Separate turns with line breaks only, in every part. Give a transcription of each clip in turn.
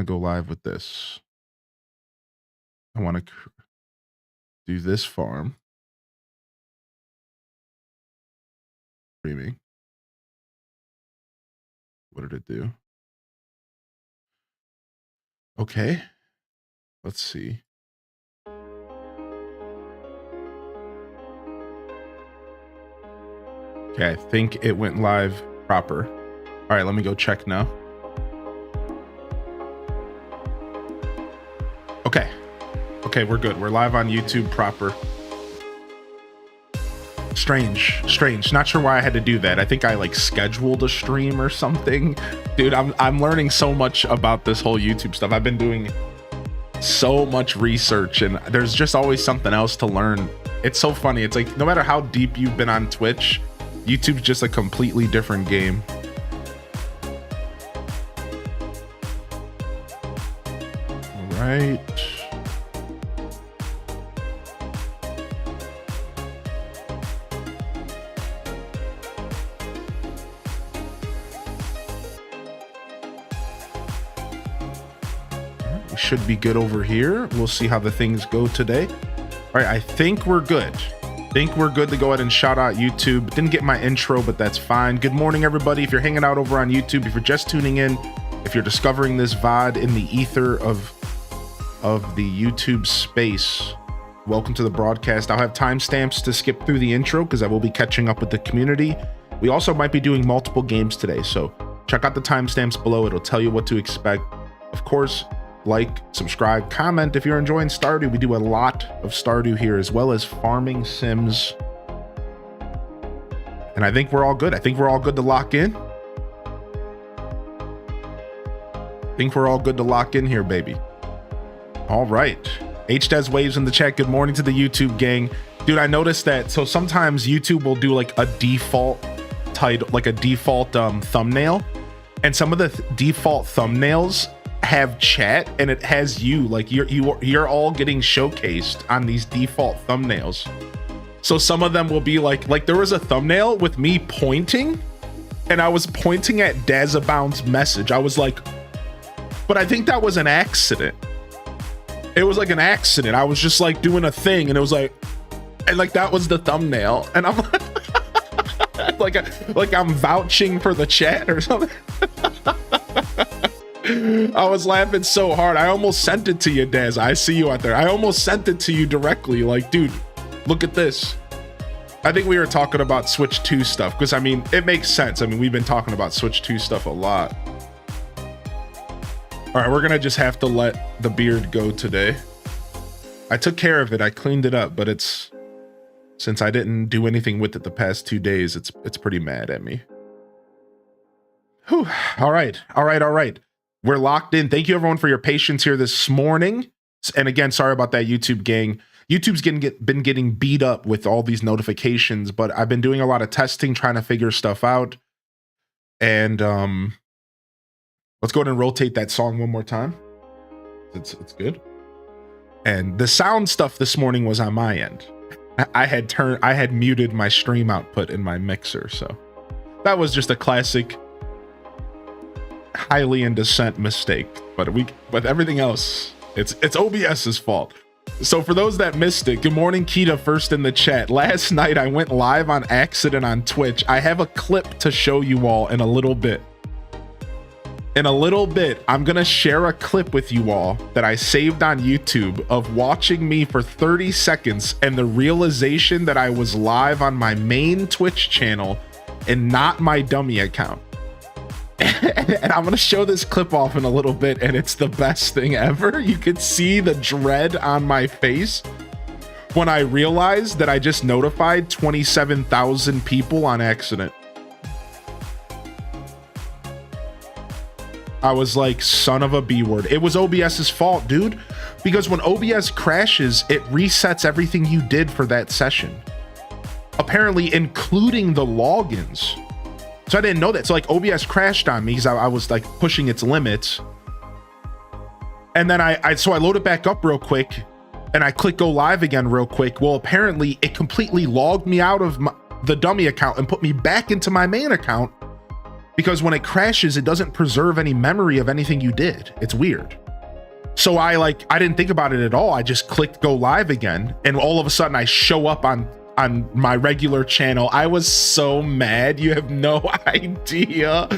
to go live with this. I want to do this farm. Streaming. What did it do? Okay. Let's see. Okay, I think it went live proper. All right, let me go check now. Okay, we're good. We're live on YouTube proper. Strange. Not sure why I had to do that. I think I like scheduled a stream or something. Dude, I'm learning so much about this whole YouTube stuff. I've been doing so much research and there's just always something else to learn. It's so funny. It's like no matter how deep you've been on Twitch, YouTube's just a completely different game. All right. We should be good over here. We'll see how the things go today. All right, I think we're good. We're good to go ahead and shout out YouTube. Didn't get my intro, but that's fine. Good morning, everybody. If you're hanging out over on YouTube, if you're just tuning in, if you're discovering this VOD in the ether of the YouTube space, welcome to the broadcast. I'll have timestamps to skip through the intro because I will be catching up with the community. We also might be doing multiple games today, so check out the timestamps below. It'll tell you what to expect. Of course, like, subscribe, comment if you're enjoying Stardew. We do a lot of Stardew here, as well as farming sims. And I think we're all good. I think we're all good to lock in. Here, baby. All right. HDES waves in the chat. Good morning to the YouTube gang. Dude, I noticed that. So sometimes YouTube will do like a default title, like a default thumbnail. And some of the default thumbnails have chat and it has you, like you're all getting showcased on these default thumbnails. So some of them will be like there was a thumbnail with me pointing and I was pointing at Dazabound's message. I was like, but I think that was an accident. It was like an accident. I was just like doing a thing and it was like, and like that was the thumbnail. And I'm like I'm vouching for the chat or something. I was laughing so hard. I almost sent it to you, Daz. I see you out there. I almost sent it to you directly. Like, dude, look at this. I think we were talking about Switch 2 stuff because, I mean, it makes sense. I mean, we've been talking about Switch 2 stuff a lot. All right, we're going to just have to let the beard go today. I took care of it. I cleaned it up, but it's, since I didn't do anything with it the past 2 days, it's pretty mad at me. Whew. All right. We're locked in. Thank you everyone for your patience here this morning. And again, sorry about that, YouTube gang. YouTube's been getting beat up with all these notifications, but I've been doing a lot of testing, trying to figure stuff out. And let's go ahead and rotate that song one more time. It's good. And the sound stuff this morning was on my end. I had muted my stream output in my mixer, so that was just a classic highly in dissent mistake, but everything else, it's OBS's fault. So for those that missed it, good morning, Kita, first in the chat. Last night I went live on accident on Twitch. I have a clip to show you all in a little bit. I'm gonna share a clip with you all that I saved on YouTube of watching me for 30 seconds and the realization that I was live on my main Twitch channel and not my dummy account. And I'm gonna show this clip off in a little bit, and it's the best thing ever. You could see the dread on my face when I realized that I just notified 27,000 people on accident. I was like, son of a B word. It was OBS's fault, dude, because when OBS crashes, it resets everything you did for that session, apparently including the logins. So I didn't know that. So like OBS crashed on me because I was like pushing its limits. And then I load it back up real quick and I click go live again real quick. Well, apparently it completely logged me out of the dummy account and put me back into my main account. because when it crashes, it doesn't preserve any memory of anything you did. It's weird. So I didn't think about it at all. I just clicked go live again, and all of a sudden I show up on my regular channel. I was so mad. You have no idea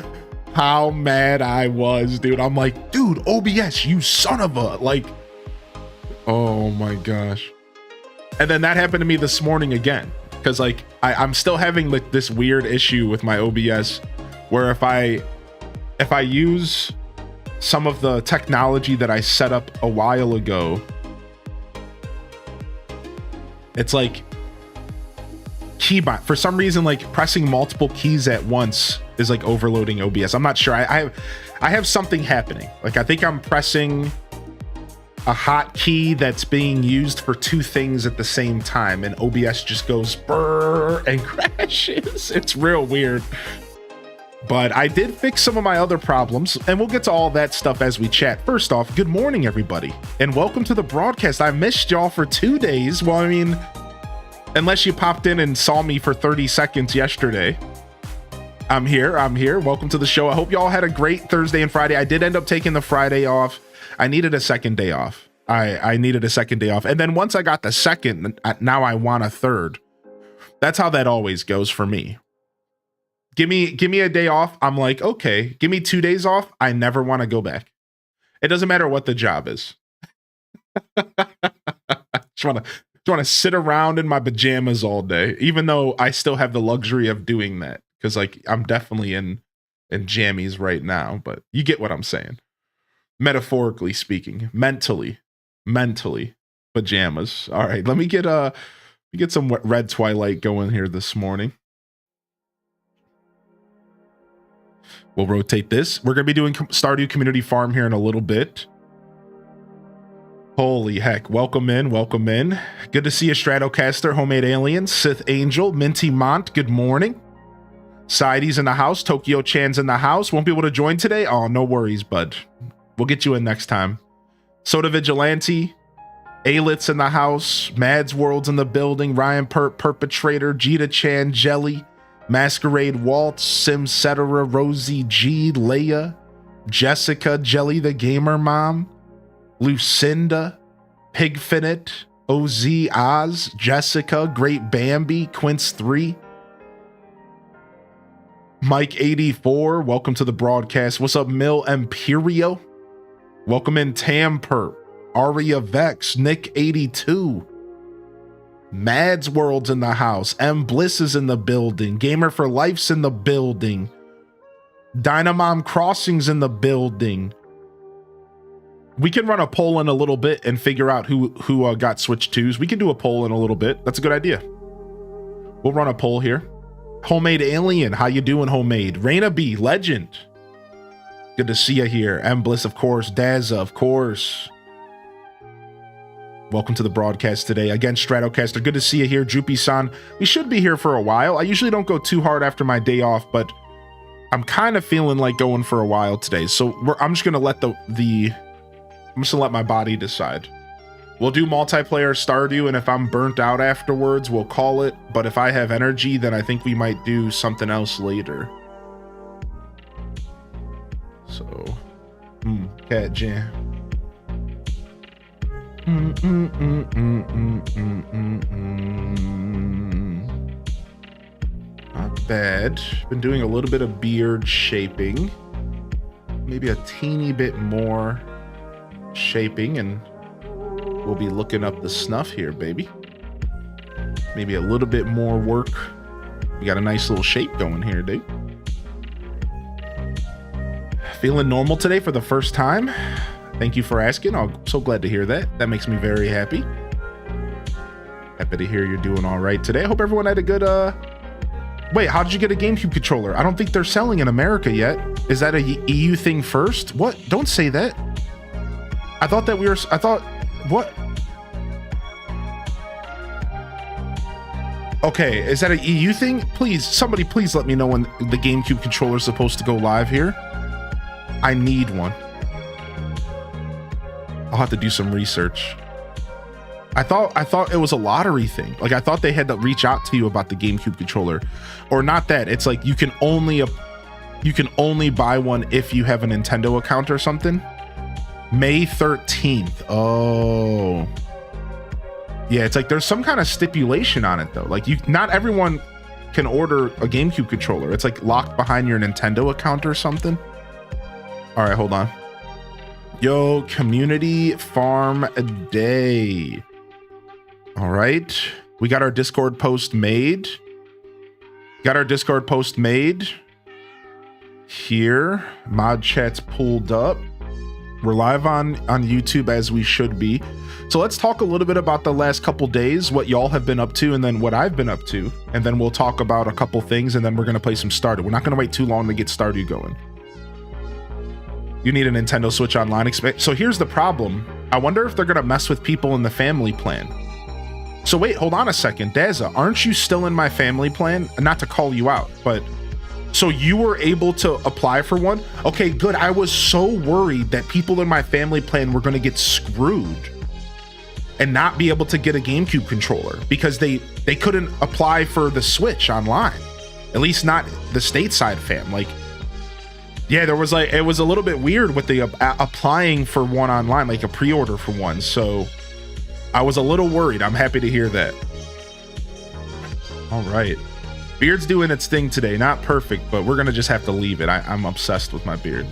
how mad I was, dude. I'm like, dude, OBS, you son of a, like, oh my gosh. And then that happened to me this morning again, because like I'm still having like this weird issue with my OBS where if I use some of the technology that I set up a while ago, it's like keybind for some reason, like pressing multiple keys at once is like overloading OBS. I'm not sure. I have something happening. Like I think I'm pressing a hotkey that's being used for two things at the same time, and OBS just goes brrr and crashes. It's real weird. But I did fix some of my other problems, and we'll get to all that stuff as we chat. First off, good morning, everybody, and welcome to the broadcast. I missed y'all for 2 days. Well, I mean, unless you popped in and saw me for 30 seconds yesterday. I'm here. Welcome to the show. I hope y'all had a great Thursday and Friday. I did end up taking the Friday off. I needed a second day off. I needed a second day off. And then once I got the second, now I want a third. That's how that always goes for me. Give me a day off. I'm like, okay, give me 2 days off. I never want to go back. It doesn't matter what the job is. Just want to sit around in my pajamas all day, even though I still have the luxury of doing that. Because like I'm definitely in jammies right now, but you get what I'm saying. Metaphorically speaking, mentally pajamas. All right, let me get some red Twilight going here this morning. We'll rotate this. We're going to be doing Stardew Community Farm here in a little bit. Holy heck. Welcome in. Good to see you, Stratocaster, Homemade Alien, Sith Angel, Minty Mont. Good morning. Sidey's in the house. Tokyo Chan's in the house. Won't be able to join today? Oh, no worries, bud. We'll get you in next time. Soda Vigilante, Alit's in the house. Mads World's in the building. Ryan Perpetrator, Jita Chan, Jelly, Masquerade Waltz, Sim Cetera, Rosie G, Leia, Jessica, Jelly the Gamer Mom, Lucinda, Pigfinite, OZ Oz, Jessica, Great Bambi, Quince 3, Mike 84, welcome to the broadcast. What's up, Mill Imperio? Welcome in Tam Perp, Aria Vex, Nick 82. Mads World's in the house. M Bliss is in the building. Gamer for Life's in the building. Dynamom Crossing's in the building. We can run a poll in a little bit and figure out who got Switch 2s. We can do a poll in a little bit. That's a good idea. We'll run a poll here. Homemade Alien, how you doing, Homemade? Raina B, Legend. Good to see you here. M Bliss, of course. Dazza, of course. Welcome to the broadcast today. Again, Stratocaster, good to see you here. Droopy-san, we should be here for a while. I usually don't go too hard after my day off, but I'm kind of feeling like going for a while today. So I'm just going to let I'm just going to let my body decide. We'll do multiplayer Stardew, and if I'm burnt out afterwards, we'll call it. But if I have energy, then I think we might do something else later. So, Cat Jam. Not bad. Been doing a little bit of beard shaping. Maybe a teeny bit more shaping, and we'll be looking up the snuff here, baby. Maybe a little bit more work. We got a nice little shape going here, dude. Feeling normal today for the first time. Thank you for asking. I'm so glad to hear that. That makes me very happy. Happy to hear you're doing all right today. I hope everyone had a good, Wait, how did you get a GameCube controller? I don't think they're selling in America yet. Is that a EU thing first? What? Don't say that. I thought, what? Okay, is that a EU thing? Please, somebody please let me know when the GameCube controller is supposed to go live here. I need one. I'll have to do some research. I thought it was a lottery thing. Like I thought they had to reach out to you about the GameCube controller, or not that. It's like you can only You can only buy one if you have a Nintendo account or something. May 13th. Oh. Yeah, it's like there's some kind of stipulation on it though. Like not everyone can order a GameCube controller. It's like locked behind your Nintendo account or something. All right, hold on. Yo, community farm a day. All right. We got our Discord post made. Here. Mod chat's pulled up. We're live on YouTube as we should be. So let's talk a little bit about the last couple days, what y'all have been up to, and then what I've been up to. And then we'll talk about a couple things, and then we're going to play some Stardew. We're not going to wait too long to get Stardew going. You need a Nintendo Switch Online. So here's the problem. I wonder if they're going to mess with people in the family plan. So wait, hold on a second. Daza, aren't you still in my family plan? Not to call you out, but... So you were able to apply for one? Okay, good. I was so worried that people in my family plan were going to get screwed and not be able to get a GameCube controller because they couldn't apply for the Switch online. At least not the stateside fam. Like, yeah, there was like, it was a little bit weird with the applying for one online, like a pre-order for one. So I was a little worried. I'm happy to hear that. All right. Beard's doing its thing today. Not perfect, but we're going to just have to leave it. I'm obsessed with my beard.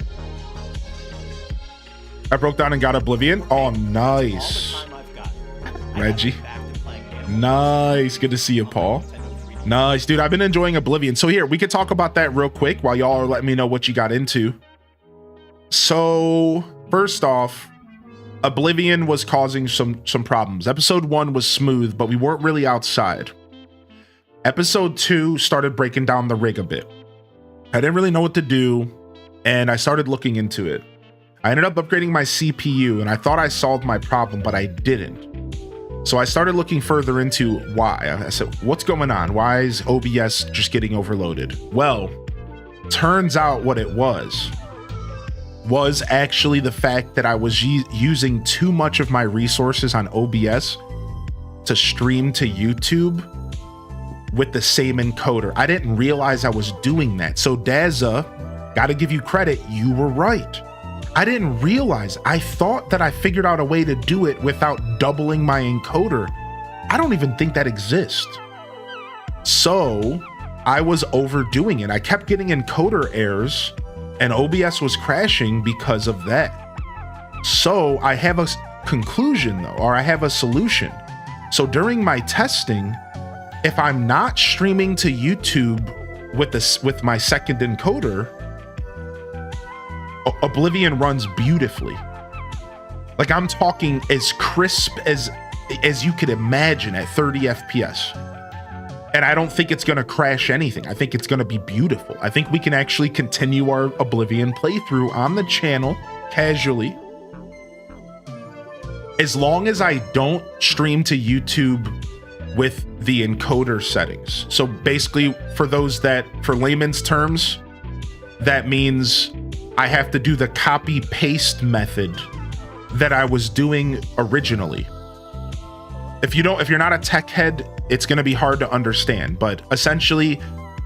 I broke down and got Oblivion. Oh, nice. Reggie. Nice. Good to see you, Paul. Nice, dude. I've been enjoying Oblivion. So here, we could talk about that real quick while y'all are letting me know what you got into. So first off, Oblivion was causing some problems. Episode 1 was smooth, but we weren't really outside. Episode 2 started breaking down the rig a bit. I didn't really know what to do, and I started looking into it. I ended up upgrading my CPU, and I thought I solved my problem, but I didn't. So I started looking further into why. I said, what's going on? Why is OBS just getting overloaded? Well, turns out what it was actually the fact that I was using too much of my resources on OBS to stream to YouTube with the same encoder. I didn't realize I was doing that. So Daza, gotta give you credit, you were right. I didn't realize. I thought that I figured out a way to do it without doubling my encoder. I don't even think that exists. So I was overdoing it. I kept getting encoder errors and OBS was crashing because of that. So I have a conclusion though, or I have a solution. So during my testing, if I'm not streaming to YouTube with my second encoder, Oblivion runs beautifully. Like I'm talking as crisp as you could imagine at 30 FPS. And I don't think it's gonna crash anything. I think it's gonna be beautiful. I think we can actually continue our Oblivion playthrough on the channel casually. As long as I don't stream to YouTube with the encoder settings. So basically, for layman's terms, that means I have to do the copy paste method that I was doing originally. If you're not a tech head, it's going to be hard to understand, but essentially,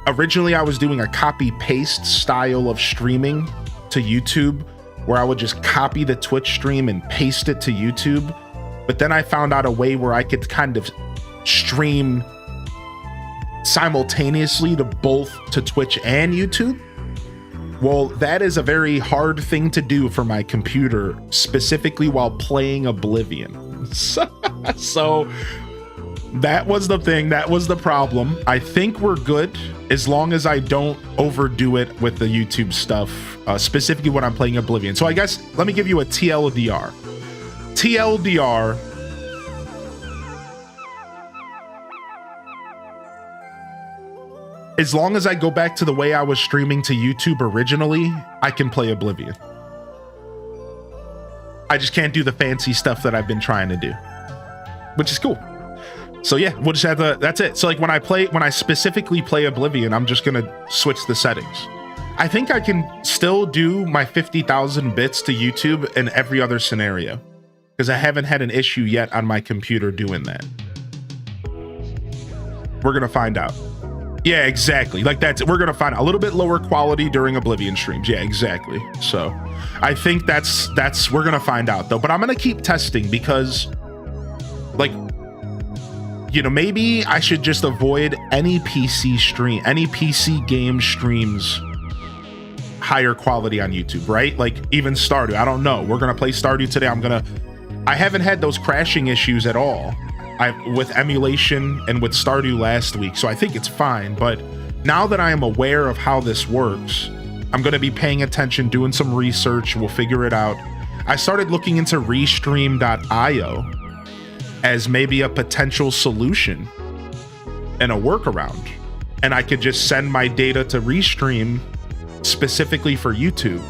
originally I was doing a copy paste style of streaming to YouTube where I would just copy the Twitch stream and paste it to YouTube. But then I found out a way where I could kind of stream simultaneously to both to Twitch and YouTube. Well, that is a very hard thing to do for my computer, specifically while playing Oblivion. So that was the thing, that was the problem. I think we're good as long as I don't overdo it with the YouTube stuff, specifically when I'm playing Oblivion. So I guess let me give you a TLDR. TLDR, as long as I go back to the way I was streaming to YouTube originally, I can play Oblivion. I just can't do the fancy stuff that I've been trying to do, which is cool. So yeah, we'll just have to, that's it. So like when I specifically play Oblivion, I'm just gonna switch the settings. I think I can still do my 50,000 bits to YouTube in every other scenario because I haven't had an issue yet on my computer doing that. We're gonna find out. Yeah, exactly. Like we're gonna find a little bit lower quality during Oblivion streams. Yeah, exactly. So I think that's we're gonna find out though. But I'm gonna keep testing because, like, you know, maybe I should just avoid any PC game streams higher quality on YouTube, right? Like even Stardew. I don't know. We're gonna play Stardew today. I haven't had those crashing issues at all. With emulation and with Stardew last week, so I think it's fine. But now that I am aware of how this works, I'm going to be paying attention, doing some research. We'll figure it out. I started looking into Restream.io as maybe a potential solution and a workaround, and I could just send my data to Restream specifically for YouTube.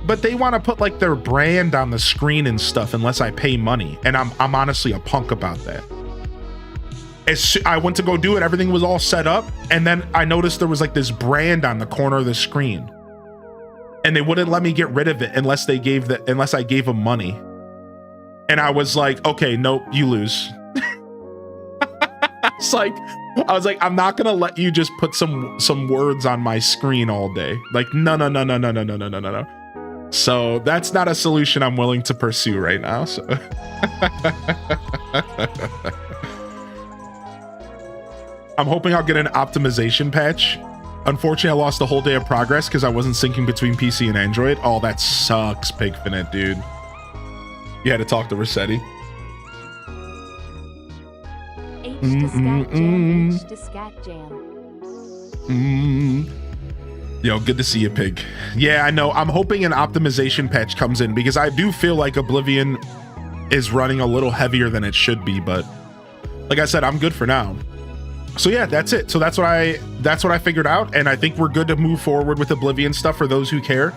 But they want to put like their brand on the screen and stuff unless I pay money, and I'm honestly a punk about that. I went to go do it, everything was all set up, and then I noticed there was like this brand on the corner of the screen, and they wouldn't let me get rid of it unless I gave them money. And I was like, okay, nope, you lose. I was like, I'm not gonna let you just put some words on my screen all day. Like, no. So that's not a solution I'm willing to pursue right now. So I'm hoping I'll get an optimization patch. Unfortunately, I lost a whole day of progress because I wasn't syncing between PC and Android. Oh, that sucks, Pigfinite, dude. You had to talk to Rossetti. Yo, good to see you, Pig. Yeah, I know. I'm hoping an optimization patch comes in because I do feel like Oblivion is running a little heavier than it should be, but like I said, I'm good for now. So yeah, that's it. So that's what I figured out, and I think we're good to move forward with Oblivion stuff for those who care.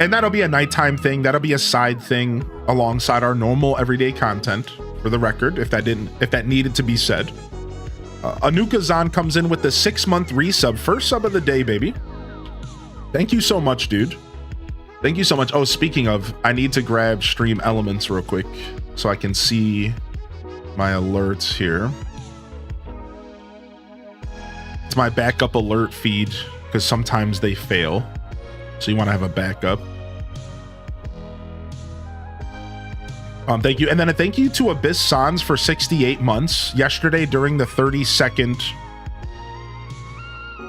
And that'll be a nighttime thing. That'll be a side thing alongside our normal everyday content, for the record, if that needed to be said. Anuka Zan comes in with the 6-month resub. First sub of the day, baby. Thank you so much, dude. Thank you so much. Oh, speaking of, I need to grab Stream Elements real quick so I can see my alerts here. It's my backup alert feed because sometimes they fail. So you want to have a backup. Thank you. And then a thank you to Abyss Sans for 68 months yesterday during the 30-second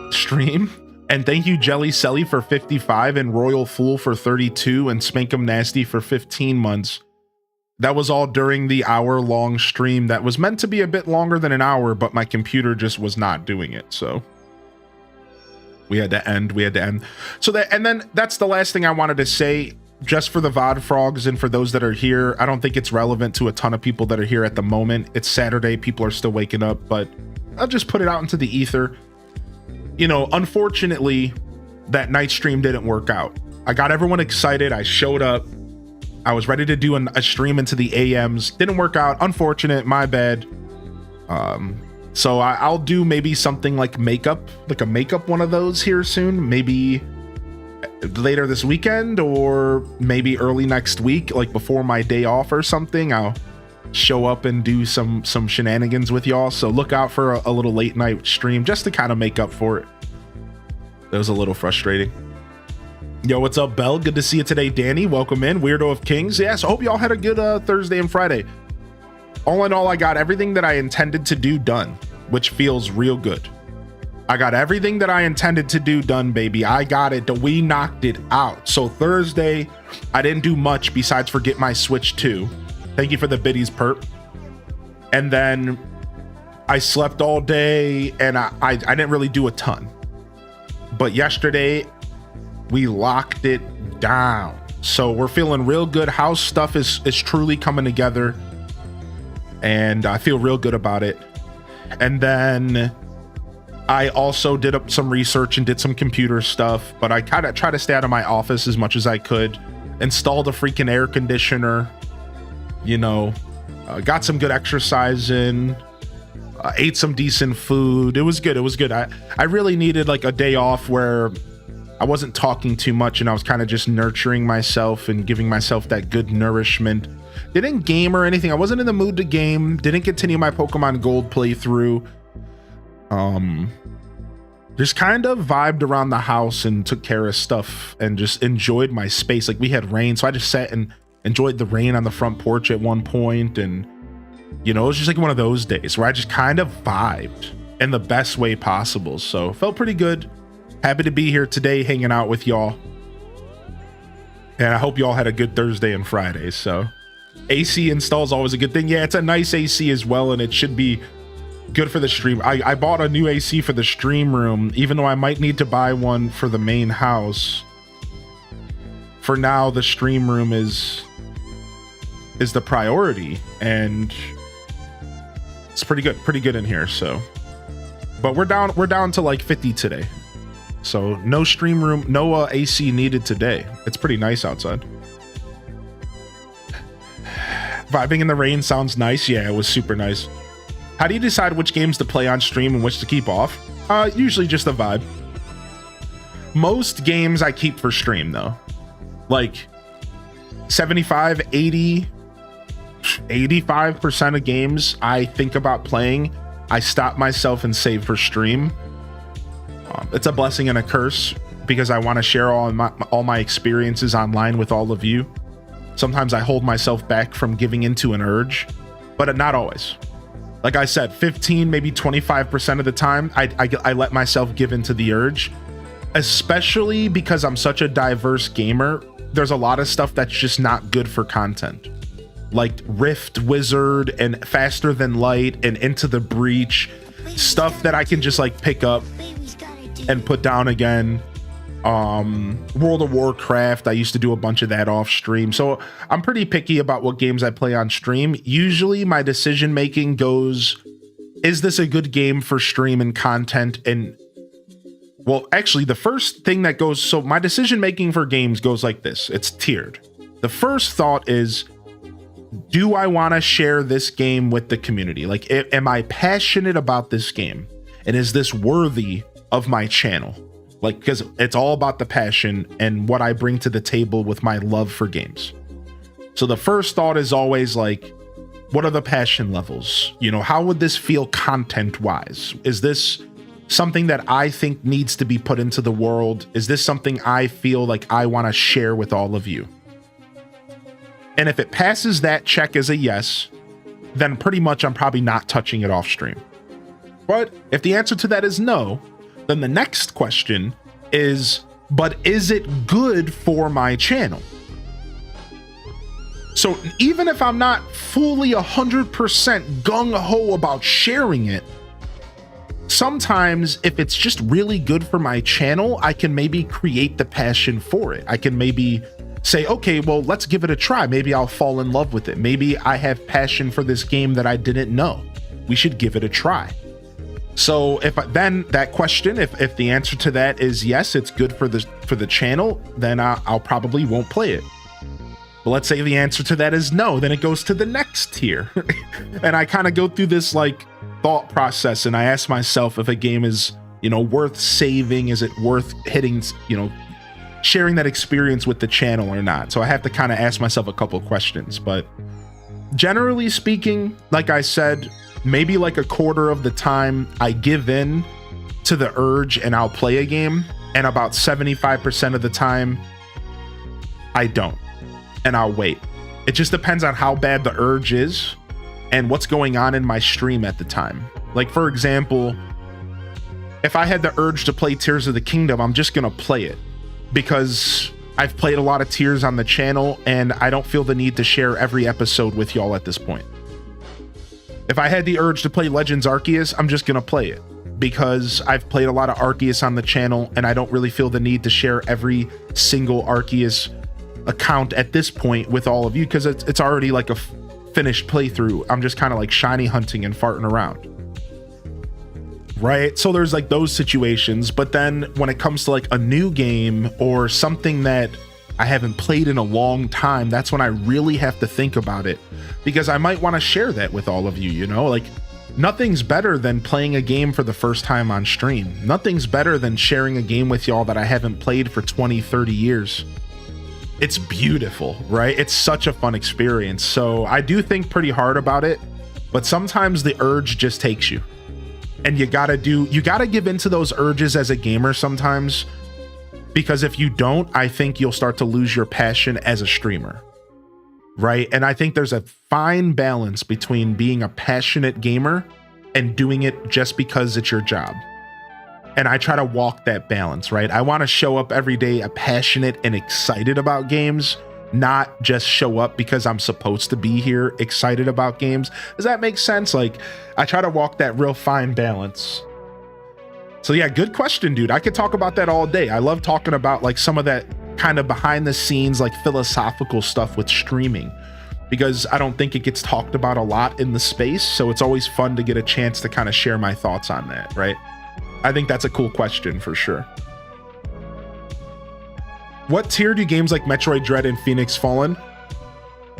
stream. And thank you, Jelly Selly, for 55, and Royal Fool for 32, and Spankum Nasty for 15 months. That was all during the hour-long stream that was meant to be a bit longer than an hour, but my computer just was not doing it, so we had to end. So then that's the last thing I wanted to say, just for the VOD frogs and for those that are here. I don't think it's relevant to a ton of people that are here at the moment. It's Saturday, people are still waking up, but I'll just put it out into the ether. You know, unfortunately, that night stream didn't work out. I got everyone excited. I showed up. I was ready to do a stream into the AMs. Didn't work out. Unfortunate. My bad. So I'll do maybe something like makeup, like a makeup one of those here soon. Maybe later this weekend or maybe early next week, like before my day off or something. I'll show up and do some shenanigans with y'all, so look out for a little late night stream just to kind of make up for it. That was a little frustrating. Yo, what's up, Bell? Good to see you today, Danny. Welcome in, Weirdo of Kings. Yeah, so hope y'all had a good Thursday and Friday. All in all, I got everything that I intended to do done, which feels real good. I got everything that I intended to do done, baby. I got it. We knocked it out. So Thursday, I didn't do much besides forget my Switch 2. Thank you for the biddies, perp. And then I slept all day, and I didn't really do a ton. But yesterday, we locked it down. So we're feeling real good. House stuff is truly coming together, and I feel real good about it. And then I also did up some research and did some computer stuff, but I kind of try to stay out of my office as much as I could. Installed a freaking air conditioner. You know, got some good exercise in, ate some decent food. It was good. I really needed like a day off where I wasn't talking too much and I was kind of just nurturing myself and giving myself that good nourishment. Didn't game or anything. I wasn't in the mood to game. Didn't continue my Pokemon Gold playthrough. Just kind of vibed around the house and took care of stuff and just enjoyed my space. Like we had rain, so I just sat and enjoyed the rain on the front porch at one point, and you know, it was just like one of those days where I just kind of vibed in the best way possible. So felt pretty good. Happy to be here today hanging out with y'all, and I hope y'all had a good Thursday and Friday. So AC install is always a good thing. Yeah, it's a nice AC as well, and it should be good for the stream. I bought a new AC for the stream room, even though I might need to buy one for the main house. For now, the stream room is the priority, and it's pretty good in here. So, but we're down to like 50 today, so no stream room, no AC needed today. It's pretty nice outside. Vibing in the rain sounds nice. Yeah, it was super nice. How do you decide which games to play on stream and which to keep off? Usually just a vibe. Most games I keep for stream though. Like 75, 80, 85% of games I think about playing, I stop myself and save for stream. It's a blessing and a curse because I want to share all my experiences online with all of you. Sometimes I hold myself back from giving into an urge, but not always. Like I said, 15, maybe 25% of the time, I let myself give into the urge, especially because I'm such a diverse gamer. There's a lot of stuff that's just not good for content, like Rift, Wizard, and Faster Than Light, and Into the Breach, stuff that I can just like pick up and put down again. World of Warcraft, I used to do a bunch of that off stream, so I'm pretty picky about what games I play on stream. Usually my decision making goes, is this a good game for stream and content? And well, actually the first thing that goes, so my decision making for games goes like this. It's tiered. The first thought is, do I want to share this game with the community? Like, am I passionate about this game, and is this worthy of my channel? Like, because it's all about the passion and what I bring to the table with my love for games. So the first thought is always like, what are the passion levels? You know, how would this feel content wise? Is this something that I think needs to be put into the world? Is this something I feel like I want to share with all of you? And if it passes that check as a yes, then pretty much I'm probably not touching it off stream. But if the answer to that is no, then the next question is, but is it good for my channel? So even if I'm not fully 100% gung-ho about sharing it, sometimes if it's just really good for my channel, I can maybe create the passion for it. I can maybe say, okay, well, let's give it a try. Maybe I'll fall in love with it. Maybe I have passion for this game that I didn't know. We should give it a try. So if then that question, if the answer to that is yes, it's good for the channel, then I'll probably won't play it. But let's say the answer to that is no, then it goes to the next tier. And I kind of go through this like thought process, and I ask myself if a game is, you know, worth saving, is it worth hitting, you know, sharing that experience with the channel or not. So I have to kind of ask myself a couple questions. But generally speaking, like I said, maybe like a quarter of the time I give in to the urge and I'll play a game, and about 75% of the time I don't, and I'll wait. It just depends on how bad the urge is and what's going on in my stream at the time. Like, for example, if I had the urge to play Tears of the Kingdom, I'm just gonna play it because I've played a lot of Tears on the channel and I don't feel the need to share every episode with y'all at this point. If I had the urge to play Legends Arceus, I'm just gonna play it because I've played a lot of Arceus on the channel and I don't really feel the need to share every single Arceus account at this point with all of you because it's already like a finished playthrough. I'm just kind of like shiny hunting and farting around, right? So there's like those situations, but then when it comes to like a new game or something that I haven't played in a long time, that's when I really have to think about it, because I might want to share that with all of you, you know? Like, nothing's better than playing a game for the first time on stream. Nothing's better than sharing a game with y'all that I haven't played for 20, 30 years. It's beautiful, right? It's such a fun experience. So I do think pretty hard about it, but sometimes the urge just takes you. And you gotta give into those urges as a gamer sometimes, because if you don't, I think you'll start to lose your passion as a streamer, right? And I think there's a fine balance between being a passionate gamer and doing it just because it's your job. And I try to walk that balance, right? I want to show up every day passionate and excited about games, not just show up because I'm supposed to be here excited about games. Does that make sense? Like, I try to walk that real fine balance. So yeah, good question, dude. I could talk about that all day. I love talking about like some of that kind of behind the scenes, like philosophical stuff with streaming, because I don't think it gets talked about a lot in the space. So it's always fun to get a chance to kind of share my thoughts on that, right? I think that's a cool question for sure. What tier do games like Metroid Dread and Phoenix fall in?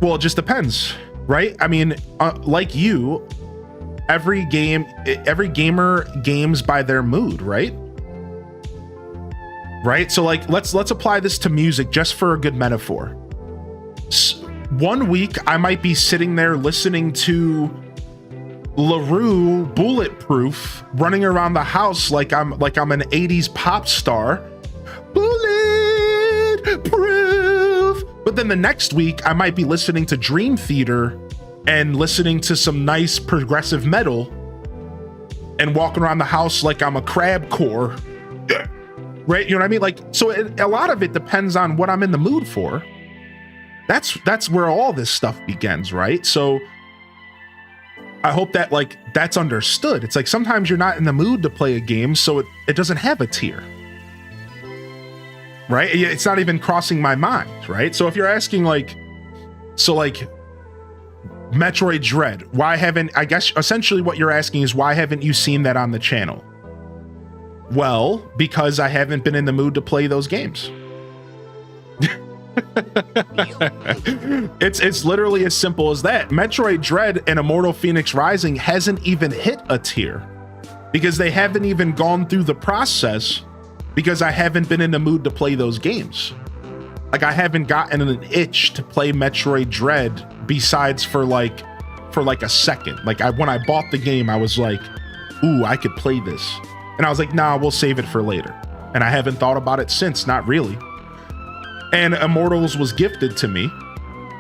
Well, it just depends, right? I mean, like you, every gamer games by their mood, right? Right? So like, let's apply this to music just for a good metaphor. One week I might be sitting there listening to LaRue Bulletproof, running around the house like I'm an 80s pop star. Bulletproof. But then the next week I might be listening to Dream Theater and listening to some nice progressive metal and walking around the house like I'm a crabcore. Right? You know what I mean? Like, so a lot of it depends on what I'm in the mood for. That's where all this stuff begins, right? So I hope that like that's understood. It's like sometimes you're not in the mood to play a game, so it doesn't have a tier, right? It's not even crossing my mind, right? So if you're asking like, so like Metroid Dread, I guess essentially what you're asking is why haven't you seen that on the channel? Well, because I haven't been in the mood to play those games. It's literally as simple as that. Metroid Dread and Immortal Phoenix Rising hasn't even hit a tier because they haven't even gone through the process, because I haven't been in the mood to play those games. Like, I haven't gotten an itch to play Metroid Dread besides for like a second. Like, when I bought the game, I was like, ooh, I could play this. And I was like, nah, we'll save it for later. And I haven't thought about it since, not really. And Immortals was gifted to me,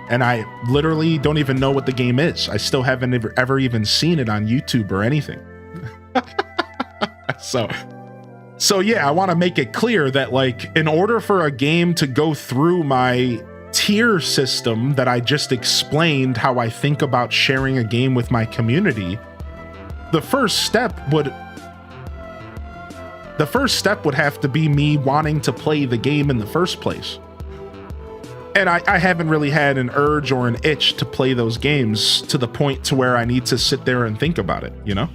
and I literally don't even know what the game is. I still haven't ever even seen it on YouTube or anything. So yeah, I want to make it clear that like, in order for a game to go through my tier system that I just explained, how I think about sharing a game with my community, the first step would have to be me wanting to play the game in the first place. And I haven't really had an urge or an itch to play those games to the point to where I need to sit there and think about it, you know?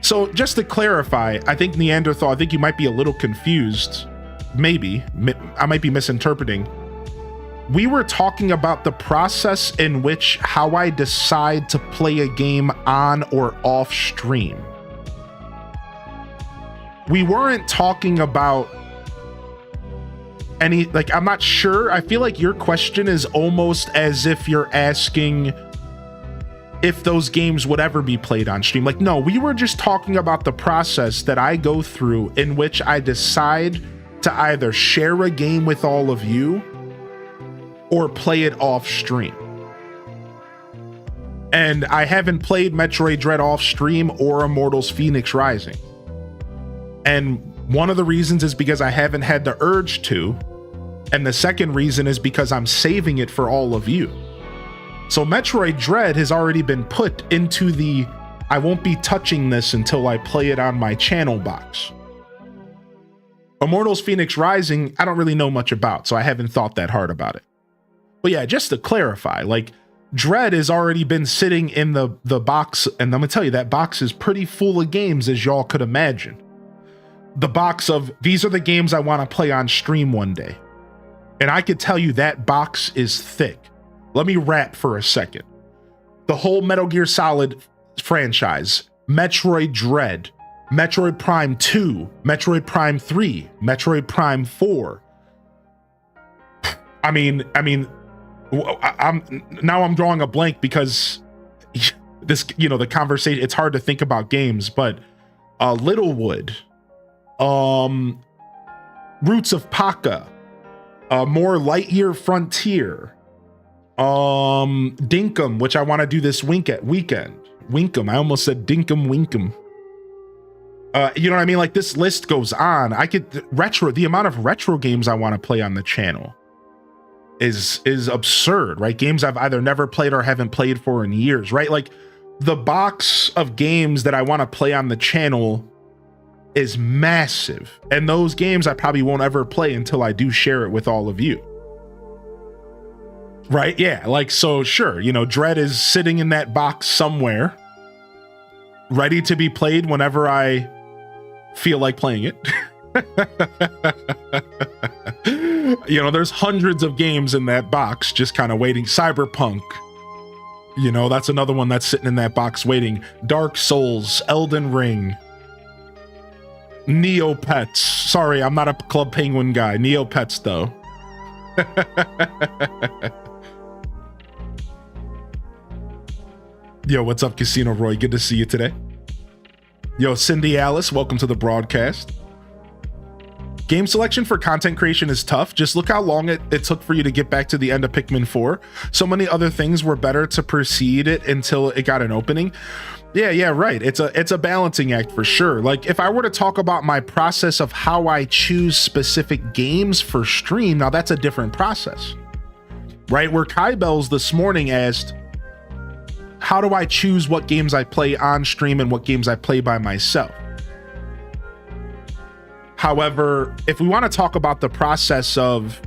So just to clarify, I think Neanderthal, I think you might be a little confused. Maybe. I might be misinterpreting. We were talking about the process in which how I decide to play a game on or off stream. We weren't talking about any, like, I'm not sure. I feel like your question is almost as if you're asking if those games would ever be played on stream. Like, no, we were just talking about the process that I go through in which I decide to either share a game with all of you or play it off stream. And I haven't played Metroid Dread off stream or Immortals Phoenix Rising. And one of the reasons is because I haven't had the urge to. And the second reason is because I'm saving it for all of you. So Metroid Dread has already been put into the I won't be touching this until I play it on my channel box. Immortals Phoenix Rising, I don't really know much about, so I haven't thought that hard about it. But yeah, just to clarify, like, Dread has already been sitting in the box, and I'm gonna tell you, that box is pretty full of games, as y'all could imagine. The box of, these are the games I want to play on stream one day. And I could tell you that box is thick. Let me rap for a second. The whole Metal Gear Solid franchise, Metroid Dread, Metroid Prime 2, Metroid Prime 3, Metroid Prime 4. I'm drawing a blank because this, you know, the conversation, it's hard to think about games, but Littlewood, Roots of Paka, more Lightyear Frontier, Dinkum, which I want to do this weekend. Winkum, I almost said Dinkum Winkum. You know what I mean? Like, this list goes on. The amount of retro games I want to play on the channel is absurd, right? Games I've either never played or haven't played for in years, right? Like, the box of games that I want to play on the channel is massive. And those games I probably won't ever play until I do share it with all of you. Right? Yeah. Like, so sure, you know, Dread is sitting in that box somewhere, ready to be played whenever I feel like playing it. You know, there's hundreds of games in that box just kind of waiting. Cyberpunk, you know, that's another one that's sitting in that box waiting. Dark Souls, Elden Ring, Neopets. Sorry, I'm not a Club Penguin guy. Neopets, though. Yo, what's up, Casino Roy? Good to see you today. Yo, Cindy Alice, welcome to the broadcast. Game selection for content creation is tough. Just look how long it took for you to get back to the end of Pikmin 4. So many other things were better to precede it until it got an opening. Yeah, right. It's a balancing act for sure. Like, if I were to talk about my process of how I choose specific games for stream, now that's a different process, right? Where Kai Bells this morning asked, how do I choose what games I play on stream and what games I play by myself? However, if we want to talk about the process of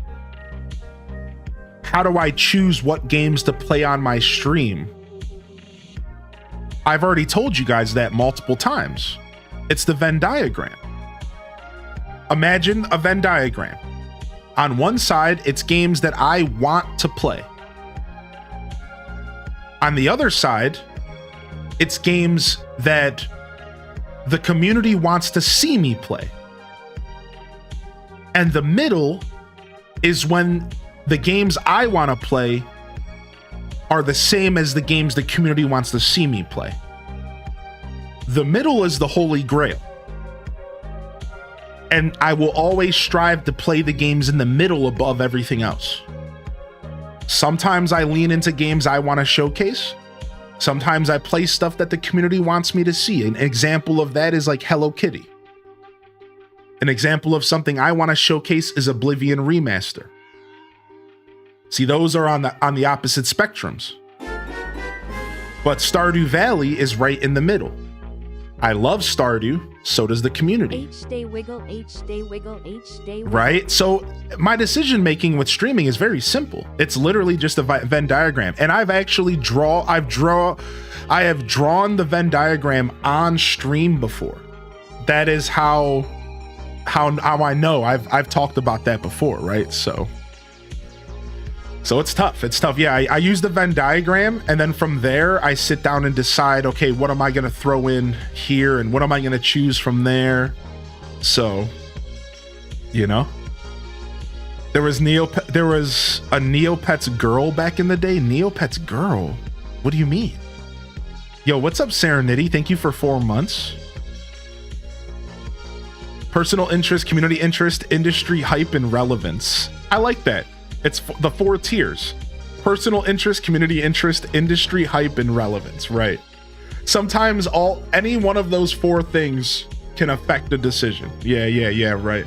how do I choose what games to play on my stream, I've already told you guys that multiple times. It's the Venn diagram. Imagine a Venn diagram. On one side, it's games that I want to play. On the other side, it's games that the community wants to see me play. And the middle is when the games I want to play are the same as the games the community wants to see me play. The middle is the holy grail. And I will always strive to play the games in the middle above everything else. Sometimes I lean into games I want to showcase. Sometimes I play stuff that the community wants me to see. An example of that is like Hello Kitty. An example of something I want to showcase is Oblivion Remaster. See, those are on the opposite spectrums. But Stardew Valley is right in the middle. I love Stardew, so does the community. Right? So my decision making with streaming is very simple. It's literally just a Venn diagram. And I've actually I have drawn the Venn diagram on stream before. That is how I know. I've talked about that before, right? So it's tough. It's tough. Yeah, I use the Venn diagram, and then from there, I sit down and decide, okay, what am I going to throw in here, and what am I going to choose from there? So, you know, there was a Neopets girl back in the day. Neopets girl? What do you mean? Yo, what's up, Serenity? Thank you for 4 months. Personal interest, community interest, industry hype, and relevance. I like that. It's the 4 tiers. Personal interest, community interest, industry hype, and relevance, right? Sometimes any one of those 4 things can affect a decision. Yeah, right.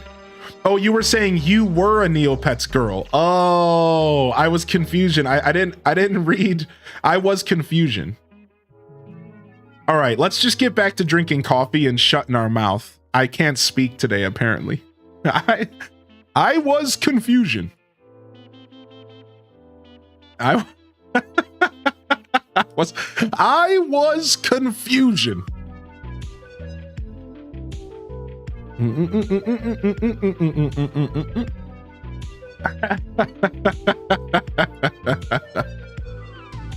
Oh, you were saying you were a Neopets girl. Oh, I was confusion. I didn't read. I was confusion. All right, let's just get back to drinking coffee and shutting our mouth. I can't speak today, apparently. I was confusion. I was confusion.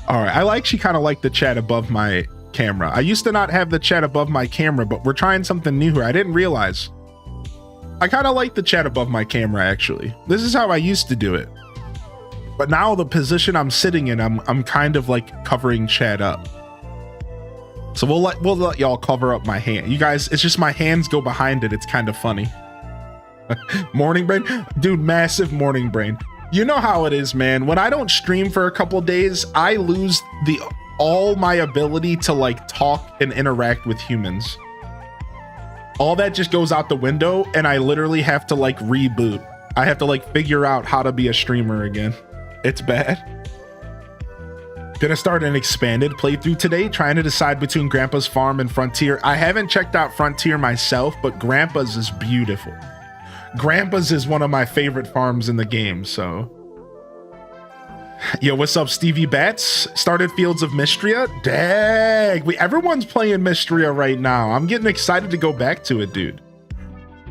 All right, she kind of liked the chat above my camera. I used to not have the chat above my camera, but we're trying something new here. I didn't realize. I kind of like the chat above my camera, actually. This is how I used to do it. But now the position I'm sitting in, I'm kind of like covering chat up. So we'll let y'all cover up my hand. You guys, it's just my hands go behind it. It's kind of funny. Morning brain, dude, massive morning brain. You know how it is, man. When I don't stream for a couple days, I lose all my ability to like talk and interact with humans. All that just goes out the window, and I literally have to like reboot. I have to like figure out how to be a streamer again. It's bad. Gonna start an expanded playthrough today, trying to decide between Grandpa's Farm and Frontier. I haven't checked out Frontier myself, but Grandpa's is beautiful. Grandpa's is one of my favorite farms in the game, so. Yo, what's up, Stevie Bats? Started Fields of Mystria? Dang, everyone's playing Mystria right now. I'm getting excited to go back to it, dude.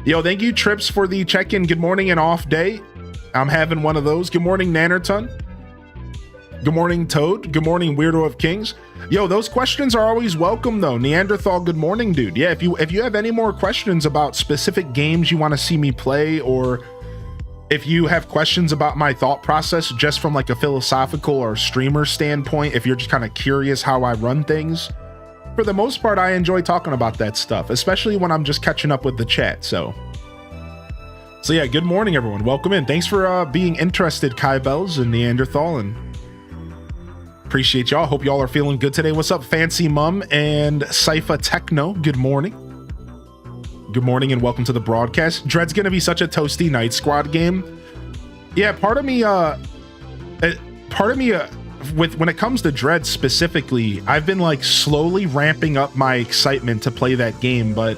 Yo, thank you, Trips, for the check-in. Good morning and off day. I'm having one of those. Good morning, Nannerton. Good morning, Toad. Good morning, Weirdo of Kings. Yo, those questions are always welcome, though. Neanderthal, good morning, dude. Yeah, if you have any more questions about specific games you want to see me play, or if you have questions about my thought process just from like a philosophical or streamer standpoint, if you're just kind of curious how I run things, for the most part, I enjoy talking about that stuff, especially when I'm just catching up with the chat. So yeah, good morning, everyone. Welcome in. Thanks for being interested, Kai Bells and Neanderthal, and appreciate y'all. Hope y'all are feeling good today. What's up, Fancy Mum and Cypher Techno? Good morning. Good morning and welcome to the broadcast. Dread's gonna be such a toasty Night Squad game. Yeah, part of me with when it comes to Dread specifically, I've been like slowly ramping up my excitement to play that game, but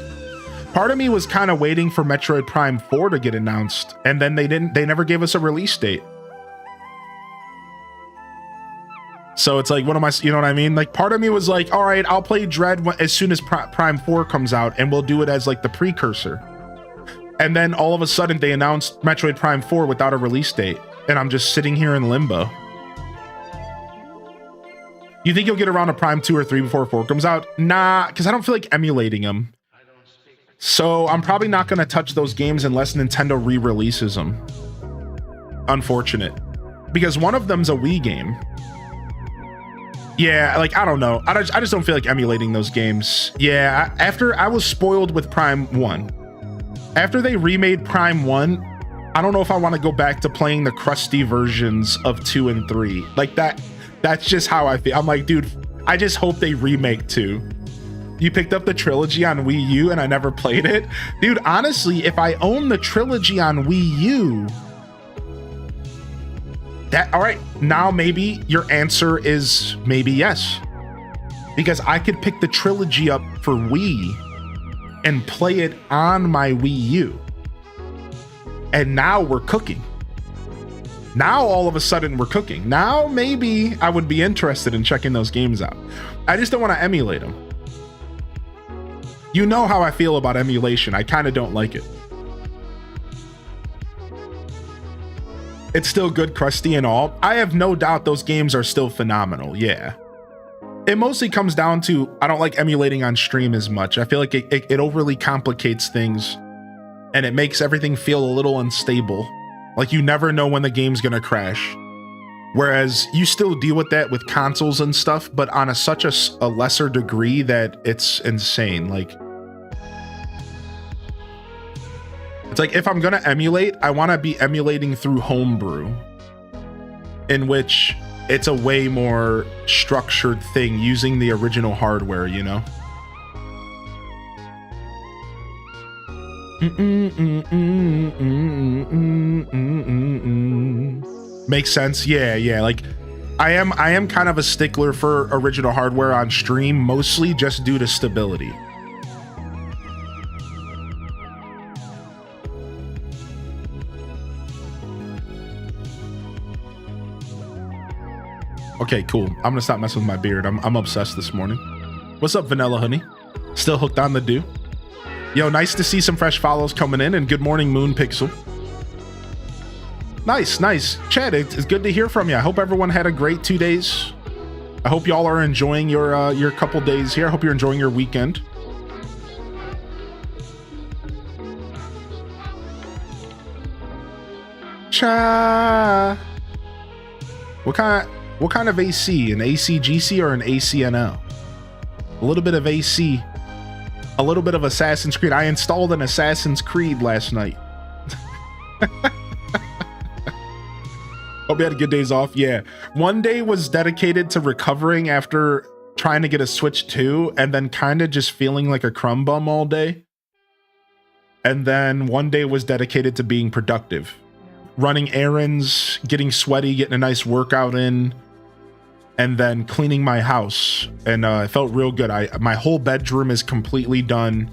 part of me was kind of waiting for Metroid Prime 4 to get announced, and then they never gave us a release date. So it's like, what am I, you know what I mean? Like, part of me was like, all right, I'll play Dread as soon as Prime 4 comes out, and we'll do it as like the precursor. And then all of a sudden they announced Metroid Prime 4 without a release date, and I'm just sitting here in limbo. You think you'll get around to Prime 2 or 3 before 4 comes out? Nah, because I don't feel like emulating them. So I'm probably not going to touch those games unless Nintendo re-releases them. Unfortunate. Because one of them's a Wii game. Yeah, like, I don't know. I just don't feel like emulating those games. Yeah, after I was spoiled with Prime 1. After they remade Prime 1, I don't know if I want to go back to playing the crusty versions of 2 and 3. Like, that's just how I feel. I'm like, dude, I just hope they remake 2. You picked up the trilogy on Wii U and I never played it? Dude, honestly, if I own the trilogy on Wii U, all right, now maybe your answer is maybe yes. Because I could pick the trilogy up for Wii and play it on my Wii U. And now we're cooking. Now all of a sudden we're cooking. Now maybe I would be interested in checking those games out. I just don't want to emulate them. You know how I feel about emulation. I kind of don't like it. It's still good, crusty and all. I have no doubt those games are still phenomenal, yeah. It mostly comes down to, I don't like emulating on stream as much. I feel like it overly complicates things, and it makes everything feel a little unstable. Like you never know when the game's gonna crash. Whereas you still deal with that with consoles and stuff, but on such a lesser degree that it's insane. Like, it's like, if I'm gonna emulate, I wanna be emulating through homebrew, in which it's a way more structured thing using the original hardware, you know? Makes sense. Yeah. Like, I am kind of a stickler for original hardware on stream, mostly just due to stability. Okay, cool. I'm gonna stop messing with my beard. I'm obsessed this morning. What's up, Vanilla Honey? Still hooked on the dew. Yo, nice to see some fresh follows coming in, and good morning, Moon Pixel. Nice. Chad, it's good to hear from you. I hope everyone had a great 2 days. I hope y'all are enjoying your couple days here. I hope you're enjoying your weekend. Cha. What kind of AC? An ACGC or an ACNL? A little bit of AC. A little bit of Assassin's Creed. I installed an Assassin's Creed last night. Hope you had a good days off. Yeah. One day was dedicated to recovering after trying to get a Switch 2 and then kind of just feeling like a crumb bum all day. And then one day was dedicated to being productive. Running errands, getting sweaty, getting a nice workout in, and then cleaning my house. And it felt real good. My whole bedroom is completely done.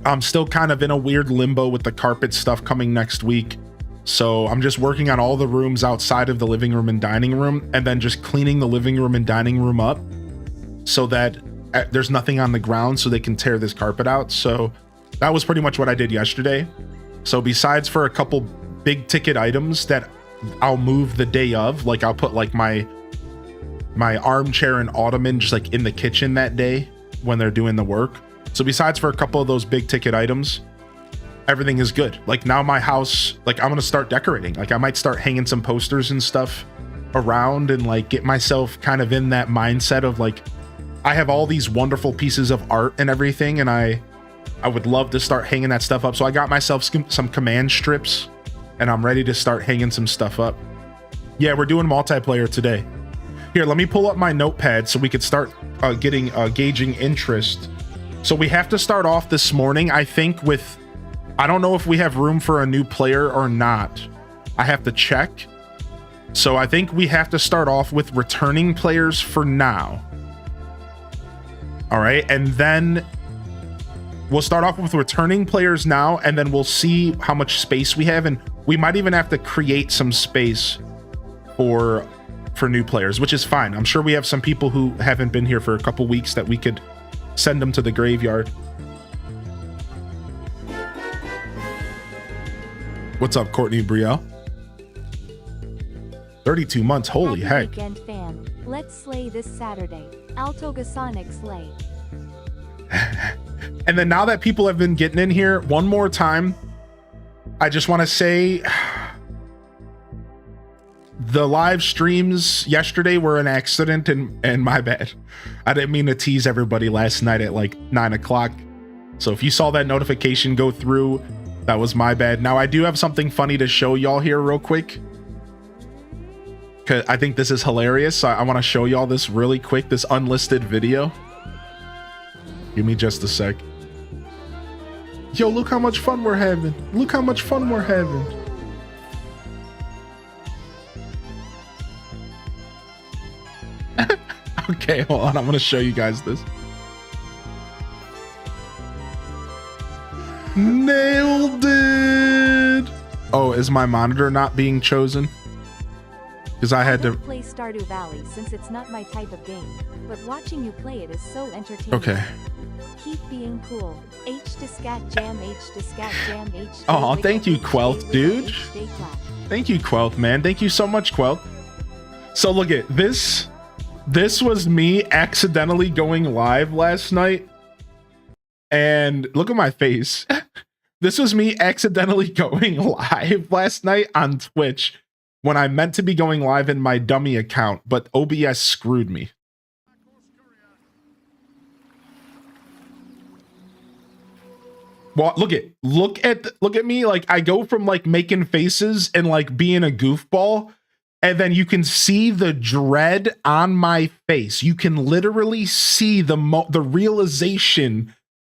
I'm still kind of in a weird limbo with the carpet stuff coming next week. So I'm just working on all the rooms outside of the living room and dining room, and then just cleaning the living room and dining room up so that there's nothing on the ground so they can tear this carpet out. So that was pretty much what I did yesterday. So besides for a couple big ticket items that I'll move the day of, like I'll put like my armchair and ottoman just like in the kitchen that day when they're doing the work. So besides for a couple of those big ticket items, everything is good. Like now my house, like I'm gonna start decorating. Like I might start hanging some posters and stuff around and like get myself kind of in that mindset of like, I have all these wonderful pieces of art and everything, and I would love to start hanging that stuff up. So I got myself some command strips and I'm ready to start hanging some stuff up. Yeah, we're doing multiplayer today. Here, let me pull up my notepad so we could start gauging interest. So we have to start off this morning, I think, with, I don't know if we have room for a new player or not. I have to check. So I think we have to start off with returning players for now. All right, and then we'll start off with returning players now, and then we'll see how much space we have, and we might even have to create some space for new players, which is fine. I'm sure we have some people who haven't been here for a couple weeks that we could send them to the graveyard. What's up, Courtney Brielle? 32 months, holy heck.
Weekend fam. Let's slay this Saturday. Altogasonic slay.
And then now that people have been getting in here one more time, I just want to say the live streams yesterday were an accident, and my bad. I didn't mean to tease everybody last night at like 9 o'clock. So if you saw that notification go through, that was my bad. Now I do have something funny to show y'all here real quick, because I think this is hilarious. So I want to show y'all this really quick, this unlisted video. Give me just a sec. Yo, look how much fun we're having. Look how much fun we're having. Okay, hold on. I'm going to show you guys this. Nailed it. Oh, is my monitor not being chosen? Because I had to
play Stardew Valley since it's not my type of game, but watching you play it is so entertaining.
Okay.
Keep being cool. H to scat jam, H to scat jam, H.
Oh, thank you, Quelth, dude. Thank you, Quelth, man. Thank you so much, Quelth. So look at this. This was me accidentally going live last night. And look at my face. This was me accidentally going live last night on Twitch when I meant to be going live in my dummy account, but OBS screwed me. Well, look at me. Like I go from like making faces and like being a goofball, and then you can see the dread on my face. You can literally see the realization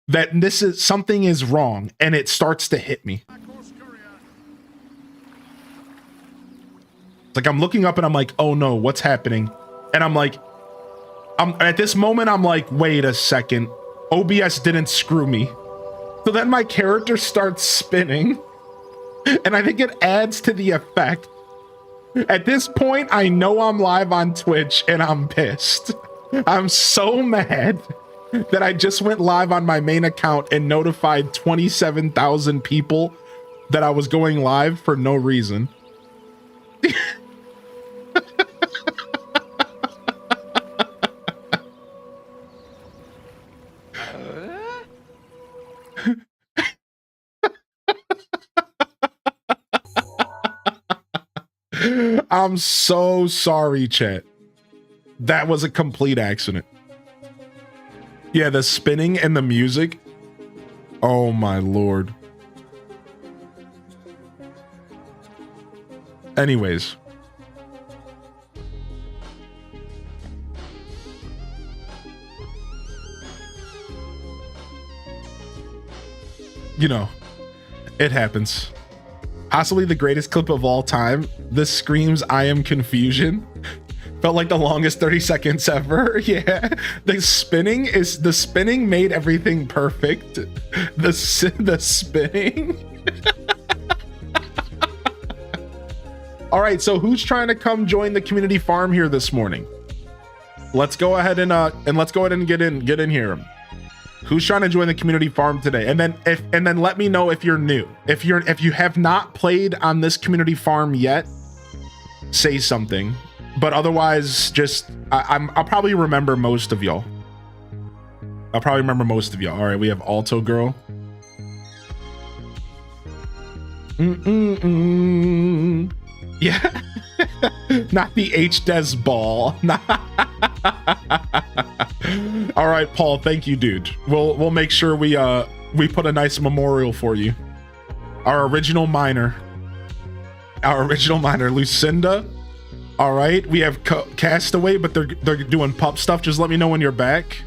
that something is wrong, and it starts to hit me. It's like I'm looking up and I'm like, oh no, what's happening? And I'm like, at this moment, I'm like, wait a second, OBS didn't screw me. So then my character starts spinning, and I think it adds to the effect. At this point, I know I'm live on Twitch, and I'm pissed. I'm so mad that I just went live on my main account and notified 27,000 people that I was going live for no reason. I'm so sorry, chat. That was a complete accident. Yeah, the spinning and the music. Oh my lord. Anyways. You know, it happens. Possibly the greatest clip of all time. This screams I am confusion. Felt like the longest 30 seconds ever. Yeah. The spinning made everything perfect. The spinning. All right, so who's trying to come join the community farm here this morning? Let's go ahead and let's go ahead and get in here. Who's trying to join the community farm today? And then let me know if you're new. If you have not played on this community farm yet, say something. But otherwise, just I'll probably remember most of y'all. All right, we have Alto Girl. Yeah. Not the H-Des ball. All right, Paul, thank you, dude. We'll make sure we put a nice memorial for you. Our original miner, Lucinda. All right, we have Castaway, but they're doing pup stuff. Just let me know when you're back.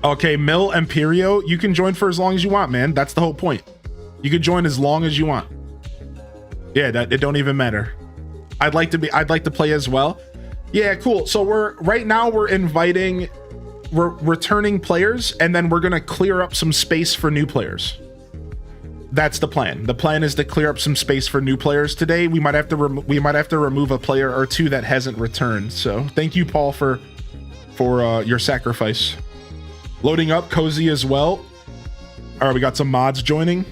Okay, Mill Imperio, you can join for as long as you want, man. That's the whole point. You can join as long as you want. Yeah, it don't even matter. I'd like to play as well. Yeah, cool. So we're returning players, and then we're gonna clear up some space for new players. That's the plan. The plan is to clear up some space for new players today. We might have to remove a player or two that hasn't returned. So thank you, Paul, for your sacrifice. Loading up Cozy as well. All right, we got some mods joining.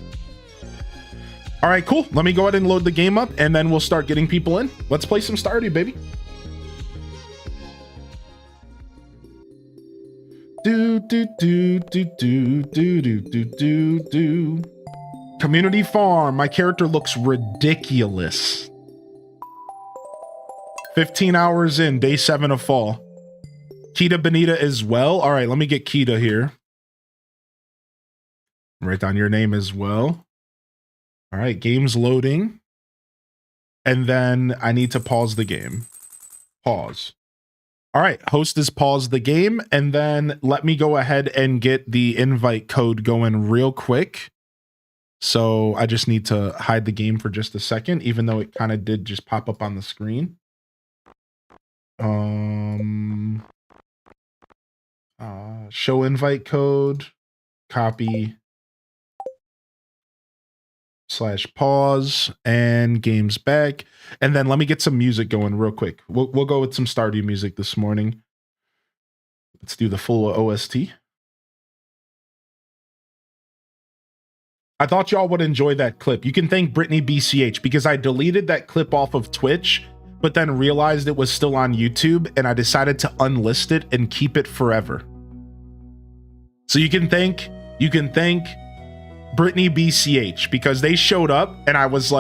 All right, cool. Let me go ahead and load the game up, and then we'll start getting people in. Let's play some Stardew, baby. Do. Community farm. My character looks ridiculous. 15 hours in, day 7 of fall. Kita Benita as well. All right, let me get Kita here. Write down your name as well. All right, game's loading. And then I need to pause the game. Pause. All right, host has paused the game, and then let me go ahead and get the invite code going real quick. So I just need to hide the game for just a second, even though it kind of did just pop up on the screen. Show invite code, copy, /pause, and game's back. And then let me get some music going real quick. We'll go with some Stardew music this morning. Let's do the full OST. I thought y'all would enjoy that clip. You can thank Brittany BCH because I deleted that clip off of Twitch, but then realized it was still on YouTube, and I decided to unlist it and keep it forever. So you can thank Brittany BCH because they showed up, and I was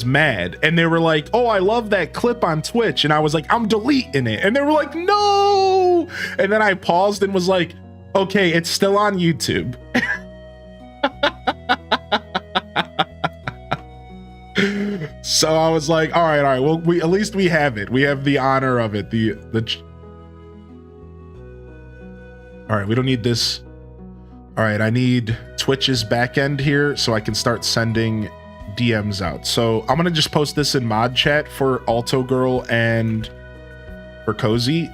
mad, and they were like, "Oh, I love that clip on Twitch," and I was like, "I'm deleting it," and they were like, "No," and then I paused and was like, "Okay, it's still on YouTube." So I was like, all right, well, at least we have it. We have the honor of it. All right, we don't need this. All right, I need Twitch's backend here so I can start sending DMs out. So I'm gonna just post this in mod chat for Alto Girl and for Cozy,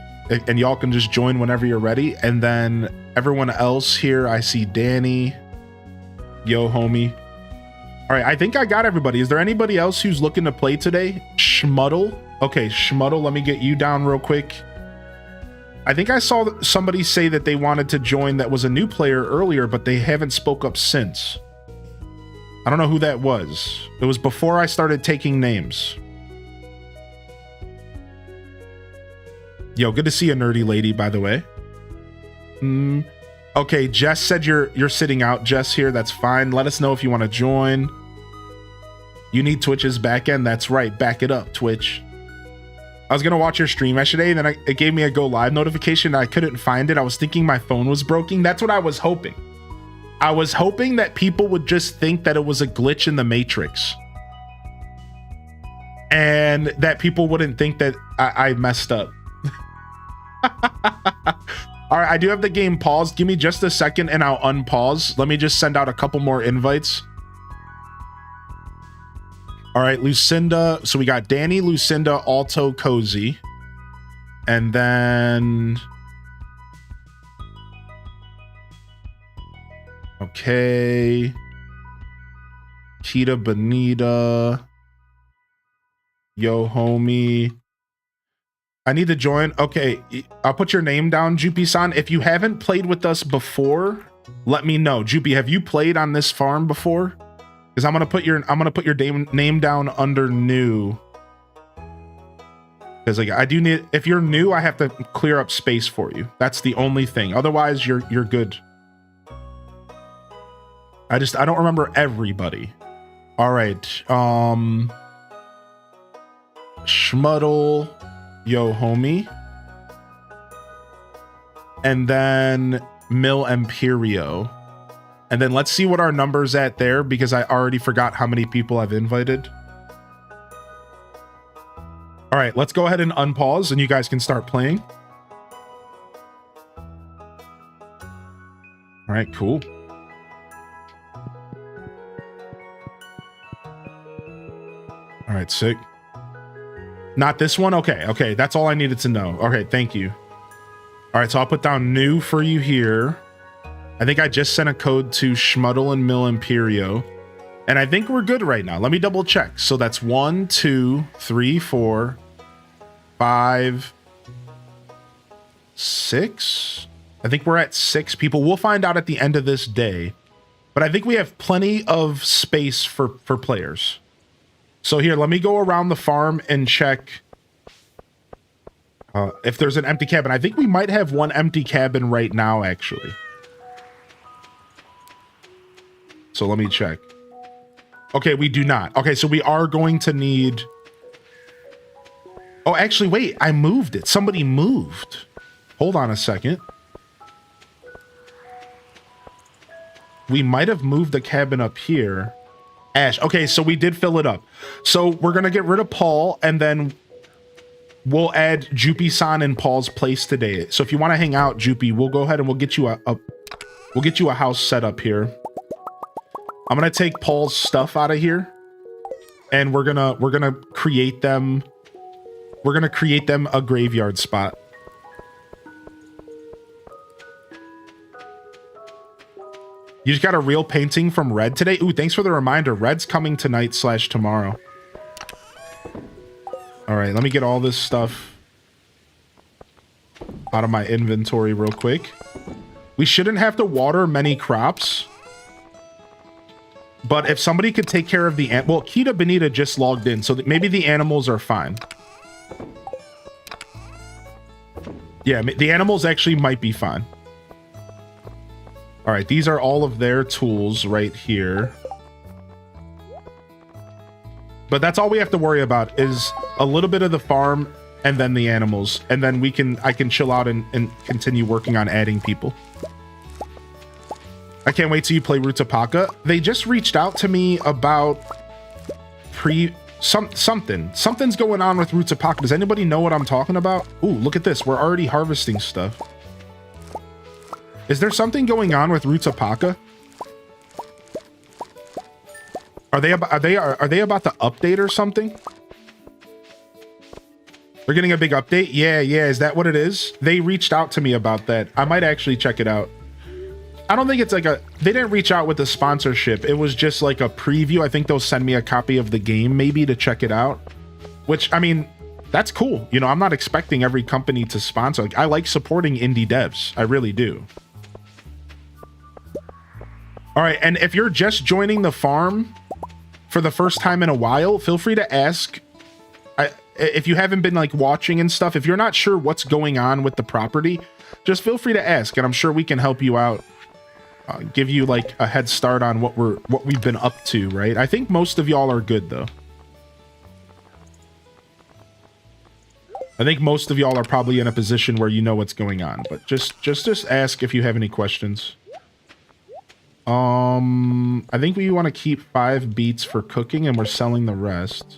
and y'all can just join whenever you're ready. And then everyone else here, I see Danny, yo homie. All right, I think I got everybody. Is there anybody else who's looking to play today? Schmuddle. Okay, Schmuddle, let me get you down real quick. I think I saw somebody say that they wanted to join that was a new player earlier, but they haven't spoke up since. I don't know who that was. It was before I started taking names. Yo, good to see a nerdy lady, by the way. Okay, Jess said you're sitting out, Jess, here. That's fine. Let us know if you want to join. You need Twitch's backend. That's right. Back it up, Twitch. I was gonna watch your stream yesterday, and then it gave me a go live notification. And I couldn't find it. I was thinking my phone was broken. That's what I was hoping. I was hoping that people would just think that it was a glitch in the Matrix, and that people wouldn't think that I messed up. All right, I do have the game paused. Give me just a second, and I'll unpause. Let me just send out a couple more invites. All right, Lucinda. So we got Danny, Lucinda, Alto, Cozy. And then... Okay. Kita, Bonita. Yo, homie. I need to join. Okay, I'll put your name down, Jupi-san. If you haven't played with us before, let me know. Jupi, have you played on this farm before? Because I'm gonna put your name down under new. Because like I do need, if you're new, I have to clear up space for you. That's the only thing. Otherwise, you're good. I don't remember everybody. All right. Schmuddle, yo homie. And then Mil Imperio. And then let's see what our number's at there, because I already forgot how many people I've invited. All right, let's go ahead and unpause and you guys can start playing. All right, cool. All right, sick. Not this one? Okay, okay, that's all I needed to know. Okay, thank you. All right, so I'll put down new for you here. I think I just sent a code to Schmuddle and Mil Imperio. And I think we're good right now. Let me double check. So that's 1, 2, 3, 4, 5, 6. I think we're at 6 people. We'll find out at the end of this day. But I think we have plenty of space for players. So here, let me go around the farm and check if there's an empty cabin. I think we might have one empty cabin right now, actually. So let me check. Okay, we do not. Okay, so we are going to need... Oh, actually, wait. I moved it. Somebody moved. Hold on a second. We might have moved the cabin up here. Ash. Okay, so we did fill it up. So we're going to get rid of Paul, and then we'll add Jupi-san in Paul's place today. So if you want to hang out, Jupi, we'll go ahead and we'll get you a house set up here. I'm gonna take Paul's stuff out of here, and we're gonna create them. We're gonna create them a graveyard spot. You just got a real painting from Red today? Ooh, thanks for the reminder. Red's coming tonight/tomorrow. All right, let me get all this stuff out of my inventory real quick. We shouldn't have to water many crops. But if somebody could take care of the... Well, Kita Benita just logged in, so maybe the animals are fine. Yeah, the animals actually might be fine. All right, these are all of their tools right here. But that's all we have to worry about is a little bit of the farm and then the animals. And then I can chill out and continue working on adding people. I can't wait till you play Rutapaka. They just reached out to me about something's going on with Rutapaka. Does anybody know what I'm talking about? Ooh, look at this. We're already harvesting stuff. Is there something going on with Rutapaka? Are they about to update or something? They're getting a big update? Yeah, is that what it is? They reached out to me about that. I might actually check it out. I don't think it's like they didn't reach out with a sponsorship. It was just like a preview. I think they'll send me a copy of the game maybe to check it out, which, I mean, that's cool. You know, I'm not expecting every company to sponsor. Like, I like supporting indie devs. I really do. All right. And if you're just joining the farm for the first time in a while, feel free to ask. If you haven't been like watching and stuff, if you're not sure what's going on with the property, just feel free to ask, and I'm sure we can help you out. Give you like a head start on what we've been up to, right? I think most of y'all are good though. I think most of y'all are probably in a position where you know what's going on, but just ask if you have any questions. I think we want to keep 5 beets for cooking and we're selling the rest.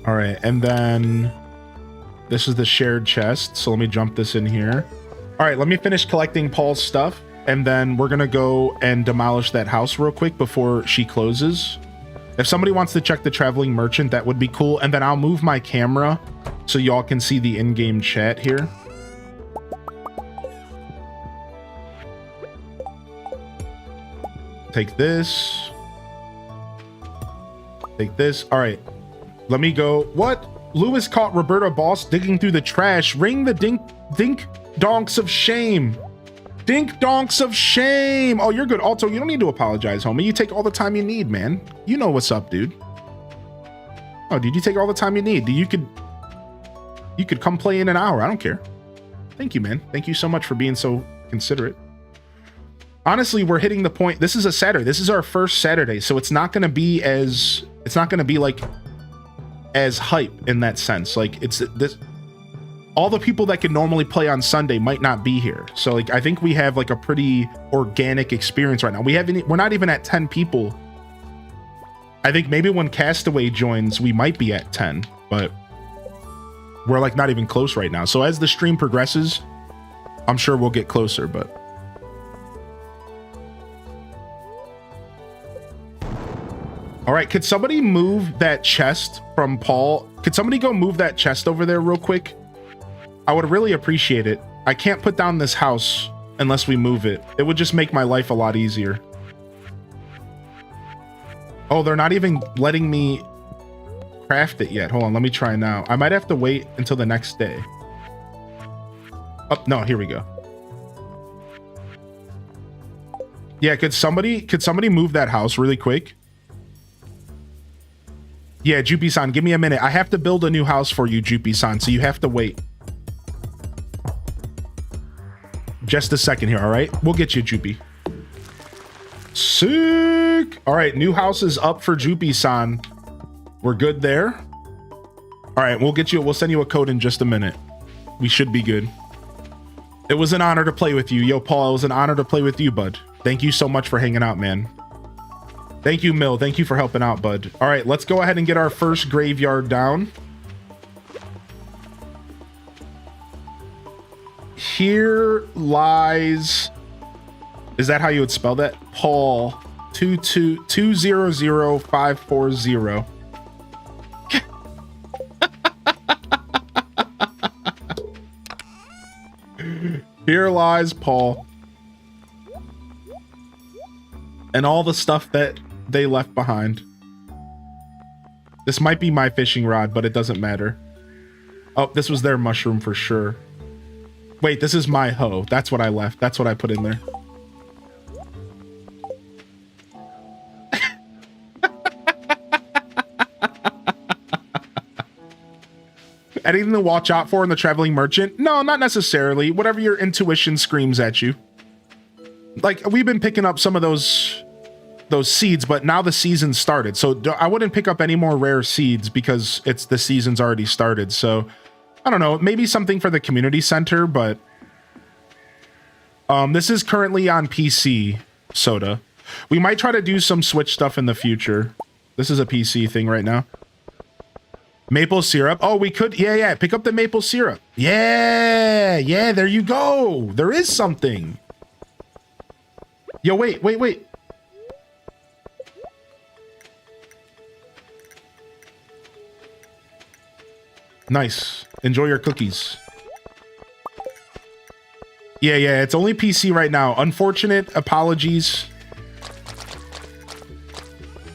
All right, and then this is the shared chest, so let me jump this in here. All right, let me finish collecting Paul's stuff, and then we're gonna go and demolish that house real quick before she closes. If somebody wants to check the traveling merchant, that would be cool, and then I'll move my camera so y'all can see the in-game chat here. Take this. Take this. All right. Let me go. What? Lewis caught Roberta Boss digging through the trash. Ring the dink donks of shame. Dink donks of shame. Oh, you're good. Also, you don't need to apologize, homie. You take all the time you need, man. You know what's up, dude. Oh, dude, you take all the time you need. You could come play in an hour. I don't care. Thank you, man. Thank you so much for being so considerate. Honestly, we're hitting the point. This is a Saturday. This is our first Saturday, so it's not going to be like as hype in that sense. Like it's this, all the people that could normally play on Sunday might not be here. So like, I think we have like a pretty organic experience right now. We're not even at 10 people. I think maybe when Castaway joins, we might be at 10, but we're like not even close right now. So as the stream progresses, I'm sure we'll get closer, but. All right, could somebody move that chest from Paul? Could somebody go move that chest over there real quick? I would really appreciate it. I can't put down this house unless we move it. It would just make my life a lot easier. Oh, they're not even letting me craft it yet. Hold on, let me try now. I might have to wait until the next day. Oh, no, here we go. Yeah, could somebody move that house really quick? Yeah, Jupi-san, give me a minute. I have to build a new house for you, Jupi-san, so you have to wait. Just a second here, all right? We'll get you, Jupi. Sick! All right, new house is up for Jupi-san. We're good there. All right, we'll send you a code in just a minute. We should be good. It was an honor to play with you. Yo, Paul, it was an honor to play with you, bud. Thank you so much for hanging out, man. Thank you, Mill. Thank you for helping out, bud. All right, let's go ahead and get our first graveyard down. Here lies... Is that how you would spell that? Paul 2000540. Here lies Paul. And all the stuff that they left behind. This might be my fishing rod, but it doesn't matter. Oh, this was their mushroom for sure. Wait, this is my hoe. That's what I left. That's what I put in there. Anything to watch out for in the traveling merchant? No, not necessarily. Whatever your intuition screams at you. Like, we've been picking up some of those seeds, but now the season started. So I wouldn't pick up any more rare seeds because the season's already started. So I don't know, maybe something for the community center, but this is currently on PC, Soda. We might try to do some Switch stuff in the future. This is a PC thing right now. Maple syrup. Oh, we could. Yeah. Pick up the maple syrup. Yeah. There you go. There is something. Yo, wait. Nice. Enjoy your cookies. Yeah, it's only PC right now. Unfortunate. Apologies.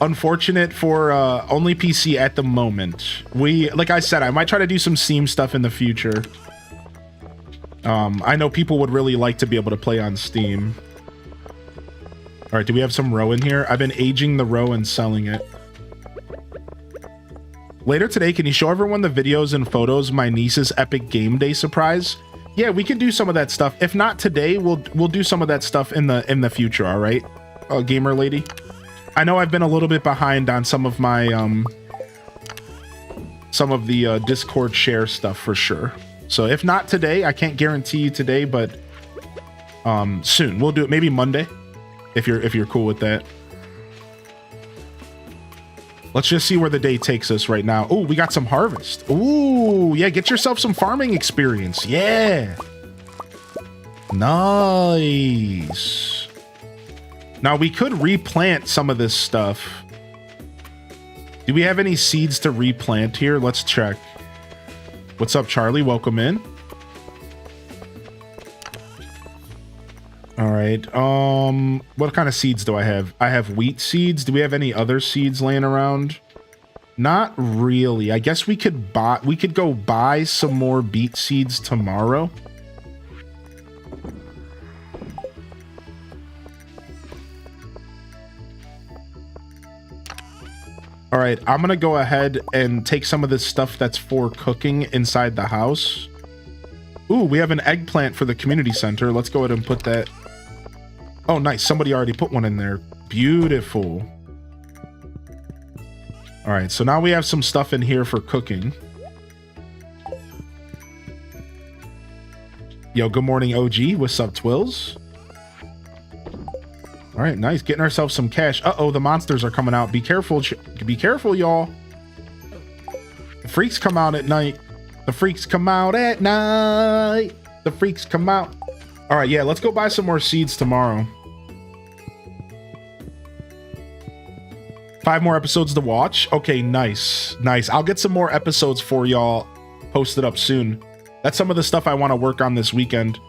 Unfortunate for only PC at the moment. Like I said, I might try to do some Steam stuff in the future. I know people would really like to be able to play on Steam. All right, do we have some roe in here? I've been aging the roe and selling it. Later today, can you show everyone the videos and photos of my niece's epic game day surprise? Yeah, we can do some of that stuff. If not today, we'll do some of that stuff in the future, all right? Gamer lady. I know I've been a little bit behind on some of my some of the Discord share stuff for sure. So if not today, I can't guarantee you today, but soon. We'll do it maybe Monday if you're cool with that. Let's just see where the day takes us right now. Oh, we got some harvest. Ooh, yeah, get yourself some farming experience. Yeah. Nice. Now we could replant some of this stuff. Do we have any seeds to replant here? Let's check. What's up, Charlie? Welcome in. All right. What kind of seeds do I have? I have wheat seeds. Do we have any other seeds laying around? Not really. I guess we could go buy some more beet seeds tomorrow. All right, I'm gonna go ahead and take some of this stuff that's for cooking inside the house. Ooh, we have an eggplant for the community center. Let's go ahead and put that. Oh, nice. Somebody already put one in there. Beautiful. All right, so now we have some stuff in here for cooking. Yo, good morning, OG. What's up, Twills? All right, nice. Getting ourselves some cash. Uh-oh, the monsters are coming out. Be careful. Be careful, y'all. The freaks come out at night. The freaks come out at night. The freaks come out. All right, yeah, let's go buy some more seeds tomorrow. 5 more episodes to watch. Okay, nice. Nice. I'll get some more episodes for y'all posted up soon. That's some of the stuff I want to work on this weekend.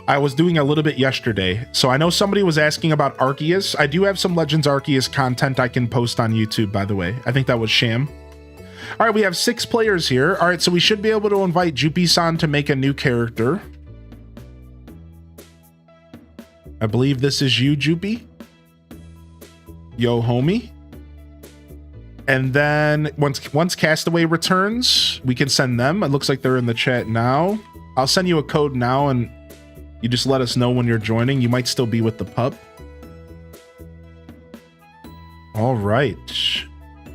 I was doing a little bit yesterday. So I know somebody was asking about Arceus. I do have some Legends Arceus content I can post on YouTube, by the way. I think that was Sham. All right, we have 6 players here. All right, so we should be able to invite Jupi-san to make a new character. I believe this is you, Jupi. Yo, homie. And then once Castaway returns, we can send them. It looks like they're in the chat now. I'll send you a code now, and you just let us know when you're joining. You might still be with the pup. All right.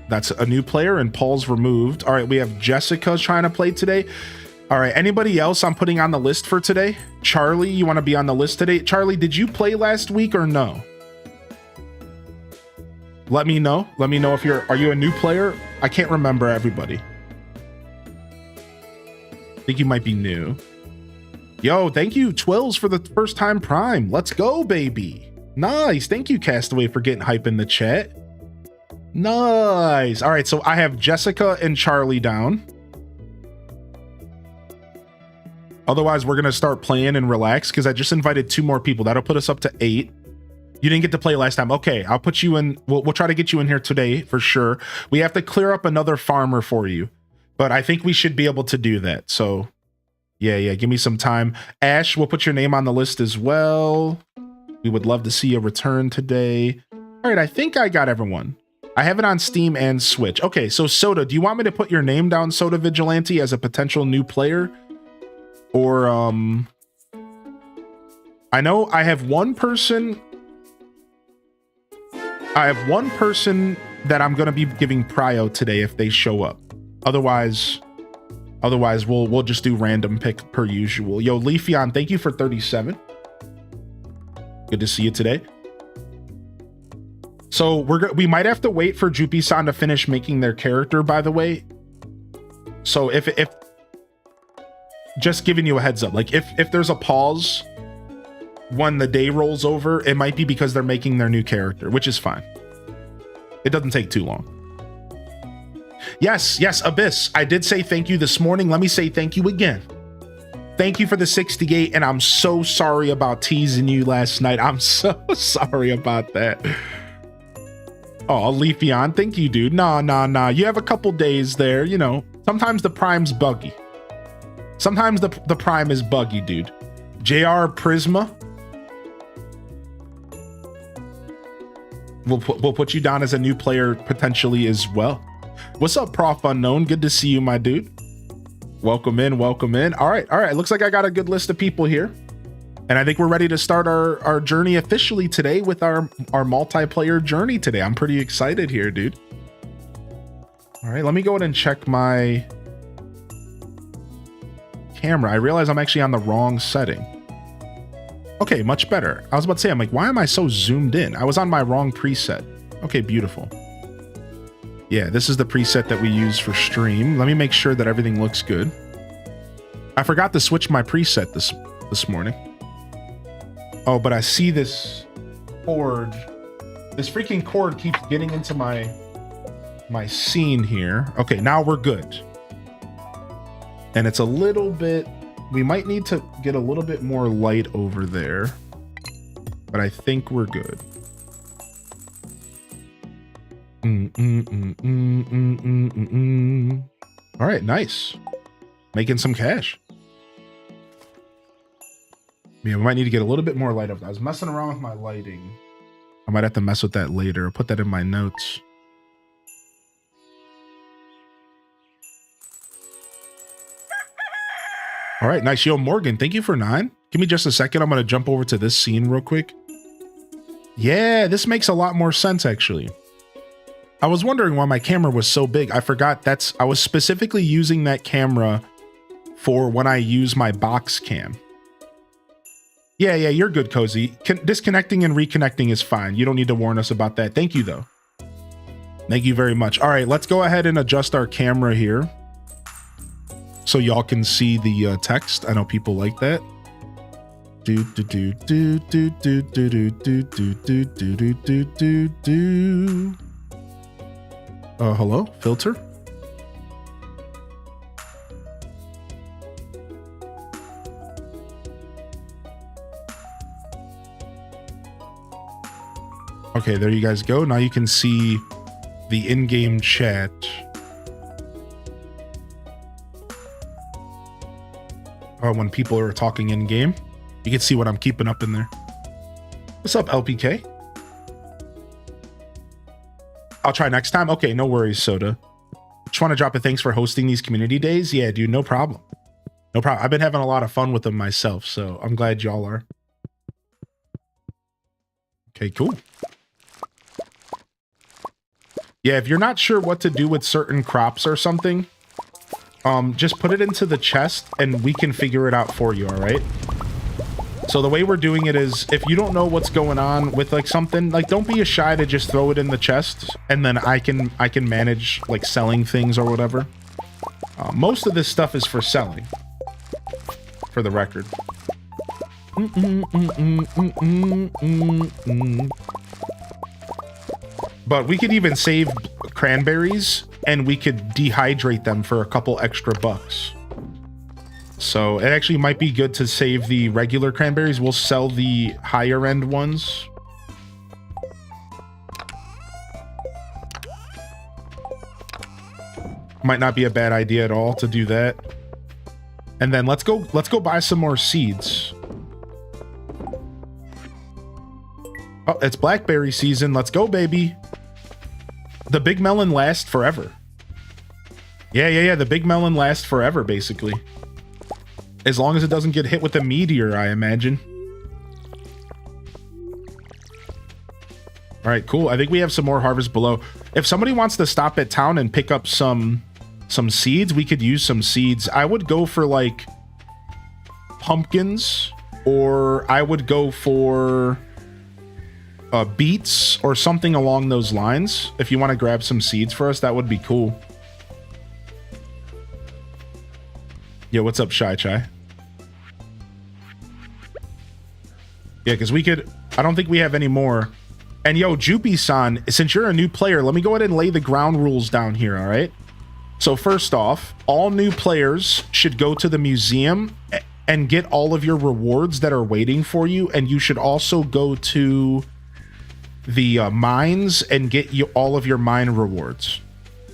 That's a new player, and Paul's removed. All right, we have Jessica trying to play today. All right, anybody else I'm putting on the list for today? Charlie, you want to be on the list today? Charlie, did you play last week or no? Let me know. Let me know if are you a new player? I can't remember everybody. I think you might be new. Yo, thank you, Twills, for the first time Prime. Let's go, baby. Nice. Thank you, Castaway, for getting hype in the chat. Nice. All right, so I have Jessica and Charlie down. Otherwise, we're going to start playing and relax because I just invited 2 more people. That'll put us up to 8. You didn't get to play last time. Okay, I'll put you in. We'll try to get you in here today for sure. We have to clear up another farmer for you, but I think we should be able to do that. So yeah, give me some time. Ash, we'll put your name on the list as well. We would love to see a return today. All right, I think I got everyone. I have it on Steam and Switch. Okay, so Soda, do you want me to put your name down, Soda Vigilante, as a potential new player? Or, I know I have one person that I'm going to be giving prio today if they show up. Otherwise we'll just do random pick per usual. Yo, Leafeon, thank you for 37. Good to see you today. So we might have to wait for Jupi-san to finish making their character, by the way. So if just giving you a heads up, like if there's a pause when the day rolls over, it might be because they're making their new character, which is fine. It doesn't take too long. Yes, Abyss, I did say thank you this morning. Let me say thank you again. Thank you for the 68, and I'm so sorry about teasing you last night. I'm so sorry about that. Oh, Leafeon, thank you, dude. Nah. You have a couple days there, you know. Sometimes the Prime's buggy. Sometimes the Prime is buggy, dude. JR Prisma. We'll put you down as a new player potentially as well. What's up, Prof Unknown? Good to see you, my dude. Welcome in. All right. Looks like I got a good list of people here. And I think we're ready to start our journey officially today with our multiplayer journey today. I'm pretty excited here, dude. All right, let me go ahead and check my camera. I realize I'm actually on the wrong setting. Okay, much better. I was about to say, I'm like, why am I so zoomed in? I was on my wrong preset. Okay, beautiful. Yeah, this is the preset that we use for stream. Let me make sure that everything looks good. I forgot to switch my preset this morning. Oh, but I see this cord. This freaking cord keeps getting into my scene here. Okay, now we're good. And it's a little bit, we might need to get a little bit more light over there, but I think we're good. All right, nice. Making some cash. Yeah, we might need to get a little bit more light up. I was messing around with my lighting. I might have to mess with that later. I'll put that in my notes. All right, nice. Yo, Morgan, thank you for 9. Give me just a second. I'm going to jump over to this scene real quick. Yeah, this makes a lot more sense, actually. I was wondering why my camera was so big. I forgot I was specifically using that camera for when I use my box cam. Yeah, you're good, Cozy. Disconnecting and reconnecting is fine. You don't need to warn us about that. Thank you, though. Thank you very much. All right, let's go ahead and adjust our camera here so y'all can see the text. I know people like that. Hello, filter. Okay, there you guys go. Now you can see the in-game chat. When people are talking in-game, you can see what I'm keeping up in there. What's up, LPK? I'll try next time. Okay, no worries, Soda. Just want to drop a thanks for hosting these community days. Yeah, dude, no problem. No problem. I've been having a lot of fun with them myself, so I'm glad y'all are. Okay, cool. Yeah, if you're not sure what to do with certain crops or something, just put it into the chest and we can figure it out for you, all right? So the way we're doing it is, if you don't know what's going on with like something, like don't be shy to just throw it in the chest, and then I can manage like selling things or whatever. Most of this stuff is for selling, for the record. But we could even save cranberries and we could dehydrate them for a couple extra bucks. So it actually might be good to save the regular cranberries. We'll sell the higher end ones. Might not be a bad idea at all to do that. And then let's go buy some more seeds. Oh, it's blackberry season. Let's go, baby. The big melon lasts forever. Yeah. The big melon lasts forever, basically. As long as it doesn't get hit with a meteor, I imagine. All right, cool. I think we have some more harvest below. If somebody wants to stop at town and pick up some seeds, we could use some seeds. I would go for like pumpkins, or I would go for beets or something along those lines. If you want to grab some seeds for us, that would be cool. Yo, what's up, Shy Chai? Yeah, because we could, I don't think we have any more. And yo, Jupy-san, since you're a new player, let me go ahead and lay the ground rules down here, all right? So first off, all new players should go to the museum and get all of your rewards that are waiting for you, and you should also go to the mines and get all of your mine rewards.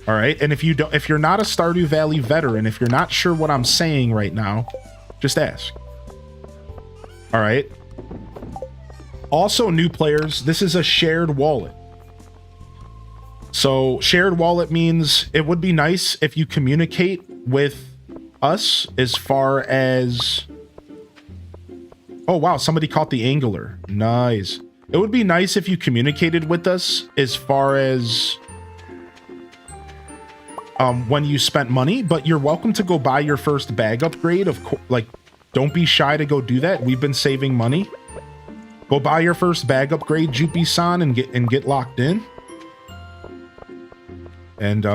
All right, and if you're not a Stardew Valley veteran, if you're not sure what I'm saying right now, just ask. All right. Also, new players, this is a shared wallet. So shared wallet means it would be nice if you communicate with us as far as Oh, wow. Somebody caught the angler. Nice. It would be nice if you communicated with us as far as when you spent money, but you're welcome to go buy your first bag upgrade. Of course, like, don't be shy to go do that. We've been saving money. Go buy your first bag upgrade, Jupi-san, and get locked in. And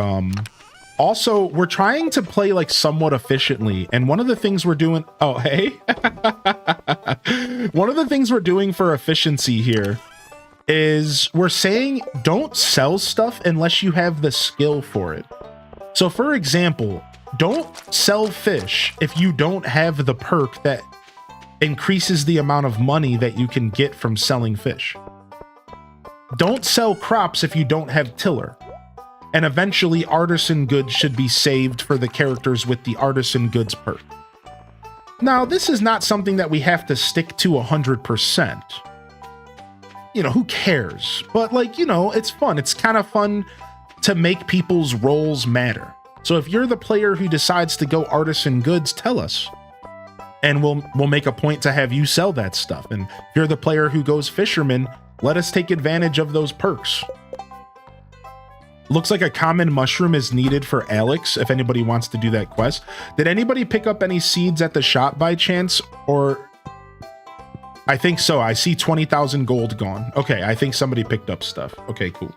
also, we're trying to play like somewhat efficiently. And one of the things we're doing, oh, hey, one of the things we're doing for efficiency here is we're saying don't sell stuff unless you have the skill for it. So for example, don't sell fish if you don't have the perk that increases the amount of money that you can get from selling fish. Don't sell crops if you don't have tiller. And eventually artisan goods should be saved for the characters with the artisan goods perk. Now, this is not something that we have to stick to 100%. You know, who cares? But like, you know, it's fun. It's kind of fun to make people's roles matter. So if you're the player who decides to go artisan goods, tell us. And we'll make a point to have you sell that stuff. And if you're the player who goes fisherman, let us take advantage of those perks. Looks like a common mushroom is needed for Alex, if anybody wants to do that quest. Did anybody pick up any seeds at the shop by chance? Or I think so. I see 20,000 gold gone. Okay, I think somebody picked up stuff. Okay, cool.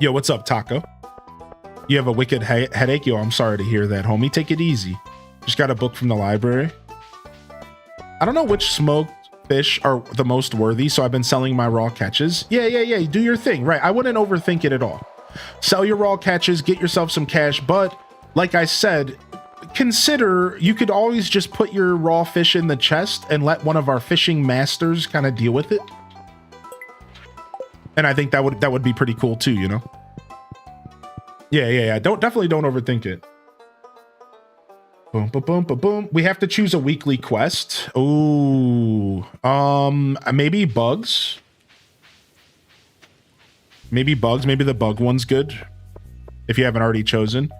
Yo, what's up, Taco? You have a wicked headache? Yo, I'm sorry to hear that, homie. Take it easy. Just got a book from the library. I don't know which smoked fish are the most worthy, so I've been selling my raw catches. Yeah. Do your thing, right? I wouldn't overthink it at all. Sell your raw catches, get yourself some cash, but like I said, consider you could always just put your raw fish in the chest and let one of our fishing masters kind of deal with it. And I think that would be pretty cool too, you know? Yeah. Definitely don't overthink it. Boom, boom, boom, boom, boom. We have to choose a weekly quest. Ooh. Maybe bugs. Maybe bugs. Maybe the bug one's good. If you haven't already chosen.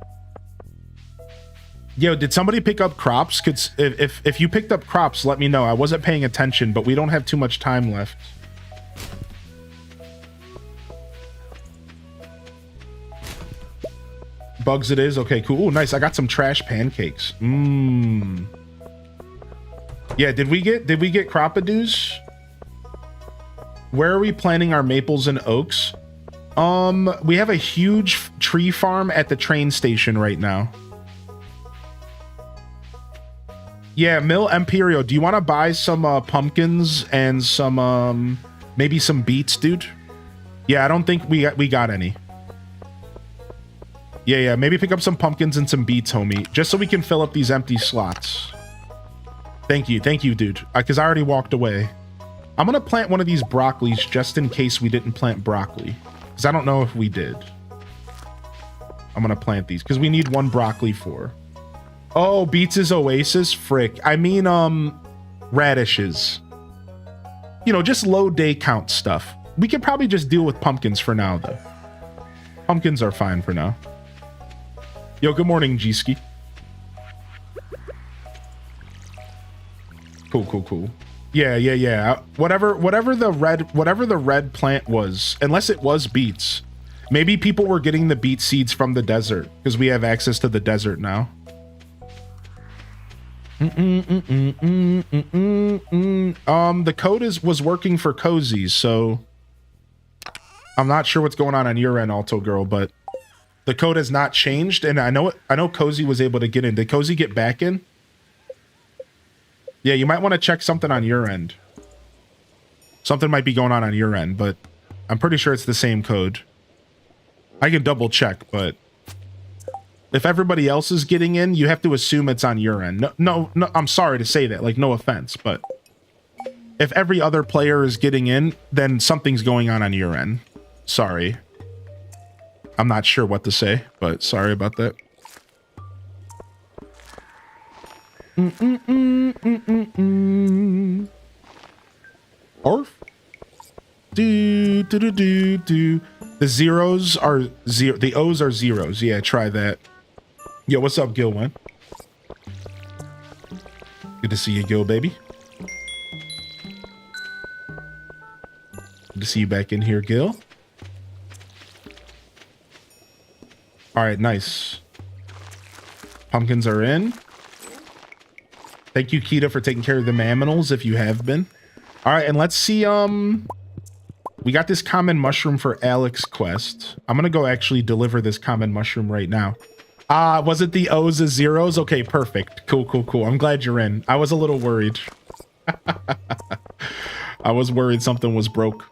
Yo, did somebody pick up crops? If you picked up crops, let me know. I wasn't paying attention, but we don't have too much time left. Bugs it is. Okay, cool. Ooh, nice. I got some trash pancakes. Yeah, did we get cropadoos? Where are we planting our maples and oaks? We have a huge tree farm at the train station right now. Yeah, Mill Imperio, do you want to buy some pumpkins and some maybe some beets, dude? Yeah, I don't think we got any. Yeah, maybe pick up some pumpkins and some beets, homie, just so we can fill up these empty slots. Thank you, dude, because I already walked away. I'm gonna plant one of these broccolis just in case we didn't plant broccoli, because I don't know if we did. I'm gonna plant these because we need one broccoli for. Oh, beets is oasis? Frick. I mean, radishes. You know, just low day count stuff. We could probably just deal with pumpkins for now, though. Pumpkins are fine for now. Yo, good morning, G-Ski. Cool. Yeah. Whatever the red plant was, unless it was beets. Maybe people were getting the beet seeds from the desert because we have access to the desert now. The code was working for Cozy, so I'm not sure what's going on your end, Alto Girl, but the code has not changed, and I know Cozy was able to get in. Did Cozy get back in? Yeah, you might want to check something on your end. Something might be going on your end, but I'm pretty sure it's the same code. I can double check, but if everybody else is getting in, you have to assume it's on your end. No, I'm sorry to say that, like, no offense, but if every other player is getting in, then something's going on your end. Sorry. I'm not sure what to say, but sorry about that. Orf. Do. The zeros are zero. The O's are zeros. Yeah, try that. Yo, what's up, Gilwin? Good to see you, Gil, baby. Good to see you back in here, Gil. All right, nice. Pumpkins are in. Thank you, Kita, for taking care of the mammals, if you have been. All right, and let's see, we got this common mushroom for Alex quest. I'm gonna go actually deliver this common mushroom right now. Was it the O's and zeros? Okay, perfect. Cool, cool, cool. I'm glad you're in. I was a little worried. I was worried something was broke.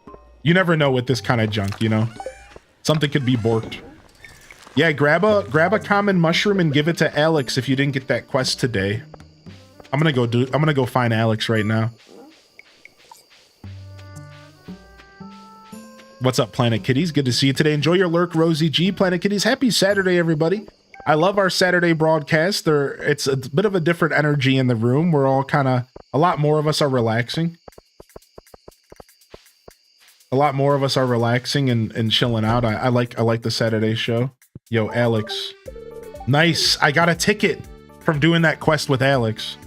You never know with this kind of junk, you know? Something could be borked. Yeah, grab a common mushroom and give it to Alex if you didn't get that quest today. I'm gonna go find Alex right now. What's up, Planet Kitties? Good to see you today. Enjoy your lurk, Rosie G. Planet Kitties, happy Saturday, everybody. I love our Saturday broadcast. It's a bit of a different energy in the room. We're all a lot more of us are relaxing. A lot more of us are relaxing and chilling out. I like the Saturday show. Yo, Alex. Nice. I got a ticket from doing that quest with Alex.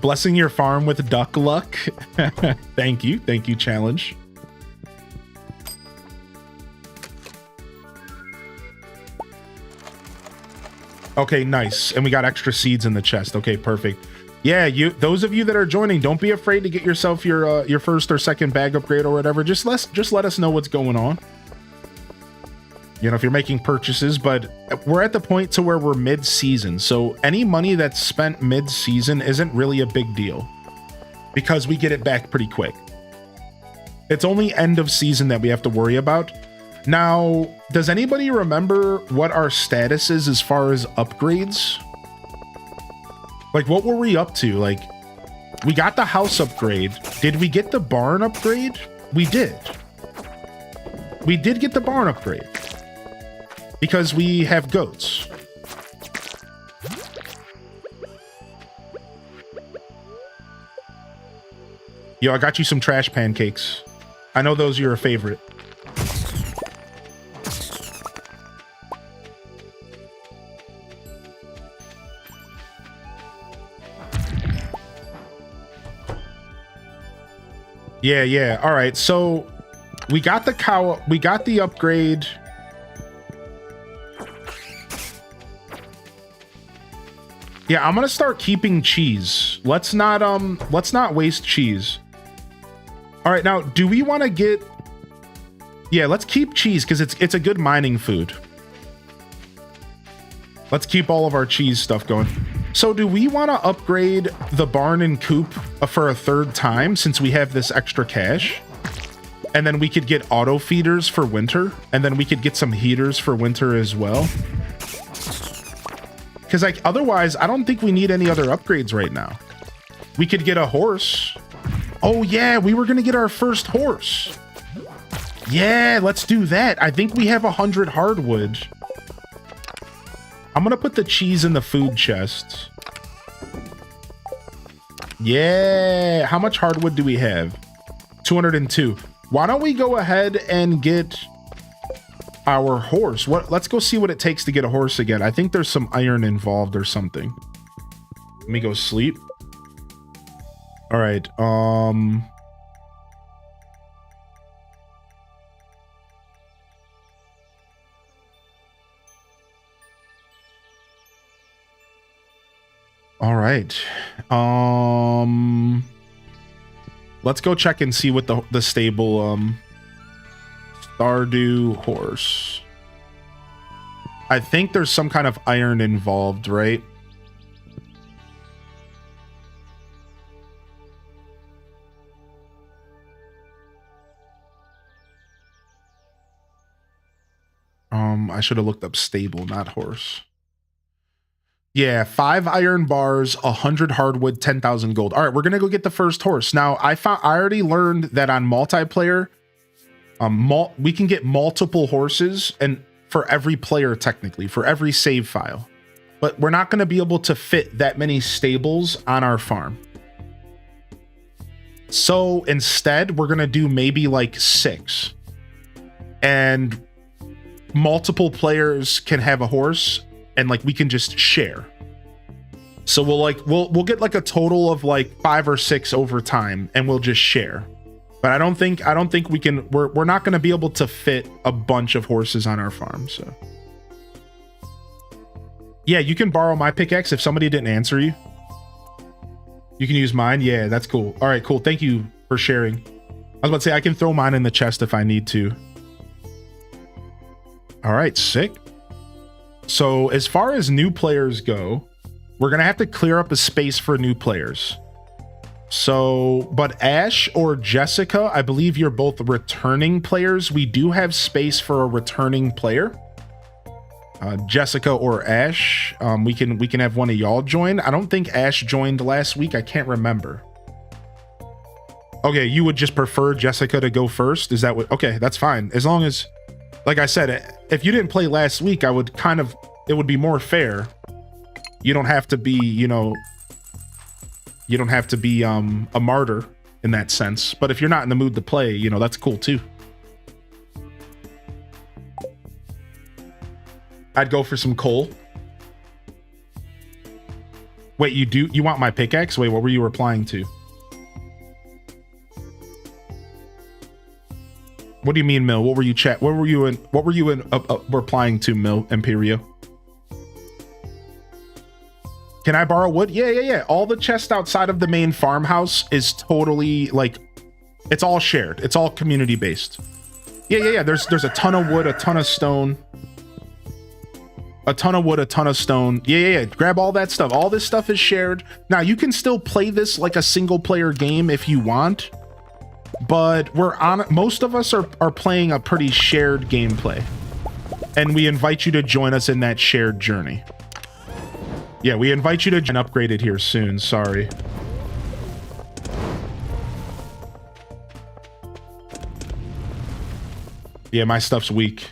Blessing your farm with duck luck. Thank you. Thank you, challenge. Okay, nice. And we got extra seeds in the chest. Okay, perfect. Yeah, those of you that are joining, don't be afraid to get yourself your first or second bag upgrade or whatever. Just let us know what's going on. You know, if you're making purchases, but we're at the point to where we're mid-season. So any money that's spent mid-season isn't really a big deal because we get it back pretty quick. It's only end of season that we have to worry about. Now, does anybody remember what our status is as far as upgrades? Like, what were we up to? Like, we got the house upgrade. Did we get the barn upgrade? We did. We did get the barn upgrade. Because we have goats. Yo, I got you some trash pancakes. I know those are your favorite. Yeah. All right. So we got the cow. We got the upgrade. Yeah, I'm gonna start keeping cheese. Let's not waste cheese. All right, now do we want to get? Yeah, let's keep cheese because it's a good mining food. Let's keep all of our cheese stuff going. So do we want to upgrade the barn and coop for a third time since we have this extra cash? And then we could get auto feeders for winter, and then we could get some heaters for winter as well. Because like otherwise, I don't think we need any other upgrades right now. We could get a horse. Oh yeah, we were gonna get our first horse. Yeah, let's do that. I think we have 100 hardwood. I'm gonna put the cheese in the food chest. Yeah, how much hardwood do we have? 202. Why don't we go ahead and get our horse? Let's go see what it takes to get a horse again. I think there's some iron involved or something. Let me go sleep. All right. All right. Let's go check and see what the stable Stardew horse. I think there's some kind of iron involved, right? I should have looked up stable, not horse. Yeah, 5 iron bars, 100 hardwood, 10,000 gold. All right, we're gonna go get the first horse. Now, I already learned that on multiplayer, we can get multiple horses, and for every player, technically, for every save file. But we're not gonna be able to fit that many stables on our farm. So instead, we're gonna do maybe like 6. And multiple players can have a horse, and like we can just share. So we'll get like a total of like 5 or 6 over time, and we'll just share. But I don't think we can. We're not going to be able to fit a bunch of horses on our farm. So yeah, you can borrow my pickaxe if somebody didn't answer you. You can use mine. Yeah, that's cool. All right, cool. Thank you for sharing. I was about to say I can throw mine in the chest if I need to. All right, sick. So as far as new players go, we're gonna have to clear up a space for new players. So, but Ash or Jessica, I believe you're both returning players. We do have space for a returning player. Jessica or Ash, we can have one of y'all join. I don't think Ash joined last week. I can't remember. Okay, you would just prefer Jessica to go first? Is that what? Okay, that's fine. As long as, like I said, if you didn't play last week, I would kind of, it would be more fair. You don't have to be, you know, you don't have to be a martyr in that sense. But if you're not in the mood to play, you know, that's cool too. I'd go for some coal. Wait, you want my pickaxe? Wait, what were you replying to? What do you mean, Mill? What were you replying to, Mill Imperio? Can I borrow wood? Yeah. All the chests outside of the main farmhouse is totally like, it's all shared. It's all community based. Yeah. There's a ton of wood, a ton of stone. A ton of wood, a ton of stone. Yeah. Grab all that stuff. All this stuff is shared. Now you can still play this like a single player game if you want, but most of us are playing a pretty shared gameplay, and we invite you to join us in that shared journey. Yeah, we invite you to join. Upgraded here soon. Sorry. Yeah, my stuff's weak.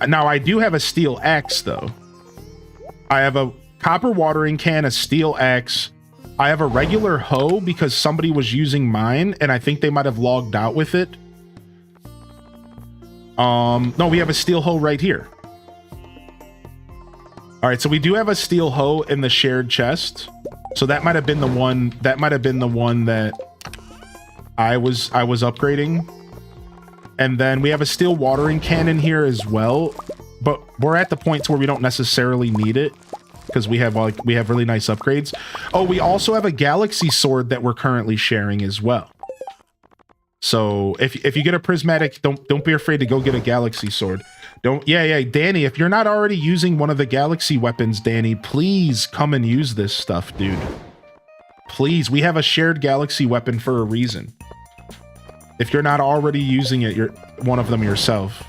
Now, I do have a steel axe, though. I have a copper watering can, a steel axe. I have a regular hoe because somebody was using mine, and I think they might have logged out with it. No, we have a steel hoe right here. All right, so we do have a steel hoe in the shared chest. So that might have been the one. That might have been the one that I was upgrading. And then we have a steel watering can in here as well, but we're at the point where we don't necessarily need it because we have really nice upgrades. Oh, we also have a galaxy sword that we're currently sharing as well. So if you get a prismatic, don't be afraid to go get a galaxy sword. Yeah, Danny, if you're not already using one of the galaxy weapons, Danny, please come and use this stuff, dude. Please, we have a shared galaxy weapon for a reason. If you're not already using it, you're one of them yourself.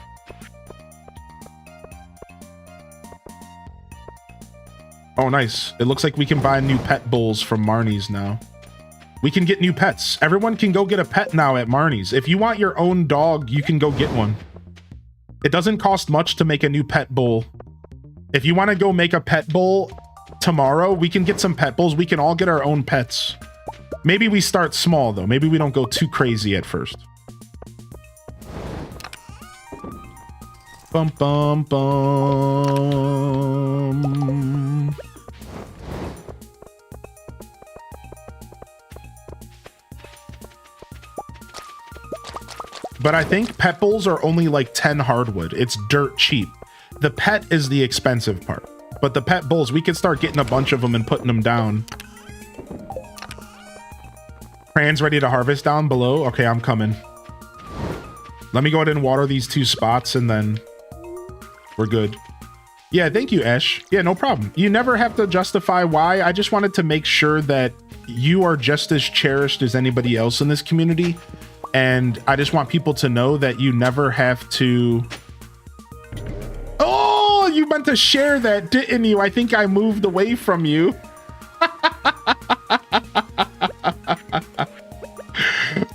Oh, nice. It looks like we can buy new pet bowls from Marnie's now. We can get new pets. Everyone can go get a pet now at Marnie's. If you want your own dog, you can go get one. It doesn't cost much to make a new pet bowl. If you want to go make a pet bowl tomorrow, we can get some pet bowls. We can all get our own pets. Maybe we start small, though. Maybe we don't go too crazy at first. Bum, bum, bum. But I think pet bowls are only like 10 hardwood. It's dirt cheap. The pet is the expensive part. But the pet bowls, we could start getting a bunch of them and putting them down. Cran's ready to harvest down below. Okay, I'm coming. Let me go ahead and water these 2 spots and then we're good. Yeah, thank you, Ash. Yeah, no problem. You never have to justify why. I just wanted to make sure that you are just as cherished as anybody else in this community. And I just want people to know that you never have to... Oh, you meant to share that, didn't you? I think I moved away from you.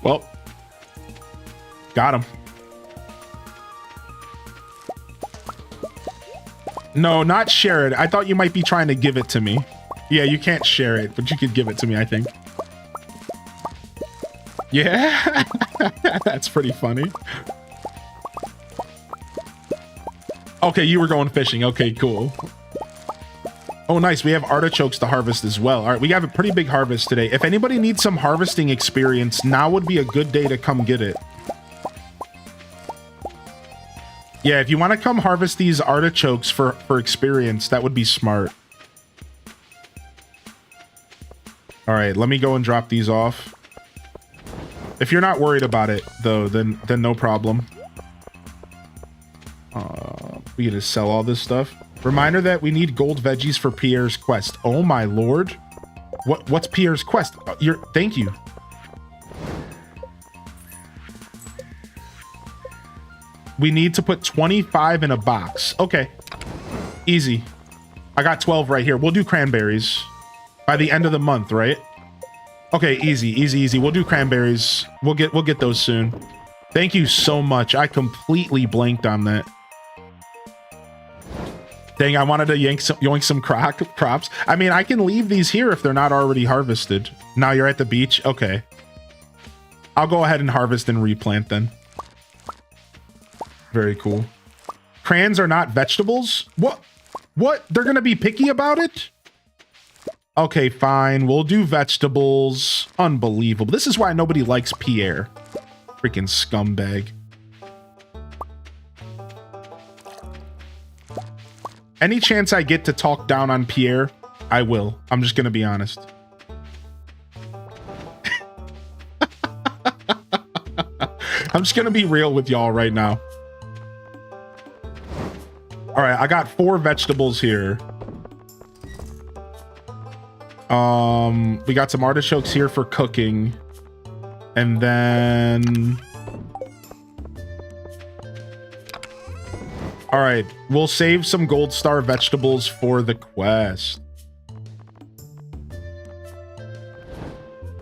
Well, got him. No, not share it. I thought you might be trying to give it to me. Yeah, you can't share it, but you could give it to me, I think. Yeah, that's pretty funny. Okay, you were going fishing. Okay, cool. Oh, nice. We have artichokes to harvest as well. All right, we have a pretty big harvest today. If anybody needs some harvesting experience, now would be a good day to come get it. Yeah, if you want to come harvest these artichokes for experience, that would be smart. All right, let me go and drop these off. If you're not worried about it, though, then no problem. We get to sell all this stuff. Reminder that we need gold veggies for Pierre's quest. Oh my lord. What's Pierre's quest? Thank you. We need to put 25 in a box. Okay. Easy. I got 12 right here. We'll do cranberries by the end of the month, right? Okay, easy. We'll do cranberries. We'll get those soon. Thank you so much. I completely blanked on that. Dang, I wanted to yoink some crops. I mean, I can leave these here if they're not already harvested. Now you're at the beach? Okay. I'll go ahead and harvest and replant then. Very cool. Crayons are not vegetables? What? They're gonna be picky about it? Okay, fine. We'll do vegetables. Unbelievable. This is why nobody likes Pierre. Freaking scumbag. Any chance I get to talk down on Pierre, I will. I'm just gonna be honest. I'm just gonna be real with y'all right now. All right, I got 4 vegetables here. We got some artichokes here for cooking. And then... All right, we'll save some gold star vegetables for the quest.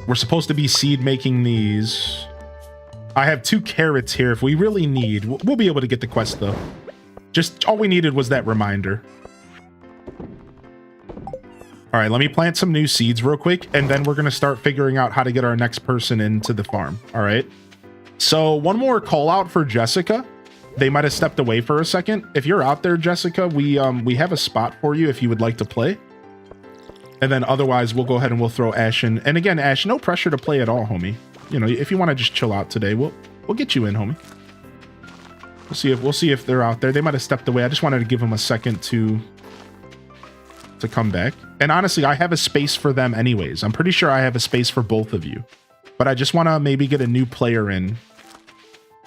We're supposed to be seed making these. I have 2 carrots here if we really need. We'll be able to get the quest though. Just all we needed was that reminder. All right, let me plant some new seeds real quick, and then we're going to start figuring out how to get our next person into the farm. All right. So one more call out for Jessica. They might have stepped away for a second. If you're out there, Jessica, we have a spot for you if you would like to play. And then otherwise, we'll go ahead and we'll throw Ash in. And again, Ash, no pressure to play at all, homie. You know, if you want to just chill out today, we'll get you in, homie. We'll see if they're out there. They might have stepped away. I just wanted to give them a second to come back. And honestly, I have a space for them anyways. I'm pretty sure I have a space for both of you. But I just want to maybe get a new player in.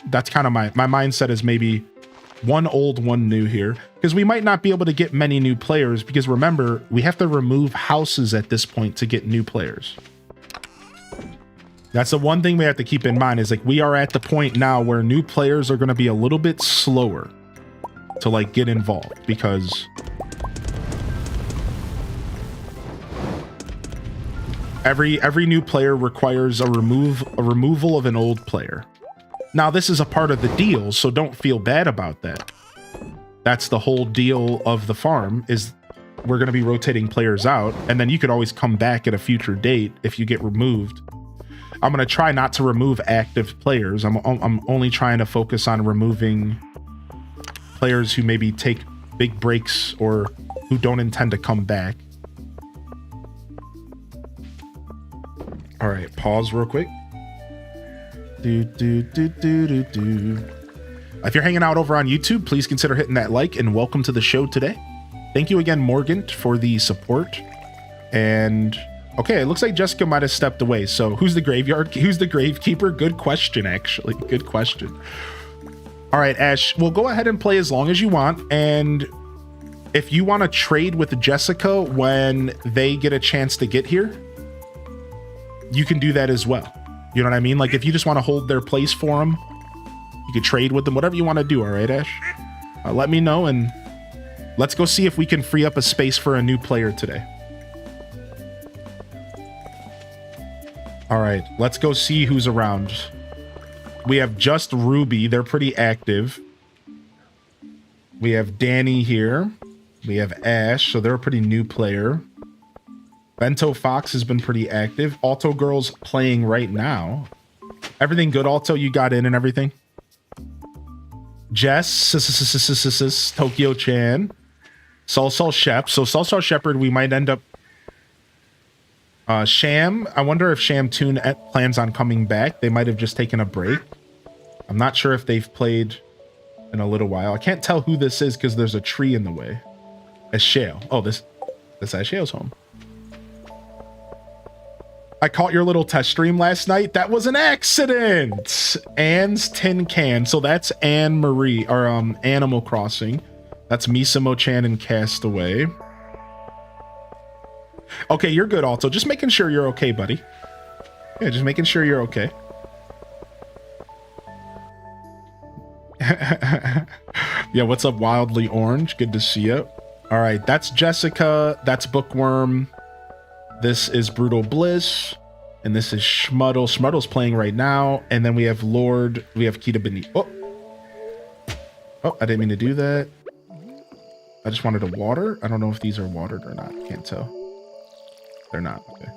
That's kind of my mindset, is maybe one old, one new here. Because we might not be able to get many new players. Because remember, we have to remove houses at this point to get new players. That's the one thing we have to keep in mind, is like we are at the point now where new players are going to be a little bit slower to like get involved, because every new player requires a removal of an old player. Now this is a part of the deal, so don't feel bad about that. That's the whole deal of the farm, is we're going to be rotating players out, and then you could always come back at a future date if you get removed. I'm going to try not to remove active players. I'm only trying to focus on removing players who maybe take big breaks or who don't intend to come back. All right, pause real quick. If you're hanging out over on YouTube, please consider hitting that like, and welcome to the show today. Thank you again, Morgan, for the support. And okay, it looks like Jessica might have stepped away. So who's the gravekeeper? Good question, actually. Good question. All right, Ash, we'll go ahead and play as long as you want. And if you want to trade with Jessica when they get a chance to get here, you can do that as well. You know what I mean? Like if you just want to hold their place for them, you can trade with them, whatever you want to do. All right, Ash, let me know, and let's go see if we can free up a space for a new player today. All right, let's go see who's around. We have just Ruby. They're pretty active. We have Danny here. We have Ash, so they're a pretty new player. Bento Fox has been pretty active. Alto Girl's playing right now. Everything good, Alto? You got in and everything? Jess, Tokyo Chan, Sol Shep. So Sol Shepherd, we might end up. Sham. I wonder if Sham Toon plans on coming back. They might have just taken a break. I'm not sure if they've played in a little while. I can't tell who this is because there's a tree in the way. It's Shale. Oh, this is Shale's home. I caught your little test stream last night. That was an accident. Anne's Tin Can. So that's Anne Marie, or Animal Crossing. That's Misamo-chan and Castaway. Okay, you're good, also. Just making sure you're okay, buddy. Yeah, just making sure you're okay. Yeah, what's up, Wildly Orange? Good to see you. All right, that's Jessica. That's Bookworm. This is Brutal Bliss. And this is Schmuddle. Schmuddle's playing right now. And then we have Lord. We have Kita Beneath. Oh, I didn't mean to do that. I just wanted to water. I don't know if these are watered or not. Can't tell. They're not. Okay.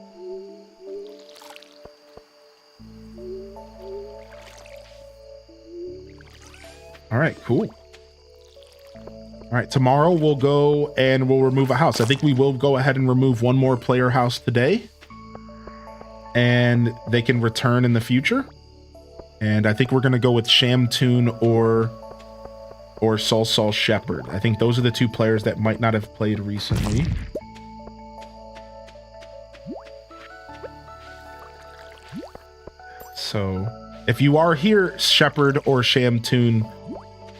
All right, cool. All right, tomorrow we'll go and we'll remove a house. I think we will go ahead and remove one more player house today. And they can return in the future. And I think we're going to go with Shamtoon or Sol Shepherd. I think those are the two players that might not have played recently. So if you are here, Shepherd or Shamtoon,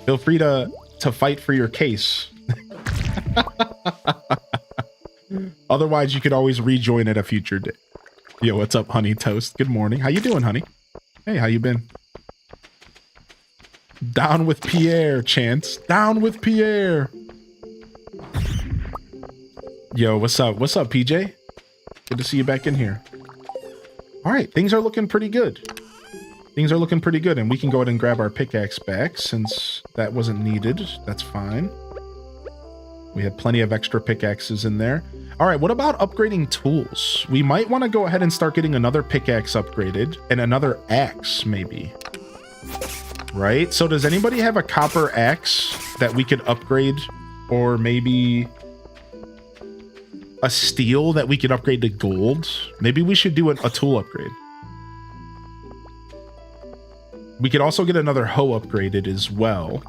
feel free to fight for your case. Otherwise, you could always rejoin at a future day. Yo, what's up, Honey Toast? Good morning. How you doing, honey? Hey, how you been? Down with Pierre, Chance. Down with Pierre. Yo, what's up? What's up, PJ? Good to see you back in here. All right, things are looking pretty good. Things are looking pretty good, and we can go ahead and grab our pickaxe back since that wasn't needed. That's fine. We have plenty of extra pickaxes in there. All right, what about upgrading tools? We might want to go ahead and start getting another pickaxe upgraded and another axe, maybe. Right? So does anybody have a copper axe that we could upgrade, or maybe a steel that we could upgrade to gold? Maybe we should do a tool upgrade. We could also get another hoe upgraded as well.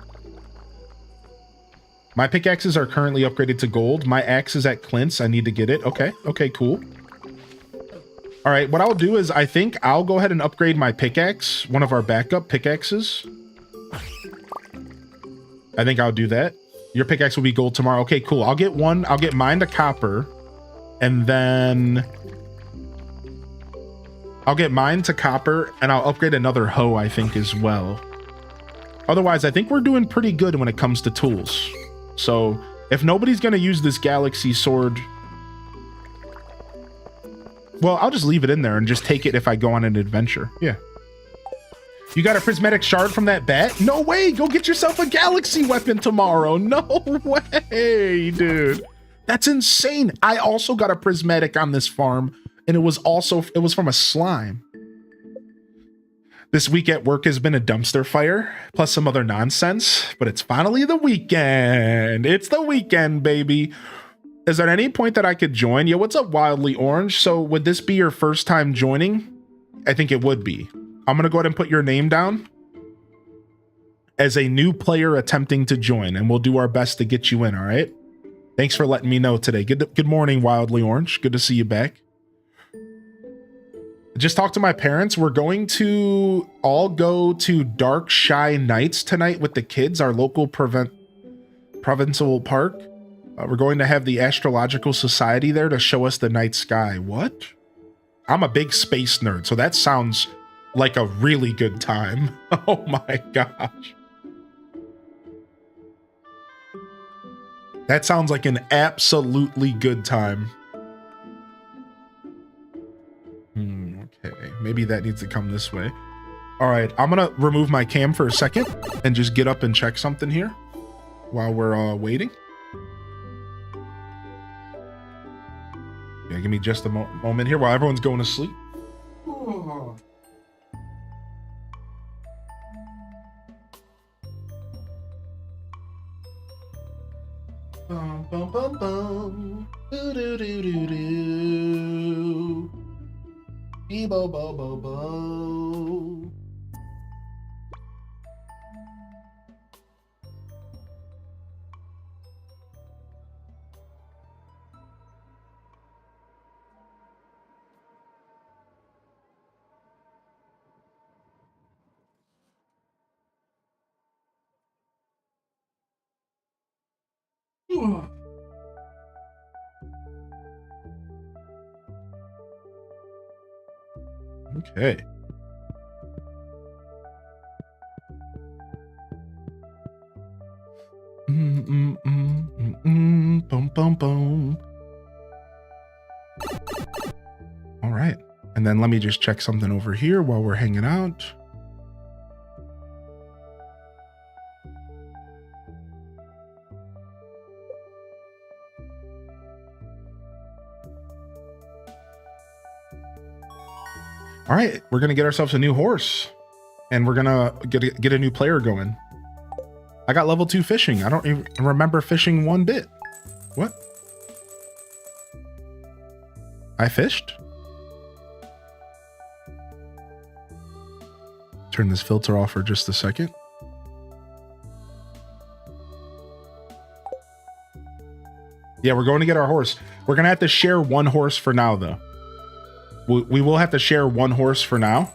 My pickaxes are currently upgraded to gold. My axe is at Clint's. I need to get it. Okay, cool. All right, what I'll do is I think I'll go ahead and upgrade my pickaxe, one of our backup pickaxes. I think I'll do that. Your pickaxe will be gold tomorrow. Okay, cool. I'll get one. I'll get mine to copper. And then I'll get mine to copper, and I'll upgrade another hoe, I think, as well. Otherwise, I think we're doing pretty good when it comes to tools. So if nobody's going to use this galaxy sword, well, I'll just leave it in there and just take it if I go on an adventure. Yeah. You got a prismatic shard from that bat? No way. Go get yourself a galaxy weapon tomorrow. No way, dude. That's insane. I also got a prismatic on this farm, and it was from a slime. This week at work has been a dumpster fire, plus some other nonsense, but it's finally the weekend. It's the weekend, baby. Is there any point that I could join? Yo, what's up, Wildly Orange? So would this be your first time joining? I think it would be. I'm going to go ahead and put your name down as a new player attempting to join, and we'll do our best to get you in, all right? Thanks for letting me know today. Good morning, Wildly Orange. Good to see you back. Just talked to my parents. We're going to all go to Dark Shy Nights tonight with the kids, our local provincial park. We're going to have the Astrological Society there to show us the night sky. What? I'm a big space nerd, so that sounds like a really good time. Oh my gosh. That sounds like an absolutely good time. Okay, maybe that needs to come this way. All right, I'm gonna remove my cam for a second and just get up and check something here while we're waiting. Yeah, give me just a moment here while everyone's going to sleep. Bum, bum, bum, bum. Do, do, do, do, do. Bo, bo, bo, bo. Okay. Boom, boom, boom. All right. And then let me just check something over here while we're hanging out. All right, we're gonna get ourselves a new horse, and we're gonna get a new player going. I got level 2 fishing. I don't even remember fishing one bit. What? I fished? Turn this filter off for just a second. Yeah, we're going to get our horse. We're gonna have to share one horse for now, though. We will have to share one horse for now.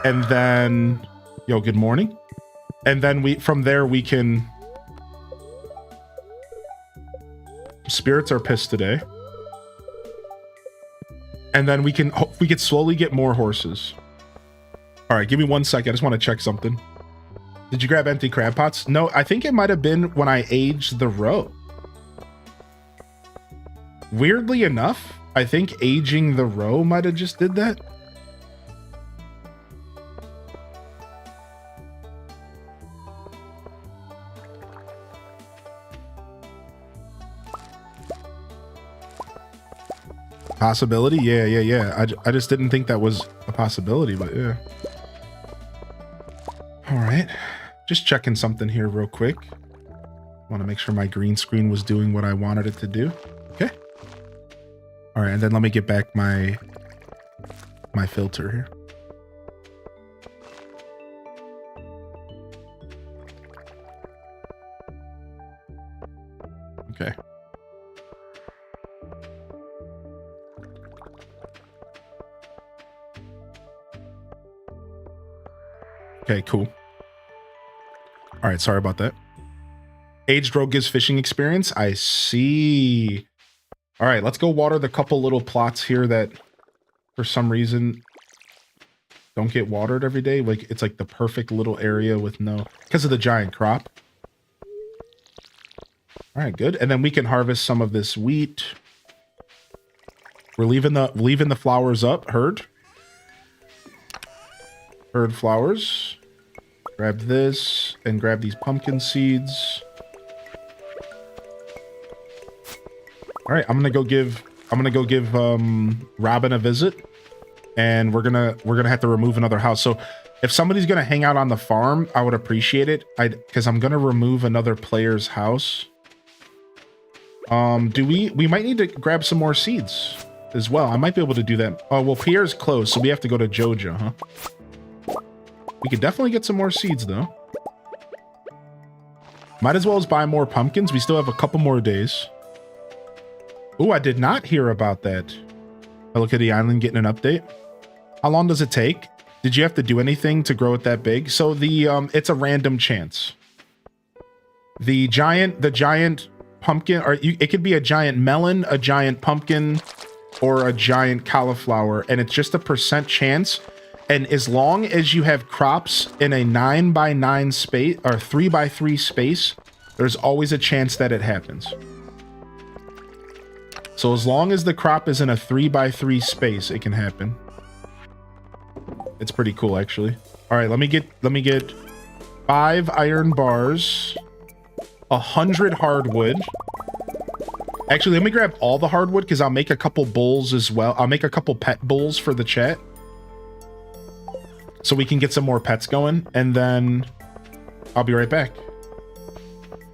And then, yo, good morning. And then from there we can. Spirits are pissed today. And then we can slowly get more horses. All right, give me 1 second. I just want to check something. Did you grab empty crab pots? No, I think it might have been when I aged the roe. Weirdly enough, I think aging the roe might have just did that. Possibility? Yeah. I just didn't think that was a possibility, but yeah. All right. Just checking something here real quick. Want to make sure my green screen was doing what I wanted it to do. Okay. All right, and then let me get back my filter here. Okay. Okay, cool. All right, sorry about that. Aged roe gives fishing experience. I see. All right, let's go water the couple little plots here that for some reason don't get watered every day. Like it's like the perfect little area with no, because of the giant crop. All right, good. And then we can harvest some of this wheat. We're leaving the flowers up. Heard flowers. Grab this and grab these pumpkin seeds. All right, I'm gonna go give Robin a visit, and we're gonna have to remove another house. So if somebody's gonna hang out on the farm, I would appreciate it. Because I'm gonna remove another player's house. We might need to grab some more seeds as well. I might be able to do that. Oh well, Pierre's closed, so we have to go to Joja, huh? We could definitely get some more seeds though. Might as well as buy more pumpkins. We still have a couple more days. Ooh, I did not hear about that. I look at the island getting an update. How long does it take? Did you have to do anything to grow it that big? So it's a random chance. The giant pumpkin, or it could be a giant melon, a giant pumpkin, or a giant cauliflower, and it's just a % chance. And as long as you have crops in a 9x9 space or 3x3 space, there's always a chance that it happens. So as long as the crop is in a 3x3 space, it can happen. It's pretty cool, actually. All right, let me get 5 iron bars, 100 hardwood. Actually, let me grab all the hardwood because I'll make a couple bowls as well. I'll make a couple pet bowls for the chat, so we can get some more pets going, and then I'll be right back.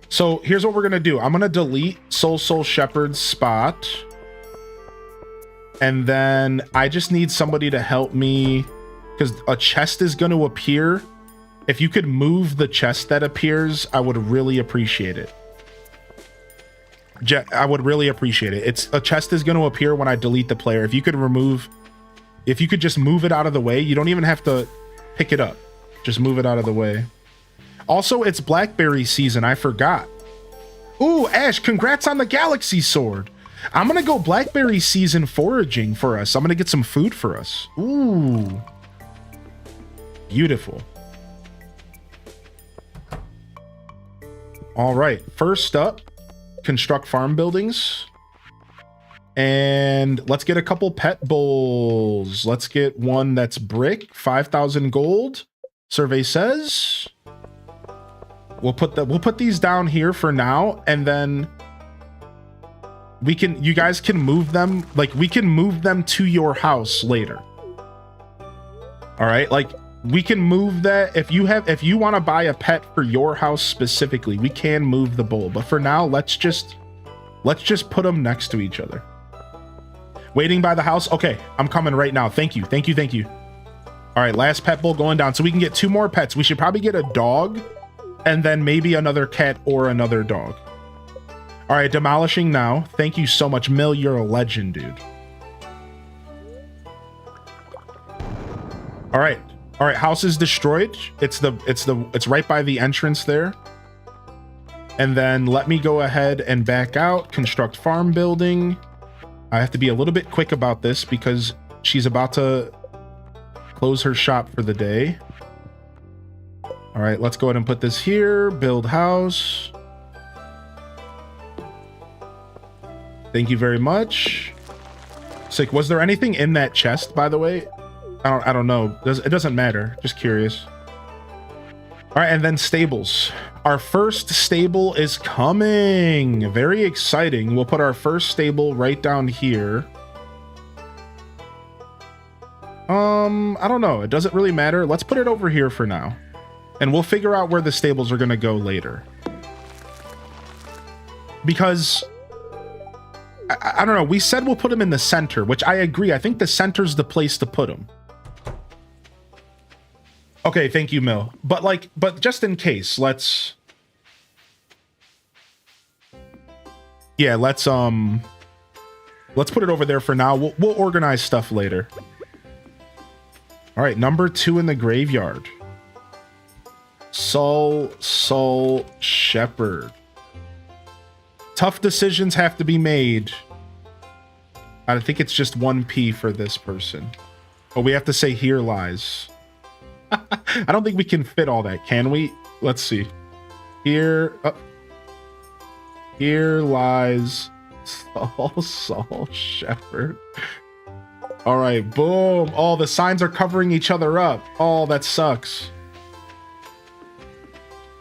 So here's what we're gonna do. I'm gonna delete Soul Shepherd's spot. And then I just need somebody to help me because a chest is gonna appear. If you could move the chest that appears, I would really appreciate it. I would really appreciate it. It's a chest is gonna appear when I delete the player. If you could just move it out of the way, you don't even have to pick it up. Just move it out of the way. Also, it's blackberry season. I forgot. Ooh, Ash, congrats on the galaxy sword. I'm gonna go blackberry season foraging for us. I'm gonna get some food for us. Ooh. Beautiful. All right, first up, construct farm buildings. And let's get a couple pet bowls. Let's get one that's brick, 5,000 gold. Survey says. We'll put these down here for now, and then you guys can move them, like we can move them to your house later. All right, like we can move that if you want to buy a pet for your house specifically, we can move the bowl. But for now, let's just put them next to each other. Waiting by the house. Okay, I'm coming right now. Thank you. All right, last pet bowl going down, so we can get 2 more pets. We should probably get a dog and then maybe another cat or another dog. All right, demolishing now. Thank you so much, Mill. You're a legend, dude. All right, house is destroyed. It's right by the entrance there. And then let me go ahead and back out, construct farm building. I have to be a little bit quick about this because she's about to close her shop for the day. All right, let's go ahead and put this here. Build house. Thank you very much. Sick. Was there anything in that chest, by the way? I don't know. It doesn't matter. Just curious. All right, and then stables. Our first stable is coming. Very exciting. We'll put our first stable right down here. I don't know. It doesn't really matter. Let's put it over here for now. And we'll figure out where the stables are going to go later. Because, I don't know. We said we'll put them in the center, which I agree. I think the center's the place to put them. Okay, thank you, Mill. But just in case, let's put it over there for now. We'll organize stuff later. All right, number 2 in the graveyard. Soul Shepherd. Tough decisions have to be made. I think it's just 1p for this person. Oh, we have to say here lies. I don't think we can fit all that, can we? Let's see. Here lies Soul Shepherd. All right, boom. Oh, the signs are covering each other up. Oh, that sucks.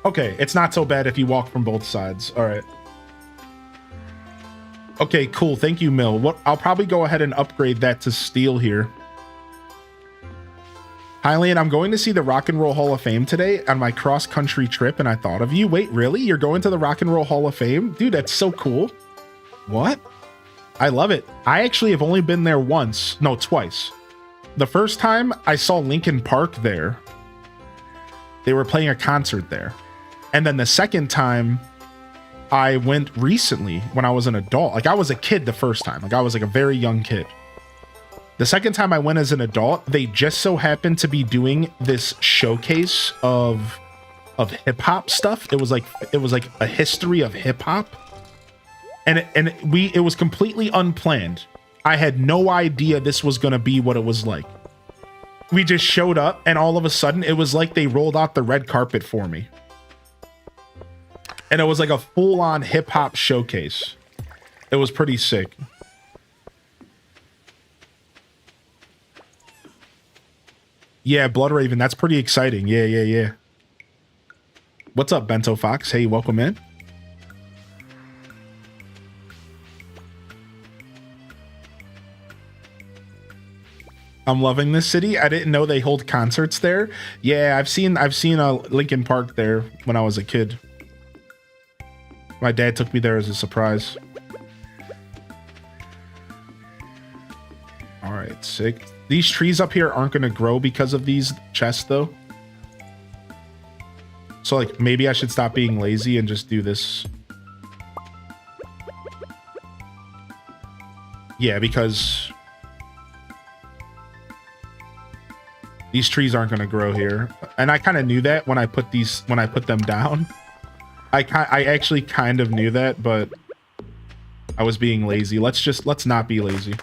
Okay, it's not so bad if you walk from both sides. All right. Okay, cool. Thank you, Mill. I'll probably go ahead and upgrade that to steel here. Hylian, I'm going to see the Rock and Roll Hall of Fame today on my cross-country trip, and I thought of you. Wait, really? You're going to the Rock and Roll Hall of Fame? Dude, that's so cool. What? I love it. I actually have only been there once. No, twice. The first time, I saw Linkin Park there. They were playing a concert there. And then the second time, I went recently when I was an adult. Like, I was a kid the first time. Like, I was like a very young kid. The second time I went as an adult, they just so happened to be doing this showcase of hip hop stuff. It was like a history of hip hop, and it was completely unplanned. I had no idea this was gonna be what it was like. We just showed up, and all of a sudden, it was like they rolled out the red carpet for me, and it was like a full-on hip hop showcase. It was pretty sick. Yeah, Blood Raven, that's pretty exciting. Yeah. What's up, Bento Fox? Hey, welcome in. I'm loving this city. I didn't know they hold concerts there. Yeah, I've seen a Linkin Park there when I was a kid. My dad took me there as a surprise. All right, sick. These trees up here aren't going to grow because of these chests, though. So, like, maybe I should stop being lazy and just do this. Yeah, because these trees aren't going to grow here. And I kind of knew that when I put them down. I actually kind of knew that, but I was being lazy. Let's not be lazy.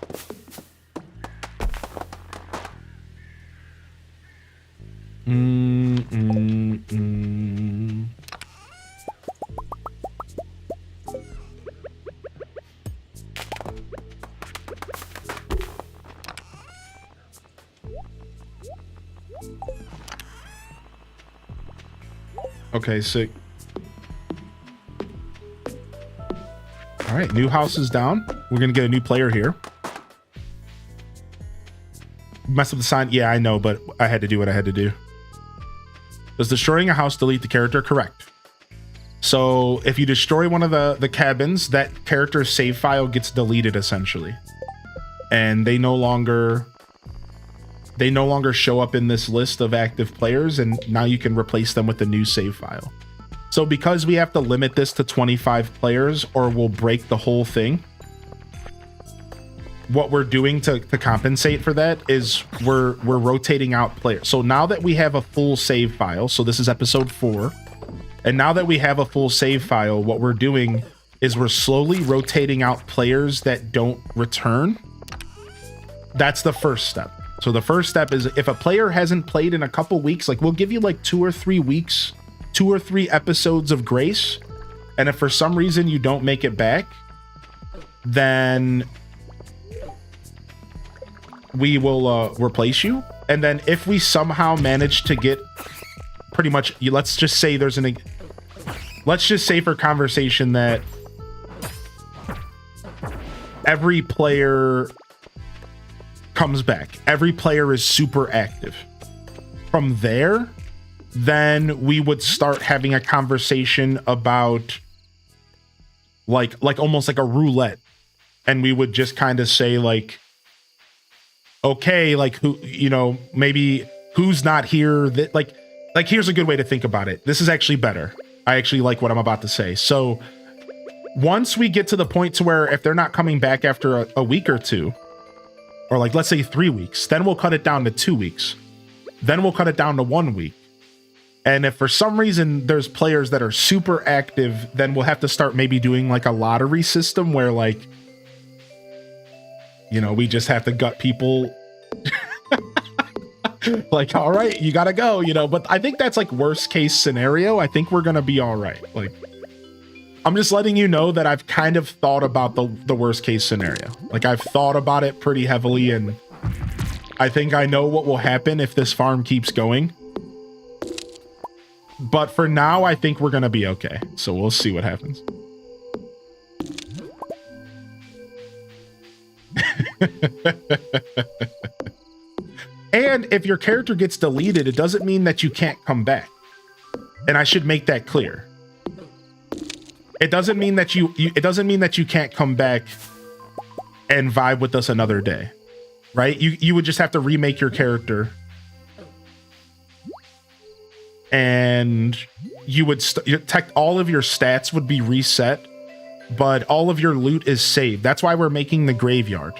Okay, sick. All right, new house is down. We're gonna get a new player here. Mess up the sign. Yeah, I know, but I had to do what I had to do. Does destroying a house delete the character? Correct. So if you destroy one of the cabins, that character's save file gets deleted essentially. And they no longer show up in this list of active players, and now you can replace them with a new save file. So because we have to limit this to 25 players or we'll break the whole thing, what we're doing to compensate for that is we're rotating out players. So now that we have a full save file, so this is episode 4, and now that we have a full save file, what we're doing is we're slowly rotating out players that don't return. That's the first step. So the first step is if a player hasn't played in a couple weeks, like we'll give you like 2 or 3 weeks, 2 or 3 episodes of grace. And if for some reason you don't make it back, then we will replace you. And then if we somehow manage to get pretty much, let's just say let's just say for conversation that every player comes back. Every player is super active. From there, then we would start having a conversation about like almost like a roulette. And we would just kind of say like, okay, like who, you know, maybe who's not here, that like here's a good way to think about it. This is actually better. I actually like what I'm about to say. So once we get to the point to where if they're not coming back after a week or 2, or like let's say 3 weeks, then we'll cut it down to 2 weeks. Then we'll cut it down to 1 week. And if for some reason there's players that are super active, then we'll have to start maybe doing like a lottery system where like, you know, we just have to gut people. Like, all right, you gotta go, you know, but I think that's like worst case scenario. I think we're gonna be all right. Like, I'm just letting you know that I've kind of thought about the worst case scenario. Like I've thought about it pretty heavily, and I think I know what will happen if this farm keeps going. But for now, I think we're gonna be okay. So we'll see what happens. And if your character gets deleted, it doesn't mean that you can't come back. And I should make that clear. It doesn't mean that it doesn't mean that you can't come back and vibe with us another day, right? You would just have to remake your character, and you would all of your stats would be reset, but all of your loot is saved. That's why we're making the graveyard,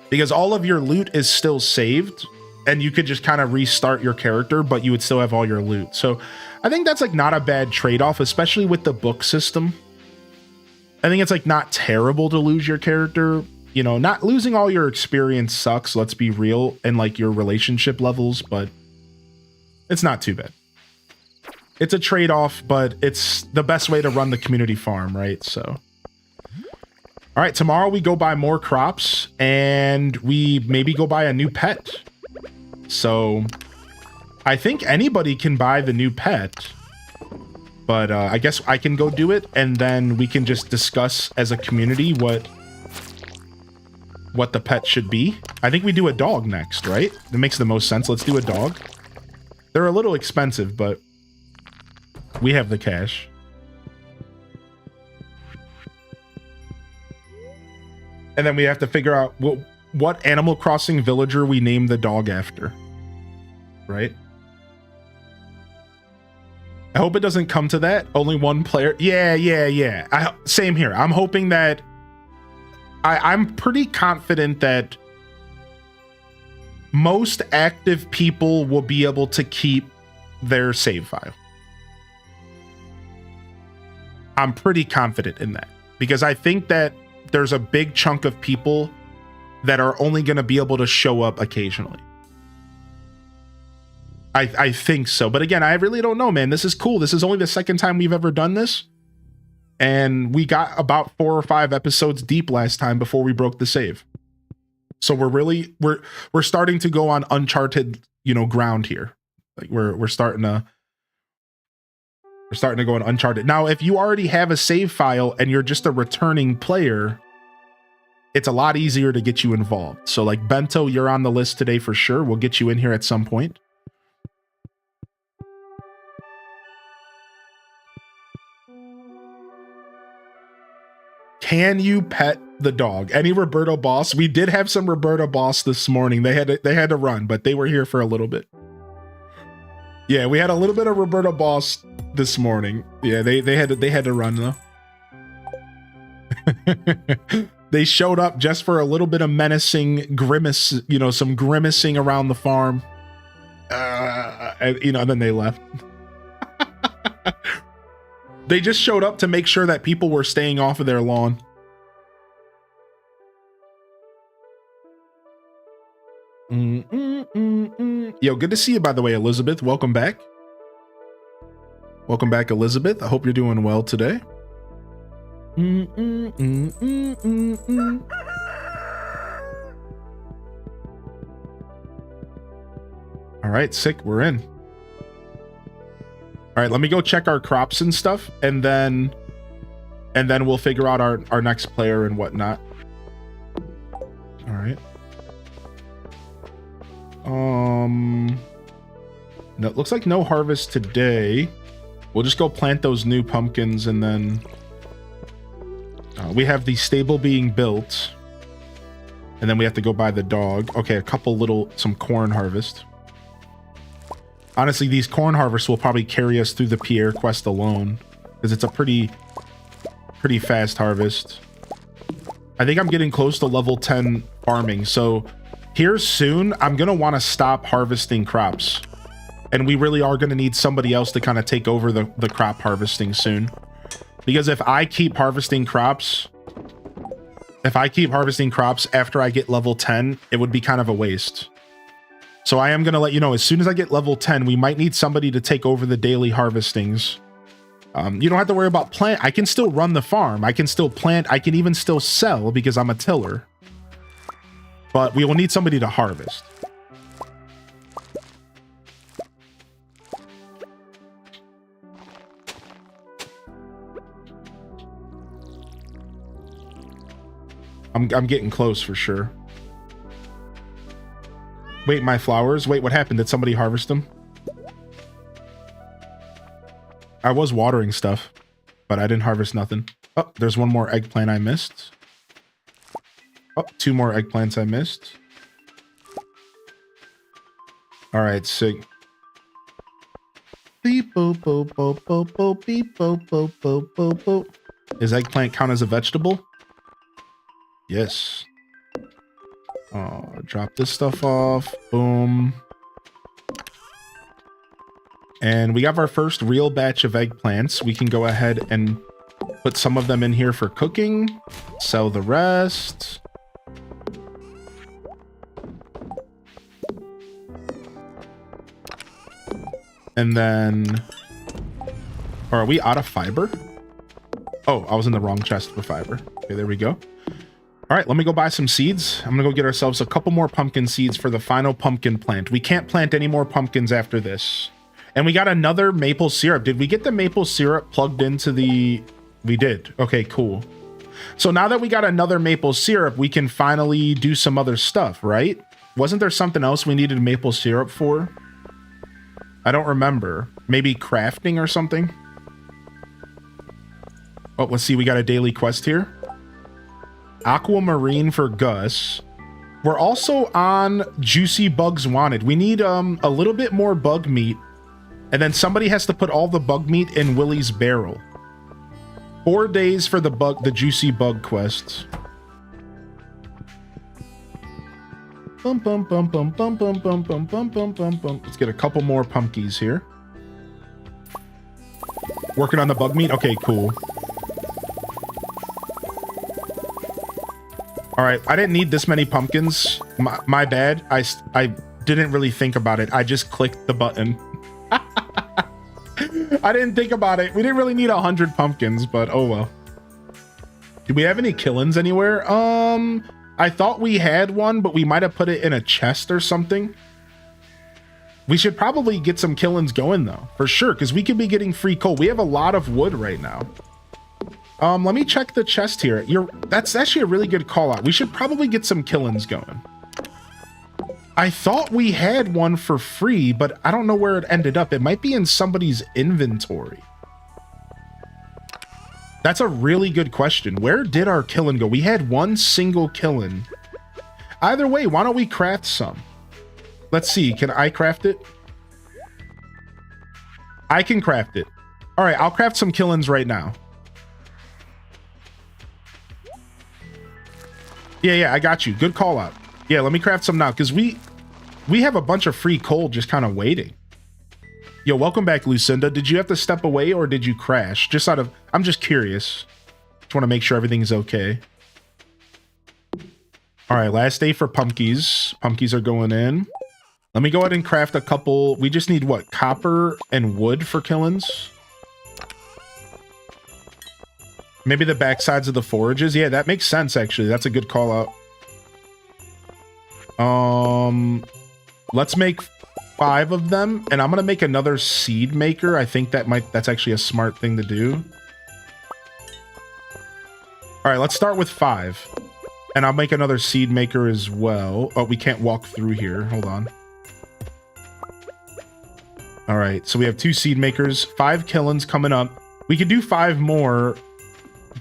because all of your loot is still saved, and you could just kind of restart your character, but you would still have all your loot. So I think that's like not a bad trade-off, especially with the book system. I think it's like not terrible to lose your character. You know, not losing all your experience sucks, let's be real, and like your relationship levels, but it's not too bad. It's a trade-off, but it's the best way to run the community farm, right? So, all right, tomorrow we go buy more crops, and we maybe go buy a new pet. So I think anybody can buy the new pet, but I guess I can go do it, and then we can just discuss as a community what the pet should be. I think we do a dog next, right? That makes the most sense. Let's do a dog. They're a little expensive, but we have the cash. And then we have to figure out what Animal Crossing villager we name the dog after. Right? I hope it doesn't come to that. Only one player. Yeah. Same here. I'm hoping that I'm pretty confident that most active people will be able to keep their save file. I'm pretty confident in that because I think that there's a big chunk of people that are only going to be able to show up occasionally. I think so. But again, I really don't know, man. This is cool. This is only the second time we've ever done this. And we got about 4 or 5 episodes deep last time before we broke the save. So we're starting to go on uncharted, ground here. Like we're starting to go on uncharted. Now, if you already have a save file and you're just a returning player, it's a lot easier to get you involved. So like Bento, you're on the list today for sure. We'll get you in here at some point. Can you pet the dog? Any Roberto Boss? We did have some Roberto Boss this morning. They had to run, but they were here for a little bit. Yeah, we had a little bit of Roberto Boss this morning. Yeah, they had to run though. They showed up just for a little bit of menacing grimace, some grimacing around the farm. And then they left. They just showed up to make sure that people were staying off of their lawn. Yo, good to see you, by the way, Elizabeth. Welcome back. Welcome back, Elizabeth. I hope you're doing well today. All right, sick. We're in. All right, let me go check our crops and stuff, and then we'll figure out our next player and whatnot. All right. No, it looks like no harvest today. We'll just go plant those new pumpkins, and then we have the stable being built, and then we have to go buy the dog. Okay, some corn harvest. Honestly, these corn harvests will probably carry us through the Pierre quest alone, because it's a pretty fast harvest. I think I'm getting close to level 10 farming, so here soon, I'm going to want to stop harvesting crops. And we really are going to need somebody else to kind of take over the crop harvesting soon. Because if I keep harvesting crops after I get level 10, it would be kind of a waste. So I am going to let you know, as soon as I get level 10, we might need somebody to take over the daily harvestings. You don't have to worry about plant. I can still run the farm. I can still plant. I can even still sell because I'm a tiller. But we will need somebody to harvest. I'm getting close for sure. Wait, my flowers? Wait, what happened? Did somebody harvest them? I was watering stuff, but I didn't harvest nothing. Oh, there's one more eggplant I missed. Oh, 2 more eggplants I missed. All right, sick. Beep, boop, boop, boop, boop, boop, beep, boop, boop, boop, boop, boop. Does eggplant count as a vegetable? Yes. Oh, drop this stuff off. Boom. And we have our first real batch of eggplants. We can go ahead and put some of them in here for cooking. Sell the rest. And then... Or are we out of fiber? Oh, I was in the wrong chest for fiber. Okay, there we go. All right, let me go buy some seeds. I'm gonna go get ourselves a couple more pumpkin seeds for the final pumpkin plant. We can't plant any more pumpkins after this. And we got another maple syrup. Did we get the maple syrup plugged into the... We did. Okay, cool. So now that we got another maple syrup, we can finally do some other stuff, right? Wasn't there something else we needed maple syrup for? I don't remember. Maybe crafting or something? Oh, let's see. We got a daily quest here. Aquamarine for Gus. We're also on Juicy Bugs Wanted. We need a little bit more bug meat, and then somebody has to put all the bug meat in Willy's barrel. 4 days for the Juicy Bug quests. Bum bum bum bum bum bum bum bum bum bum bum bum. Let's get a couple more pumpkins here. Working on the bug meat? Okay, cool. All right, I didn't need this many pumpkins. My bad. I didn't really think about it. I just clicked the button. I didn't think about it. We didn't really need 100 pumpkins, but oh well. Do we have any killings anywhere? I thought we had one, but we might have put it in a chest or something. We should probably get some killings going though, for sure, because we could be getting free coal. We have a lot of wood right now. Let me check the chest here. That's actually a really good call out. We should probably get some killings going. I thought we had one for free, but I don't know where it ended up. It might be in somebody's inventory. That's a really good question. Where did our killing go? We had one single killing. Either way, why don't we craft some? Let's see. Can I craft it? I can craft it. All right, I'll craft some killings right now. Yeah, I got you. Good call out. Yeah, let me craft some now, because we have a bunch of free coal just kind of waiting. Yo, welcome back, Lucinda. Did you have to step away or did you crash? I'm just curious. Just want to make sure everything's okay. All right, last day for pumpkins. Pumpkins are going in. Let me go ahead and craft a couple. We just need what? Copper and wood for killings. Maybe the backsides of the forages. Yeah, that makes sense, actually. That's a good call out. Let's make 5 of them, and I'm gonna make another seed maker. I think that's actually a smart thing to do. All right, let's start with 5. And I'll make another seed maker as well. Oh, we can't walk through here. Hold on. All right, so we have 2 seed makers, 5 killings coming up. We could do 5 more,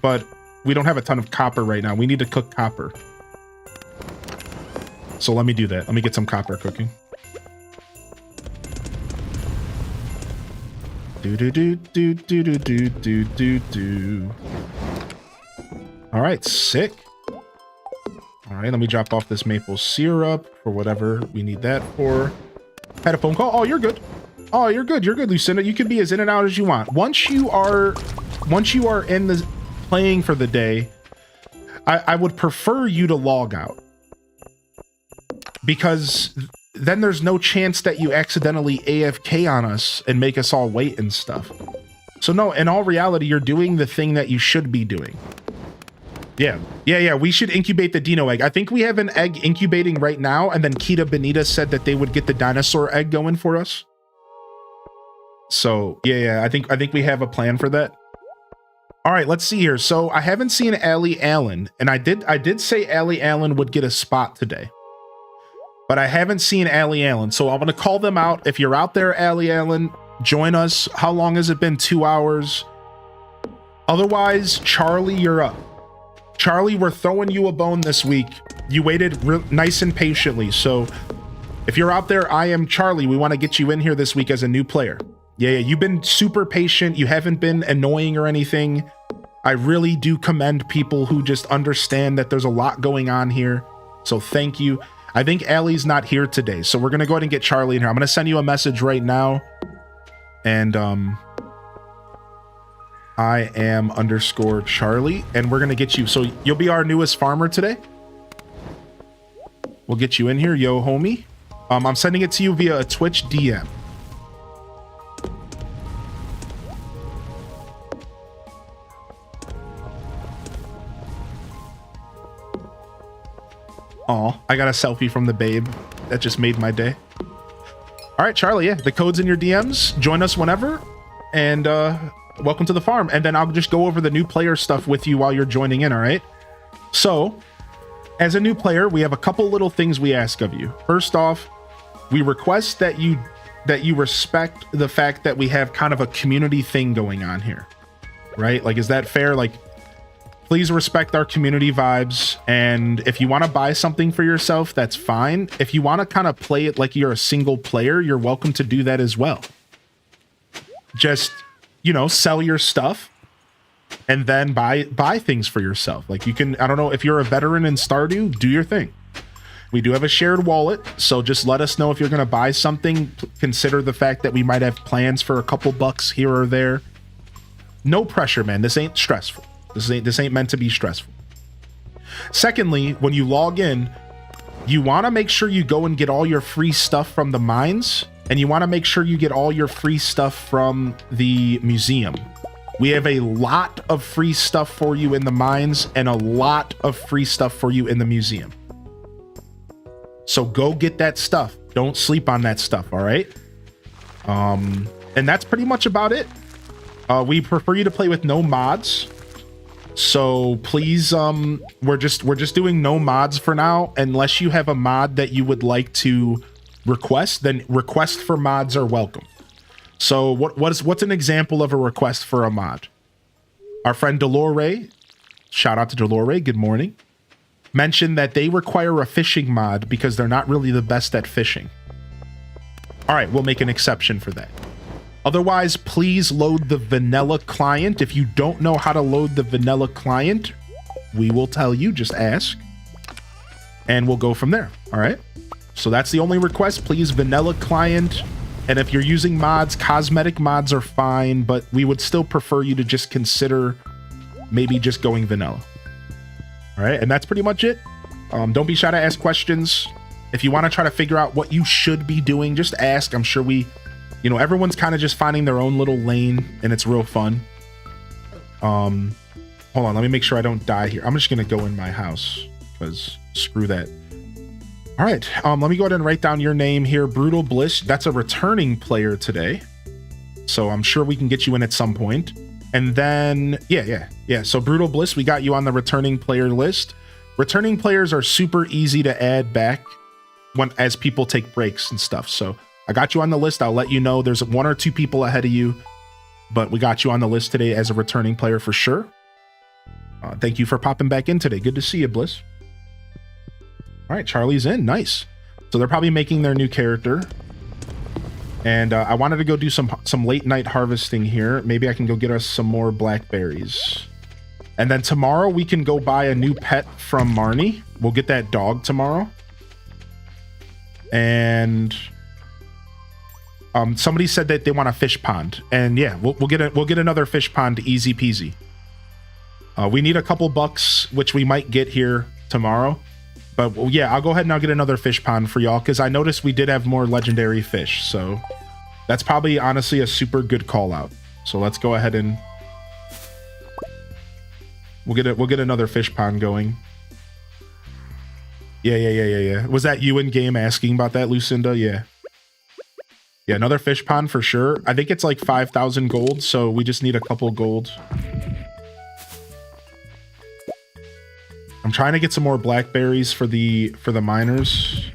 but we don't have a ton of copper right now. We need to cook copper. So let me do that. Let me get some copper cooking. Do do do do do do do do do do. All right, sick. All right, let me drop off this maple syrup for whatever we need that for. Had a phone call. Oh, you're good. Oh, you're good. You're good, Lucinda. You can be as in and out as you want. Once you are in the playing for the day, I would prefer you to log out, because then there's no chance that you accidentally AFK on us and make us all wait and stuff. So no, in all reality, you're doing the thing that you should be doing. Yeah, we should incubate the dino egg. I think we have an egg incubating right now, and then Kita Benita said that they would get the dinosaur egg going for us. So yeah, I think we have a plan for that. All right, let's see here. So I haven't seen Allie Allen, and I did say Allie Allen would get a spot today, but I haven't seen Allie Allen. So I'm gonna call them out. If you're out there, Allie Allen, join us. How long has it been? 2 hours. Otherwise, Charlie, you're up. Charlie, we're throwing you a bone this week. You waited nice and patiently. So if you're out there, I am Charlie. We want to get you in here this week as a new player. Yeah, you've been super patient. You haven't been annoying or anything. I really do commend people who just understand that there's a lot going on here. So thank you. I think Allie's not here today, so we're going to go ahead and get Charlie in here. I'm going to send you a message right now. And I am _Charlie, and we're going to get you. So you'll be our newest farmer today. We'll get you in here, yo homie. I'm sending it to you via a Twitch DM. Aw, I got a selfie from the babe. That just made my day. All right, Charlie, yeah, the code's in your DMs. Join us whenever, and welcome to the farm. And then I'll just go over the new player stuff with you while you're joining in, all right? So, as a new player, we have a couple little things we ask of you. First off, we request that you respect the fact that we have kind of a community thing going on here, right? Like, is that fair? Like, Please respect our community vibes. And if you want to buy something for yourself, that's fine. If you want to kind of play it like you're a single player, you're welcome to do that as well. Just, you know, sell your stuff and then buy things for yourself. Like you can, I don't know, if you're a veteran in Stardew, do your thing. We do have a shared wallet, so just let us know if you're going to buy something. Consider the fact that we might have plans for a couple bucks here or there. No pressure, man. This ain't stressful. This ain't meant to be stressful. Secondly, when you log in, you want to make sure you go and get all your free stuff from the mines, and you want to make sure you get all your free stuff from the museum. We have a lot of free stuff for you in the mines and a lot of free stuff for you in the museum. So go get that stuff. Don't sleep on that stuff, all right? And that's pretty much about it. We prefer you to play with no mods. So please, we're just doing no mods for now. Unless you have a mod that you would like to request, then requests for mods are welcome. So what's an example of a request for a mod? Our friend Delore, shout out to Delore, good morning, mentioned that they require a fishing mod because they're not really the best at fishing. All right, we'll make an exception for that. Otherwise, please load the vanilla client. If you don't know how to load the vanilla client, we will tell you, just ask. And we'll go from there, all right? So that's the only request, please, vanilla client. And if you're using mods, cosmetic mods are fine, but we would still prefer you to just consider maybe just going vanilla. All right, and that's pretty much it. Don't be shy to ask questions. If you want to try to figure out what you should be doing, just ask. I'm sure you know, everyone's kind of just finding their own little lane, and it's real fun. Hold on, let me make sure I don't die here. I'm just gonna go in my house, because screw that. All right, let me go ahead and write down your name here, Brutal Bliss. That's a returning player today, so I'm sure we can get you in at some point. And then, yeah. So Brutal Bliss, we got you on the returning player list. Returning players are super easy to add back as people take breaks and stuff. So I got you on the list. I'll let you know. There's 1 or 2 people ahead of you, but we got you on the list today as a returning player for sure. Thank you for popping back in today. Good to see you, Bliss. All right, Charlie's in. Nice. So they're probably making their new character. And I wanted to go do some late night harvesting here. Maybe I can go get us some more blackberries. And then tomorrow we can go buy a new pet from Marnie. We'll get that dog tomorrow. And somebody said that they want a fish pond. And yeah, we'll get another fish pond, easy peasy. We need a couple bucks, which we might get here tomorrow. But yeah, I'll go ahead and I'll get another fish pond for y'all, because I noticed we did have more legendary fish. So that's probably honestly a super good call out. So let's go ahead and we'll get another fish pond going. Yeah. Was that you in game asking about that, Lucinda? Yeah. Yeah, another fish pond for sure. I think it's like 5,000 gold, so we just need a couple gold. I'm trying to get some more blackberries for the miners.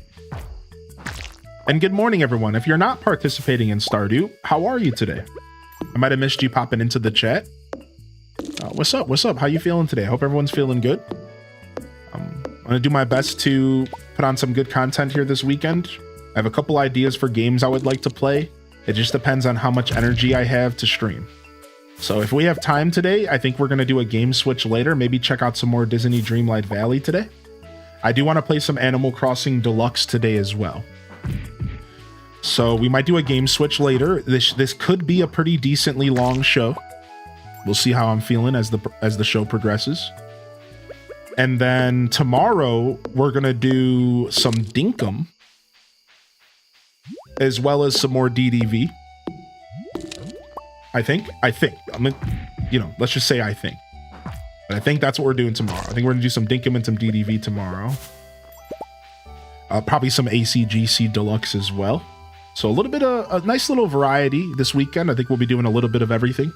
And good morning, everyone. If you're not participating in Stardew, how are you today? I might have missed you popping into the chat. What's up? How you feeling today? I hope everyone's feeling good. I'm gonna do my best to put on some good content here this weekend. I have a couple ideas for games I would like to play. It just depends on how much energy I have to stream. So if we have time today, I think we're going to do a game switch later. Maybe check out some more Disney Dreamlight Valley today. I do want to play some Animal Crossing Deluxe today as well. So we might do a game switch later. This could be a pretty decently long show. We'll see how I'm feeling as the show progresses. And then tomorrow we're going to do some Dinkum, as well as some more DDV. I think. I mean, you know, let's just say I think. But I think that's what we're doing tomorrow. I think we're gonna do some Dinkum and some DDV tomorrow. Probably some ACGC Deluxe as well. So a little bit of a nice little variety this weekend. I think we'll be doing a little bit of everything.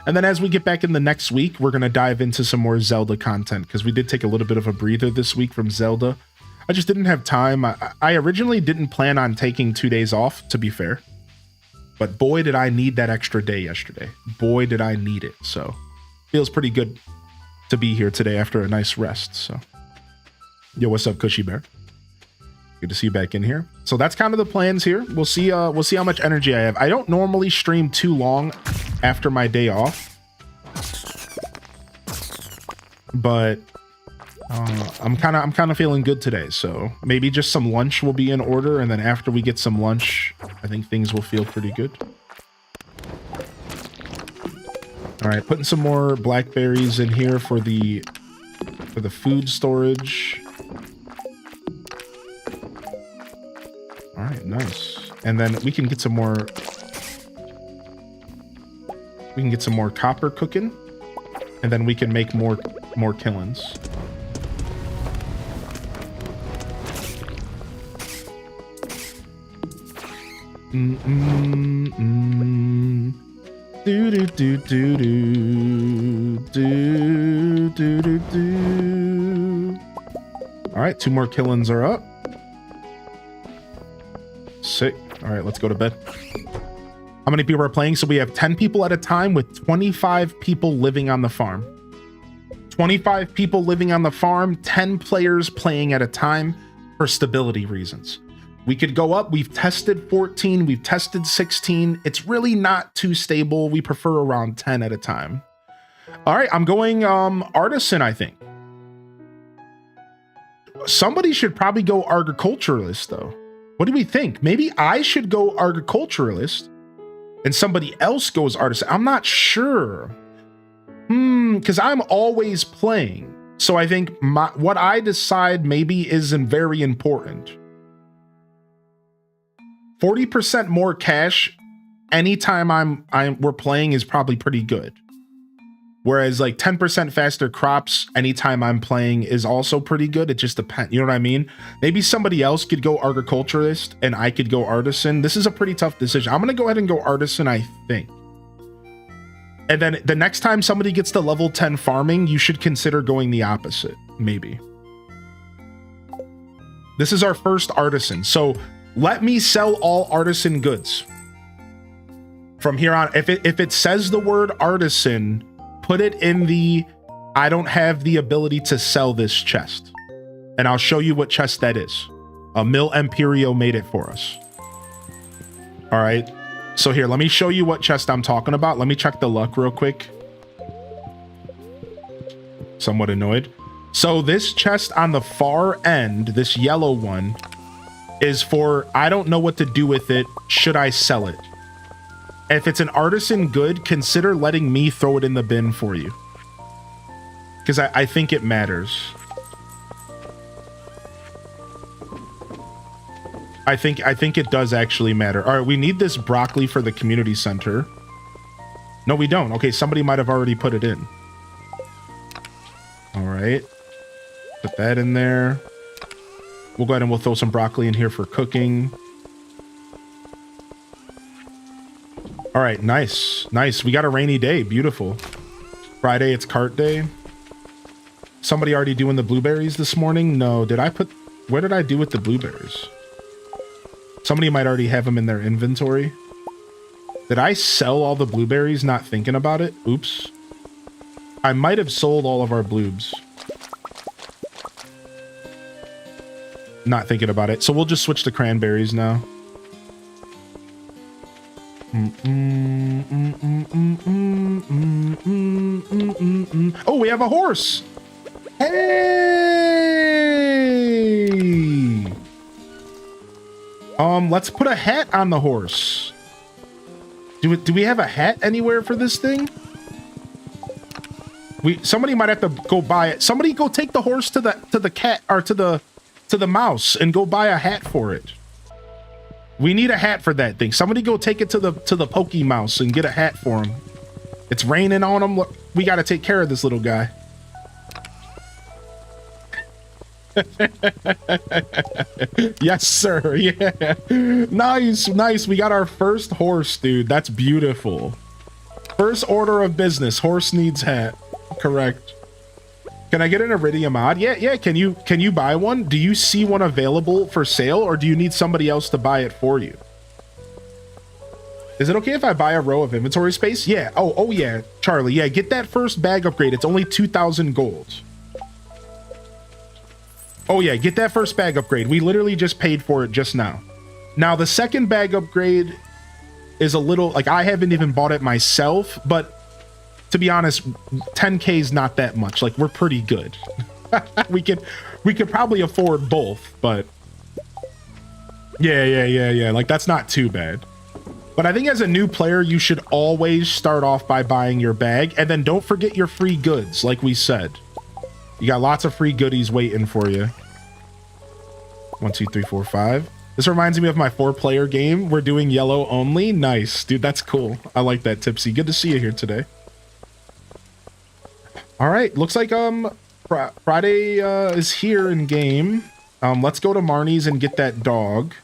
And then as we get back in the next week, we're gonna dive into some more Zelda content, because we did take a little bit of a breather this week from Zelda. I just didn't have time. I originally didn't plan on taking 2 days off, to be fair. But boy, did I need that extra day yesterday. Boy, did I need it. So feels pretty good to be here today after a nice rest. So, yo, what's up, Cushy Bear? Good to see you back in here. So that's kind of the plans here. We'll see how much energy I have. I don't normally stream too long after my day off, but I'm kind of feeling good today. So maybe just some lunch will be in order, and then after we get some lunch, I think things will feel pretty good. All right, putting some more blackberries in here for the food storage. All right, nice. And then we can get some more. We can get some more copper cooking, and then we can make more killings. Do do do do do do do do. All right, 2 more killings are up. Sick. All right, let's go to bed. How many people are playing? So we have 10 people at a time with 25 people living on the farm. 25 people living on the farm, 10 players playing at a time for stability reasons. We could go up. We've tested 14. We've tested 16. It's really not too stable. We prefer around 10 at a time. All right, I'm going artisan, I think. Somebody should probably go agriculturalist, though. What do we think? Maybe I should go agriculturalist and somebody else goes artisan. I'm not sure. Because I'm always playing. So I think what I decide maybe isn't very important. 40% more cash anytime we're playing is probably pretty good. Whereas like 10% faster crops anytime I'm playing is also pretty good. It just depends. You know what I mean? Maybe somebody else could go agriculturalist and I could go artisan. This is a pretty tough decision. I'm going to go ahead and go artisan, I think. And then the next time somebody gets to level 10 farming, you should consider going the opposite, maybe. This is our first artisan. So let me sell all artisan goods. From here on, if it says the word artisan, put it in the I don't have the ability to sell this chest. And I'll show you what chest that is. Mil Imperio made it for us. All right. So here, let me show you what chest I'm talking about. Let me check the luck real quick. Somewhat annoyed. So this chest on the far end, this yellow one, is for I don't know what to do with it. Should I sell it? If it's an artisan good, consider letting me throw it in the bin for you. Because I think it matters. I think it does actually matter. All right, we need this broccoli for the community center. No, we don't. Okay, somebody might have already put it in. All right. Put that in there. We'll go ahead and we'll throw some broccoli in here for cooking. All right, nice. Nice. We got a rainy day. Beautiful. Friday, it's cart day. Somebody already doing the blueberries this morning? No. Where did I do with the blueberries? Somebody might already have them in their inventory. Did I sell all the blueberries not thinking about it? Oops. I might have sold all of our bloobs. Not thinking about it. So we'll just switch to cranberries now. Oh, we have a horse. Hey! Let's put a hat on the horse. Do we have a hat anywhere for this thing? Somebody might have to go buy it. Somebody go take the horse to the cat or to the mouse and go buy a hat for it. We need a hat for that thing. Somebody go take it to the Pokey Mouse and get a hat for him. It's raining on him. Look, we got to take care of this little guy. Yes, sir. Yeah. Nice, nice. We got our first horse, dude. That's beautiful. First order of business. Horse needs hat. Correct. Can I get an iridium mod? Yeah. Can you buy one? Do you see one available for sale, or do you need somebody else to buy it for you? Is it okay if I buy a row of inventory space? Yeah. Oh yeah, Charlie. Yeah, get that first bag upgrade. It's only 2,000 gold. Oh yeah, get that first bag upgrade. We literally just paid for it just now. Now the second bag upgrade is a little, like, I haven't even bought it myself, but to be honest, 10k is not that much. Like, we're pretty good. we could probably afford both, but yeah. Like, that's not too bad. But I think as a new player, you should always start off by buying your bag, and then don't forget your free goods, like we said. You got lots of free goodies waiting for you. 1, 2, 3, 4, 5. This reminds me of my 4-player game. We're doing yellow only. Nice, dude. That's cool. I like that, Tipsy. Good to see you here today. All right. Looks like Friday is here in game. Let's go to Marnie's and get that dog.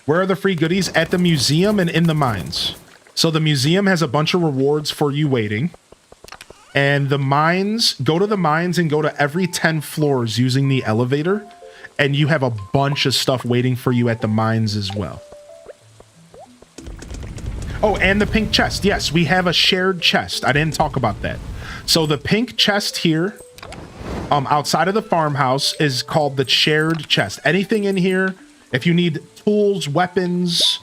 Where are the free goodies? At the museum and in the mines. So the museum has a bunch of rewards for you waiting. And the mines, go to the mines and go to every 10 floors using the elevator. And you have a bunch of stuff waiting for you at the mines as well. Oh, and the pink chest. Yes, we have a shared chest. I didn't talk about that. So the pink chest here, outside of the farmhouse, is called the shared chest. Anything in here, if you need tools, weapons,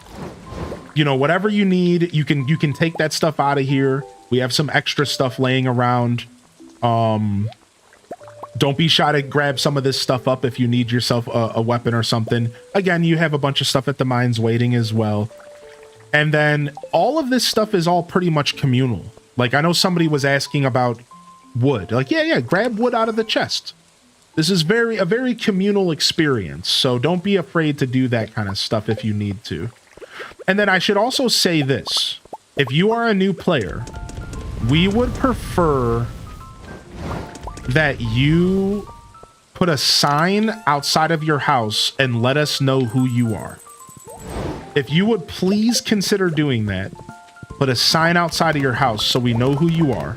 you know, whatever you need, you can take that stuff out of here. We have some extra stuff laying around. Don't be shy to grab some of this stuff up if you need yourself a weapon or something. Again, you have a bunch of stuff at the mines waiting as well. And then all of this stuff is all pretty much communal. Like, I know somebody was asking about wood. Like, yeah, grab wood out of the chest. This is a very communal experience. So don't be afraid to do that kind of stuff if you need to. And then I should also say this. If you are a new player, we would prefer that you put a sign outside of your house and let us know who you are. If you would please consider doing that, put a sign outside of your house so we know who you are.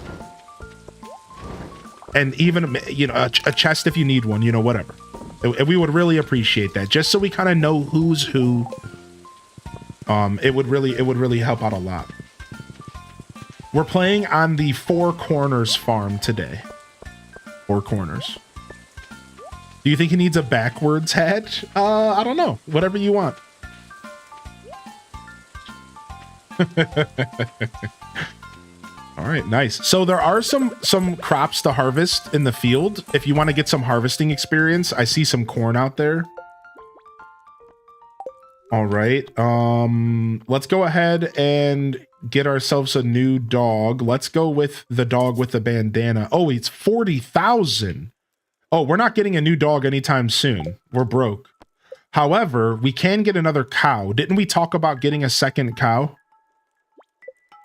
And even, you know, a chest if you need one, you know, whatever. We would really appreciate that, just so we kind of know who's who. It would really help out a lot. We're playing on the Four Corners farm today. Four Corners. Do you think he needs a backwards hat? I don't know. Whatever you want. All right, nice. So there are some crops to harvest in the field. If you want to get some harvesting experience, I see some corn out there. All right. Let's go ahead and get ourselves a new dog. Let's go with the dog with the bandana. Oh, it's 40,000. Oh, we're not getting a new dog anytime soon. We're broke. However, we can get another cow. Didn't we talk about getting a second cow?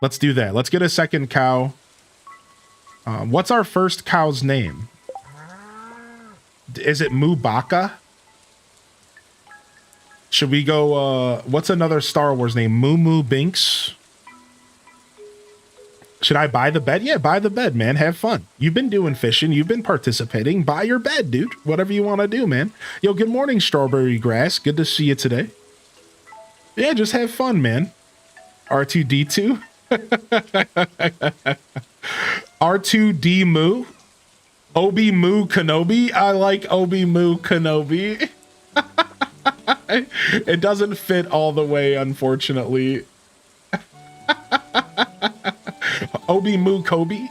Let's do that. Let's get a second cow. What's our first cow's name? Is it Mubaka? Should we go, what's another Star Wars name? Moo Binks? Should I buy the bed? Yeah, buy the bed, man. Have fun. You've been doing fishing. You've been participating. Buy your bed, dude. Whatever you want to do, man. Yo, good morning, Strawberry Grass. Good to see you today. Yeah, just have fun, man. R2D2? R2D Moo? Obi Moo Kenobi? I like Obi Moo Kenobi. It doesn't fit all the way, unfortunately. Obi Moo Kobe?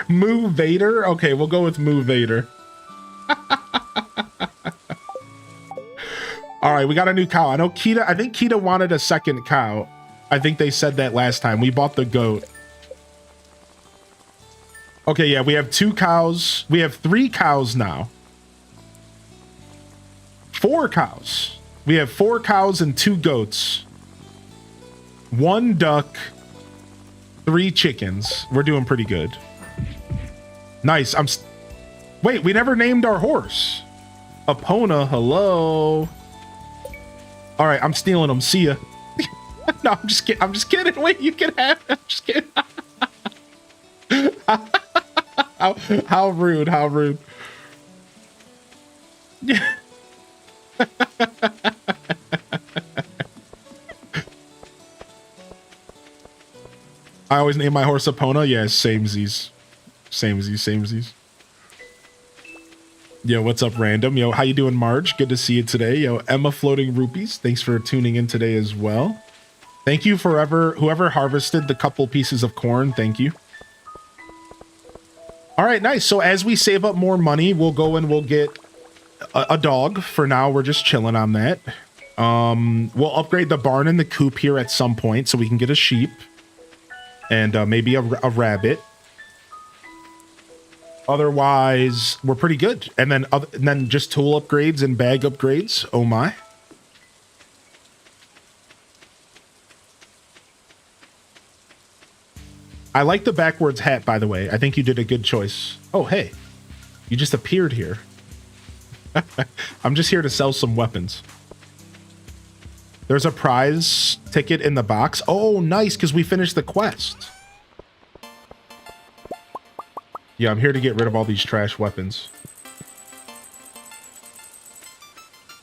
Moo Vader? Okay, we'll go with Moo Vader. All right, we got a new cow. I know Kita, I think Kita wanted a second cow. I think they said that last time. We bought the goat. Okay, yeah, we have 2 cows. We have 3 cows now. 4 cows. We have 4 cows and 2 goats. 1 duck. 3 chickens. We're doing pretty good. Nice. Wait, we never named our horse. Epona, hello. All right, I'm stealing them. See ya. No, I'm just kidding. I'm just kidding. Wait, you can have it. I'm just kidding. How rude. How rude. Yeah. I always name my horse Epona. Yeah, samesies. Samesies. Yo, what's up, random? Yo, how you doing, Marge? Good to see you today. Yo, Emma Floating Rupees. Thanks for tuning in today as well. Thank you whoever harvested the couple pieces of corn. Thank you. All right, nice. So as we save up more money, we'll go and we'll get a dog. For now, we're just chilling on that. We'll upgrade the barn and the coop here at some point so we can get a sheep and maybe a rabbit. Otherwise, we're pretty good. And then just tool upgrades and bag upgrades. Oh my. I like the backwards hat, by the way. I think you did a good choice. Oh, hey. You just appeared here. I'm just here to sell some weapons. There's a prize ticket in the box. Oh, nice, because we finished the quest. Yeah, I'm here to get rid of all these trash weapons.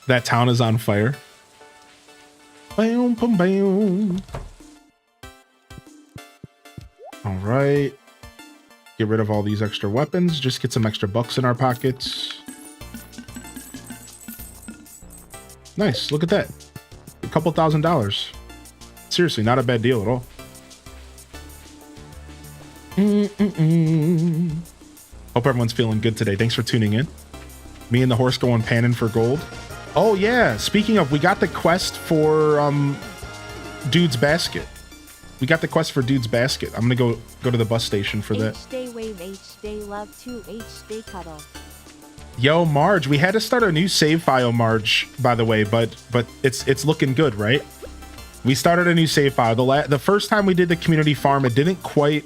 That town is on fire. Bam, bam, bam. All right. Get rid of all these extra weapons. Just get some extra bucks in our pockets. Nice. Look at that. A couple $1,000s. Seriously, not a bad deal at all. Hope everyone's feeling good today. Thanks for tuning in. Me and the horse going panning for gold. Oh yeah, speaking of, we got the quest for Dude's Basket. We got the quest for Dude's Basket. I'm gonna go to the bus station for that.
H-Day wave, H-Day love to H-Day cuddle.
Yo, Marge, we had to start a new save file, Marge, by the way, but it's looking good, right? We started a new save file. The first time we did the community farm, it didn't quite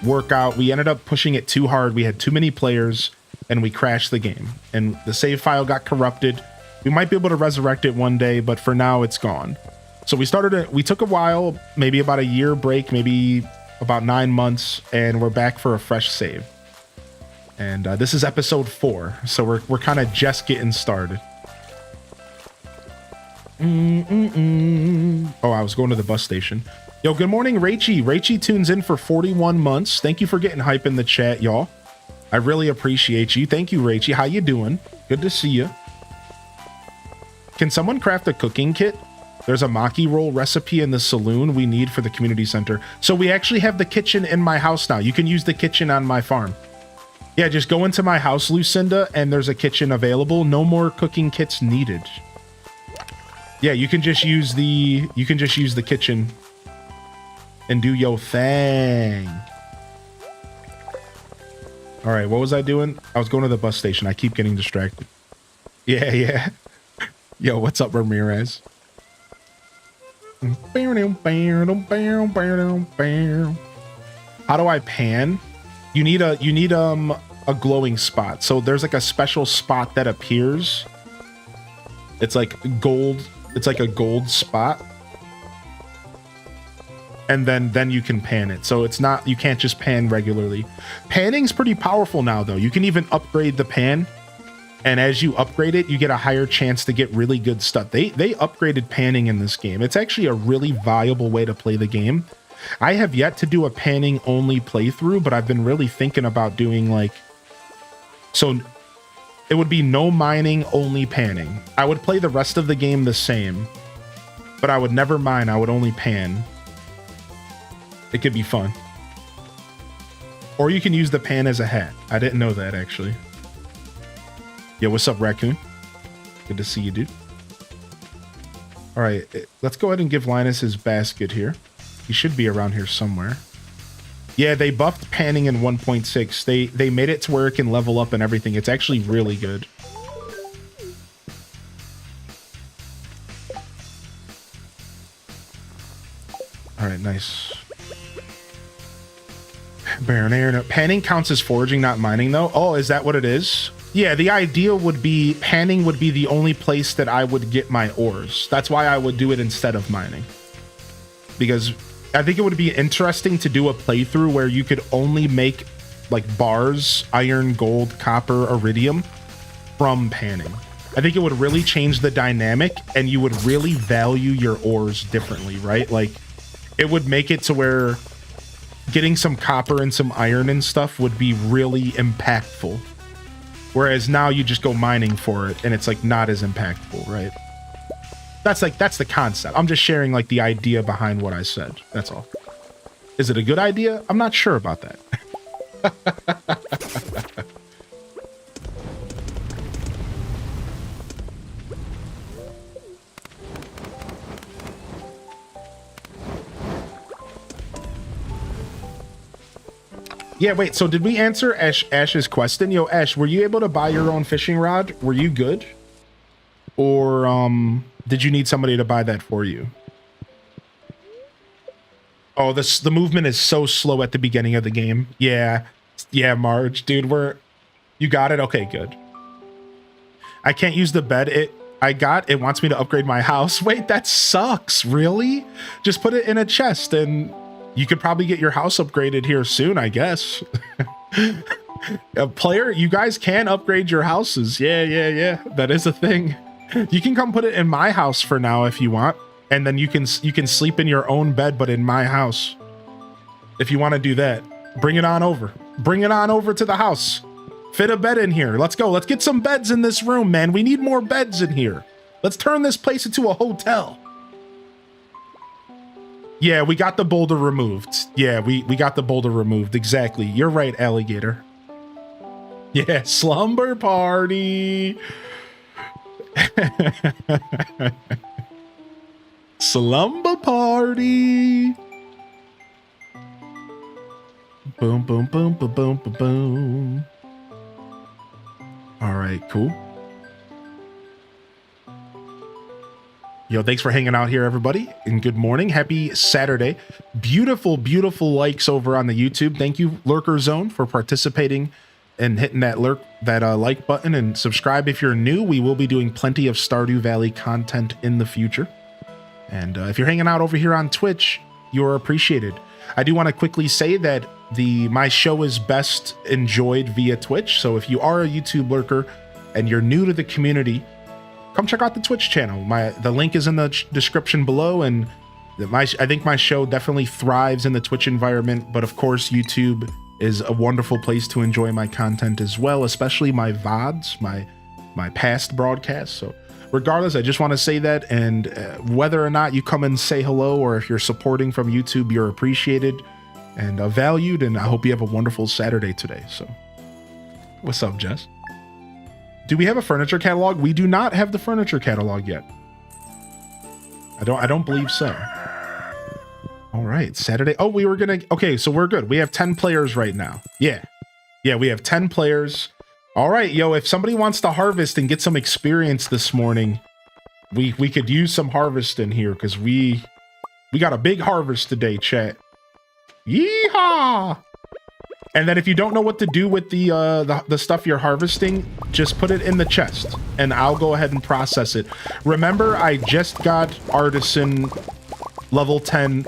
work out. We ended up pushing it too hard. We had too many players and we crashed the game and the save file got corrupted. We might be able to resurrect it one day, but for now it's gone. So we took a while, maybe about a year break, maybe about 9 months, and we're back for a fresh save. And this is episode 4, so we're kind of just getting started. Oh, I was going to the bus station. Yo, good morning, Rachie. Rachie tunes in for 41 months. Thank you for getting hype in the chat, y'all. I really appreciate you. Thank you, Rachie. How you doing? Good to see you. Can someone craft a cooking kit? There's a maki roll recipe in the saloon we need for the community center. So we actually have the kitchen in my house now. You can use the kitchen on my farm. Yeah, just go into my house, Lucinda, and there's a kitchen available. No more cooking kits needed. Yeah, you can just use the kitchen and do your thing. All right, what was I doing? I was going to the bus station. I keep getting distracted. Yeah. Yo, what's up, Ramirez? How do I pan? You need a glowing spot. So there's like a special spot that appears. It's like gold. It's like a gold spot. And then you can pan it. So it's not, you can't just pan regularly. Panning's pretty powerful now though. You can even upgrade the pan. And as you upgrade it, you get a higher chance to get really good stuff. They upgraded panning in this game. It's actually a really viable way to play the game. I have yet to do a panning only playthrough, but I've been really thinking about doing like, so it would be no mining, only panning. I would play the rest of the game the same, but I would never mine. I would only pan. It could be fun. Or you can use the pan as a hat. I didn't know that actually. Yo, what's up, Raccoon? Good to see you, dude. All right, let's go ahead and give Linus his basket here. He should be around here somewhere. Yeah, they buffed panning in 1.6. They made it to where it can level up and everything. It's actually really good. All right, nice. Panning counts as foraging, not mining, though. Oh, is that what it is? Yeah, the idea would be panning would be the only place that I would get my ores. That's why I would do it instead of mining. Because I think it would be interesting to do a playthrough where you could only make like bars, iron, gold, copper, iridium from panning. I think it would really change the dynamic and you would really value your ores differently, right? Like it would make it to where getting some copper and some iron and stuff would be really impactful. Whereas now you just go mining for it and it's like not as impactful, right? That's the concept. I'm just sharing like the idea behind what I said. That's all. Is it a good idea? I'm not sure about that. Yeah, wait, so did we answer Ash's question? Yo, Ash, were you able to buy your own fishing rod? Were you good? Or did you need somebody to buy that for you? Oh, the movement is so slow at the beginning of the game. Yeah, Marge, dude, you got it? Okay, good. I can't use the bed it wants me to upgrade my house. Wait, that sucks, really? Just put it in a chest and you could probably get your house upgraded here soon, I guess. A player, you guys can upgrade your houses. Yeah. That is a thing. You can come put it in my house for now if you want. And then you can sleep in your own bed, but in my house. If you want to do that, bring it on over. Bring it on over to the house. Fit a bed in here. Let's go. Let's get some beds in this room, man. We need more beds in here. Let's turn this place into a hotel. Yeah, we got the boulder removed. Yeah, we got the boulder removed. Exactly. You're right, alligator. Yeah, slumber party. Slumber party. Boom, boom, boom, boom, boom, boom, boom. All right, cool. Yo, thanks for hanging out here, everybody, and good morning. Happy Saturday. Beautiful, beautiful likes over on the YouTube. Thank you, Lurker Zone, for participating and hitting that like button, and subscribe if you're new. We will be doing plenty of Stardew Valley content in the future. And if you're hanging out over here on Twitch, you're appreciated. I do want to quickly say that my show is best enjoyed via Twitch. So if you are a YouTube lurker and you're new to the community, come check out the Twitch channel. The link is in the description below, and I think my show definitely thrives in the Twitch environment, but of course YouTube is a wonderful place to enjoy my content as well, especially my VODs, my past broadcasts. So regardless, I just want to say that, and whether or not you come and say hello, or if you're supporting from YouTube, you're appreciated and valued, and I hope you have a wonderful Saturday today. So what's up, Jess? Do we have a furniture catalog? We do not have the furniture catalog yet. I don't believe so. All right, Saturday. Oh, okay, so we're good. We have 10 players right now. Yeah, we have 10 players. All right, yo, if somebody wants to harvest and get some experience this morning, we could use some harvest in here, because we got a big harvest today, chat. Yeehaw! And then if you don't know what to do with the stuff you're harvesting, just put it in the chest and I'll go ahead and process it. Remember, I just got artisan level 10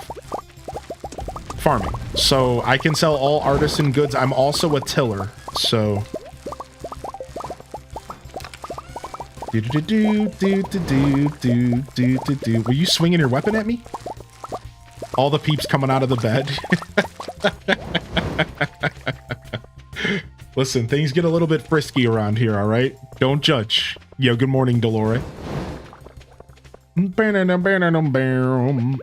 farming, so I can sell all artisan goods. I'm also a tiller, so were you swinging your weapon at me? All the peeps coming out of the bed. Listen, things get a little bit frisky around here, all right? Don't judge. Yo, good morning, Dolore.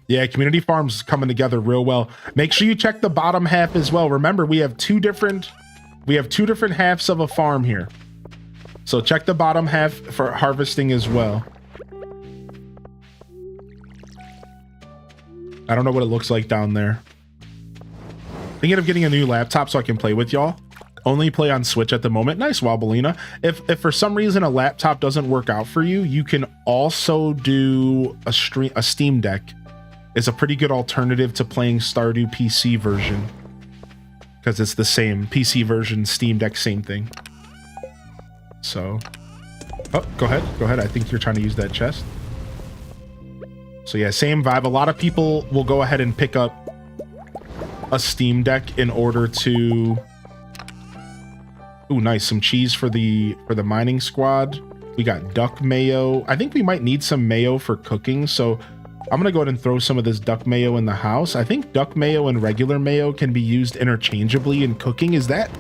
Yeah, community farms coming together real well. Make sure you check the bottom half as well. Remember, we have two different halves of a farm here. So check the bottom half for harvesting as well. I don't know what it looks like down there. Thinking of getting a new laptop so I can play with y'all. Only play on Switch at the moment. Nice, Wobbleina. If for some reason a laptop doesn't work out for you, you can also do a Steam Deck. It's a pretty good alternative to playing Stardew PC version, because it's the same PC version, Steam Deck, same thing. So, oh, go ahead. I think you're trying to use that chest. So yeah, same vibe. A lot of people will go ahead and pick up a Steam Deck in order to... Ooh, nice. Some cheese for the mining squad. We got duck mayo. I think we might need some mayo for cooking. So I'm gonna go ahead and throw some of this duck mayo in the house. I think duck mayo and regular mayo can be used interchangeably in cooking. Is that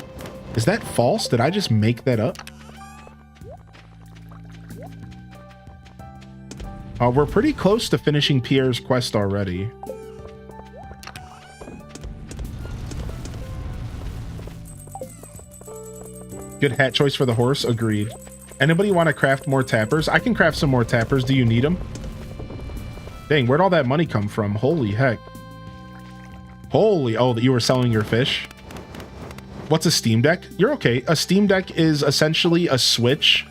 false? Did I just make that up? We're pretty close to finishing Pierre's quest already. Good hat choice for the horse. Agreed. Anybody want to craft more tappers? I can craft some more tappers. Do you need them? Dang, where'd all that money come from? Holy heck. Holy, oh, that you were selling your fish? What's a Steam Deck? You're okay. A Steam Deck is essentially a Switch,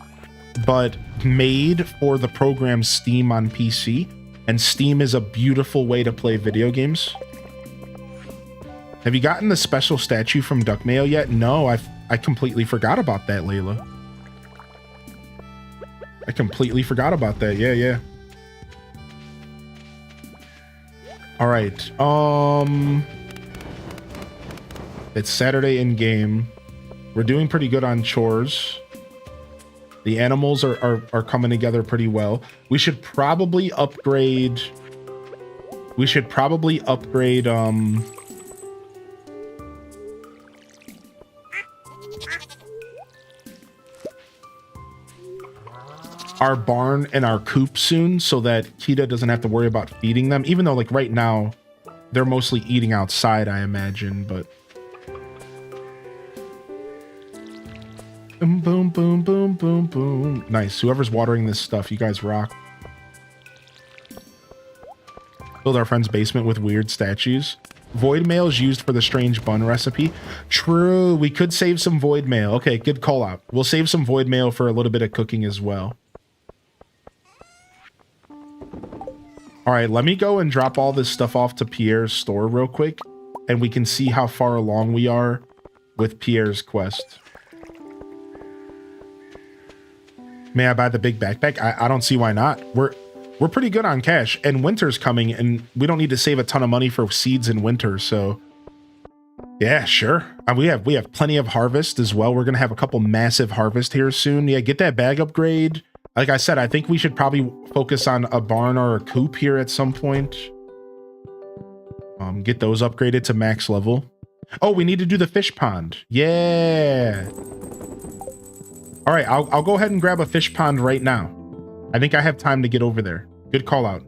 but made for the program Steam on PC. And Steam is a beautiful way to play video games. Have you gotten the special statue from Duck Mayo yet? No, I completely forgot about that, Layla. I completely forgot about that. Yeah. All right. It's Saturday in game. We're doing pretty good on chores. The animals are coming together pretty well. We should probably upgrade. Our barn and our coop soon so that Kita doesn't have to worry about feeding them, even though like right now they're mostly eating outside, I imagine, but boom, boom, boom, boom, boom, boom. Nice. Whoever's watering this stuff, you guys rock. Build our friend's basement with weird statues. Void mail is used for the strange bun recipe. True. We could save some void mail. Okay, good call out. We'll save some void mail for a little bit of cooking as well. All right, let me go and drop all this stuff off to Pierre's store real quick, and we can see how far along we are with Pierre's quest. May I buy the big backpack? I don't see why not. We're pretty good on cash, and winter's coming, and we don't need to save a ton of money for seeds in winter, so yeah, sure. We have plenty of harvest as well. We're gonna have a couple massive harvest here soon. Yeah, get that bag upgrade. Like I said, I think we should probably focus on a barn or a coop here at some point. Get those upgraded to max level. Oh, we need to do the fish pond. Yeah. All right, I'll go ahead and grab a fish pond right now. I think I have time to get over there. Good call out.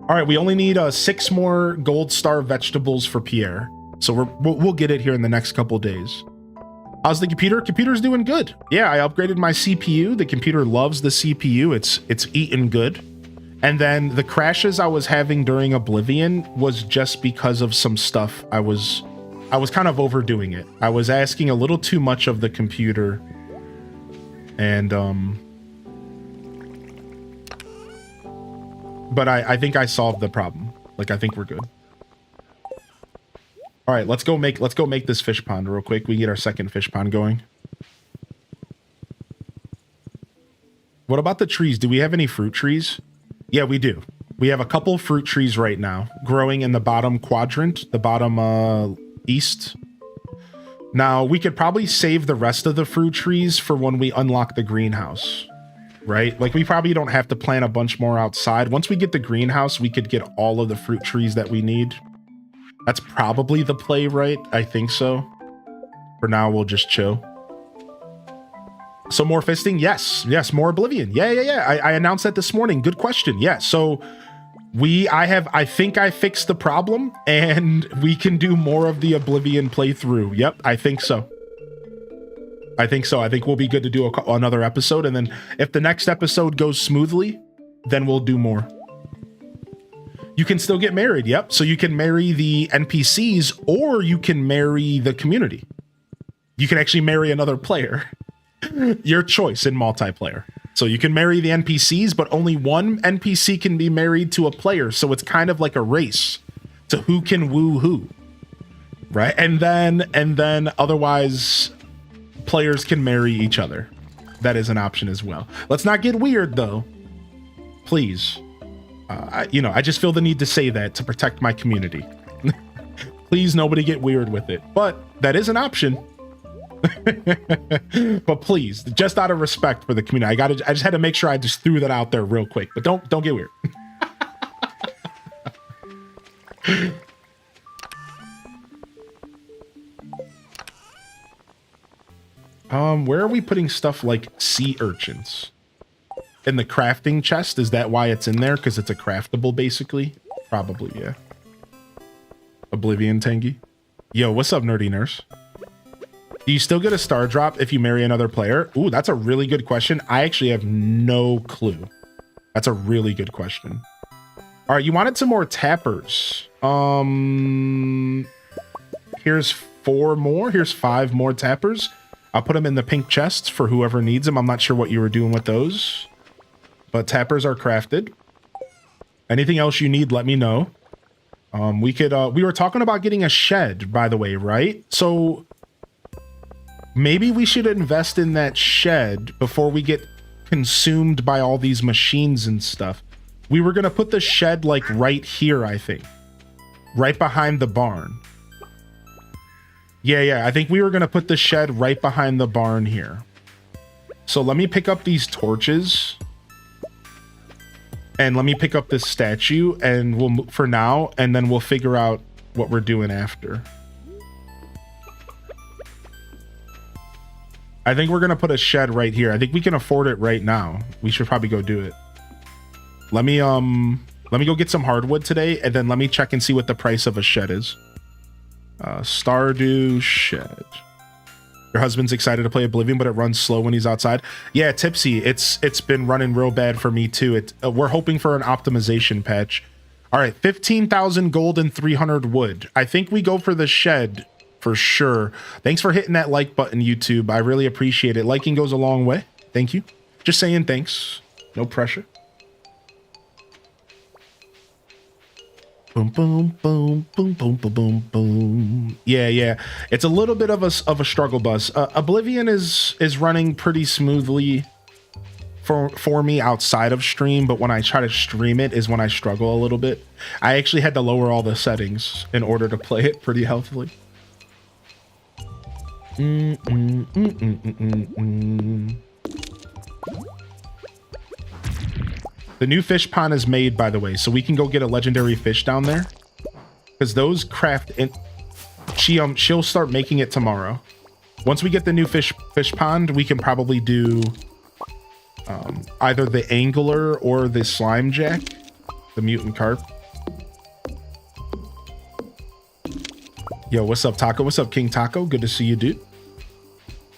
All right, we only need 6 more gold star vegetables for Pierre. So we'll get it here in the next couple days. How's the computer? Computer's doing good. Yeah, I upgraded my CPU. The computer loves the CPU. It's eating good. And then the crashes I was having during Oblivion was just because of some stuff. I was kind of overdoing it. I was asking a little too much of the computer. And but I think I solved the problem. Like, I think we're good. All right, let's go make this fish pond real quick. We can get our second fish pond going. What about the trees? Do we have any fruit trees? Yeah, we do. We have a couple fruit trees right now growing in the bottom quadrant, the bottom east. Now, we could probably save the rest of the fruit trees for when we unlock the greenhouse, right? Like, we probably don't have to plant a bunch more outside. Once we get the greenhouse, we could get all of the fruit trees that we need. That's probably the play, right? I think so. For now, we'll just chill. So more fisting? Yes, more Oblivion. Yeah. I announced that this morning. Good question. Yeah, so I think I fixed the problem, and we can do more of the Oblivion playthrough. Yep, I think so. I think we'll be good to do another episode, and then if the next episode goes smoothly, then we'll do more. You can still get married, yep. So you can marry the NPCs, or you can marry the community. You can actually marry another player. Your choice in multiplayer. So you can marry the NPCs, but only one NPC can be married to a player. So it's kind of like a race to who can woo who, right? And then otherwise, players can marry each other. That is an option as well. Let's not get weird, though. Please. I just feel the need to say that to protect my community. Please, nobody get weird with it. But that is an option. But please, just out of respect for the community, I just had to make sure I just threw that out there real quick. But don't get weird. Where are we putting stuff like sea urchins? In the crafting chest? Is that why it's in there? Because it's a craftable, basically? Probably, yeah. Oblivion Tangy. Yo, what's up, nerdy nurse? Do you still get a star drop if you marry another player? Ooh, that's a really good question. I actually have no clue. That's a really good question. All right, you wanted some more tappers. Here's 4 more. Here's 5 more tappers. I'll put them in the pink chests for whoever needs them. I'm not sure what you were doing with those, but tappers are crafted. Anything else you need, let me know. We were talking about getting a shed, by the way, right? So maybe we should invest in that shed before we get consumed by all these machines and stuff. We were going to put the shed like right here, I think. Right behind the barn. Yeah, I think we were going to put the shed right behind the barn here. So let me pick up these torches. And let me pick up this statue, and we'll move for now, and then we'll figure out what we're doing after. I think we're going to put a shed right here. I think we can afford it right now. We should probably go do it. Let me go get some hardwood today, and then let me check and see what the price of a shed is. Stardew shed. Your husband's excited to play Oblivion, but it runs slow when he's outside. Yeah, Tipsy, it's been running real bad for me too. We're hoping for an optimization patch. All right, 15,000 gold and 300 wood. I think we go for the shed for sure. Thanks for hitting that like button, YouTube. I really appreciate it. Liking goes a long way. Thank you. Just saying thanks. No pressure. Boom, boom, boom, boom, boom, boom, boom, boom. Yeah. It's a little bit of a struggle bus. Oblivion is running pretty smoothly for me outside of stream, but when I try to stream it is when I struggle a little bit. I actually had to lower all the settings in order to play it pretty healthily. The new fish pond is made, by the way, so we can go get a legendary fish down there. Because those craft in... She'll start making it tomorrow. Once we get the new fish pond, we can probably do either the angler or the slime jack, the mutant carp. Yo, what's up, Taco? What's up, King Taco? Good to see you, dude.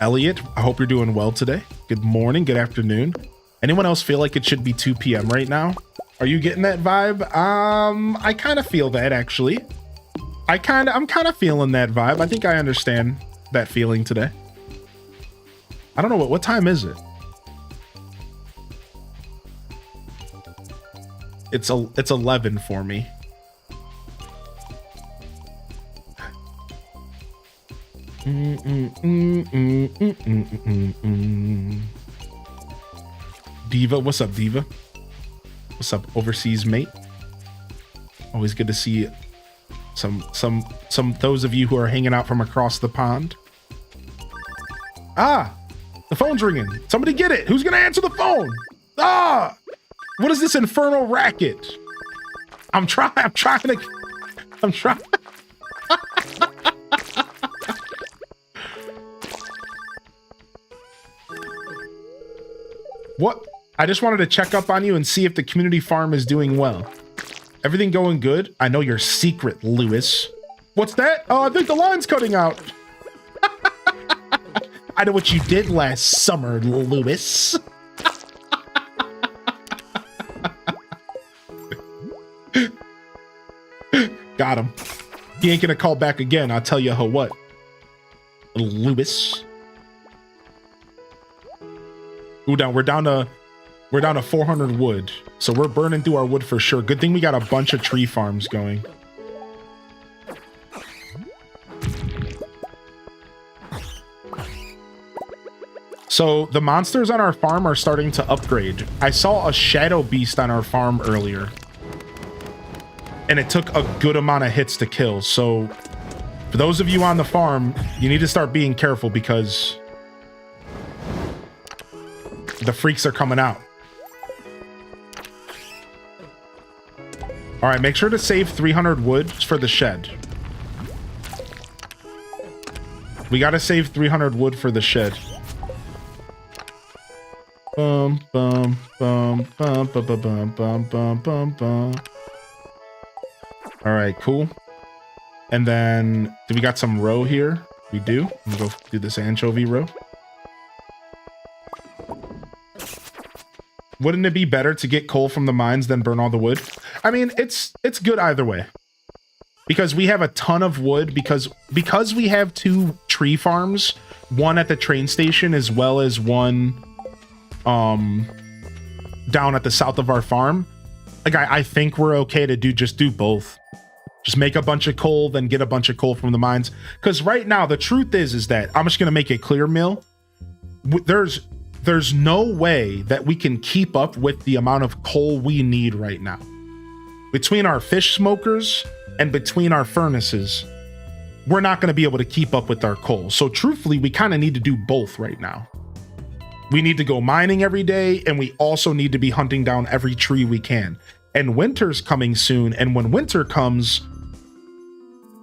Elliot, I hope you're doing well today. Good morning, good afternoon. Anyone else feel like it should be 2 p.m. right now? Are you getting that vibe? I kind of feel that, actually. I'm kind of feeling that vibe. I think I understand that feeling today. I don't know what time is it? It's 11 for me. Diva, what's up, Diva? What's up, overseas mate? Always good to see some those of you who are hanging out from across the pond. Ah, the phone's ringing. Somebody get it. Who's gonna answer the phone? Ah, what is this infernal racket? I'm trying. What? I just wanted to check up on you and see if the community farm is doing well. Everything going good? I know your secret, Lewis. What's that? Oh, I think the line's cutting out. I know what you did last summer, Lewis. Got him. He ain't gonna call back again, I'll tell you what. Lewis. Ooh, we're down to 400 wood. So we're burning through our wood for sure. Good thing we got a bunch of tree farms going. So the monsters on our farm are starting to upgrade. I saw a shadow beast on our farm earlier, and it took a good amount of hits to kill. So For those of you on the farm, you need to start being careful because the freaks are coming out. All right, make sure to save 300 wood for the shed. We got to save 300 wood for the shed. Bum, bum, bum, bum, bum, bum, bum, bum, bum, bum. All right, cool. And then, do we got some roe here? We do. I'm gonna go do this anchovy roe. Wouldn't it be better to get coal from the mines than burn all the wood? I mean, it's good either way. Because we have a ton of wood, because we have 2 tree farms, one at the train station as well as one down at the south of our farm. Like I think we're okay to just do both. Just make a bunch of coal, then get a bunch of coal from the mines. Because right now, the truth is that I'm just gonna make it clear, Mill. There's no way that we can keep up with the amount of coal we need right now. Between our fish smokers and between our furnaces, we're not going to be able to keep up with our coal. So truthfully, we kind of need to do both right now. We need to go mining every day, and we also need to be hunting down every tree we can. And winter's coming soon, and when winter comes,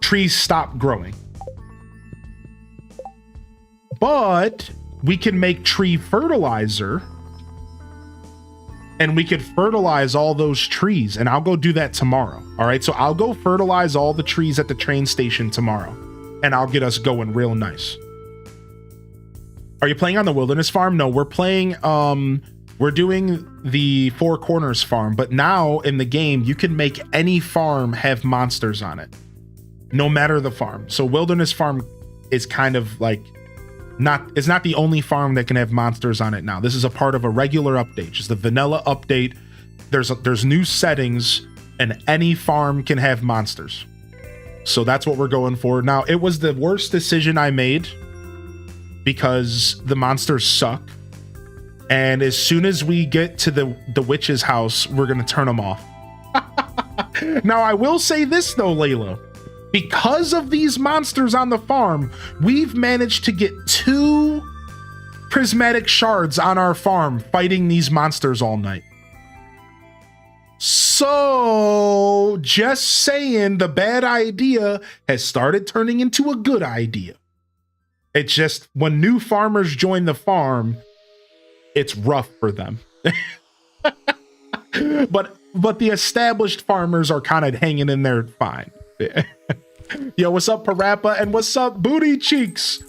trees stop growing. But we can make tree fertilizer, and we could fertilize all those trees, and I'll go do that tomorrow. All right, so I'll go fertilize all the trees at the train station tomorrow, and I'll get us going real nice. Are you playing on the wilderness farm? No, we're playing, we're doing the Four Corners farm, but now in the game, you can make any farm have monsters on it, no matter the farm. So wilderness farm is kind of like, it's not the only farm that can have monsters on it now. This is a part of a regular update, just the vanilla update. There's new settings, and any farm can have monsters. So that's what we're going for. Now, it was the worst decision I made because the monsters suck. And as soon as we get to the witch's house, we're going to turn them off. Now, I will say this though, Layla. Because of these monsters on the farm, we've managed to get 2 prismatic shards on our farm fighting these monsters all night. So, just saying, the bad idea has started turning into a good idea. It's just when new farmers join the farm, it's rough for them. but the established farmers are kind of hanging in there fine. Yo, what's up, Parappa? And what's up, Booty Cheeks?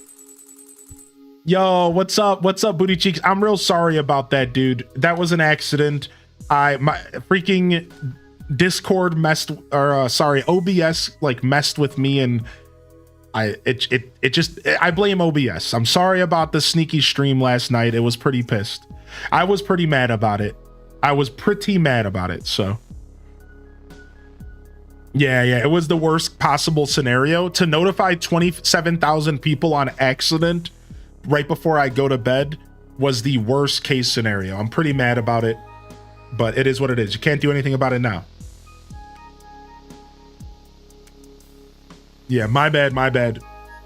Yo, what's up? What's up, Booty Cheeks? I'm real sorry about that, dude. That was an accident. My freaking Discord OBS like messed with me, and I blame OBS. I'm sorry about the sneaky stream last night. It was pretty pissed. I was pretty mad about it. So yeah, it was the worst possible scenario. To notify 27,000 people on accident right before I go to bed was the worst case scenario. I'm pretty mad about it, but it is what it is. You can't do anything about it now. Yeah, my bad.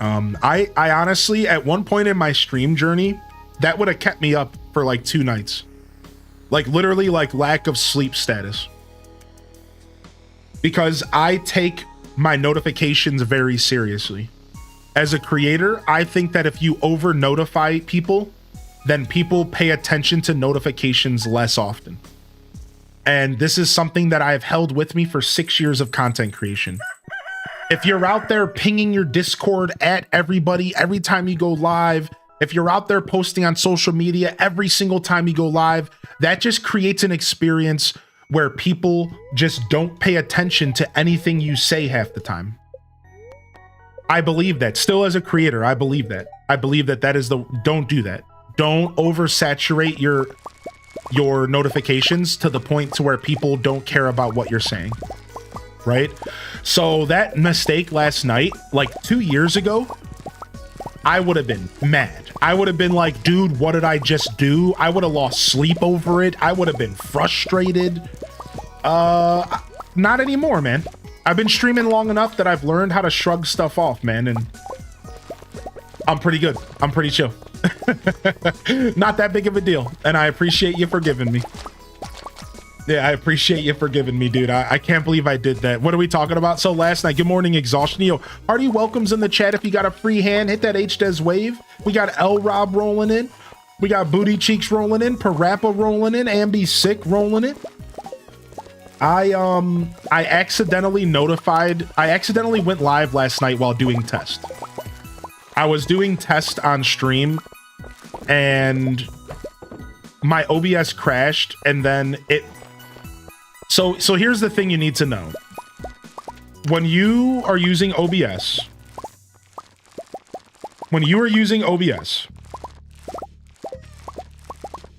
I honestly, at one point in my stream journey, that would have kept me up for like 2 nights. Like literally like lack of sleep status. Because I take my notifications very seriously. As a creator, I think that if you over notify people, then people pay attention to notifications less often. And this is something that I've held with me for 6 years of content creation. If you're out there pinging your Discord at everybody every time you go live, if you're out there posting on social media every single time you go live, that just creates an experience where people just don't pay attention to anything you say half the time. I believe that. Still as a creator, I believe that. That is don't do that. Don't oversaturate your notifications to the point to where people don't care about what you're saying. Right? So that mistake last night, like 2 years ago, I would have been mad. I would have been like, dude, what did I just do? I would have lost sleep over it. I would have been frustrated. Not anymore, man. I've been streaming long enough that I've learned how to shrug stuff off, man, and I'm pretty good. I'm pretty chill. Not that big of a deal, and I appreciate you forgiving me. Yeah, I appreciate you forgiving me, dude. I can't believe I did that. What are we talking about? So last night, good morning, Exhaustion. Yo, Hardy welcomes in the chat. If you got a free hand, hit that HDES wave. We got L Rob rolling in. We got Booty Cheeks rolling in. Parappa rolling in. Ambi Sick rolling in. I accidentally went live last night while doing test. I was doing test on stream and my OBS crashed, and then it... So here's the thing you need to know. When you are using OBS,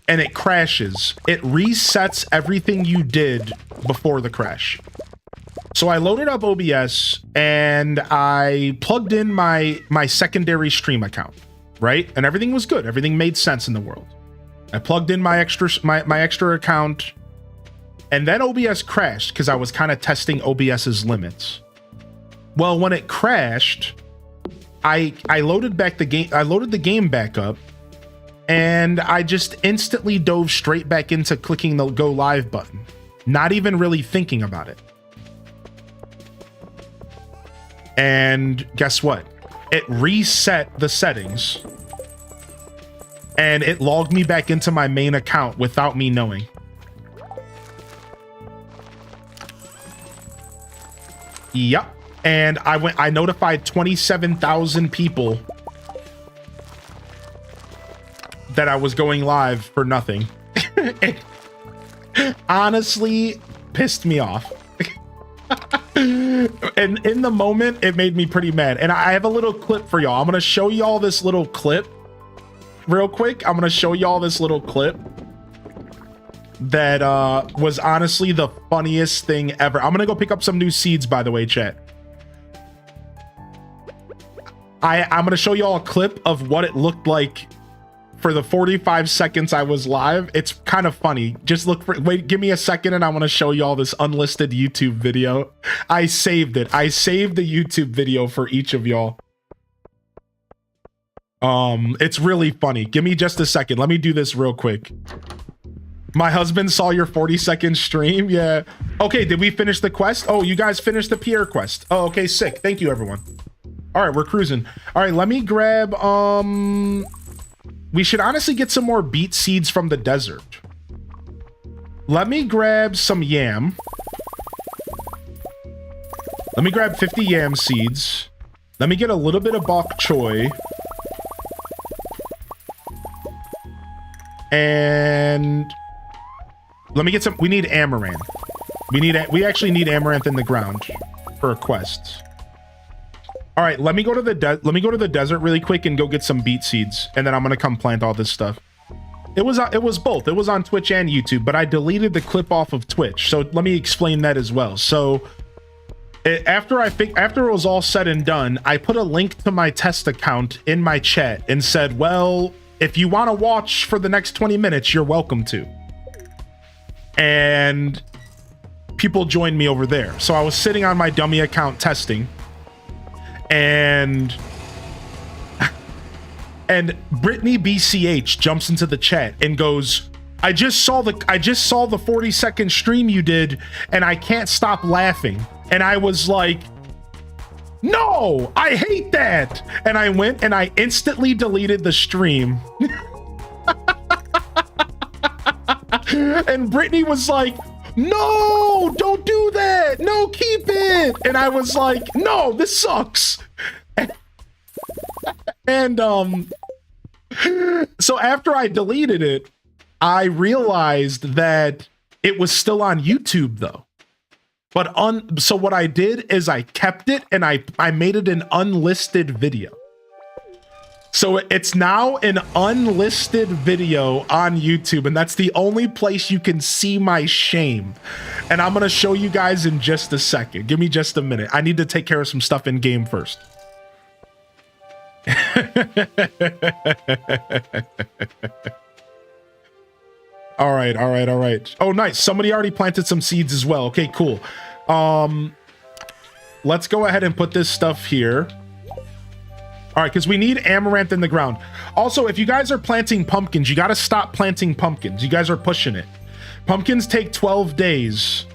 and it crashes, it resets everything you did before the crash. So I loaded up OBS and I plugged in my secondary stream account, right? And everything was good. Everything made sense in the world. I plugged in my extra account, and then OBS crashed because I was kind of testing OBS's limits. Well, when it crashed, I loaded back the game. I loaded the game back up, and I just instantly dove straight back into clicking the go live button, not even really thinking about it. And guess what? It reset the settings, and it logged me back into my main account without me knowing. Yep. And I notified 27,000 people that I was going live for nothing. It honestly pissed me off. And in the moment, it made me pretty mad. And I have a little clip for y'all. I'm going to show y'all this little clip real quick. I'm going to show y'all this little clip that was honestly the funniest thing ever. I'm going to go pick up some new seeds, by the way, chat. I'm going to show y'all a clip of what it looked like for the 45 seconds I was live. It's kind of funny. Just wait, give me a second and I want to show y'all this unlisted YouTube video. I saved it. I saved the YouTube video for each of y'all. It's really funny. Give me just a second. Let me do this real quick. My husband saw your 40-second stream. Yeah. Okay, did we finish the quest? Oh, you guys finished the Pierre quest. Oh, okay, sick. Thank you, everyone. All right, we're cruising. All right, let me grab, we should honestly get some more beet seeds from the desert. Let me grab some yam. Let me grab 50 yam seeds. Let me get a little bit of bok choy. And let me get some, we need amaranth. We actually need amaranth in the ground for a quest. All right, let me go to the desert really quick and go get some beet seeds, and then I'm gonna come plant all this stuff. It was both. It was on Twitch and YouTube, but I deleted the clip off of Twitch. So let me explain that as well. So after it was all said and done, I put a link to my test account in my chat and said, well, if you want to watch for the next 20 minutes, you're welcome to. And people joined me over there. So I was sitting on my dummy account testing, and Brittany BCH jumps into the chat and goes, I just saw the 40-second stream you did, and I can't stop laughing. And I was like, no, I hate that. And I went and I instantly deleted the stream. And Brittany was like, no, don't do that. No, keep it. And I was like, no, this sucks. And so after I deleted it, I realized that it was still on YouTube though. But so what I did is I kept it and I made it an unlisted video. So it's now an unlisted video on YouTube, and that's the only place you can see my shame. And I'm gonna show you guys in just a second. Give me just a minute. I need to take care of some stuff in game first. All right. Oh, nice. Somebody already planted some seeds as well. Okay, cool. let's go ahead and put this stuff here. All right, because we need amaranth in the ground. Also, if you guys are planting pumpkins, you got to stop planting pumpkins. You guys are pushing it. Pumpkins take 12 days.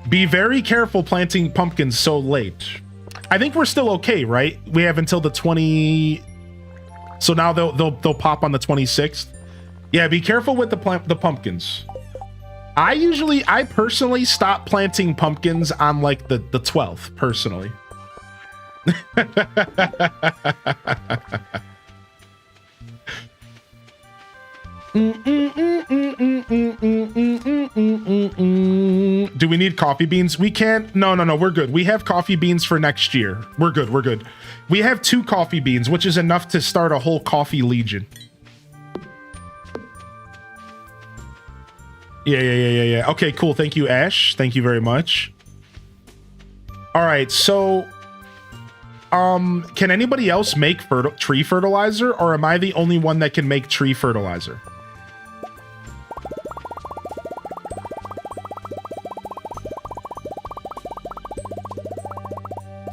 Be very careful planting pumpkins so late. I think we're still okay, right? We have until the 20. So now they'll pop on the 26th. Yeah, be careful with the pumpkins. I personally stop planting pumpkins on like the 12th, personally. Do we need coffee beans? We can't. No, we're good. We have coffee beans for next year. We're good. We have 2 coffee beans, which is enough to start a whole coffee legion. Yeah. Okay, cool. Thank you, Ash. Thank you very much. All right, so can anybody else make tree fertilizer, or am I the only one that can make tree fertilizer?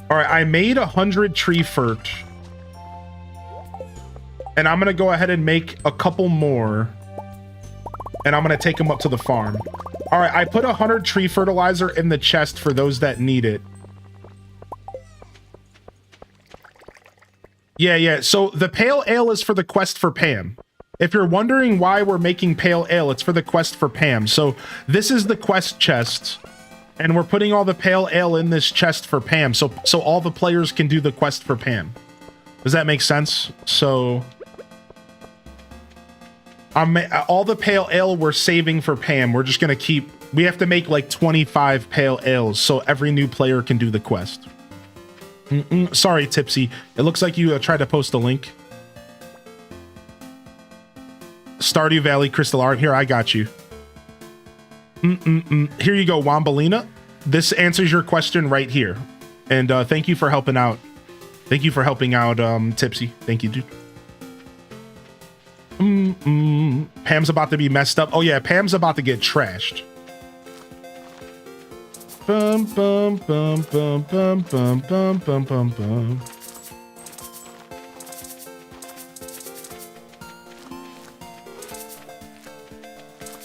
All right, I made 100 tree fert, and I'm gonna go ahead and make a couple more, and I'm gonna take them up to the farm. All right, I put 100 tree fertilizer in the chest for those that need it. Yeah. So the pale ale is for the quest for Pam. If you're wondering why we're making pale ale, it's for the quest for Pam. So this is the quest chest, and we're putting all the pale ale in this chest for Pam. So all the players can do the quest for Pam. Does that make sense? So all the pale ale we're saving for Pam. We're just gonna keep. We have to make like 25 pale ales so every new player can do the quest. Sorry, Tipsy. It looks like you tried to post a link. Stardew Valley Crystal Art. Here, I got you. Here you go, Wombalina. This answers your question right here. And thank you for helping out. Thank you for helping out, Tipsy. Thank you, dude. Pam's about to be messed up. Oh yeah, Pam's about to get trashed. Bum bum bum bum bum bum bum bum bum bum.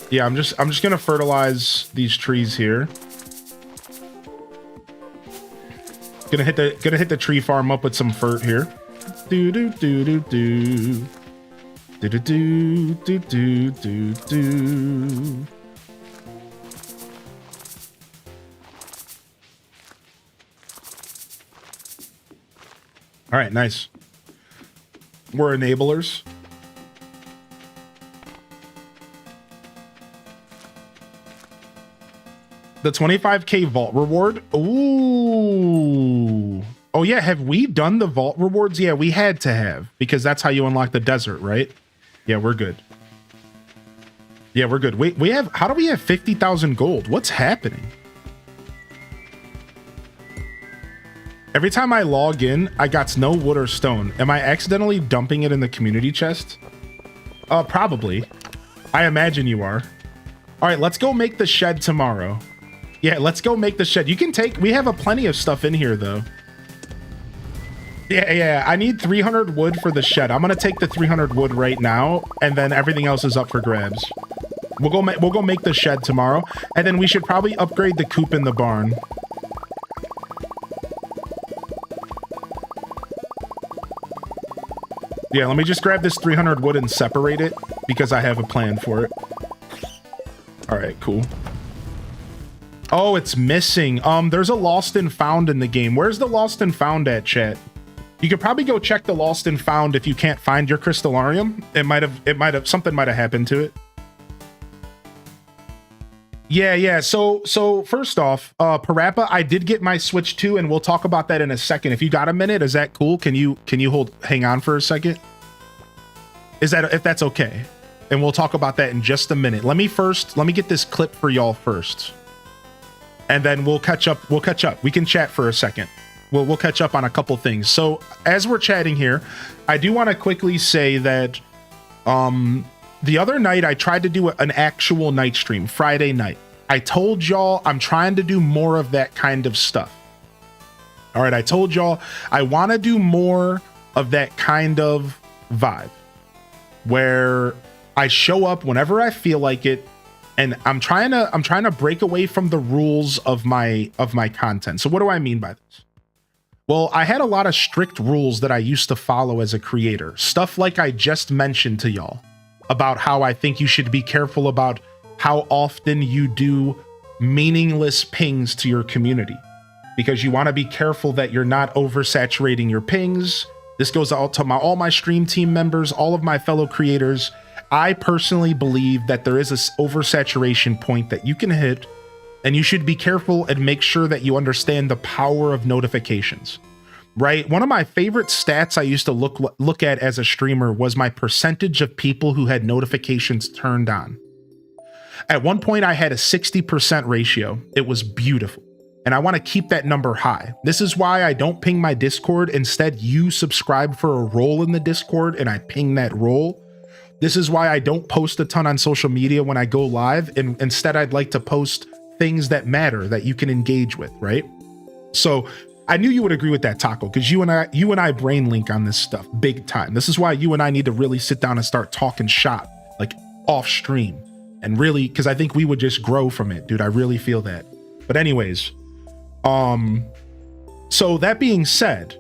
Yeah, I'm just gonna fertilize these trees here. Gonna hit the tree farm up with some fert here. Do do do do do. Do do do do do do do. All right, nice. We're enablers. The 25k vault reward. Ooh. Oh yeah, have we done the vault rewards? Yeah, we had to have, because that's how you unlock the desert, right? Yeah, we're good. Yeah, we're good. Wait, how do we have 50,000 gold? What's happening? Every time I log in, I got no wood or stone. Am I accidentally dumping it in the community chest? Probably. I imagine you are. All right, let's go make the shed tomorrow. Yeah, let's go make the shed. You can take, we have plenty of stuff in here though. Yeah, I need 300 wood for the shed. I'm gonna take the 300 wood right now, and then everything else is up for grabs. We'll go make the shed tomorrow, and then we should probably upgrade the coop in the barn. Yeah, let me just grab this 300 wood and separate it, because I have a plan for it. All right, cool. Oh, it's missing. There's a lost and found in the game. Where's the lost and found at, chat? You could probably go check the lost and found if you can't find your crystallarium. Something might have happened to it. Yeah. So first off, Parappa, I did get my Switch 2, and we'll talk about that in a second. If you got a minute, is that cool? Can you hang on for a second? If that's okay? And we'll talk about that in just a minute. Let me get this clip for y'all first. And then we'll catch up. We can chat for a second. We'll catch up on a couple things. So as we're chatting here, I do want to quickly say that the other night I tried to do an actual night stream, Friday night. I told y'all I'm trying to do more of that kind of stuff. All right, I told y'all I want to do more of that kind of vibe where I show up whenever I feel like it, and I'm trying to break away from the rules of my content. So what do I mean by this? Well, I had a lot of strict rules that I used to follow as a creator. Stuff like I just mentioned to y'all about how I think you should be careful about how often you do meaningless pings to your community, because you want to be careful that you're not oversaturating your pings. This goes out to all my stream team members, all of my fellow creators. I personally believe that there is this oversaturation point that you can hit, and you should be careful and make sure that you understand the power of notifications, right? One of my favorite stats I used to look at as a streamer was my percentage of people who had notifications turned on. At one point, I had a 60% ratio. It was beautiful. And I want to keep that number high. This is why I don't ping my Discord. Instead, you subscribe for a role in the Discord and I ping that role. This is why I don't post a ton on social media when I go live. And instead, I'd like to post things that matter that you can engage with, right? So I knew you would agree with that, Taco, because you and I brain link on this stuff big time. This is why you and I need to really sit down and start talking shop, like off stream. And really, because I think we would just grow from it, dude. I really feel that. But anyways, so that being said,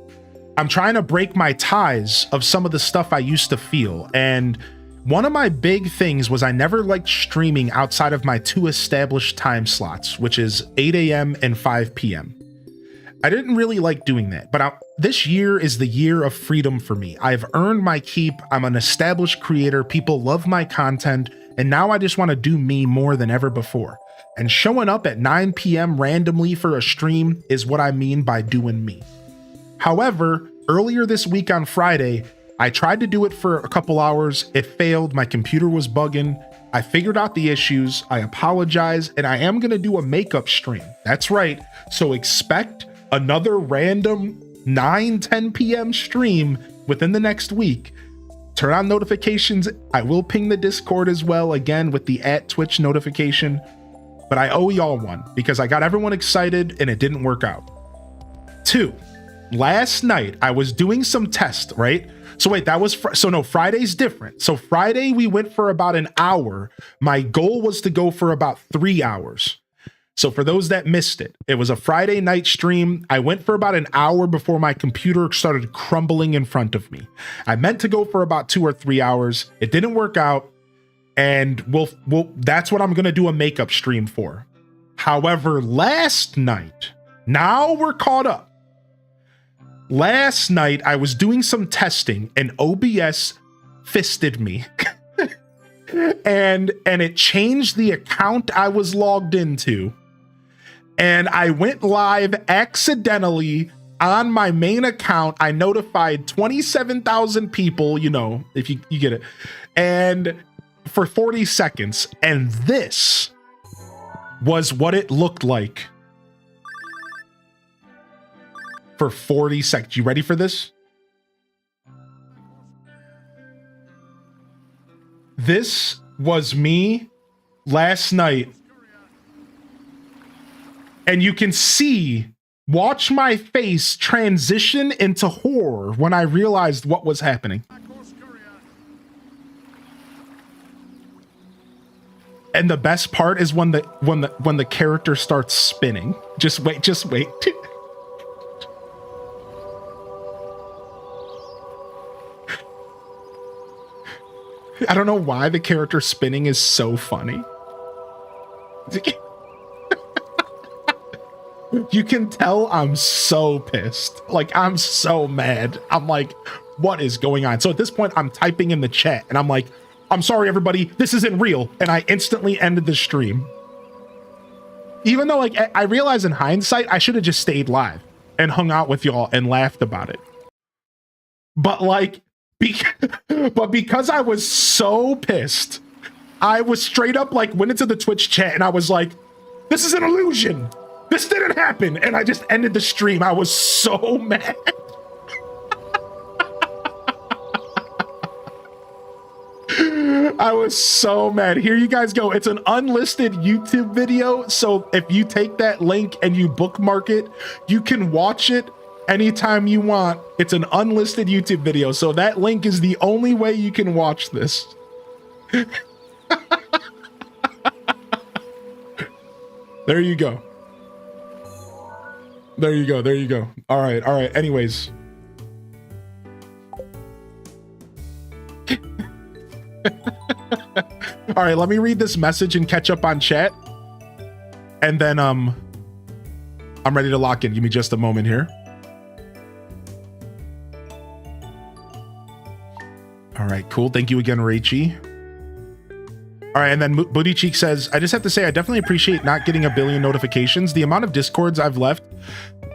I'm trying to break my ties of some of the stuff I used to feel. And one of my big things was I never liked streaming outside of my 2 established time slots, which is 8 a.m. and 5 p.m. I didn't really like doing that, but this year is the year of freedom for me. I've earned my keep. I'm an established creator. People love my content. And now I just want to do me more than ever before. And showing up at 9 p.m. randomly for a stream is what I mean by doing me. However, earlier this week on Friday, I tried to do it for a couple hours. It failed. My computer was bugging. I figured out the issues. I apologize. And I am going to do a makeup stream. That's right. So expect another random 9-10 p.m. stream within the next week. Turn on notifications. I will ping the Discord as well, again with the @Twitch notification. But I owe y'all one because I got everyone excited and it didn't work out. 2, last night I was doing some tests, right? So wait, that was Friday's different. So Friday we went for about an hour. My goal was to go for about 3 hours. So for those that missed it, it was a Friday night stream. I went for about an hour before my computer started crumbling in front of me. I meant to go for about 2 or 3 hours. It didn't work out. And that's what I'm going to do a makeup stream for. However, last night, now we're caught up. Last night, I was doing some testing and OBS fisted me. and it changed the account I was logged into. And I went live accidentally on my main account. I notified 27,000 people, you know, if you get it. And for 40 seconds. And this was what it looked like for 40 seconds. You ready for this? This was me last night. And you can watch my face transition into horror when I realized what was happening. And the best part is when the character starts spinning. Just wait. I don't know why the character spinning is so funny. You can tell I'm so pissed. Like, I'm so mad. I'm like, what is going on? So at this point, I'm typing in the chat and I'm like, I'm sorry, everybody, this isn't real. And I instantly ended the stream. Even though, like, I realize in hindsight, I should have just stayed live and hung out with y'all and laughed about it. But like, because I was so pissed, I was straight up like, went into the Twitch chat and I was like, this is an illusion. This didn't happen. And I just ended the stream. I was so mad. I was so mad. Here you guys go. It's an unlisted YouTube video. So if you take that link and you bookmark it, you can watch it anytime you want. It's an unlisted YouTube video, so that link is the only way you can watch this. There you go. There you go. There you go. All right. All right. Anyways. All right. Let me read this message and catch up on chat. And then, I'm ready to lock in. Give me just a moment here. All right. Cool. Thank you again, Rachie. All right, and then Booty Cheek says, I just have to say, I definitely appreciate not getting a billion notifications. The amount of Discords I've left,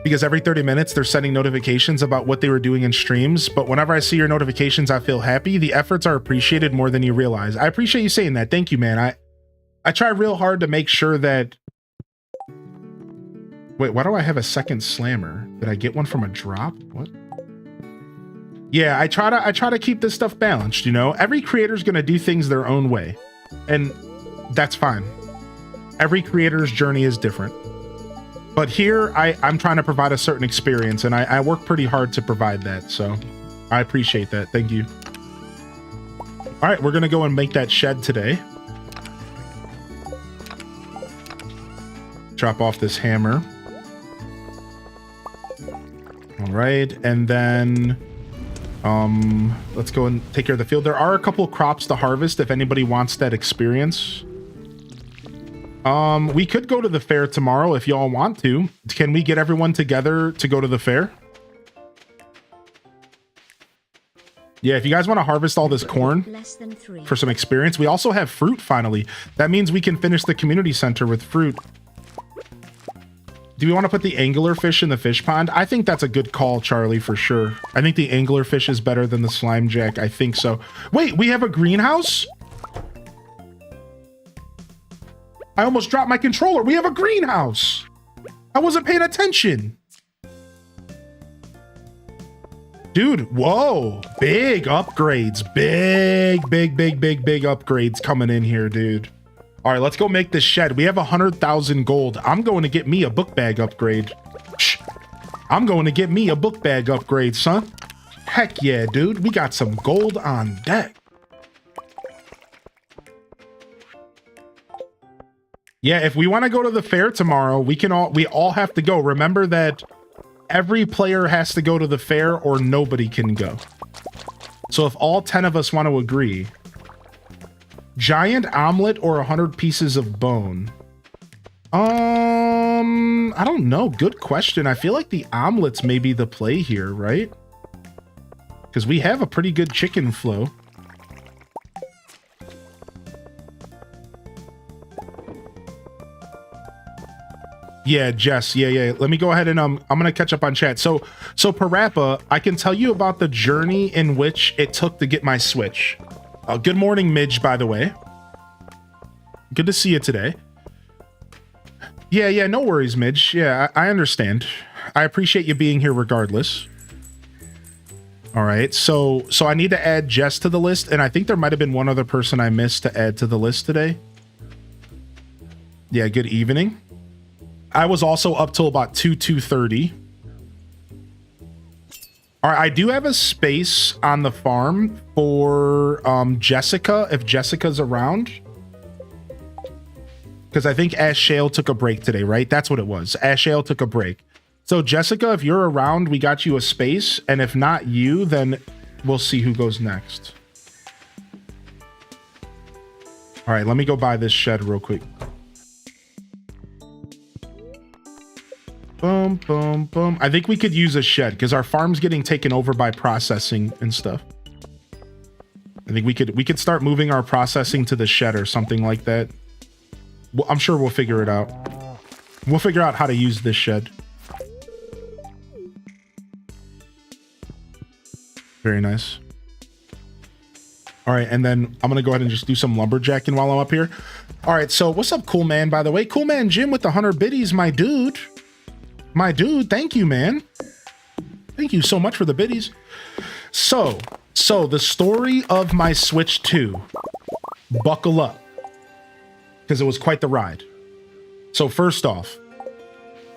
because every 30 minutes they're sending notifications about what they were doing in streams. But whenever I see your notifications, I feel happy. The efforts are appreciated more than you realize. I appreciate you saying that. Thank you, man. I try real hard to make sure that... Wait, why do I have a second slammer? Did I get one from a drop? What? Yeah, I try to keep this stuff balanced, you know? Every creator's gonna do things their own way. And that's fine. Every creator's journey is different. But here, I'm trying to provide a certain experience, and I work pretty hard to provide that, so I appreciate that. Thank you. All right, we're going to go and make that shed today. Drop off this hammer. All right, and then... let's go and take care of the field. There are a couple of crops to harvest if anybody wants that experience. We could go to the fair tomorrow if y'all want to. Can we get everyone together to go to the fair? Yeah, if you guys want to harvest all this corn for some experience. We also have fruit finally. That means we can finish the community center with fruit. Do we want to put the anglerfish in the fish pond? I think that's a good call, Charlie, for sure. I think the anglerfish is better than the slime jack. I think so. Wait, we have a greenhouse? I almost dropped my controller. We have a greenhouse. I wasn't paying attention. Dude, whoa. Big upgrades. Big upgrades coming in here, dude. All right, let's go make this shed. We have 100,000 gold. I'm going to get me a book bag upgrade. Shh. I'm going to get me a book bag upgrade, son. Heck yeah, dude. We got some gold on deck. Yeah, if we want to go to the fair tomorrow, we all have to go. Remember that every player has to go to the fair or nobody can go. So if all 10 of us want to agree... Giant omelet or 100 pieces of bone? I don't know. Good question. I feel like the omelets may be the play here, right? Because we have a pretty good chicken flow. Yeah, Jess. Yeah. Let me go ahead and I'm gonna catch up on chat. So Parappa, I can tell you about the journey in which it took to get my Switch. Good morning, Midge, by the way. Good to see you today. Yeah, no worries, Midge. Yeah, I understand. I appreciate you being here regardless. All right, so I need to add Jess to the list, and I think there might have been one other person I missed to add to the list today. Yeah, good evening. I was also up till about 2:30. All right, I do have a space on the farm for Jessica, if Jessica's around. Because I think Ash Shale took a break today, right? That's what it was. Ash Shale took a break. So Jessica, if you're around, we got you a space. And if not you, then we'll see who goes next. All right, let me go buy this shed real quick. Boom, boom, boom. I think we could use a shed because our farm's getting taken over by processing and stuff. I think we could start moving our processing to the shed or something like that. Well, I'm sure we'll figure it out. We'll figure out how to use this shed. Very nice. All right, and then I'm gonna go ahead and just do some lumberjacking while I'm up here. All right, so what's up, Cool Man, by the way? Cool Man Jim with the 100 biddies, my dude. My dude, thank you, man. Thank you so much for the biddies. So the story of my Switch 2. Buckle up. Because it was quite the ride. So first off,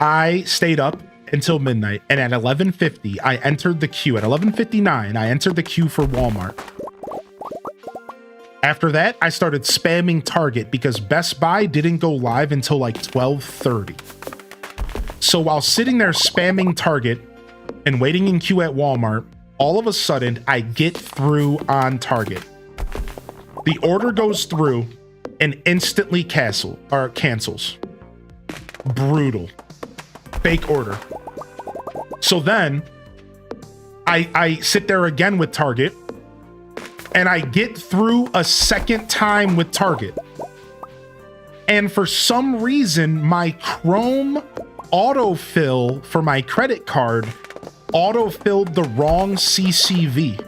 I stayed up until midnight, and at 11:50, I entered the queue. At 11:59, I entered the queue for Walmart. After that, I started spamming Target because Best Buy didn't go live until like 12:30. So while sitting there spamming Target and waiting in queue at Walmart, all of a sudden, I get through on Target. The order goes through and instantly cancels. Brutal. Fake order. So then I sit there again with Target, and I get through a second time with Target. And for some reason, my Chrome autofill for my credit card autofilled the wrong CCV.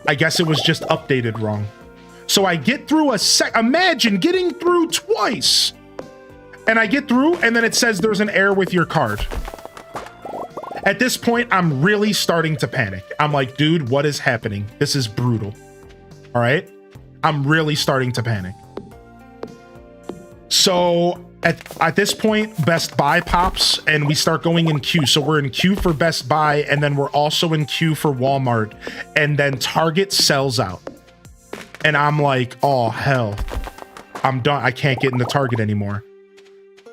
I guess it was just updated wrong. So I get through imagine getting through twice. And I get through, and then it says there's an error with your card. At this point, I'm really starting to panic. I'm like, dude, what is happening? This is brutal. All right? I'm really starting to panic. So at this point, Best Buy pops, and we start going in queue. So we're in queue for Best Buy, and then we're also in queue for Walmart. And then Target sells out. And I'm like, oh, hell. I'm done. I can't get into Target anymore.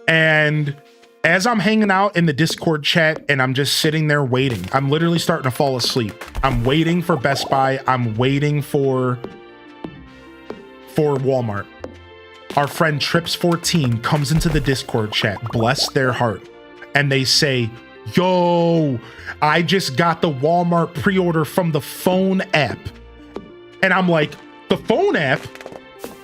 And as I'm hanging out in the Discord chat and I'm just sitting there waiting, I'm literally starting to fall asleep. I'm waiting for Best Buy. I'm waiting for Walmart. Our friend Trips14 comes into the Discord chat, bless their heart, and they say, yo, I just got the Walmart pre-order from the phone app. And I'm like, the phone app?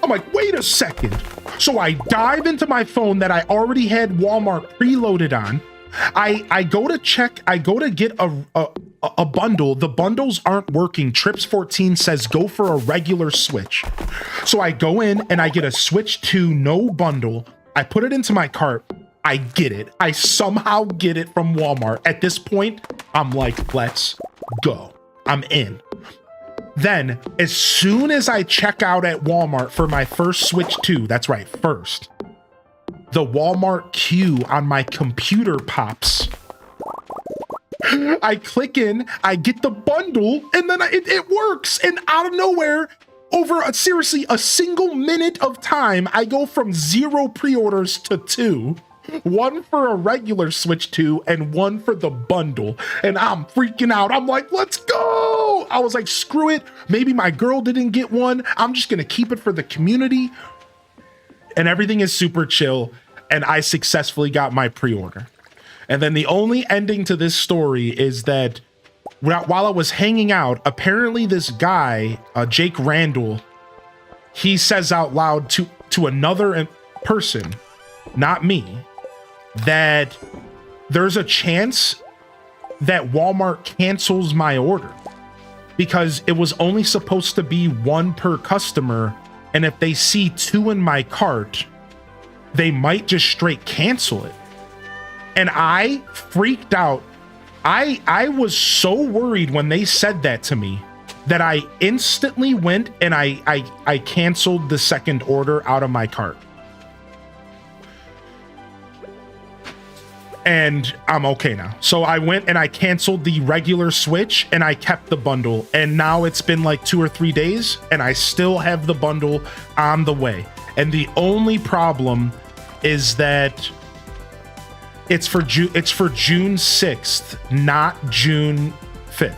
I'm like, wait a second. So I dive into my phone that I already had Walmart preloaded on. I go to check, I go to get a bundle. The bundles aren't working. Trips14 says go for a regular Switch. So I go in and I get a Switch 2 no bundle. I put it into my cart. I get it. I somehow get it from Walmart. At this point, I'm like, let's go. I'm in. Then, as soon as I check out at Walmart for my first Switch 2, that's right, first, the Walmart queue on my computer pops. I click in, I get the bundle, and then it works. And out of nowhere, over seriously a single minute of time, I go from 0 pre-orders to 2. One for a regular Switch 2 and one for the bundle. And I'm freaking out. I'm like, let's go. I was like, screw it. Maybe my girl didn't get one. I'm just going to keep it for the community. And everything is super chill. And I successfully got my pre-order. And then the only ending to this story is that while I was hanging out, apparently this guy, Jake Randall, he says out loud to another person, not me, that there's a chance that Walmart cancels my order because it was only supposed to be 1 per customer. And if they see 2 in my cart, they might just straight cancel it. And I freaked out. I was so worried when they said that to me that I instantly went and I canceled the second order out of my cart. And I'm okay now. So I went and I canceled the regular Switch and I kept the bundle. And now it's been like 2 or 3 days and I still have the bundle on the way. And the only problem is that it's for June 6th, not June 5th.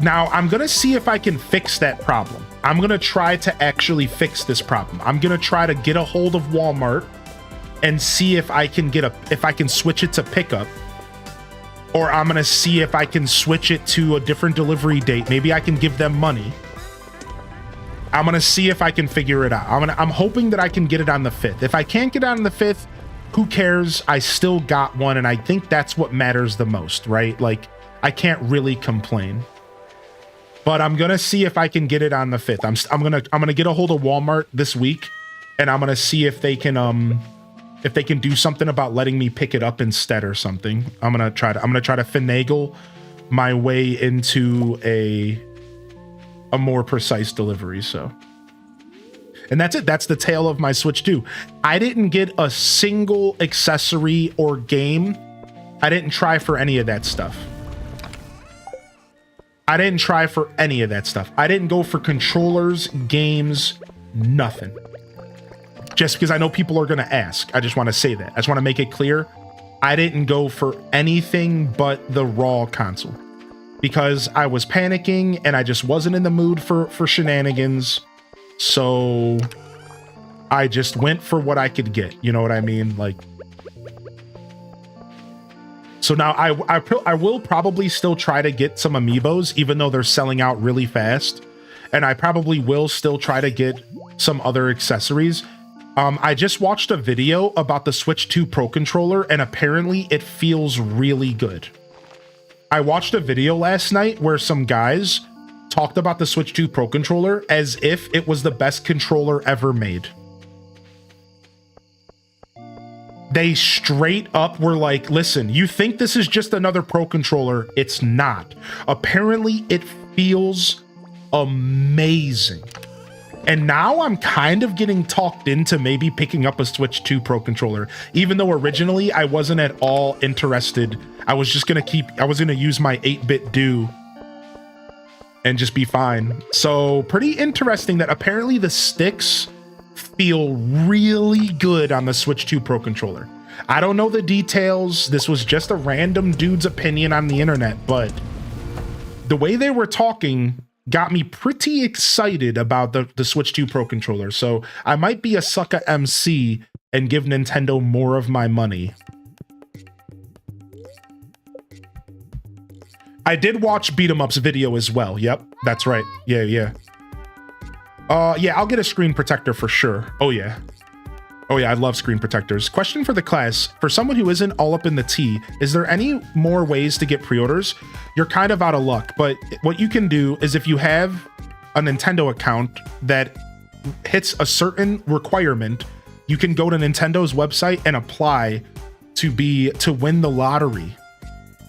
Now I'm going to see if I can fix that problem. I'm going to try to actually fix this problem. I'm going to try to get a hold of Walmart and see if I can switch it to pickup, or I'm gonna see if I can switch it to a different delivery date. Maybe I can give them money. I'm gonna see if I can figure it out. I'm hoping that I can get it on the 5th. If I can't get it on the 5th, who cares? I still got one, and I think that's what matters the most, right? Like, I can't really complain. But I'm gonna see if I can get it on the 5th. I'm gonna get a hold of Walmart this week, and I'm gonna see if they can do something about letting me pick it up instead or something. I'm gonna try to finagle my way into a more precise delivery. So And that's it. That's the tale of my Switch 2. I didn't get a single accessory or game. I didn't try for any of that stuff. I didn't try for any of that stuff. I didn't go for controllers, games, nothing. Just because I know people are going to ask. I just want to say that. I just want to make it clear. I didn't go for anything but the raw console. Because I was panicking and I just wasn't in the mood for shenanigans. So I just went for what I could get. You know what I mean? Like, so now I will probably still try to get some amiibos, even though they're selling out really fast. And I probably will still try to get some other accessories. I just watched a video about the Switch 2 Pro Controller, and apparently it feels really good. I watched a video last night where some guys talked about the Switch 2 Pro Controller as if it was the best controller ever made. They straight up were like, listen, you think this is just another Pro Controller? It's not. Apparently, it feels amazing. And now I'm kind of getting talked into maybe picking up a Switch 2 Pro Controller, even though originally I wasn't at all interested. I was just going to use my 8-bit do and just be fine. So pretty interesting that apparently the sticks feel really good on the Switch 2 Pro Controller. I don't know the details. This was just a random dude's opinion on the internet, but the way they were talking got me pretty excited about the Switch 2 Pro Controller. So I might be a sucker MC and give Nintendo more of my money. I did watch Beat 'em Up's video as well. Yep, that's right. Yeah. Yeah, I'll get a screen protector for sure. Oh yeah, I love screen protectors. Question for the class. For someone who isn't all up in the tea, is there any more ways to get pre-orders? You're kind of out of luck, but what you can do is if you have a Nintendo account that hits a certain requirement, you can go to Nintendo's website and apply to win the lottery.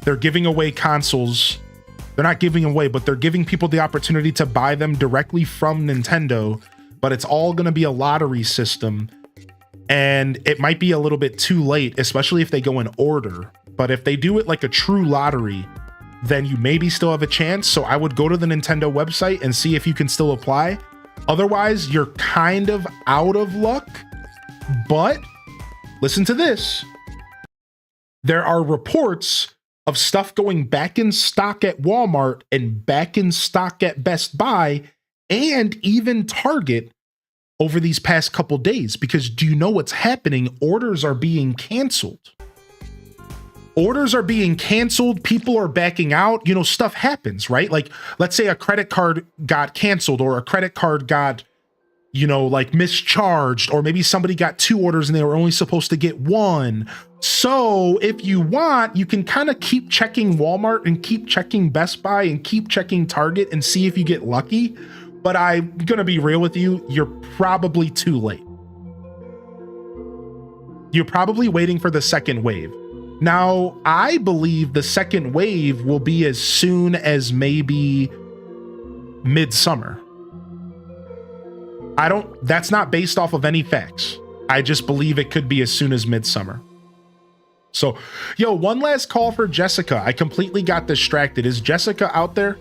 They're giving away consoles. They're not giving away, but they're giving people the opportunity to buy them directly from Nintendo, but it's all going to be a lottery system. And it might be a little bit too late, especially if they go in order. But if they do it like a true lottery, then you maybe still have a chance. So I would go to the Nintendo website and see if you can still apply. Otherwise, you're kind of out of luck. But listen to this. There are reports of stuff going back in stock at Walmart and back in stock at Best Buy and even Target over these past couple days, because do you know what's happening? Orders are being canceled. Orders are being canceled. People are backing out. You know, stuff happens, right? Like, let's say a credit card got canceled or a credit card got, you know, like mischarged, or maybe somebody got 2 orders and they were only supposed to get 1. So if you want, you can kind of keep checking Walmart and keep checking Best Buy and keep checking Target and see if you get lucky. But I'm going to be real with you, you're probably too late. You're probably waiting for the second wave. Now, I believe the second wave will be as soon as maybe midsummer. That's not based off of any facts. I just believe it could be as soon as midsummer. So, yo, one last call for Jessica. I completely got distracted. Is Jessica out there?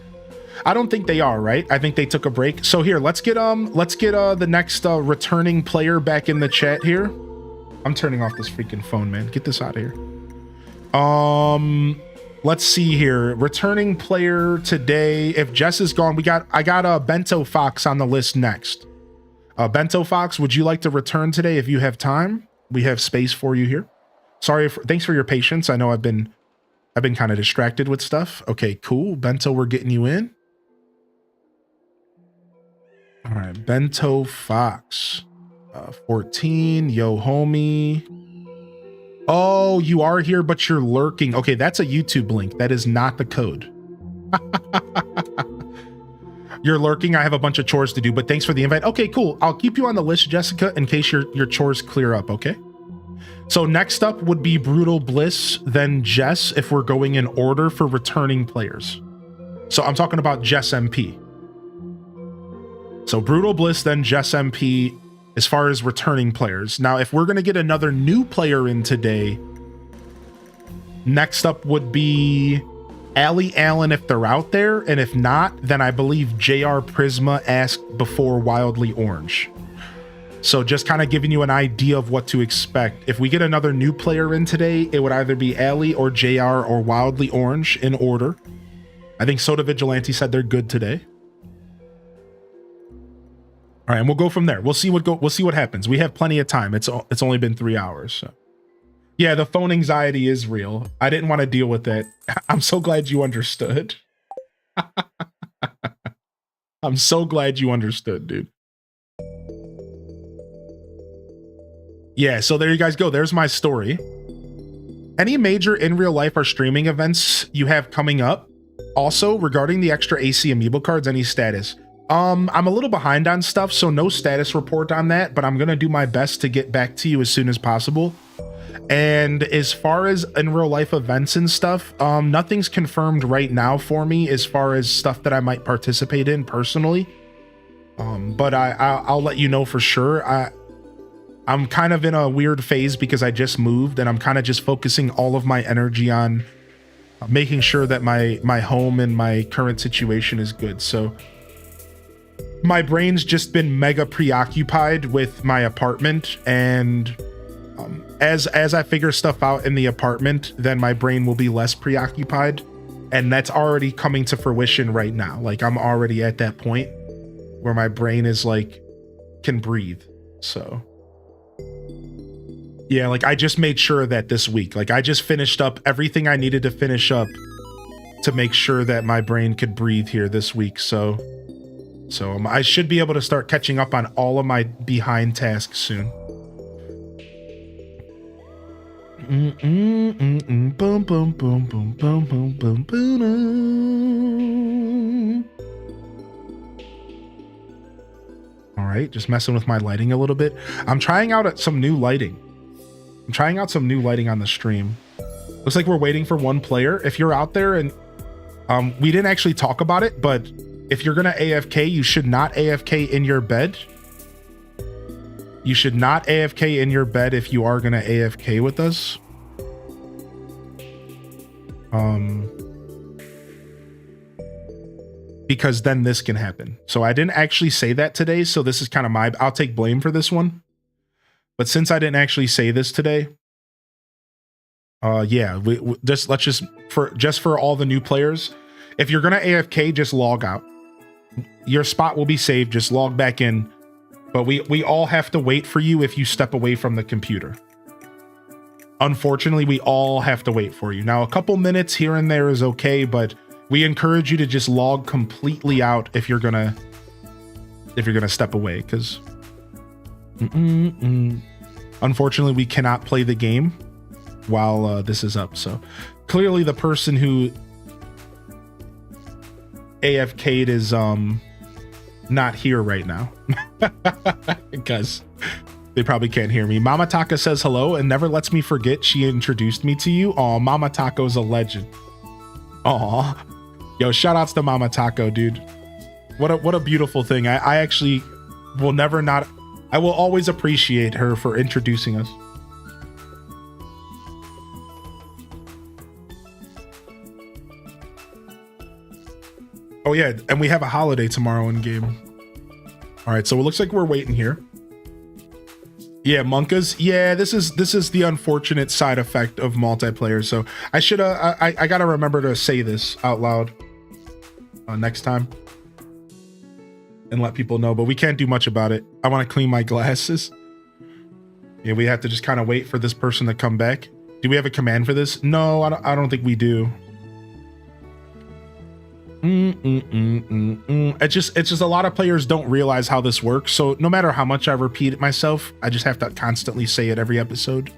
I don't think they are, right? I think they took a break. So here, let's get the next returning player back in the chat here. I'm turning off this freaking phone, man. Get this out of here. Let's see here. Returning player today. If Jess is gone, I got Bento Fox on the list next. Bento Fox, would you like to return today if you have time? We have space for you here. Thanks for your patience. I know I've been kind of distracted with stuff. Okay, cool. Bento, we're getting you in. All right, Bento Fox, 14, yo homie. Oh, you are here, but you're lurking. Okay, that's a YouTube link. That is not the code. You're lurking. I have a bunch of chores to do, but thanks for the invite. Okay, cool. I'll keep you on the list, Jessica, in case your chores clear up, okay? So next up would be Brutal Bliss, then Jess, if we're going in order for returning players. So I'm talking about Jess MP. So Brutal Bliss, then Jess MP, as far as returning players. Now, if we're going to get another new player in today, next up would be Allie Allen if they're out there, and if not, then I believe JR Prisma asked before Wildly Orange. So just kind of giving you an idea of what to expect. If we get another new player in today, it would either be Allie or JR or Wildly Orange in order. I think Soda Vigilante said they're good today. All right, and we'll go from there. We'll see what happens. We have plenty of time. It's only been 3 hours. So. Yeah, the phone anxiety is real. I didn't want to deal with that. I'm so glad you understood. I'm so glad you understood, dude. Yeah, so there you guys go. There's my story. Any major in real life or streaming events you have coming up? Also, regarding the extra AC amiibo cards, any status? I'm a little behind on stuff, so no status report on that, but I'm gonna do my best to get back to you as soon as possible. And as far as in real life events and stuff, nothing's confirmed right now for me as far as stuff that I might participate in personally. But I'll let you know for sure. I'm kind of in a weird phase because I just moved and I'm kind of just focusing all of my energy on making sure that my home and my current situation is good. So my brain's just been mega preoccupied with my apartment, and as I figure stuff out in the apartment, then my brain will be less preoccupied, and that's already coming to fruition right now. Like I'm already at that point where my brain is like can breathe. So yeah, like I just made sure that this week, like I just finished up everything I needed to finish up to make sure that my brain could breathe here this week. So I should be able to start catching up on all of my behind tasks soon. Boom, boom, boom, boom, boom, boom, boom, boom. All right, just messing with my lighting a little bit. I'm trying out some new lighting. I'm trying out some new lighting on the stream. Looks like we're waiting for one player. If you're out there and we didn't actually talk about it, but if you're gonna AFK, you should not AFK in your bed. You should not AFK in your bed if you are gonna AFK with us. Because then this can happen. So I didn't actually say that today, so this is kind of I'll take blame for this one. But since I didn't actually say this today, yeah, let's for all the new players, if you're gonna AFK, just log out. Your spot will be saved. Just log back in. But we all have to wait for you if you step away from the computer. Unfortunately, we all have to wait for you. Now, a couple minutes here and there is okay, but we encourage you to just log completely out if you're gonna step away, because unfortunately we cannot play the game while this is up. So clearly the person who AFK'd is not here right now because they probably can't hear me. Mama Taka says hello and never lets me forget she introduced me to you. Oh, Mama Taco's a legend. Aw. Yo, shout outs to Mama Taco, dude. What a beautiful thing. I actually will I will always appreciate her for introducing us. Oh yeah, and we have a holiday tomorrow in game. All right, so it looks like we're waiting here. Yeah, Monkas. Yeah, this is the unfortunate side effect of multiplayer. So I should I gotta remember to say this out loud next time and let people know. But we can't do much about it. I want to clean my glasses. Yeah, we have to just kind of wait for this person to come back. Do we have a command for this? No, I don't think we do. It's just a lot of players don't realize how this works. So no matter how much I repeat it myself, I just have to constantly say it every episode.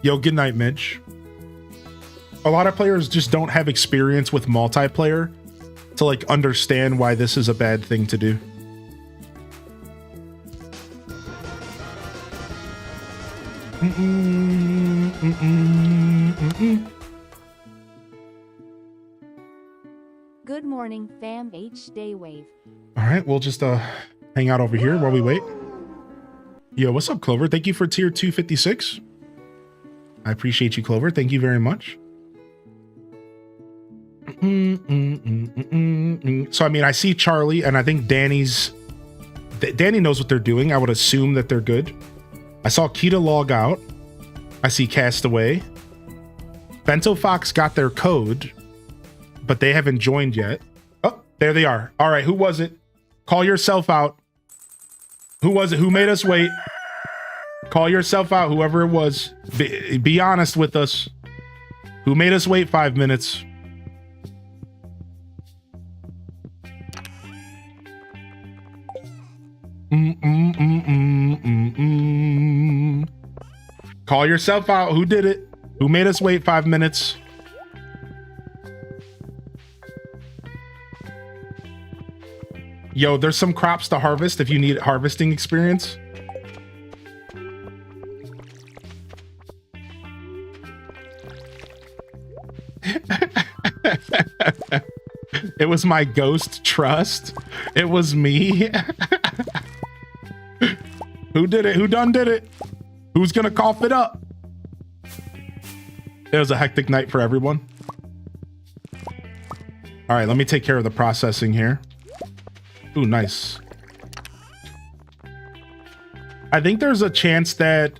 Yo, good night, Mitch. A lot of players just don't have experience with multiplayer to like understand why this is a bad thing to do.
Good morning, fam. H Day Wave.
All right, we'll just hang out over here while we wait. Yo, what's up, Clover? Thank you for tier 256. I appreciate you, Clover. Thank you very much. So, I mean, I see Charlie, and I think Danny knows what they're doing. I would assume that they're good. I saw Kita log out. I see Castaway. Bento Fox got their code, but they haven't joined yet. Oh, there they are. All right, who was it? Call yourself out. Who was it? Who made us wait? Call yourself out, whoever it was. Be honest with us. Who made us wait 5 minutes? Call yourself out. Who did it? Who made us wait 5 minutes? Yo, there's some crops to harvest if you need harvesting experience. It was my ghost trust. It was me. Who did it? Who done did it? Who's gonna cough it up? It was a hectic night for everyone. All right, let me take care of the processing here. Ooh, nice. I think there's a chance that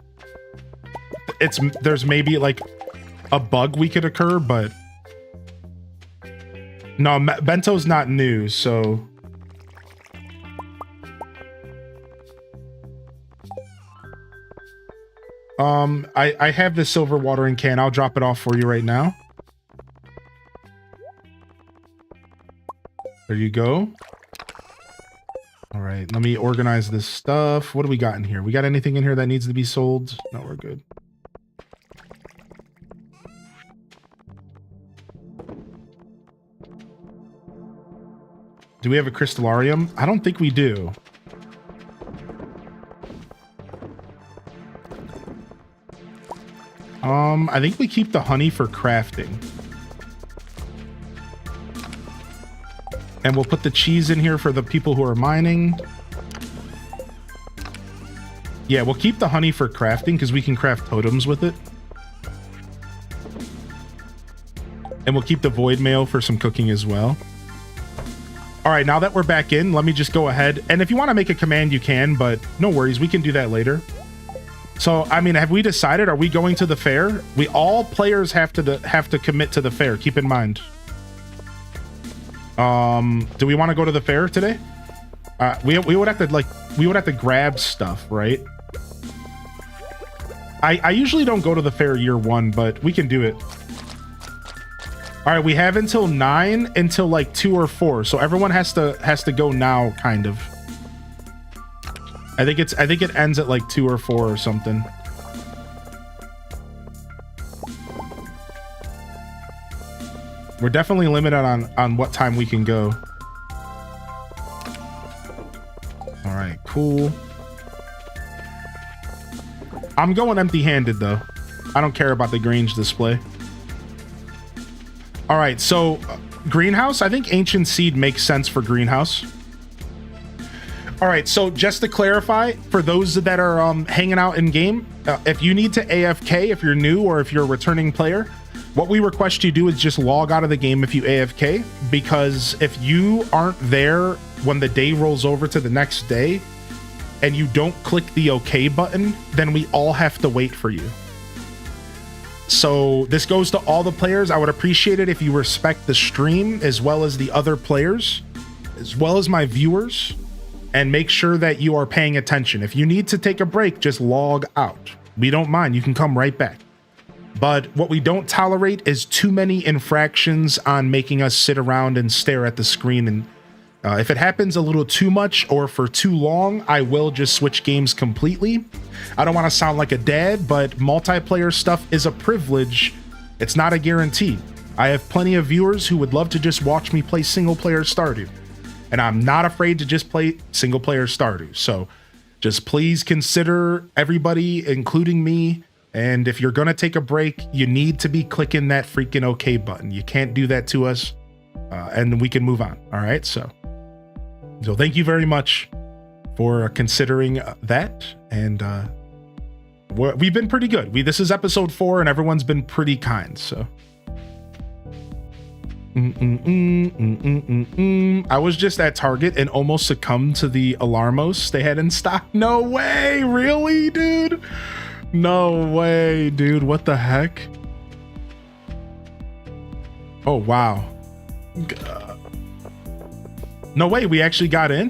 there's maybe like a bug we could occur, but no, Bento's not new, so I have the silver watering can. I'll drop it off for you right now. There you go. All right, let me organize this stuff. What do we got in here? We got anything in here that needs to be sold? No, we're good. Do we have a crystallarium? I don't think we do. I think we keep the honey for crafting. And we'll put the cheese in here for the people who are mining. Yeah, we'll keep the honey for crafting because we can craft totems with it. And we'll keep the void mail for some cooking as well. All right, now that we're back in, let me just go ahead. And if you want to make a command, you can, but no worries. We can do that later. So, I mean, have we decided? Are we going to the fair? All players have to commit to the fair. Keep in mind. Do we want to go to the fair today? We would have to grab stuff, right? I usually don't go to the fair year one, but we can do it. All right, we have until 9 until like 2 or 4, so everyone has to go now, kind of. I think it ends at like 2 or 4 or something. We're definitely limited on what time we can go. All right, cool. I'm going empty-handed though. I don't care about the Grange display. All right, so greenhouse. I think ancient seed makes sense for greenhouse. All right, so just to clarify, for those that are hanging out in game, if you need to AFK, if you're new or if you're a returning player, what we request you do is just log out of the game if you AFK, because if you aren't there when the day rolls over to the next day and you don't click the OK button, then we all have to wait for you. So this goes to all the players. I would appreciate it if you respect the stream as well as the other players, as well as my viewers, and make sure that you are paying attention. If you need to take a break, just log out. We don't mind. You can come right back. But what we don't tolerate is too many infractions on making us sit around and stare at the screen. And if it happens a little too much or for too long, I will just switch games completely. I don't want to sound like a dad, but multiplayer stuff is a privilege. It's not a guarantee. I have plenty of viewers who would love to just watch me play single player Stardew. And I'm not afraid to just play single player Stardew. So just please consider everybody, including me. And if you're going to take a break, you need to be clicking that freaking OK button. You can't do that to us. And we can move on. All right. So thank you very much for considering that. And we've been pretty good. This is episode 4 and everyone's been pretty kind. So I was just at Target and almost succumbed to the Alarmos they had in stock. No way. Really, dude? No way, dude. What the heck? Oh, wow. No way. We actually got in.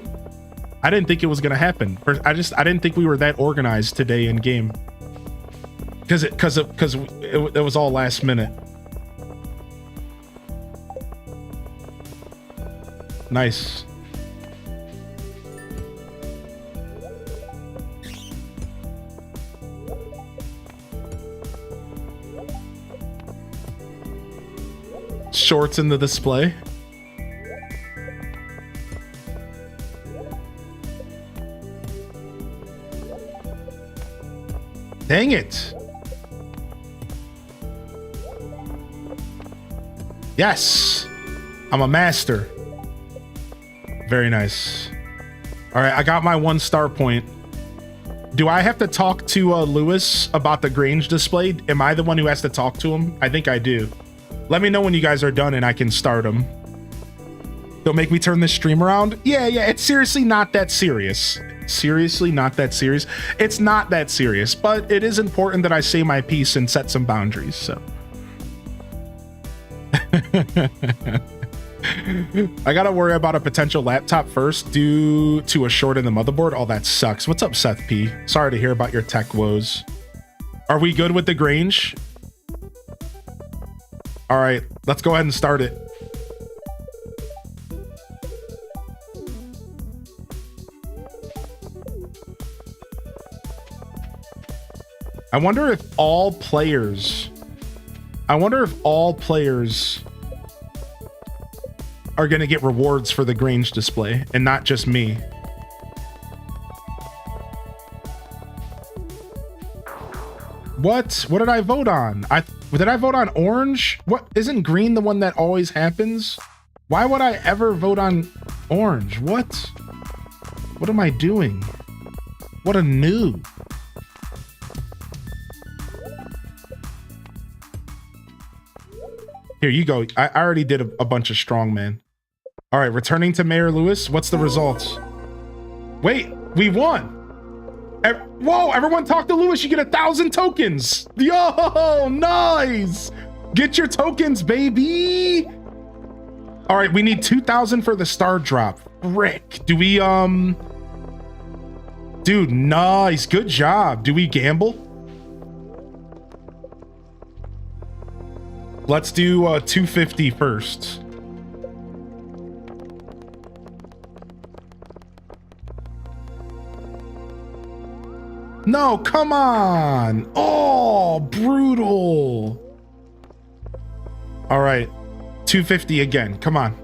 I didn't think it was going to happen. I didn't think we were that organized today in game. Because it was all last minute. Nice. Shorts in the display. Dang it. Yes. I'm a master. Very nice. All right, I got my 1 star point. Do I have to talk to Lewis about the Grange display? Am I the one who has to talk to him? I think I do. Let me know when you guys are done and I can start them. They'll make me turn this stream around? Yeah, it's seriously not that serious. Seriously not that serious. It's not that serious, but it is important that I say my piece and set some boundaries, so. I gotta worry about a potential laptop first due to a short in the motherboard. Oh, that sucks. What's up, Seth P? Sorry to hear about your tech woes. Are we good with the Grange? All right, let's go ahead and start it. I wonder if all players are going to get rewards for the Grange display and not just me. What did I vote on? Did I vote on orange? What, isn't green the one that always happens? Why would I ever vote on orange? What am I doing? What a noob. Here you go. I already did a bunch of strongman. All right, returning to Mayor Lewis. What's the results? Wait, we won. Whoa, everyone talk to Lewis. You get 1,000 tokens. Yo, nice. Get your tokens, baby. All right, we need 2,000 for the star drop. Frick. Do we, dude, nice. Good job. Do we gamble? Let's do 250 first. No, come on. Oh, brutal. All right, 250 again. Come on.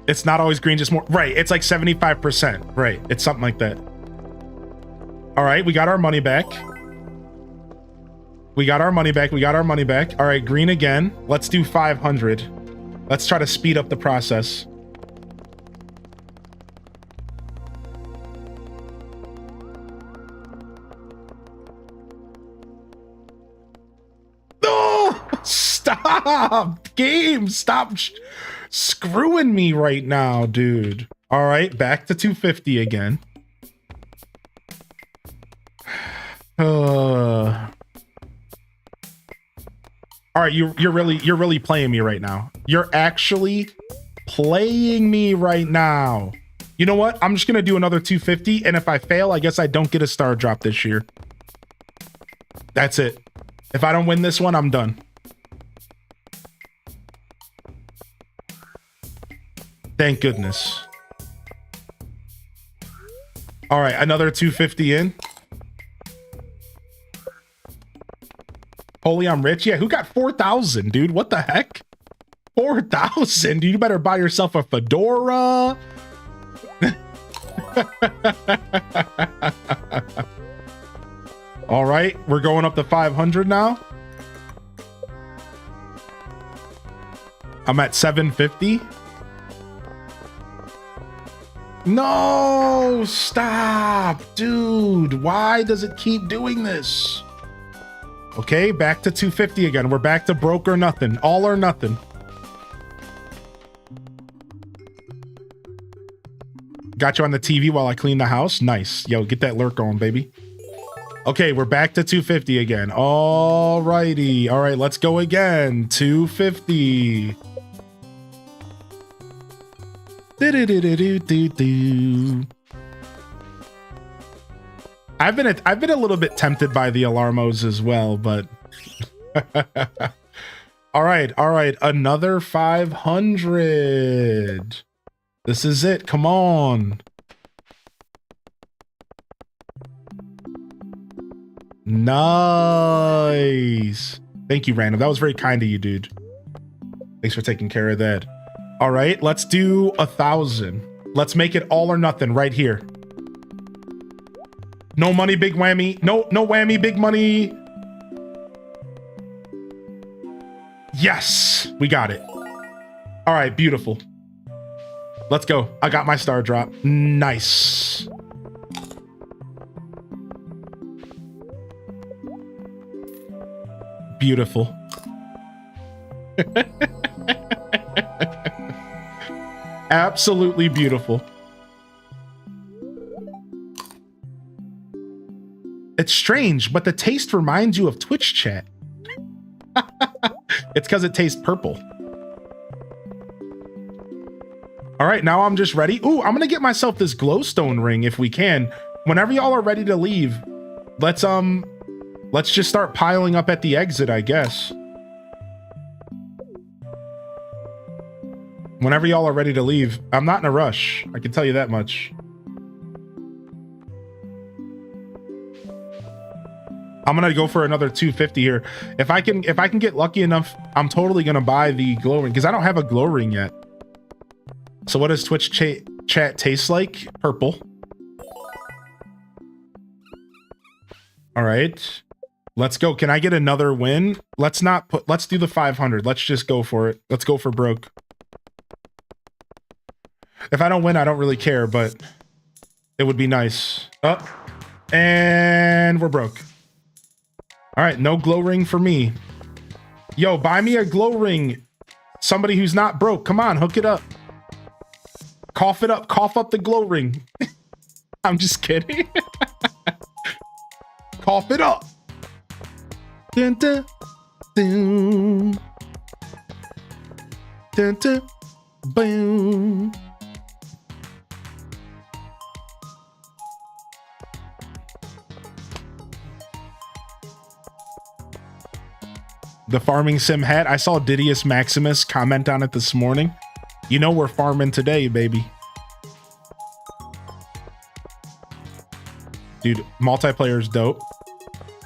It's not always green, just more. Right, it's like 75%. Right, it's something like that. All right, we got our money back. We got our money back. All right, green again. Let's do 500. Let's try to speed up the process. Oh, stop. Game, stop screwing me right now, dude. All right, back to 250 again. All right, you're really playing me right now. You're actually playing me right now. You know what? I'm just gonna do another 250, and if I fail, I guess I don't get a star drop this year. That's it. If I don't win this one, I'm done. Thank goodness. All right, another 250 in. Holy, I'm rich. Yeah, who got 4,000, dude? What the heck? 4,000? You better buy yourself a fedora. All right, we're going up to 500 now. I'm at 750. No, stop, dude. Why does it keep doing this? Okay, back to 250 again. We're back to broke or nothing. All or nothing. Got you on the TV while I clean the house. Nice. Yo, get that lurk on, baby. Okay, we're back to 250 again. All righty. All right, let's go again. 250. I've been a little bit tempted by the Alarmos as well, but all right, another 500. This is it. Come on. Nice. Thank you, Random. That was very kind of you, dude. Thanks for taking care of that. All right, let's do 1,000. Let's make it all or nothing right here. No money, big whammy. No whammy, big money. Yes, we got it. All right, beautiful. Let's go. I got my star drop. Nice. Beautiful. Absolutely beautiful. It's strange, but the taste reminds you of Twitch chat. It's because it tastes purple. All right, now I'm just ready. Ooh, I'm gonna get myself this glowstone ring if we can. Whenever y'all are ready to leave, let's just start piling up at the exit, I guess. Whenever y'all are ready to leave, I'm not in a rush. I can tell you that much. I'm gonna go for another 250 here. If I can get lucky enough, I'm totally gonna buy the glow ring because I don't have a glow ring yet. So what does Twitch chat taste like? Purple. All right, let's go. Can I get another win? Let's do the 500. Let's just go for it. Let's go for broke. If I don't win, I don't really care, but it would be nice. Oh, and we're broke. All right, no glow ring for me. Yo, buy me a glow ring. Somebody who's not broke. Come on, hook it up. Cough it up. Cough up the glow ring. I'm just kidding. Cough it up. Dun, dun, dun. Dun, dun, boom. The farming sim hat. I saw Didius Maximus comment on it this morning. You know we're farming today, baby. Dude, multiplayer is dope.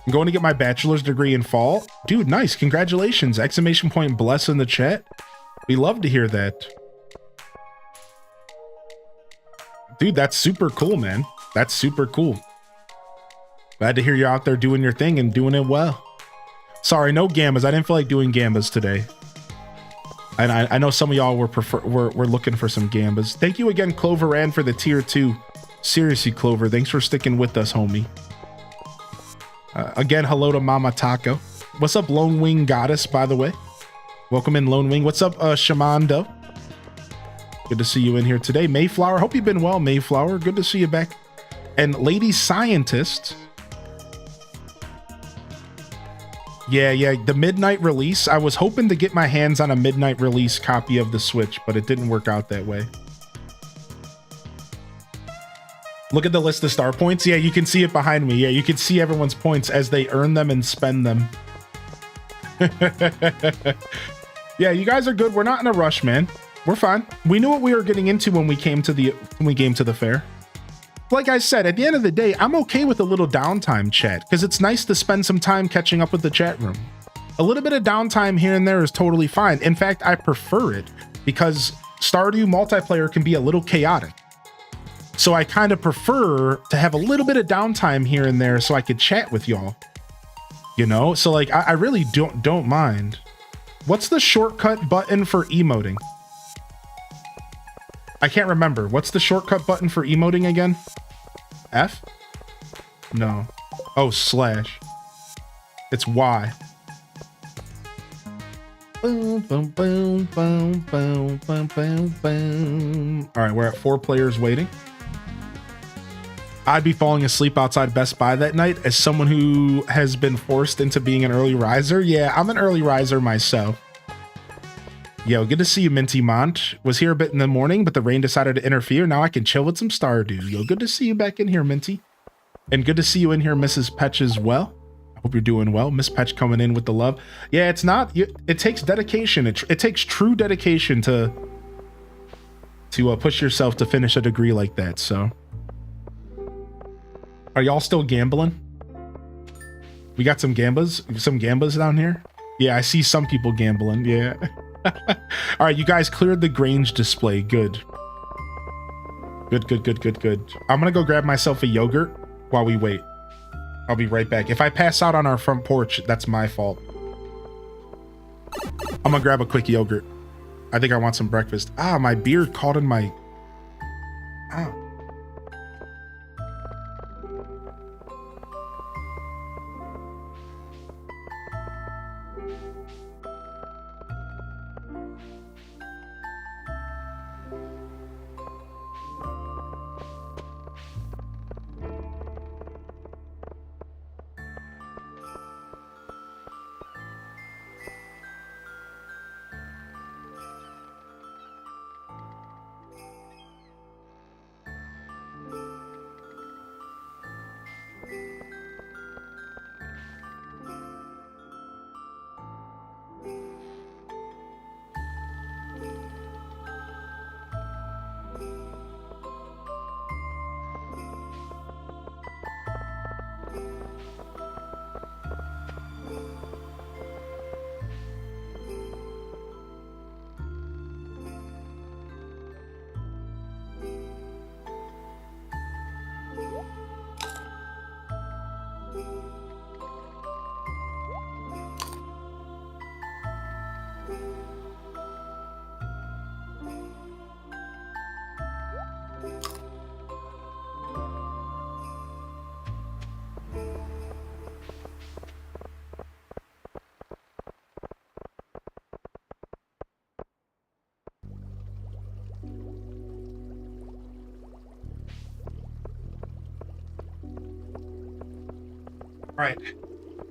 I'm going to get my bachelor's degree in fall. Dude, nice. Congratulations. Exclamation point bless in the chat. We love to hear that. Dude, that's super cool, man. That's super cool. Glad to hear you're out there doing your thing and doing it well. Sorry, no gambas. I didn't feel like doing gambas today. And I know some of y'all were looking for some gambas. Thank you again, Clover Ann, for the tier 2. Seriously, Clover, thanks for sticking with us, homie. Again, hello to Mama Taco. What's up, Lone Wing Goddess, by the way? Welcome in, Lone Wing. What's up, Shamando? Good to see you in here today. Mayflower, hope you've been well, Mayflower. Good to see you back. And Lady Scientist. Yeah, the midnight release. I was hoping to get my hands on a midnight release copy of the Switch, but it didn't work out that way. Look at the list of star points. Yeah, you can see it behind me. Yeah, you can see everyone's points as they earn them and spend them. Yeah, you guys are good. We're not in a rush, man. We're fine. We knew what we were getting into when we came to the fair. Like I said, at the end of the day, I'm okay with a little downtime, chat, because it's nice to spend some time catching up with the chat room. A little bit of downtime here and there is totally fine. In fact, I prefer it because Stardew multiplayer can be a little chaotic. So I kind of prefer to have a little bit of downtime here and there so I could chat with y'all. You know, so like I really don't mind. What's the shortcut button for emoting? I can't remember. What's the shortcut button for emoting again? F? No. Oh, slash. It's Y. Boom, boom, boom, boom, boom, boom, boom, boom. All right, we're at 4 players waiting. I'd be falling asleep outside Best Buy that night as someone who has been forced into being an early riser. Yeah, I'm an early riser myself. Yo, good to see you, Minty Mont. Was here a bit in the morning, but the rain decided to interfere. Now I can chill with some Stardew. Yo, good to see you back in here, Minty. And good to see you in here, Mrs. Petch, as well. I hope you're doing well. Miss Petch coming in with the love. Yeah, it's not... It takes dedication. It takes true dedication to push yourself to finish a degree like that, so... Are y'all still gambling? We got some gambas down here? Yeah, I see some people gambling, yeah. All right, you guys cleared the Grange display. Good. Good. I'm gonna go grab myself a yogurt while we wait. I'll be right back. If I pass out on our front porch, that's my fault. I'm gonna grab a quick yogurt. I think I want some breakfast. Ah, my beard caught in my... Ow.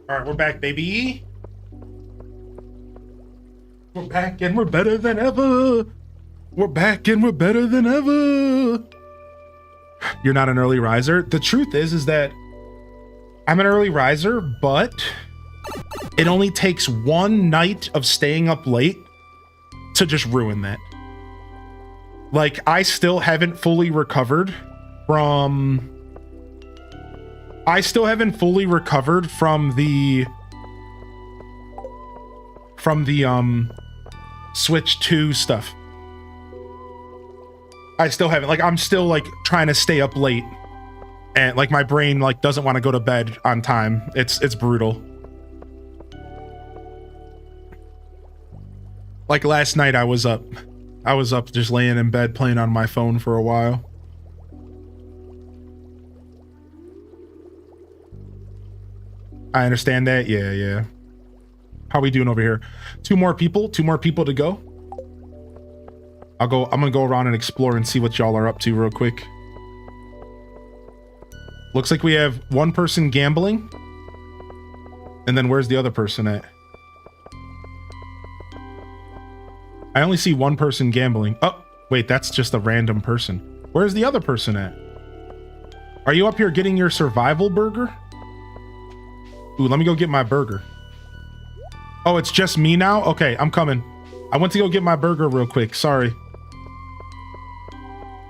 All right, we're back, baby. We're back and we're better than ever. We're back and we're better than ever. You're not an early riser. The truth is that I'm an early riser, but it only takes one night of staying up late to just ruin that. Like, I still haven't fully recovered from... Switch 2 stuff. I still haven't, like, I'm still like trying to stay up late, and like my brain like doesn't want to go to bed on time. It's brutal. Like last night I was up just laying in bed playing on my phone for a while. I understand that. Yeah. How we doing over here? Two more people to go. I'm gonna go around and explore and see what y'all are up to real quick. Looks like we have one person gambling. And then where's the other person at? I only see one person gambling. Oh, wait, that's just a random person. Where's the other person at? Are you up here getting your survival burger? Ooh, let me go get my burger. Oh, it's just me now? Okay, I'm coming. I went to go get my burger real quick. Sorry.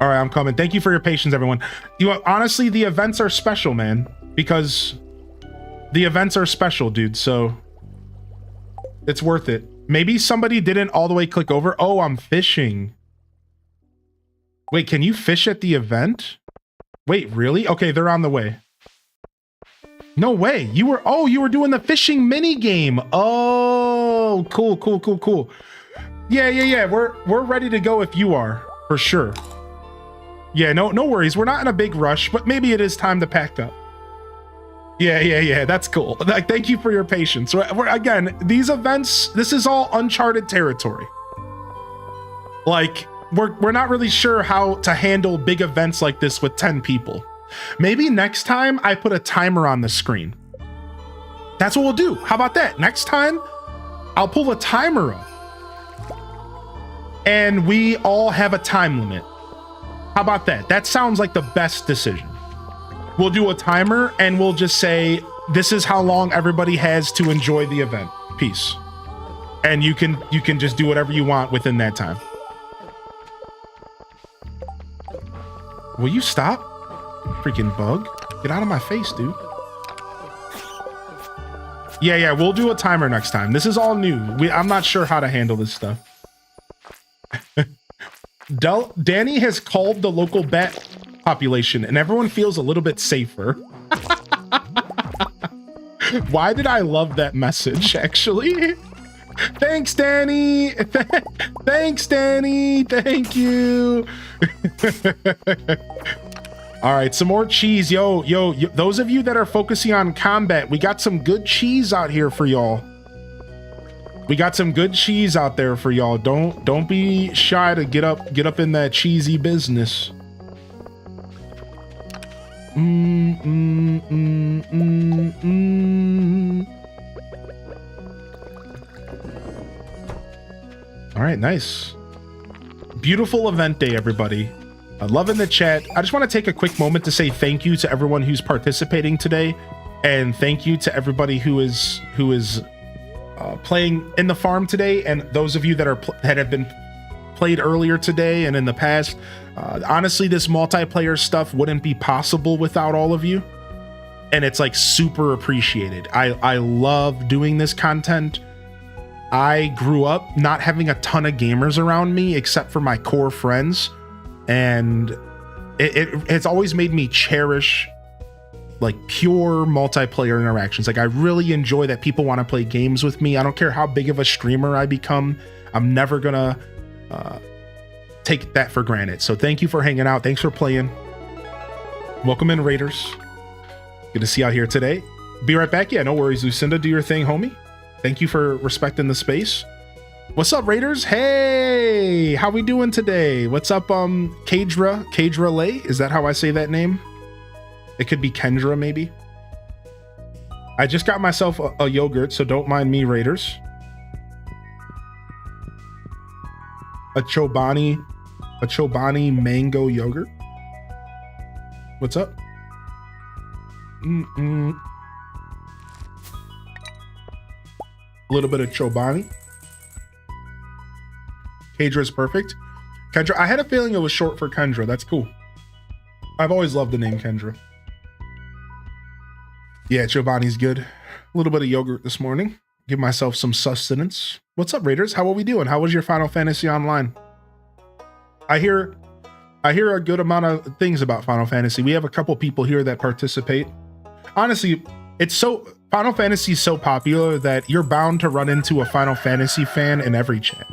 All right, I'm coming. Thank you for your patience, everyone. Honestly, the events are special, man. Because the events are special, dude. So it's worth it. Maybe somebody didn't all the way click over. Oh, I'm fishing. Wait, can you fish at the event? Wait, really? Okay, they're on the way. No way. You were doing the fishing mini game. Oh, cool. Yeah. We're ready to go if you are. for sure. Yeah, no worries. We're not in a big rush, but maybe it is time to pack up. Yeah. That's cool. Like, thank you for your patience. Again, these events, this is all uncharted territory. Like, we're not really sure how to handle big events like this with 10 people. Maybe next time I put a timer on the screen. That's what we'll do. How about that? Next time, I'll pull a timer up. And we all have a time limit. How about that? That sounds like the best decision. We'll do a timer and we'll just say, this is how long everybody has to enjoy the event. Peace. And you can just do whatever you want within that time. Will you stop? Freaking bug. Get out of my face, dude. Yeah, we'll do a timer next time. This is all new. I'm not sure how to handle this stuff. Danny has called the local bat population and everyone feels a little bit safer. Why did I love that message, actually? Thanks, Danny. Thanks, Danny. Thank you. All right, some more cheese. Yo, those of you that are focusing on combat, we got some good cheese out here for y'all. We got some good cheese out there for y'all. Don't be shy to get up in that cheesy business. All right, nice. Beautiful event day, everybody. Loving the chat. I just want to take a quick moment to say thank you to everyone who's participating today, and thank you to everybody who is playing in the farm today, and those of you that have been played earlier today and in the past. Honestly, this multiplayer stuff wouldn't be possible without all of you, and it's like super appreciated. I love doing this content. I grew up not having a ton of gamers around me except for my core friends, and it's always made me cherish like pure multiplayer interactions. Like, I really enjoy that people want to play games with me. I don't care how big of a streamer I become. I'm never gonna take that for granted. So thank you for hanging out. Thanks for playing. Welcome in, Raiders. Good to see you out here today. Be right back. Yeah, no worries, Lucinda. Do your thing, homie. Thank you for respecting the space. What's up, Raiders? Hey, how we doing today? What's up, Kadra Lay? Is that how I say that name? It could be Kendra, maybe. I just got myself a yogurt, so don't mind me, Raiders. A Chobani mango yogurt. What's up? A little bit of Chobani. Kendra's perfect. Kendra, I had a feeling it was short for Kendra. That's cool. I've always loved the name Kendra. Yeah, Chobani's good. A little bit of yogurt this morning. Give myself some sustenance. What's up, Raiders? How are we doing? How was your Final Fantasy Online? I hear a good amount of things about Final Fantasy. We have a couple people here that participate. Honestly, Final Fantasy is so popular that you're bound to run into a Final Fantasy fan in every chat.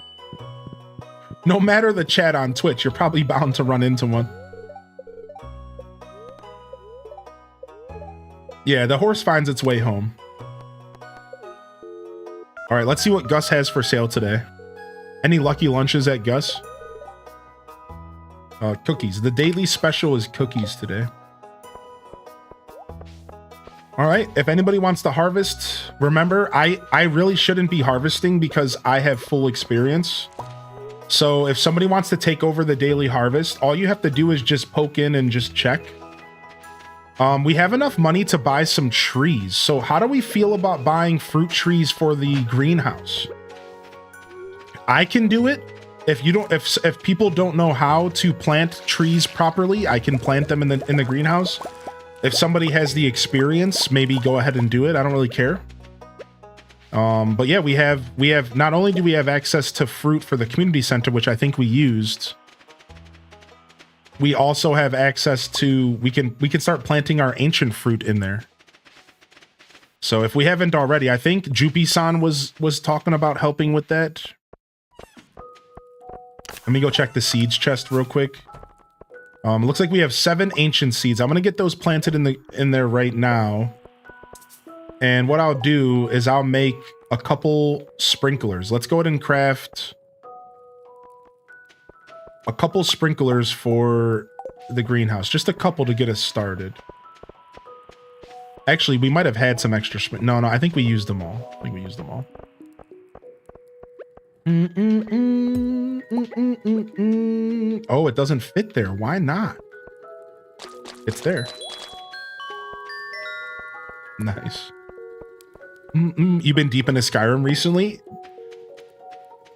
No matter the chat on Twitch, you're probably bound to run into one. Yeah, the horse finds its way home. All right, let's see what Gus has for sale today. Any lucky lunches at Gus? Cookies. The daily special is cookies today. All right, if anybody wants to harvest, remember, I really shouldn't be harvesting because I have full experience. So if somebody wants to take over the daily harvest, all you have to do is just poke in and just check. We have enough money to buy some trees. So how do we feel about buying fruit trees for the greenhouse? I can do it. If people don't know how to plant trees properly, I can plant them in the greenhouse. If somebody has the experience, maybe go ahead and do it. I don't really care. But yeah, we have not only do we have access to fruit for the community center, which I think we used, we also have access to, we can start planting our ancient fruit in there. So if we haven't already, I think Jupi-san was talking about helping with that. Let me go check the seeds chest real quick. Looks like we have 7 ancient seeds. I'm gonna get those planted in there right now. And what I'll do is I'll make a couple sprinklers. Let's go ahead and craft a couple sprinklers for the greenhouse. Just a couple to get us started. Actually, we might have had some extra. No, I think we used them all. Oh, it doesn't fit there. Why not? It's there. Nice. You've been deep into Skyrim recently?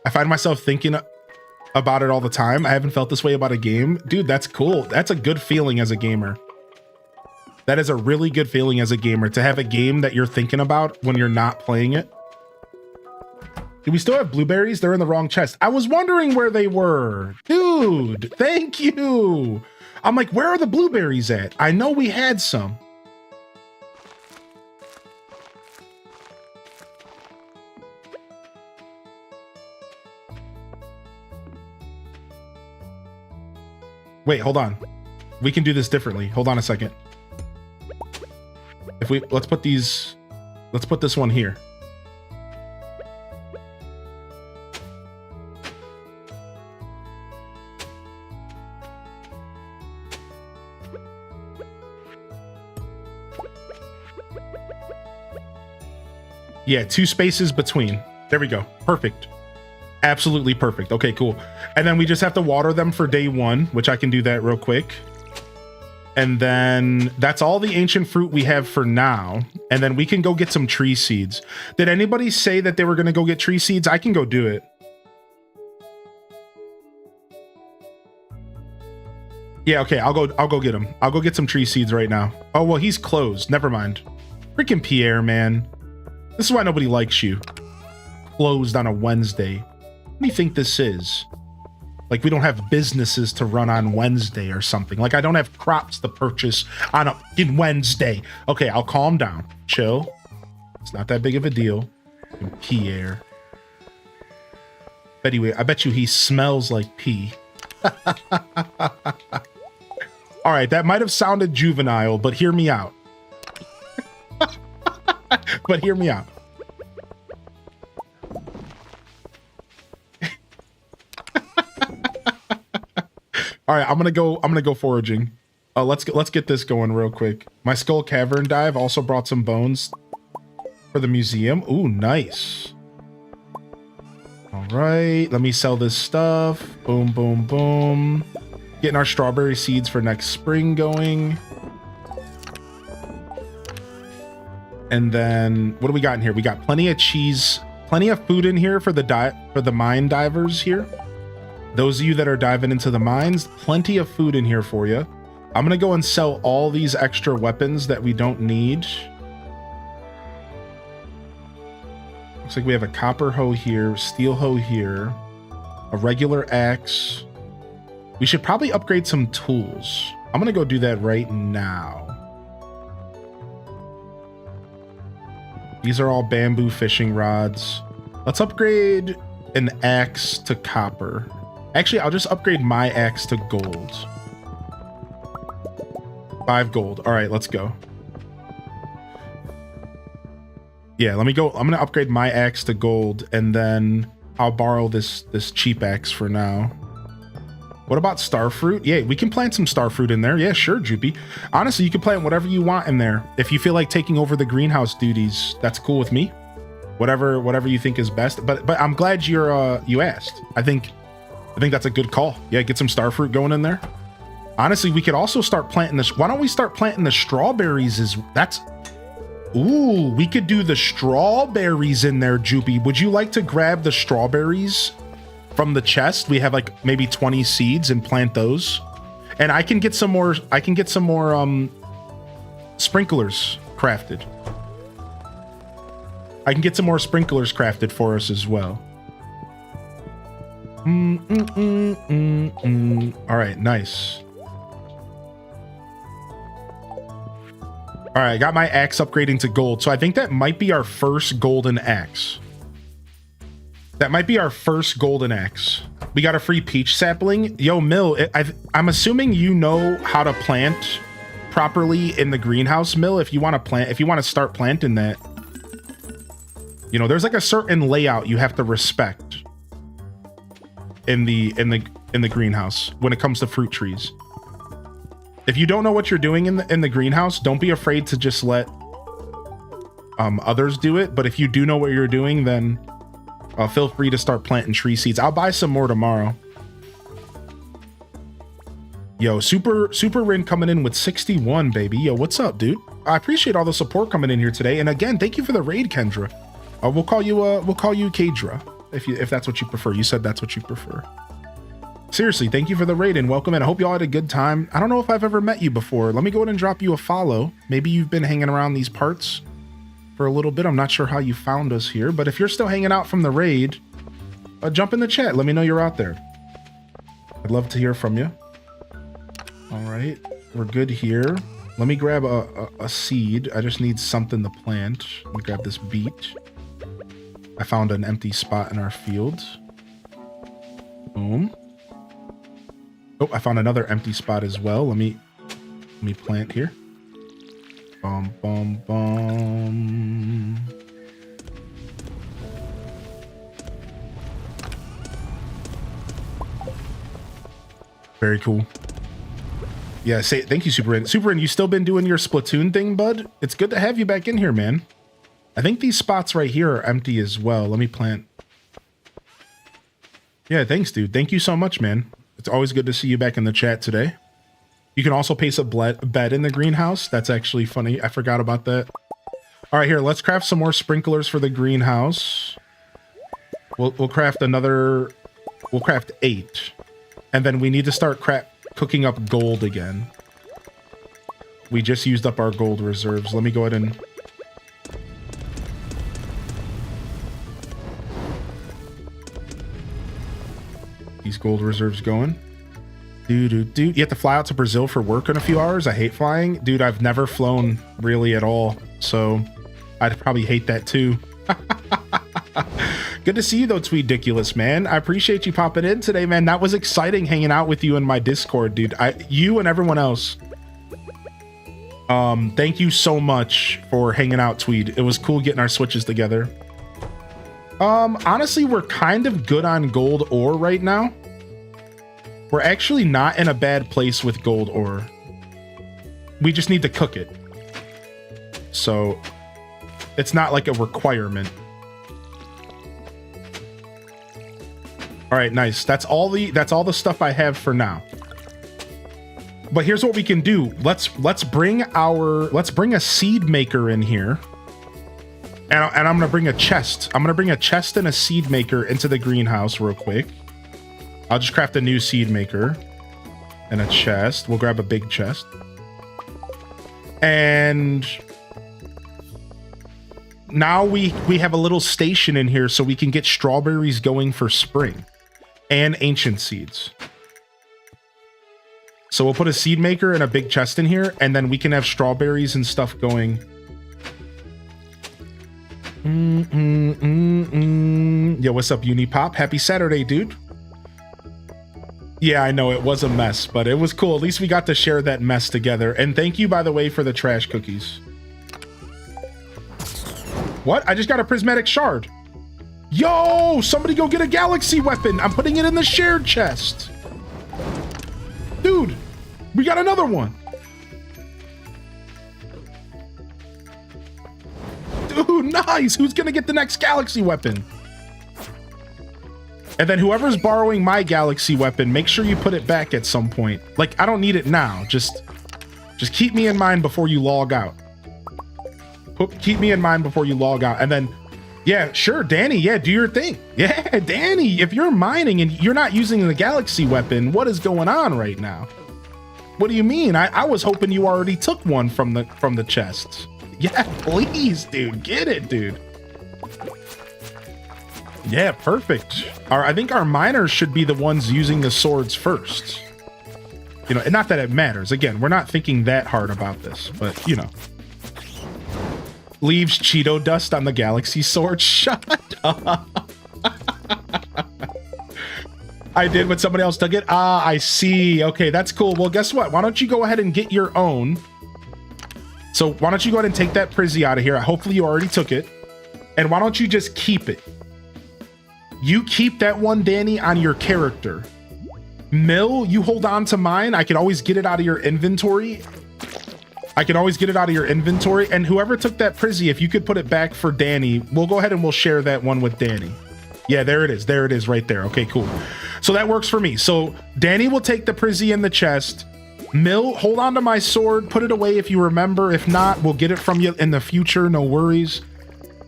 I find myself thinking about it all the time. I haven't felt this way about a game. Dude, that's cool. That's a good feeling as a gamer. That is a really good feeling as a gamer, to have a game that you're thinking about when you're not playing it. Do we still have blueberries? They're in the wrong chest. I was wondering where they were. Dude, thank you. I'm like, where are the blueberries at? I know we had some. Wait, hold on. We can do this differently. Hold on a second. Let's put this one here. Yeah, 2 spaces between. There we go. Perfect. Absolutely perfect. Okay, cool. And then we just have to water them for day 1, which I can do that real quick. And then that's all the ancient fruit we have for now. And then we can go get some tree seeds. Did anybody say that they were going to go get tree seeds? I can go do it. Yeah, okay, I'll go get them. I'll go get some tree seeds right now. Oh, well, he's closed. Never mind. Freaking Pierre, man. This is why nobody likes you. Closed on a Wednesday. What do you think this is? Like we don't have businesses to run on Wednesday or something. Like I don't have crops to purchase on a Wednesday. Okay, I'll calm down. Chill. It's not that big of a deal. Pierre. But anyway, I bet you he smells like pee. All right, that might have sounded juvenile, but hear me out. But hear me out. All right, I'm gonna go foraging. Let's get this going real quick. My Skull Cavern dive also brought some bones for the museum. Ooh, nice. All right, let me sell this stuff. Boom, boom, boom. Getting our strawberry seeds for next spring going. And then what do we got in here? We got plenty of cheese, plenty of food in here for the mine divers here. Those of you that are diving into the mines, plenty of food in here for you. I'm gonna go and sell all these extra weapons that we don't need. Looks like we have a copper hoe here, steel hoe here, a regular axe. We should probably upgrade some tools. I'm gonna go do that right now. These are all bamboo fishing rods. Let's upgrade an axe to copper. Actually, I'll just upgrade my axe to gold. 5 gold. All right, let's go. Yeah, let me go. I'm gonna upgrade my axe to gold, and then I'll borrow this cheap axe for now. What about starfruit? Yeah, we can plant some starfruit in there. Yeah, sure, Droopy. Honestly, you can plant whatever you want in there. If you feel like taking over the greenhouse duties, that's cool with me. Whatever you think is best. But I'm glad you asked. I think that's a good call. Yeah, get some starfruit going in there. Honestly, we could also start planting this. Why don't we start planting the strawberries? Ooh, we could do the strawberries in there, Joopy. Would you like to grab the strawberries from the chest? We have like maybe 20 seeds and plant those. And I can get some more sprinklers crafted. I can get some more sprinklers crafted for us as well. All right, nice. All right, I got my axe upgrading to gold. So I think that might be our first golden axe. That might be our first golden axe. We got a free peach sapling. Yo, Mill, I'm assuming you know how to plant properly in the greenhouse, Mill. If you want to start planting that, you know, there's like a certain layout you have to respect in the greenhouse when it comes to fruit trees. If you don't know what you're doing in the greenhouse, don't be afraid to just let others do it. But if you do know what you're doing, then feel free to start planting tree seeds. I'll buy some more tomorrow. Yo, Super Rin coming in with 61, baby. Yo, what's up, dude? I appreciate all the support coming in here today. And again, thank you for the raid, Kendra. We'll call you Kadra if that's what you prefer. You said that's what you prefer. Seriously, thank you for the raid and welcome. And I hope y'all had a good time. I don't know if I've ever met you before. Let me go ahead and drop you a follow. Maybe you've been hanging around these parts for a little bit. I'm not sure how you found us here, but if you're still hanging out from the raid, jump in the chat. Let me know you're out there. I'd love to hear from you. All right, we're good here. Let me grab a seed. I just need something to plant. Let me grab this beet. I found an empty spot in our field. Boom. Oh, I found another empty spot as well. Let me plant here. Bum, bum, bum. Very cool. Yeah, thank you, Superin. Superin, you still been doing your Splatoon thing, bud? It's good to have you back in here, man. I think these spots right here are empty as well. Let me plant. Yeah, thanks, dude. Thank you so much, man. It's always good to see you back in the chat today. You can also place a bed in the greenhouse. That's actually funny. I forgot about that. All right, here, let's craft some more sprinklers for the greenhouse. We'll craft another. We'll craft 8. And then we need to start cooking up gold again. We just used up our gold reserves. Let me go ahead and... these gold reserves going. You have to fly out to Brazil for work in a few hours? I hate flying. Dude, I've never flown really at all. So I'd probably hate that too. Good to see you though, Tweediculous, man. I appreciate you popping in today, man. That was exciting hanging out with you in my Discord, dude. You and everyone else. Thank you so much for hanging out, Tweed. It was cool getting our switches together. Honestly, we're kind of good on gold ore right now. We're actually not in a bad place with gold ore. We just need to cook it. So it's not like a requirement. All right, nice. That's all the stuff I have for now. But here's what we can do. Let's bring a seed maker in here. And I'm gonna bring a chest. I'm gonna bring a chest and a seed maker into the greenhouse real quick. I'll just craft a new seed maker and a chest. We'll grab a big chest. And now we have a little station in here so we can get strawberries going for spring and ancient seeds. So we'll put a seed maker and a big chest in here, and then we can have strawberries and stuff going. Yo, what's up, Unipop? Happy Saturday, dude. Yeah, I know it was a mess, but it was cool. At least we got to share that mess together. And thank you, by the way, for the trash cookies. What? I just got a prismatic shard. Yo, somebody go get a galaxy weapon. I'm putting it in the shared chest. Dude, we got another one. Dude, nice. Who's gonna get the next galaxy weapon? And then whoever's borrowing my galaxy weapon, make sure you put it back at some point. Like, I don't need it now. Just keep me in mind before you log out. Keep me in mind before you log out. And then, yeah, sure, Danny, yeah, do your thing. Yeah, Danny, if you're mining and you're not using the galaxy weapon, what is going on right now? What do you mean? I was hoping you already took one from the chests. Yeah, please, dude, get it, dude. Yeah, perfect. I think our miners should be the ones using the swords first. You know, and not that it matters. Again, we're not thinking that hard about this, but you know. Leaves Cheeto dust on the galaxy sword. Shut up. I did, but somebody else took it. Ah, I see. Okay, that's cool. Well, guess what? Why don't you go ahead and get your own? So why don't you go ahead and take that Prizzy out of here? Hopefully you already took it. And why don't you just keep it? You keep that one, Danny, on your character. Mill, you hold on to mine. I can always get it out of your inventory. And whoever took that Prizzy, if you could put it back for Danny, we'll go ahead and we'll share that one with Danny. Yeah, there it is. There it is right there. Okay, cool. So that works for me. So Danny will take the Prizzy in the chest. Mill, hold on to my sword. Put it away if you remember. If not, we'll get it from you in the future. No worries.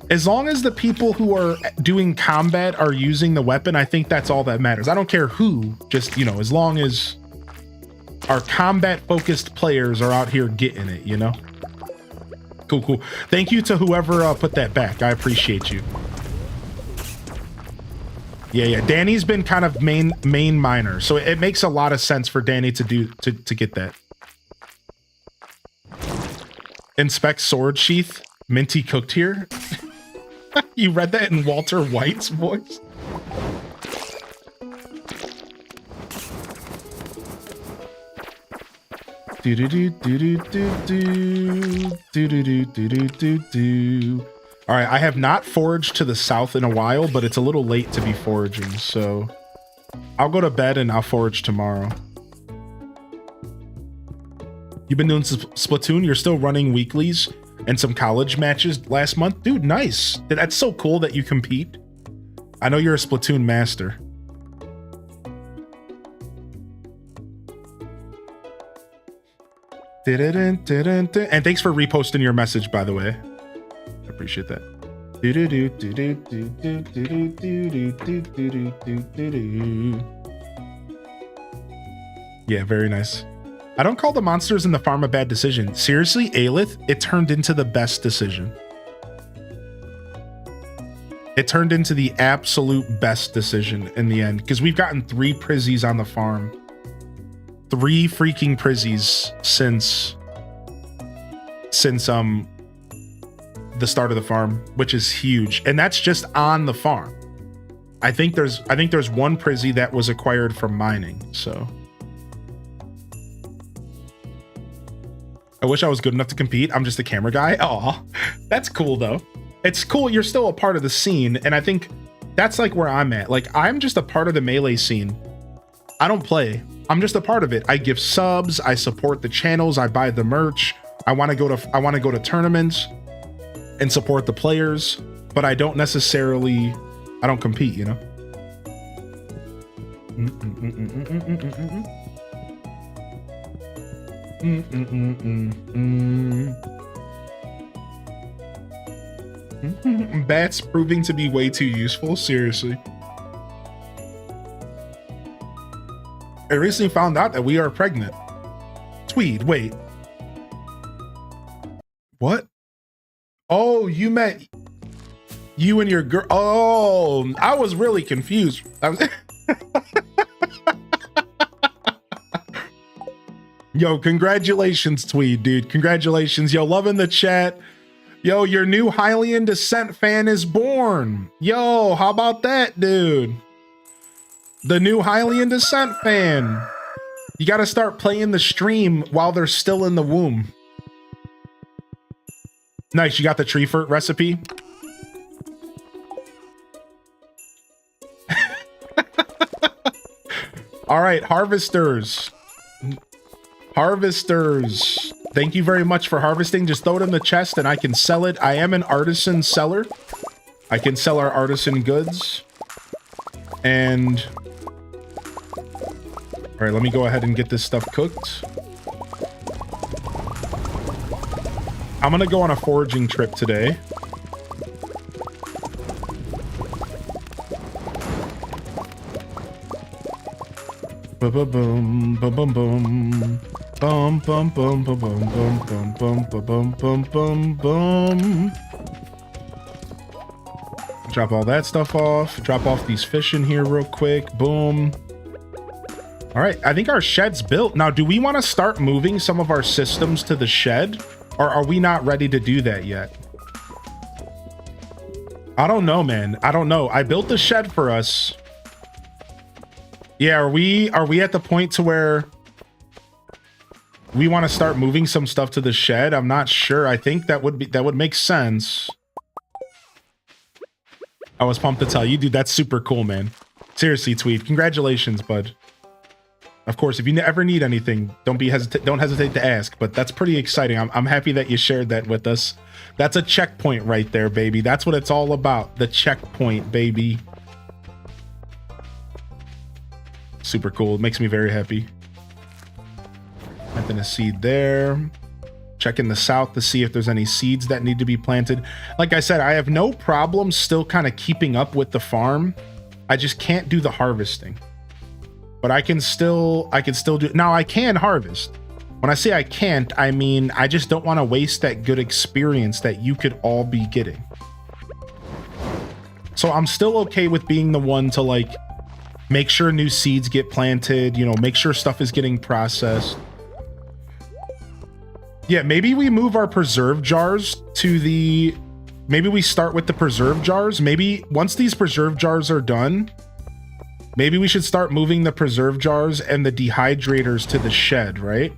As long as the people who are doing combat are using the weapon, I think that's all that matters. I don't care who, just, you know, as long as our combat focused players are out here getting it, you know? Cool, cool. Thank you to whoever put that back. I appreciate you. Yeah. Danny's been kind of main miner, so it makes a lot of sense for Danny to get that. Inspect sword sheath. Minty cooked here. You read that in Walter White's voice? All right, I have not foraged to the south in a while, but it's a little late to be foraging, so I'll go to bed and I'll forage tomorrow. You've been doing Splatoon? You're still running weeklies and some college matches last month? Dude, nice. That's so cool that you compete. I know you're a Splatoon master. And thanks for reposting your message, by the way. I appreciate that. Yeah, very nice. I don't call the monsters in the farm a bad decision. Seriously, Aelith, it turned into the best decision. It turned into the absolute best decision in the end, because we've gotten 3 Prizzies on the farm. 3 freaking Prizzies since the start of the farm, which is huge, and that's just on the farm. I think there's 1 Prizzy that was acquired from mining. So I wish I was good enough to compete. I'm just a camera guy. Aw, that's cool though. It's cool you're still a part of the scene, and I think that's like where I'm at. Like, I'm just a part of the Melee scene. I don't play. I'm just a part of it. I give subs, I support the channels, I buy the merch. I want to go to tournaments and support the players, but I don't compete, you know? Bats proving to be way too useful, seriously. I recently found out that we are pregnant. Tweed, wait. What? Oh, you met you and your girl. Oh, I was really confused. Yo, congratulations, Tweed, dude. Congratulations. Yo, loving the chat. Yo, your new Hylian Descent fan is born. Yo, how about that, dude? The new Hylian Descent fan. You got to start playing the stream while they're still in the womb. Nice, you got the tree fruit recipe? All right, harvesters. Harvesters. Thank you very much for harvesting. Just throw it in the chest and I can sell it. I am an artisan seller. I can sell our artisan goods. And... all right, let me go ahead and get this stuff cooked. I'm gonna go on a foraging trip today. Ba-ba-boom, ba-bum-bum. Bum, bum, bum, bum, bum, bum, bum, bum, bum, bum, bum. Drop all that stuff off. Drop off these fish in here real quick. Boom. All right, I think our shed's built. Now, do we want to start moving some of our systems to the shed? Or are we not ready to do that yet? I don't know, man. I don't know. I built the shed for us. Yeah, are we at the point to where we want to start moving some stuff to the shed? I'm not sure. I think that would make sense. I was pumped to tell you, dude. That's super cool, man. Seriously, Tweed. Congratulations, bud. Of course, if you ever need anything, don't hesitate to ask. But that's pretty exciting. I'm happy that you shared that with us. That's a checkpoint right there, baby. That's what it's all about. The checkpoint, baby. Super cool. It makes me very happy. Planting a seed there. Checking the south to see if there's any seeds that need to be planted. Like I said, I have no problem still kind of keeping up with the farm. I just can't do the harvesting. But I can still do. Now I can harvest. When I say I can't, I mean I just don't want to waste that good experience that you could all be getting. So I'm still okay with being the one to like make sure new seeds get planted, you know, make sure stuff is getting processed. Yeah, maybe we move our preserve jars to the... Maybe we start with the preserve jars. Maybe once these preserve jars are done, maybe we should start moving the preserve jars and the dehydrators to the shed, right?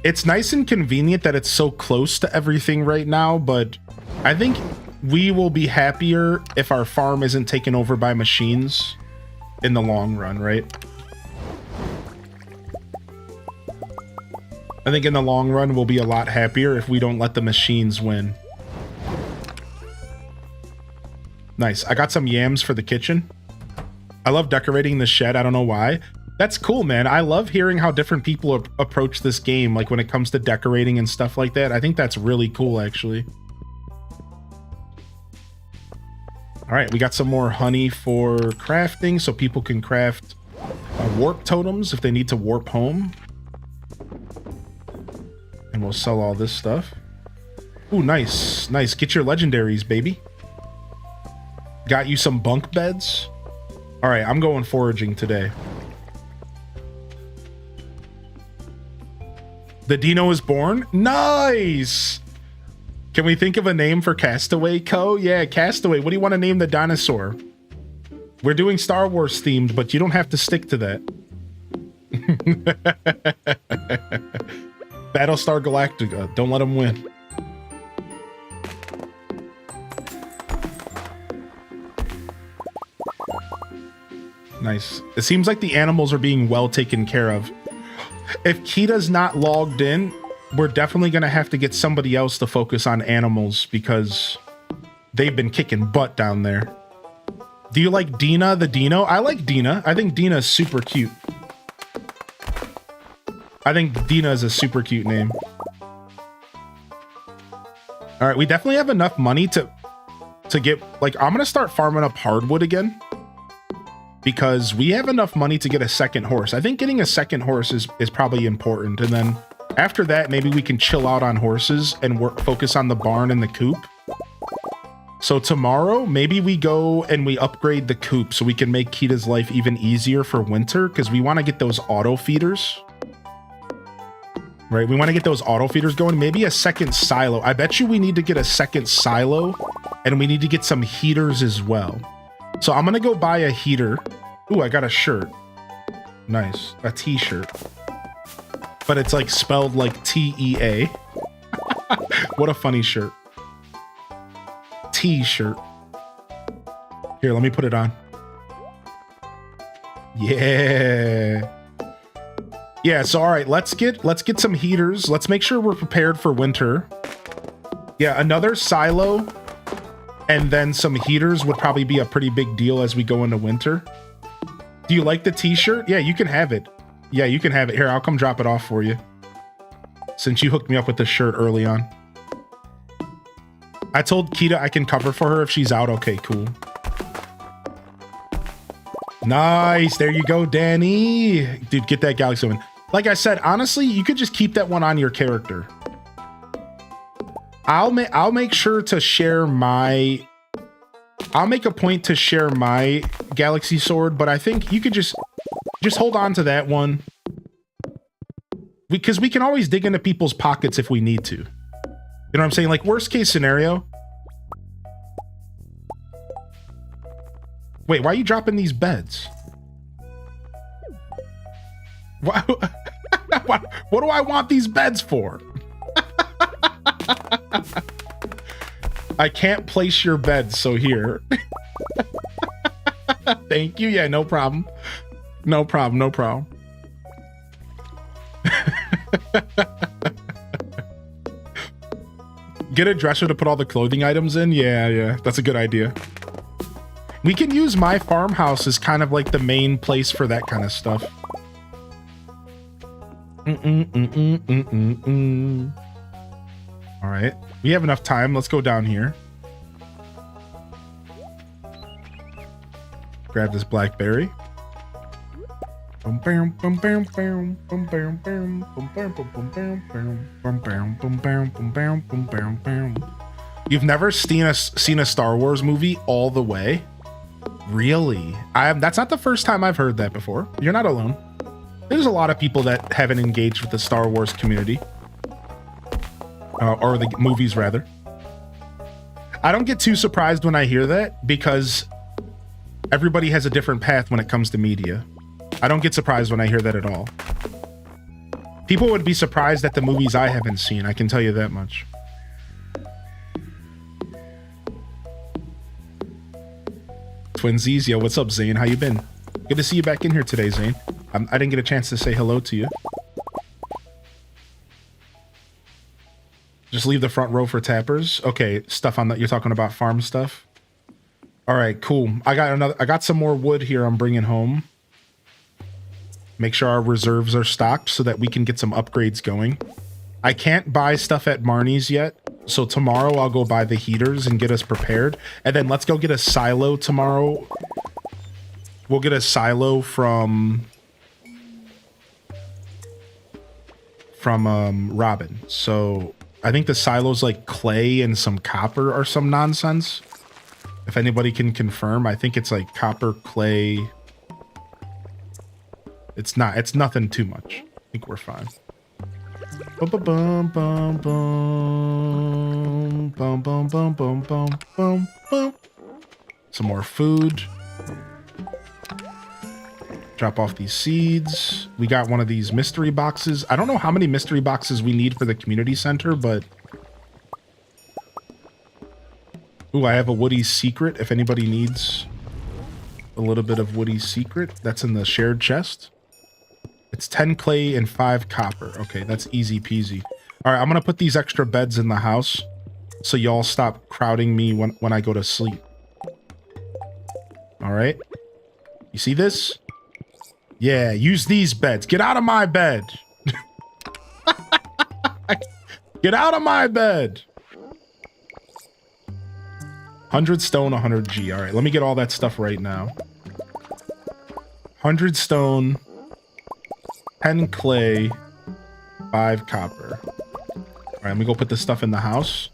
It's nice and convenient that it's so close to everything right now, but I think we will be happier if our farm isn't taken over by machines in the long run, right? I think in the long run, we'll be a lot happier if we don't let the machines win. Nice. I got some yams for the kitchen. I love decorating the shed. I don't know why. That's cool, man. I love hearing how different people approach this game, like when it comes to decorating and stuff like that. I think that's really cool, actually. All right, we got some more honey for crafting so people can craft warp totems if they need to warp home. And we'll sell all this stuff. Ooh, nice. Nice. Get your legendaries, baby. Got you some bunk beds. All right, I'm going foraging today. The Dino is born? Nice! Can we think of a name for Castaway Co? Yeah, Castaway. What do you want to name the dinosaur? We're doing Star Wars themed, but you don't have to stick to that. Battlestar Galactica. Don't let them win. Nice. It seems like the animals are being well taken care of. If Kita's not logged in, we're definitely going to have to get somebody else to focus on animals because they've been kicking butt down there. Do you like Dina the Dino? I like Dina. I think Dina is super cute. I think Dina is a super cute name. All right, we definitely have enough money to get, like, I'm going to start farming up hardwood again because we have enough money to get a second horse. I think getting a second horse is probably important. And then after that, maybe we can chill out on horses and focus on the barn and the coop. So tomorrow, maybe we go and we upgrade the coop so we can make Kita's life even easier for winter because we want to get those auto feeders. Right, we want to get those auto feeders going. Maybe a second silo. I bet you we need to get a second silo and we need to get some heaters as well. So I'm going to go buy a heater. Ooh, I got a shirt. Nice. A t-shirt. But it's like spelled like T-E-A. What a funny shirt. T-shirt. Here, let me put it on. Yeah. Yeah, so all right, let's get some heaters. Let's make sure we're prepared for winter. Yeah, another silo and then some heaters would probably be a pretty big deal as we go into winter. Do you like the t-shirt? Yeah, you can have it. Yeah, you can have it. Here, I'll come drop it off for you. Since you hooked me up with the shirt early on. I told Kita I can cover for her if she's out. Okay, cool. Nice. There you go, Danny. Dude, get that Galaxy one. Like I said, honestly, you could just keep that one on your character. I'll make sure to share my... I'll make a point to share my Galaxy Sword, but I think you could just hold on to that one. Because we can always dig into people's pockets if we need to. You know what I'm saying? Like, worst case scenario. Wait, why are you dropping these beds? Why, what do I want these beds for? I can't place your bed, so here. Thank you. Yeah, no problem. No problem. No problem. Get a dresser to put all the clothing items in? Yeah, that's a good idea. We can use my farmhouse as kind of like the main place for that kind of stuff. All right, we have enough time. Let's go down here. Grab this blackberry. You've never seen a Star Wars movie all the way? Really? That's not the first time I've heard that before. You're not alone. There's a lot of people that haven't engaged with the Star Wars community. Or the movies, rather. I don't get too surprised when I hear that, because everybody has a different path when it comes to media. I don't get surprised when I hear that at all. People would be surprised at the movies I haven't seen, I can tell you that much. Twinsies, yo, what's up, Zane? How you been? Good to see you back in here today, Zane. I didn't get a chance to say hello to you. Just leave the front row for tappers. Okay, stuff on that. You're talking about farm stuff. All right, cool. I got some more wood here I'm bringing home. Make sure our reserves are stocked so that we can get some upgrades going. I can't buy stuff at Marnie's yet, so tomorrow I'll go buy the heaters and get us prepared. And then let's go get a silo tomorrow. We'll get a silo from Robin. So I think the silo's like clay and some copper or some nonsense. If anybody can confirm, I think it's like copper, clay. It's nothing too much. I think we're fine. Bum bum bum bum bum bum bum bum bum bum bum. Some more food. Drop off these seeds. We got one of these mystery boxes. I don't know how many mystery boxes we need for the community center, but... Ooh, I have a Woody's secret if anybody needs a little bit of Woody's secret. That's in the shared chest. It's 10 clay and 5 copper. Okay, that's easy peasy. All right, I'm going to put these extra beds in the house so y'all stop crowding me when I go to sleep. All right. You see this? Yeah, use these beds. Get out of my bed. Get out of my bed. 100 stone, 100 G. All right, let me get all that stuff right now. 100 stone, 10 clay, 5 copper. All right, let me go put this stuff in the house.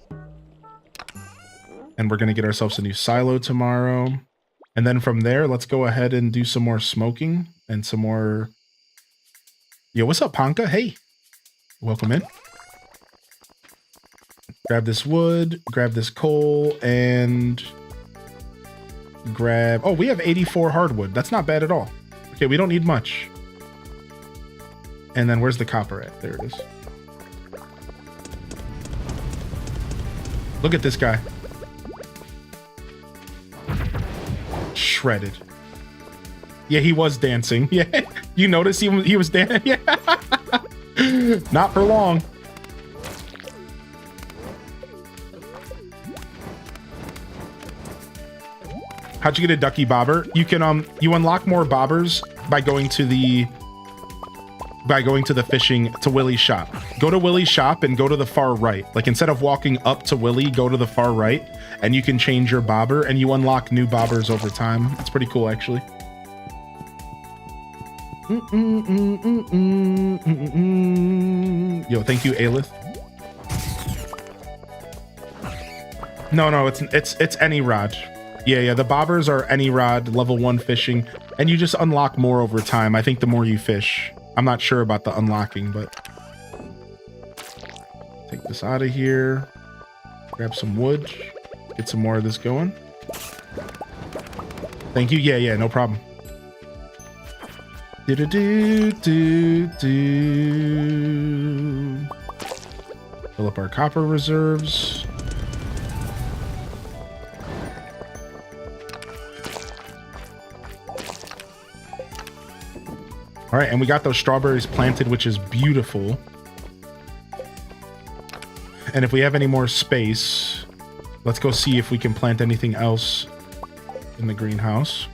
And we're going to get ourselves a new silo tomorrow. And then from there, let's go ahead and do some more smoking and some more... Yo, what's up, Ponka? Hey, welcome in. Grab this wood, grab this coal, and grab... Oh, we have 84 hardwood. That's not bad at all. Okay, we don't need much. And then where's the copper at? There it is. Look at this guy. Shredded. Yeah, he was dancing. Yeah, you noticed he was dancing? Yeah. Not for long. How'd you get a ducky bobber? You can you unlock more bobbers by going to the fishing to Willie's shop. Go to Willie's shop and go to the far right. Like instead of walking up to Willie, go to the far right and you can change your bobber and you unlock new bobbers over time. It's pretty cool actually. Yo, thank you, Aelith. No, it's any rod. Yeah, the bobbers are any rod, level 1 fishing, and you just unlock more over time. I think the more you fish. I'm not sure about the unlocking, but take this out of here. Grab some wood. Get some more of this going. Thank you. Yeah, no problem. Do-do-do-do-do. Fill up our copper reserves. All right, and we got those strawberries planted, which is beautiful. And if we have any more space, let's go see if we can plant anything else in the greenhouse.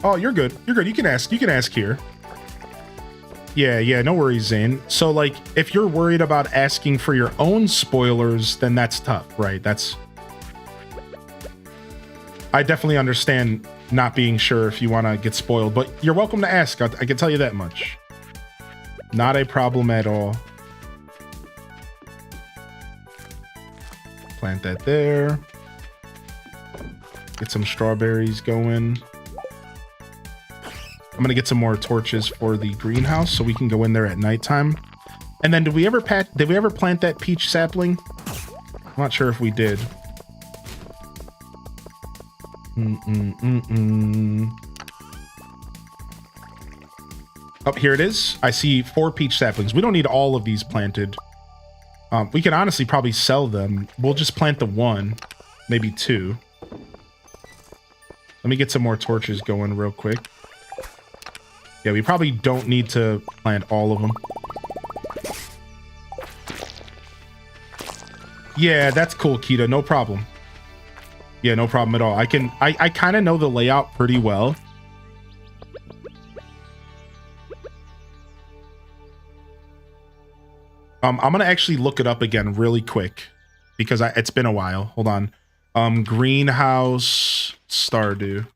Oh, you're good. You're good. You can ask. You can ask here. Yeah, no worries, Zane. So, like, if you're worried about asking for your own spoilers, then that's tough, right? I definitely understand not being sure if you want to get spoiled, but you're welcome to ask. I can tell you that much. Not a problem at all. Plant that there. Get some strawberries going. I'm gonna get some more torches for the greenhouse so we can go in there at nighttime. And then did we ever plant that peach sapling? I'm not sure if we did. Oh, here it is. I see 4 peach saplings. We don't need all of these planted. We can honestly probably sell them. We'll just plant the 1, maybe 2. Let me get some more torches going real quick. Yeah, we probably don't need to plant all of them. Yeah, that's cool, Kita. No problem. Yeah, no problem at all. I kind of know the layout pretty well. I'm gonna actually look it up again really quick because it's been a while. Hold on. Greenhouse Stardew.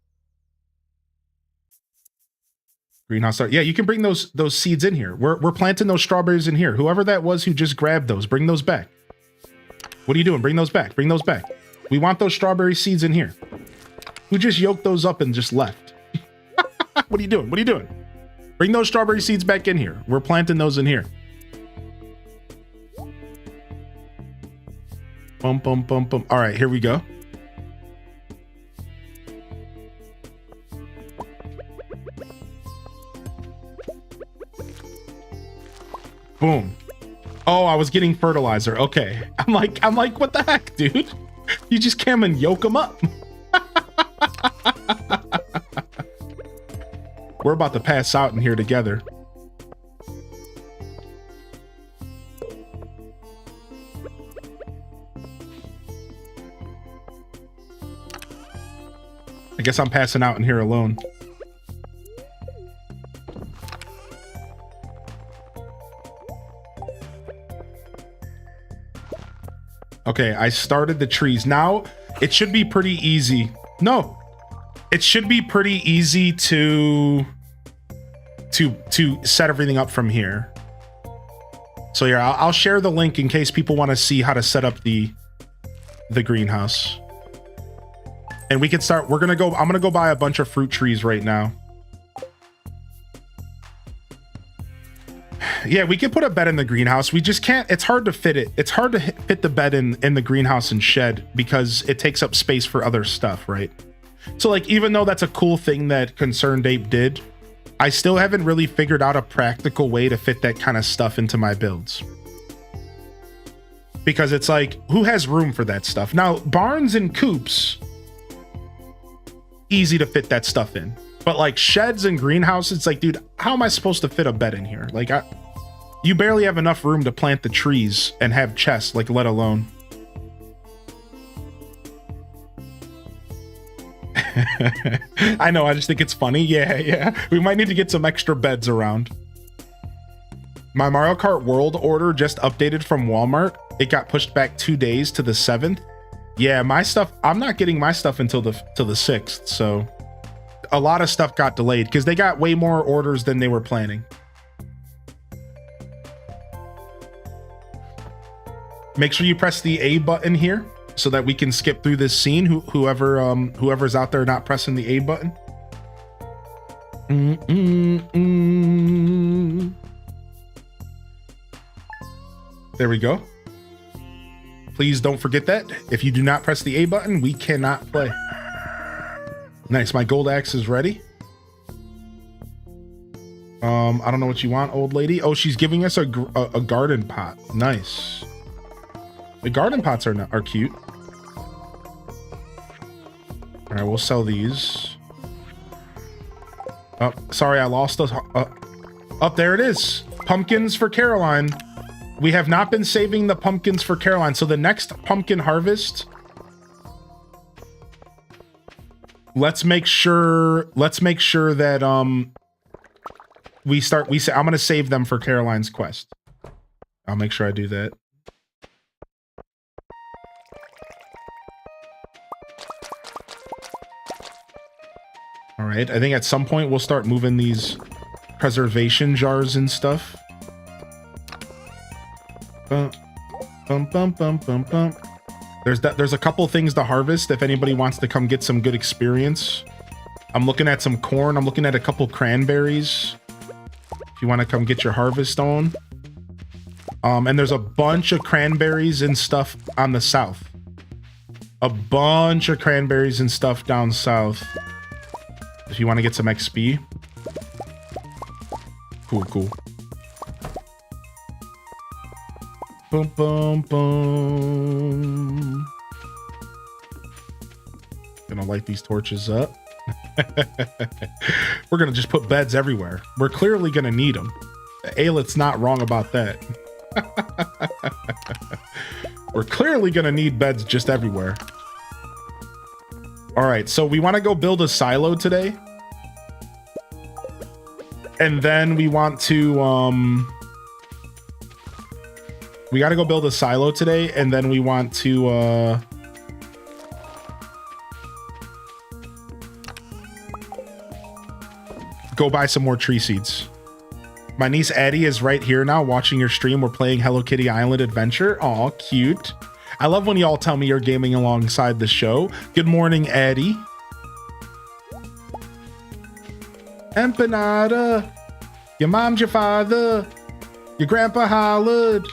Greenhouse Stardew. Yeah, you can bring those seeds in here. We're planting those strawberries in here. Whoever that was who just grabbed those, bring those back. What are you doing? Bring those back. Bring those back. We want those strawberry seeds in here. Who just yoked those up and just left? What are you doing? What are you doing? Bring those strawberry seeds back in here. We're planting those in here. Bum, bum, bum, bum. All right, here we go. Boom. Oh, I was getting fertilizer. Okay. I'm like, what the heck, dude? You just came and yoke them up. We're about to pass out in here together. I guess I'm passing out in here alone. Okay, I started the trees. Now, it should be pretty easy. No. It should be pretty easy to set everything up from here. So yeah, I'll share the link in case people want to see how to set up the greenhouse. And we can start. I'm gonna go buy a bunch of fruit trees right now. Yeah, we can put a bed in the greenhouse. We just can't. It's hard to fit it. It's hard to fit the bed in the greenhouse and shed because it takes up space for other stuff, right? So like, even though that's a cool thing that Concerned Ape did, I still haven't really figured out a practical way to fit that kind of stuff into my builds. Because it's like, who has room for that stuff? Now, barns and coops, easy to fit that stuff in. But like sheds and greenhouses, it's like, dude, how am I supposed to fit a bed in here? Like, you barely have enough room to plant the trees and have chests, like, let alone. I know, I just think it's funny. Yeah. We might need to get some extra beds around. My Mario Kart World order just updated from Walmart. It got pushed back 2 days to the 7th. Yeah, my stuff, I'm not getting my stuff until the 6th, so a lot of stuff got delayed because they got way more orders than they were planning. Make sure you press the A button here so that we can skip through this scene. Whoever's out there not pressing the A button. There we go. Please don't forget that. If you do not press the A button, we cannot play. Nice, my gold axe is ready. I don't know what you want, old lady. Oh, she's giving us a garden pot. Nice. The garden pots are cute. All right, we'll sell these. Oh, sorry, I lost those. Up there it is. Pumpkins for Caroline. We have not been saving the pumpkins for Caroline. So the next pumpkin harvest, let's make sure that I'm gonna save them for Caroline's quest. I'll make sure I do that. All right, I think at some point we'll start moving these preservation jars and stuff. Bum, bum, bum, bum, bum, bum. There's a couple things to harvest if anybody wants to come get some good experience. I'm looking at some corn. I'm looking at a couple cranberries. If you want to come get your harvest on. And there's a bunch of cranberries and stuff on the south. A bunch of cranberries and stuff down south. If you want to get some XP. Cool. Boom, boom, boom. Gonna light these torches up. We're gonna just put beds everywhere. We're clearly gonna need them. Aylet's not wrong about that. We're clearly gonna need beds just everywhere. All right, so we want to go build a silo today. And then we want to we got to go build a silo today, and then we want to go buy some more tree seeds. My niece Addie is right here now watching your stream. We're playing Hello Kitty Island Adventure. Aw, cute. I love when y'all tell me you're gaming alongside the show. Good morning, Addie. Empanada. Your mom's your father. Your grandpa hollered.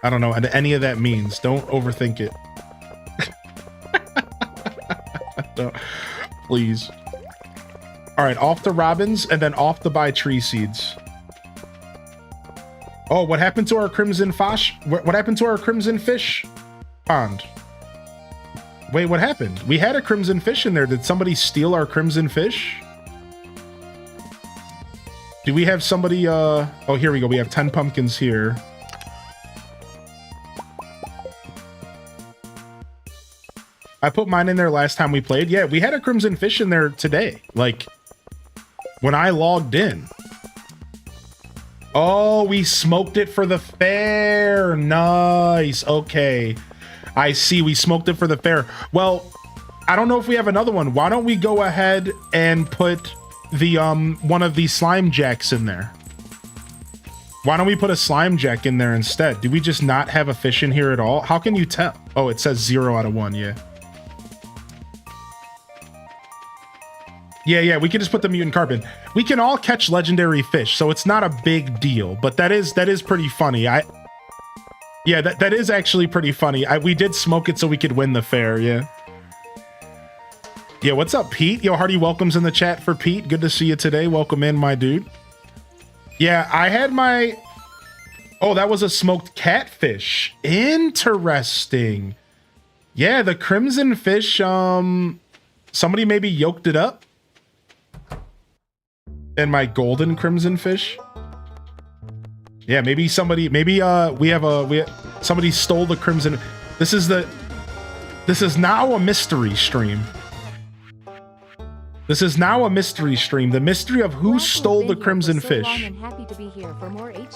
I don't know what any of that means. Don't overthink it. No, please. All right, off to Robins and then off to buy tree seeds. Oh, what happened to our crimson fish? What happened to our crimson fish pond? Wait, what happened? We had a crimson fish in there. Did somebody steal our crimson fish? Do we have somebody, oh, here we go. We have 10 pumpkins here. I put mine in there last time we played. Yeah, we had a crimson fish in there today. Like, when I logged in. Oh, we smoked it for the fair. Nice. Okay. I see. We smoked it for the fair. Well, I don't know if we have another one. Why don't we go ahead and put the one of these slime jacks in there? Why don't we put a slime jack in there instead? Do we just not have a fish in here at all? How can you tell? Oh, it says 0 out of 1. Yeah. Yeah, we can just put the mutant carbon. We can all catch legendary fish, so it's not a big deal. But that is pretty funny. Yeah, that is actually pretty funny. We did smoke it so we could win the fair. Yeah. Yeah, what's up, Pete? Yo, hearty welcomes in the chat for Pete. Good to see you today. Welcome in, my dude. Yeah, I had my... Oh, that was a smoked catfish. Interesting. Yeah, the crimson fish, somebody maybe yolked it up. And my golden crimson fish. Yeah, maybe somebody, somebody stole the crimson. This is now a mystery stream. This is now a mystery stream. The mystery of who stole the crimson fish.
I'm happy to be here for more day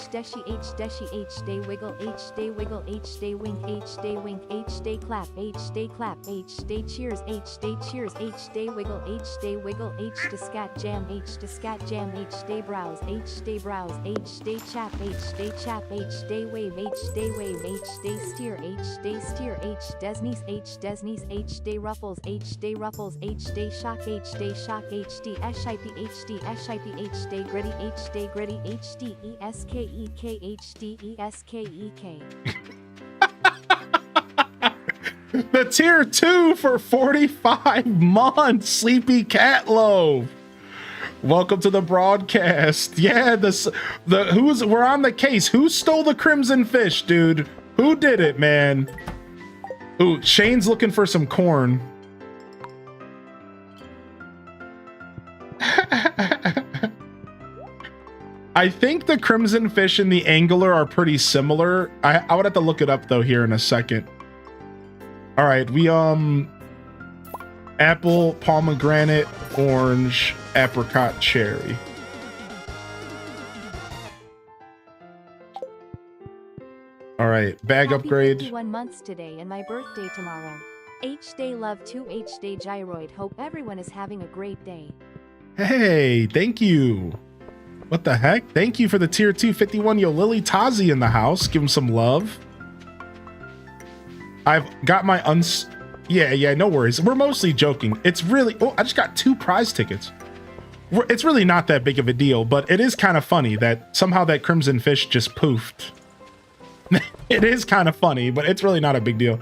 wiggle, day wiggle, day wink, day wink, day clap, day clap, day cheers, day wiggle, day wiggle, to scat jam, to scat jam, day browse, day chap, day wave, day steer, day desnies, day ruffles, day shock, day shock, HD, SIP, day gritty, HD, ESKEK, HD, ESKEK.
The tier 2 for 45 months, Sleepy Cat Loaf. Welcome to the broadcast. Yeah, we're on the case. Who stole the crimson fish, dude? Who did it, man? Ooh, Shane's looking for some corn. I think the crimson fish and the angler are pretty similar. I would have to look it up though here in a second. All right, we apple, pomegranate, orange, apricot, cherry. All right, bag
Happy
upgrade.
51 months today and my birthday tomorrow. H-Day love to H-Day gyroid. Hope everyone is having a great day.
Hey, thank you. What the heck? Thank you for the tier 2 51. Yo, Lily Tazi in the house. Give him some love. I've got my Yeah, no worries. We're mostly joking. It's really... Oh, I just got 2 prize tickets. It's really not that big of a deal, but it is kind of funny that somehow that crimson fish just poofed. It is kind of funny, but it's really not a big deal.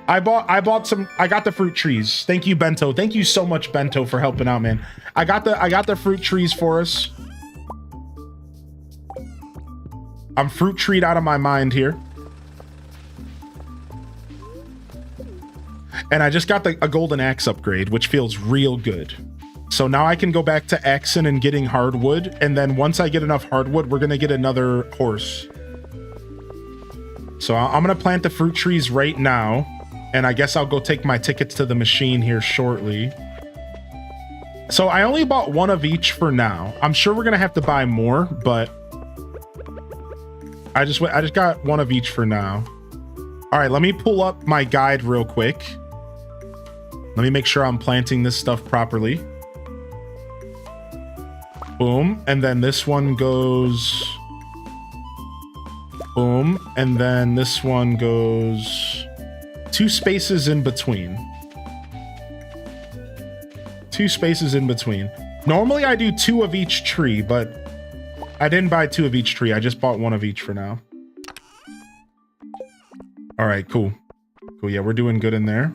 I got the fruit trees. Thank you, Bento. Thank you so much, Bento, for helping out, man. I got the fruit trees for us. I'm fruit treed out of my mind here. And I just got a golden axe upgrade, which feels real good. So now I can go back to axing and getting hardwood. And then once I get enough hardwood, we're going to get another horse. So I'm going to plant the fruit trees right now. And I guess I'll go take my tickets to the machine here shortly. So I only bought 1 of each for now. I'm sure we're going to have to buy more, but I just got 1 of each for now. All right, let me pull up my guide real quick. Let me make sure I'm planting this stuff properly. Boom. And then this one goes... Boom. And then this one goes 2 spaces in between. 2 spaces in between. Normally I do 2 of each tree, but I didn't buy 2 of each tree. I just bought 1 of each for now. All right, cool. Cool. Yeah, we're doing good in there.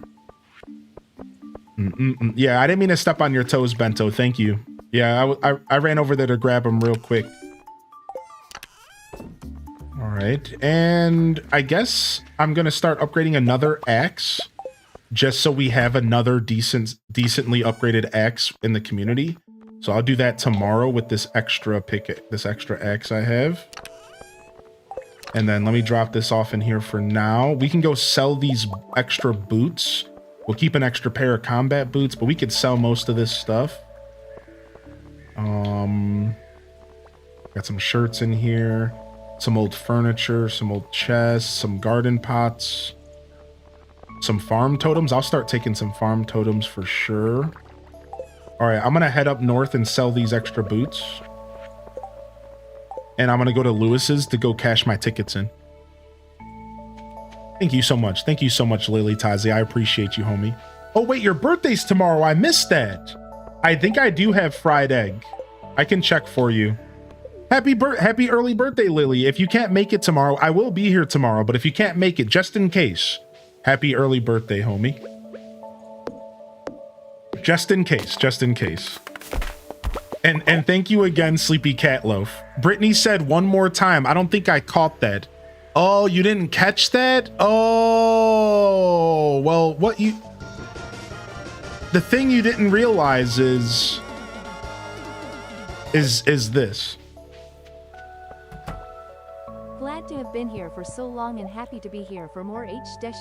Yeah, I didn't mean to step on your toes, Bento. Thank you. Yeah, I ran over there to grab them real quick. All right, and I guess I'm gonna start upgrading another axe, just so we have another decently upgraded axe in the community. So I'll do that tomorrow with this extra axe I have. And then let me drop this off in here for now. We can go sell these extra boots. We'll keep an extra pair of combat boots, but we could sell most of this stuff. Got some shirts in here, some old furniture, some old chests, some garden pots, some farm totems. I'll start taking some farm totems for sure. All right, I'm gonna head up north and sell these extra boots. And I'm gonna go to Lewis's to go cash my tickets in. Thank you so much. Thank you so much, Lily Tazi. I appreciate you, homie. Oh, wait, your birthday's tomorrow. I missed that. I think I do have fried egg. I can check for you. Happy early birthday, Lily. If you can't make it tomorrow, I will be here tomorrow. But if you can't make it, just in case, happy early birthday, homie. Just in case, just in case. And thank you again, Sleepy Cat Loaf. Brittany said 1 more time. I don't think I caught that. Oh, you didn't catch that? Oh, well, the thing you didn't realize is this.
Glad to have been here for so long and happy to be here for more H-Day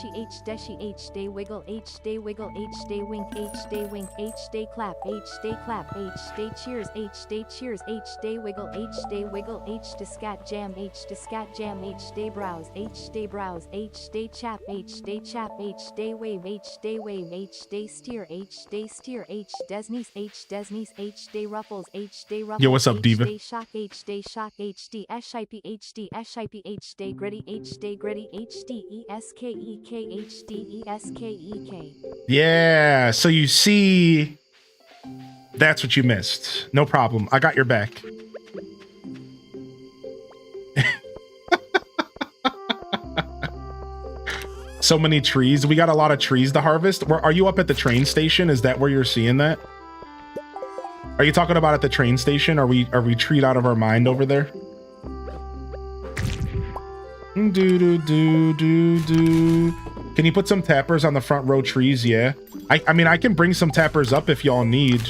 wiggle H-Day wiggle H-Day wink H-Day wink H-Day clap H-Day clap H-Day cheers H-Day cheers H-Day wiggle H-Day wiggle H-Day scat jam H-Day scat jam H-Day browse H-Day browse H-Day chap H-Day chap H-Day wave H-Day wave H-Day steer H-Day steer H-Desnies H-Desnies H-Day ruffles H-Day ruffles.
Yo, what's up, Diva?
H-Day shock H-Day shock H-D S-I-P H-D S-I-P H-Day gritty H-Day gritty H-D-E-S-K-E-K H-D-E-S-K-E-K.
Yeah, so you see, that's what you missed. No problem. I got your back. So many trees. We got a lot of trees to harvest. Are you up at the train station? Is that where you're seeing that? Are you talking about at the train station? Are we treed out of our mind over there? Do do do do do. Can you put some tappers on the front row trees? Yeah. I mean, I can bring some tappers up if y'all need.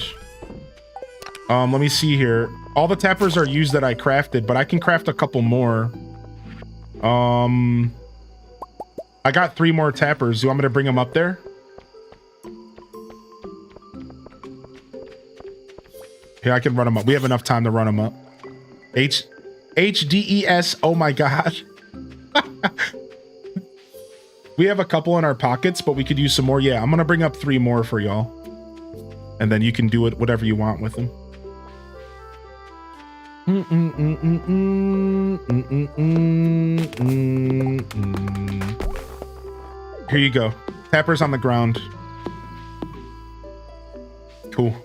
Let me see here. All the tappers are used that I crafted, but I can craft a couple more. I got 3 more tappers. Do you want me to bring them up there? Here, I can run them up. We have enough time to run them up. HDES. Oh my god. We have a couple in our pockets, but we could use some more. Yeah, I'm gonna bring up 3 more for y'all. And then you can do it whatever you want with them. Here you go. Tappers on the ground. Cool.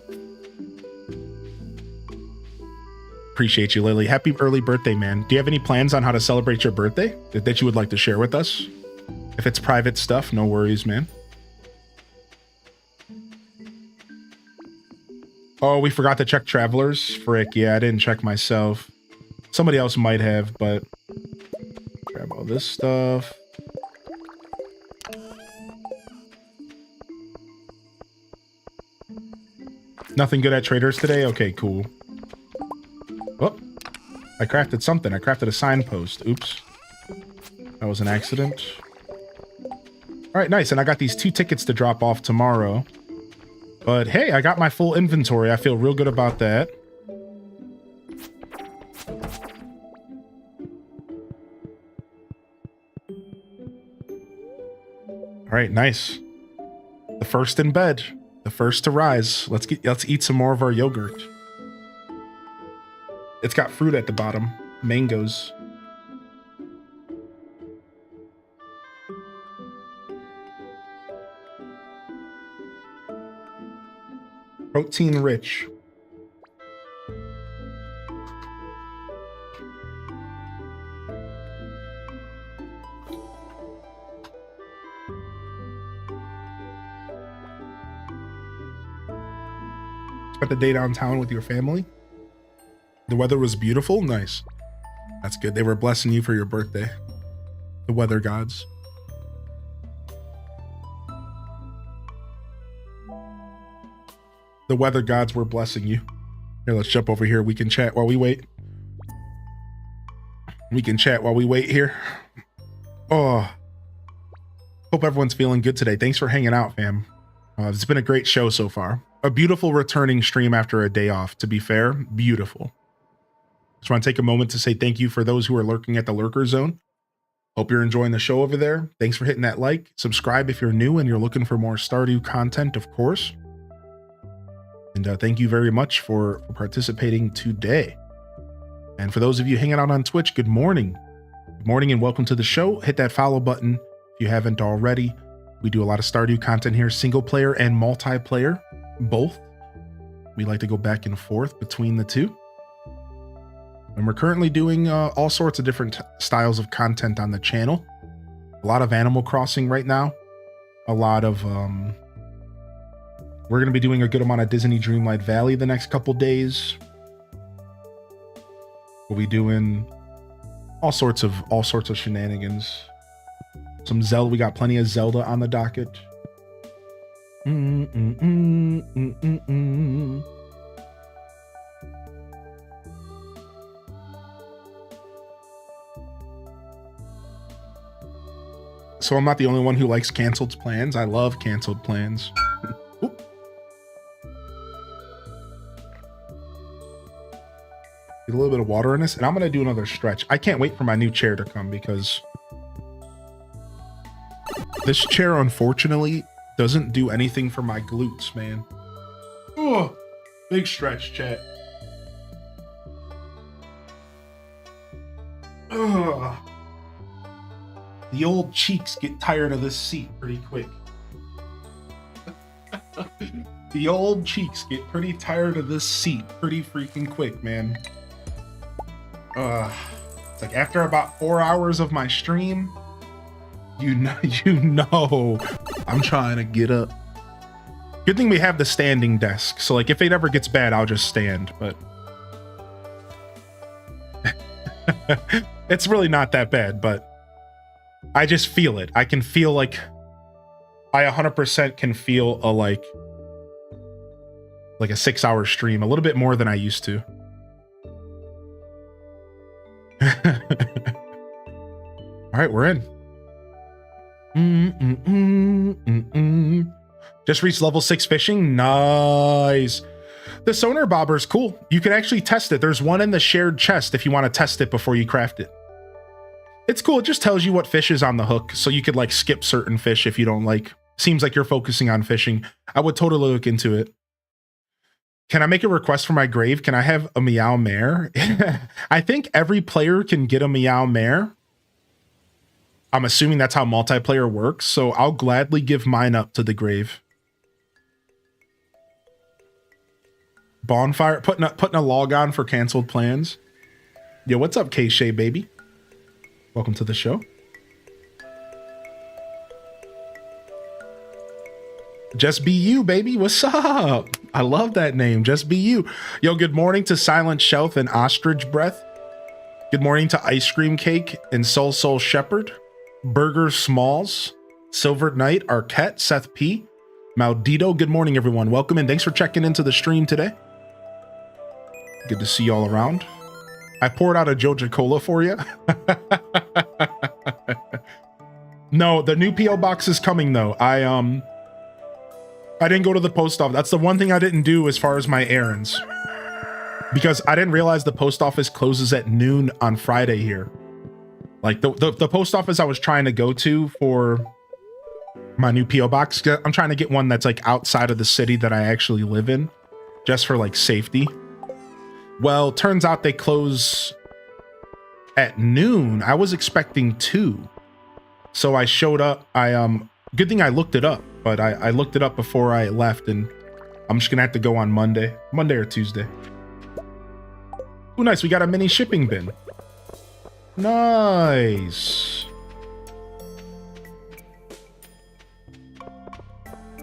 Appreciate you, Lily. Happy early birthday, man. Do you have any plans on how to celebrate your birthday that you would like to share with us? If it's private stuff, no worries, man. Oh, we forgot to check travelers. Frick, yeah, I didn't check myself. Somebody else might have, but grab all this stuff. Nothing good at traders today? Okay, cool. Oh, I crafted something. I crafted a signpost. Oops. That was an accident. All right, nice. And I got these 2 tickets to drop off tomorrow. But hey, I got my full inventory. I feel real good about that. All right, nice. The first in bed, the first to rise. Let's eat some more of our yogurt. It's got fruit at the bottom, mangoes. Protein rich. Spent the day downtown with your family. The weather was beautiful. Nice. That's good. They were blessing you for your birthday. The weather gods. The weather gods were blessing you. Here, let's jump over here. We can chat while we wait. We can chat while we wait here. Oh, hope everyone's feeling good today. Thanks for hanging out, fam. It's been a great show so far. A beautiful returning stream after a day off, to be fair. Beautiful. Just want to take a moment to say thank you for those who are lurking at the lurker zone. Hope you're enjoying the show over there. Thanks for hitting that like. Subscribe if you're new and you're looking for more Stardew content, of course. And thank you very much for participating today. And for those of you hanging out on Twitch, good morning. Good morning and welcome to the show. Hit that follow button if you haven't already. We do a lot of Stardew content here, single player and multiplayer, both. We like to go back and forth between the two. And we're currently doing all sorts of different styles of content on the channel. A lot of Animal Crossing right now. A lot of... We're going to be doing a good amount of Disney Dreamlight Valley the next couple days. We'll be doing all sorts of shenanigans. Some Zelda. We got plenty of Zelda on the docket. So I'm not the only one who likes canceled plans. I love canceled plans. Get a little bit of water in this, and I'm going to do another stretch. I can't wait for my new chair to come because this chair, unfortunately, doesn't do anything for my glutes, man. Oh, big stretch, chat. Ugh. The old cheeks get tired of this seat pretty quick. The old cheeks get pretty tired of this seat pretty freaking quick, man. It's like after about 4 hours of my stream, You know, I'm trying to get up. Good thing we have the standing desk. So like if it ever gets bad, I'll just stand, but it's really not that bad, but I just feel it. I can feel like I 100% can feel a like a 6-hour stream, a little bit more than I used to. All right, we're in. Just reached level 6 fishing. Nice. The sonar bobber is cool. You can actually test it. There's one in the shared chest if you want to test it before you craft it. It's cool. It just tells you what fish is on the hook, so you could like skip certain fish if you don't like. Seems like you're focusing on fishing. I would totally look into it. Can I make a request for my grave? Can I have a meow mare? I think every player can get a meow mare. I'm assuming that's how multiplayer works, so I'll gladly give mine up to the grave. Bonfire, putting a log on for canceled plans. Yo, what's up, K-Shay, baby? Welcome to the show. Just Be You, baby. What's up? I love that name. Just Be You. Yo, good morning to Silent Shelf and Ostrich Breath. Good morning to Ice Cream Cake and Soul Shepherd. Burger Smalls. Silver Knight, Arquette, Seth P. Maldito. Good morning, everyone. Welcome and thanks for checking into the stream today. Good to see you all around. I poured out a Joja Cola for you. No, the new P.O. box is coming though. I didn't go to the post office. That's the one thing I didn't do as far as my errands. Because I didn't realize the post office closes at noon on Friday here. Like the post office I was trying to go to for my new P.O. box. I'm trying to get one that's like outside of the city that I actually live in. Just for like safety. Well, turns out they close at noon. I was expecting 2. So I showed up. Good thing I looked it up, but I looked it up before I left, and I'm just gonna have to go on Monday or Tuesday. Ooh, nice. We got a mini shipping bin. Nice.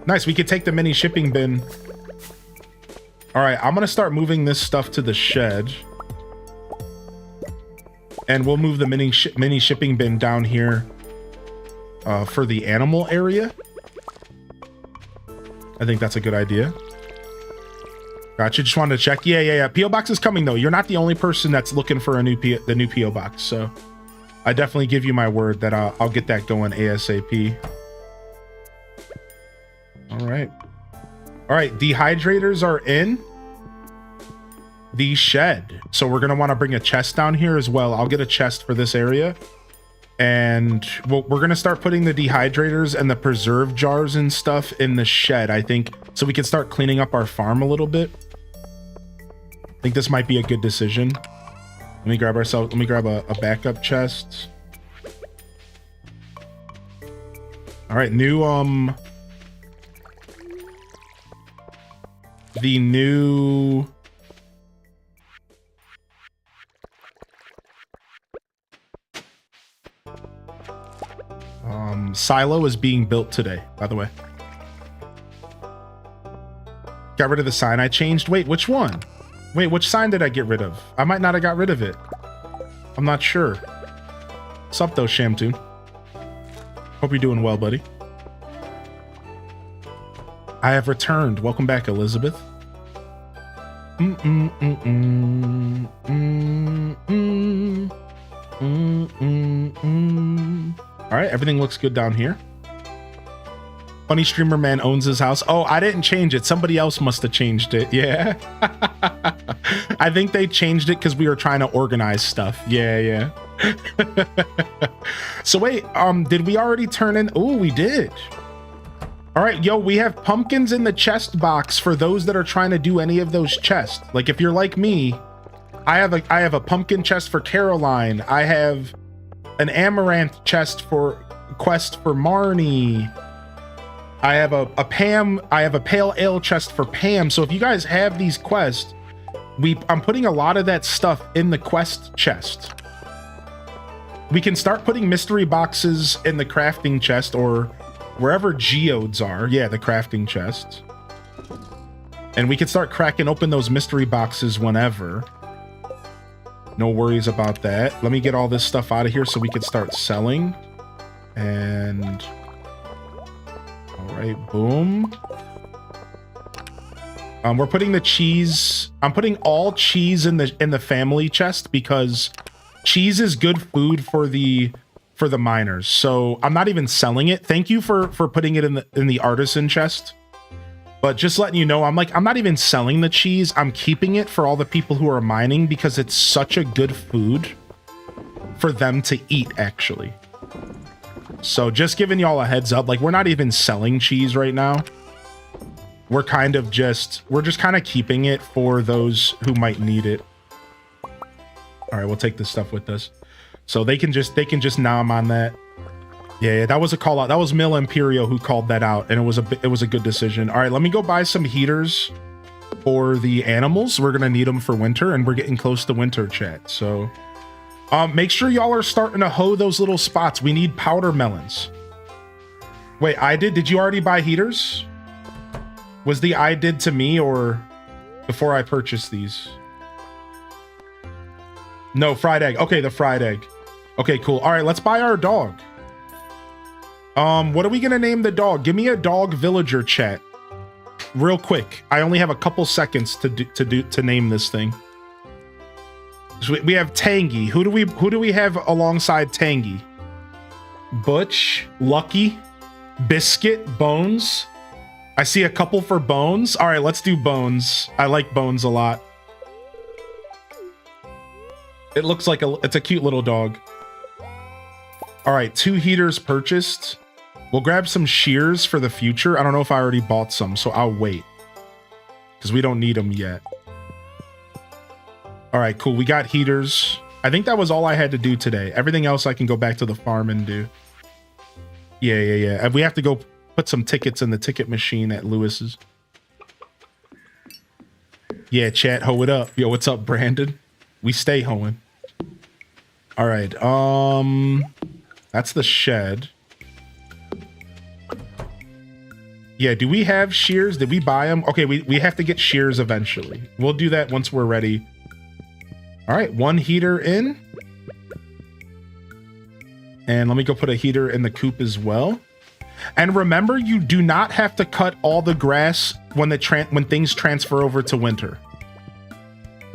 Nice. We could take the mini shipping bin. All right, I'm gonna start moving this stuff to the shed, and we'll move the mini shipping bin down here for the animal area. I think that's a good idea. Gotcha. Just wanted to check. Yeah. P.O. box is coming though. You're not the only person that's looking for the new P.O. box. So I definitely give you my word that I'll get that going ASAP. All right. All right. Dehydrators are in the shed. So we're going to want to bring a chest down here as well. I'll get a chest for this area. And we're going to start putting the dehydrators and the preserve jars and stuff in the shed, I think, so we can start cleaning up our farm a little bit. I think this might be a good decision. Let me grab a backup chest. All right, the new silo is being built today, by the way. Got rid of the sign I changed. Wait, which one? Wait, which sign did I get rid of? I might not have got rid of it. I'm not sure. What's up though, Shamtoon? Hope you're doing well, buddy. I have returned. Welcome back, Elizabeth. All right, everything looks good down here. Funny Streamer Man owns his house. Oh, I didn't change it. Somebody else must have changed it. Yeah. I think they changed it because we were trying to organize stuff. Yeah. So wait, did we already turn in? Oh, we did. All right, yo, we have pumpkins in the chest box for those that are trying to do any of those chests. Like if you're like me, I have a pumpkin chest for Caroline. I have an amaranth chest for quest for Marnie. I have a pale ale chest for Pam. So if you guys have these quests, I'm putting a lot of that stuff in the quest chest. we can start putting mystery boxes in the crafting chest or wherever geodes are. Yeah, the crafting chest. And we can start cracking open those mystery boxes whenever. No worries about that. Let me get all this stuff out of here so we can start selling. And all right, boom. We're putting the cheese. I'm putting all cheese in the family chest because cheese is good food for the miners. So I'm not even selling it. Thank you for putting it in the artisan chest. But just letting you know, I'm not even selling the cheese. I'm keeping it for all the people who are mining because it's such a good food for them to eat, actually. So just giving y'all a heads up, like we're not even selling cheese right now. We're just kind of keeping it for those who might need it. All right, we'll take this stuff with us. So they can just nom on that. Yeah, that was a call out. That was Mil Imperio who called that out, and it was a good decision. All right, let me go buy some heaters for the animals. We're gonna need them for winter, and we're getting close to winter, chat. So make sure y'all are starting to hoe those little spots. We need powder melons. Wait, did you already buy heaters? Was the I did to me or before I purchased these? No, fried egg. Okay, the fried egg. Okay, cool. All right, let's buy our dog. What are we gonna name the dog? Give me a dog villager, chat. Real quick. I only have a couple seconds to name this thing. So we have Tangy. Who do we have alongside Tangy? Butch, Lucky, Biscuit, Bones. I see a couple for Bones. All right, let's do Bones. I like Bones a lot. It looks like it's a cute little dog. All right, 2 heaters purchased. We'll grab some shears for the future. I don't know if I already bought some, so I'll wait because we don't need them yet. All right, cool. We got heaters. I think that was all I had to do today. Everything else I can go back to the farm and do. Yeah. We have to go put some tickets in the ticket machine at Lewis's. Yeah, chat, hoe it up. Yo, what's up, Brandon? We stay hoeing. All right, that's the shed. Yeah, do we have shears? Did we buy them? Okay, we have to get shears eventually. We'll do that once we're ready. All right, 1 heater in. And let me go put a heater in the coop as well. And remember, you do not have to cut all the grass when things transfer over to winter.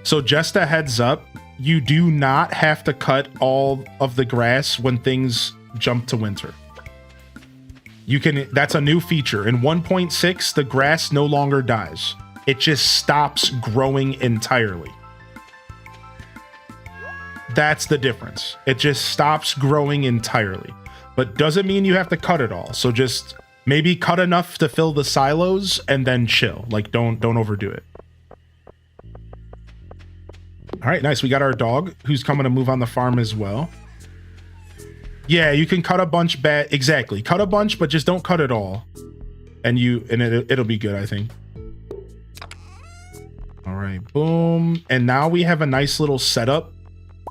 So just a heads up, you do not have to cut all of the grass when things jump to winter. That's a new feature. In 1.6, the grass no longer dies. It just stops growing entirely. That's the difference. It just stops growing entirely. But doesn't mean you have to cut it all. So just maybe cut enough to fill the silos and then chill. Like don't overdo it. All right, nice. We got our dog who's coming to move on the farm as well. Yeah, you can cut a bunch bad. Exactly. Cut a bunch, but just don't cut it all. And it'll be good, I think. All right, boom. And now we have a nice little setup.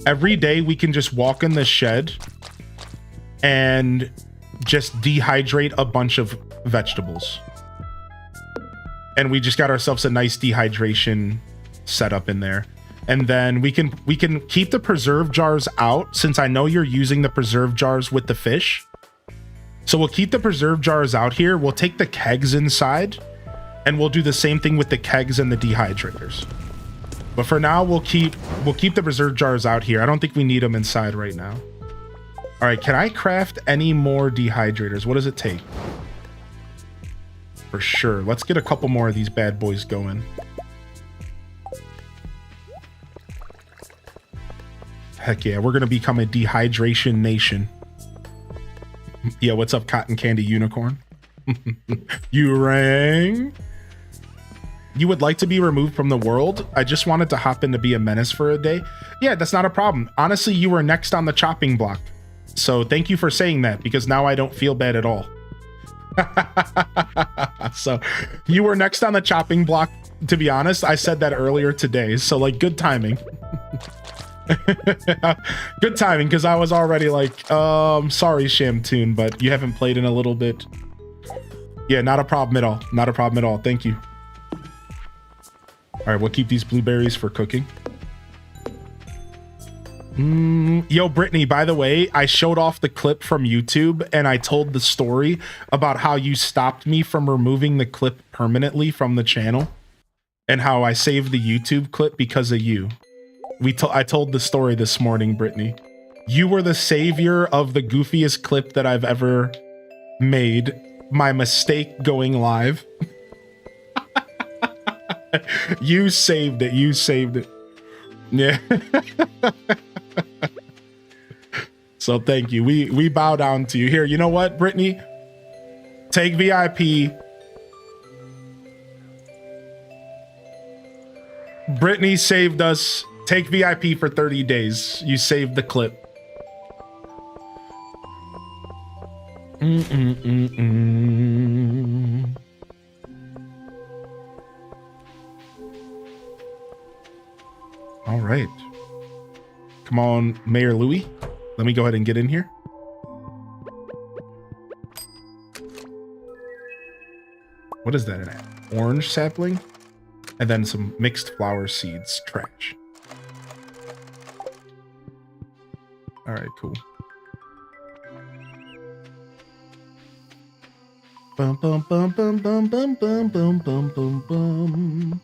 Every day we can just walk in the shed and just dehydrate a bunch of vegetables. And we just got ourselves a nice dehydration setup in there. And then we can keep the preserve jars out since I know you're using the preserve jars with the fish. So we'll keep the preserve jars out here. We'll take the kegs inside and we'll do the same thing with the kegs and the dehydrators. But for now, we'll keep the preserve jars out here. I don't think we need them inside right now. All right, can I craft any more dehydrators? What does it take? For sure. Let's get a couple more of these bad boys going. Heck yeah, we're gonna become a dehydration nation. Yeah, what's up, Cotton Candy Unicorn? You rang? You would like to be removed from the world? I just wanted to hop in to be a menace for a day. Yeah, that's not a problem. Honestly, you were next on the chopping block. So thank you for saying that, because now I don't feel bad at all. So you were next on the chopping block, to be honest. I said that earlier today, so like good timing. Good timing, because I was already like, sorry, Shamtoon, but you haven't played in a little bit. Yeah, not a problem at all. Not a problem at all. Thank you. All right, we'll keep these blueberries for cooking. Yo, Brittany, by the way, I showed off the clip from YouTube and I told the story about how you stopped me from removing the clip permanently from the channel and how I saved the YouTube clip because of you. I told the story this morning, Brittany. You were the savior of the goofiest clip that I've ever made. My mistake going live. You saved it. You saved it. Yeah. So thank you. We bow down to you. Here, you know what, Brittany? Take VIP. Brittany saved us. Take VIP for 30 days. You saved the clip. All right. Come on, Mayor Louis. Let me go ahead and get in here. What is that? An orange sapling? And then some mixed flower seeds. Trash. All right, cool. Bum bum bum bum bum bum bum bum bum bum bum.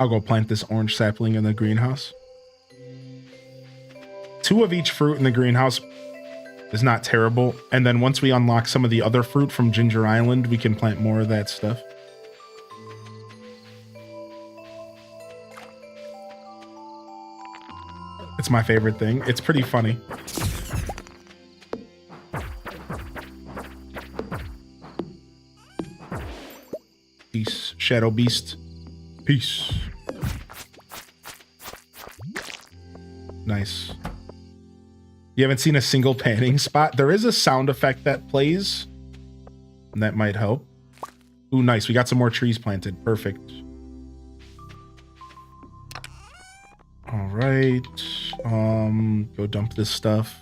I'll go plant this orange sapling in the greenhouse. 2 of each fruit in the greenhouse is not terrible. And then once we unlock some of the other fruit from Ginger Island, we can plant more of that stuff. It's my favorite thing. It's pretty funny. Peace, Shadow Beast. Peace. Nice. You haven't seen a single panning spot? There is a sound effect that plays, and that might help. Ooh, nice. We got some more trees planted. Perfect. All right. Go dump this stuff.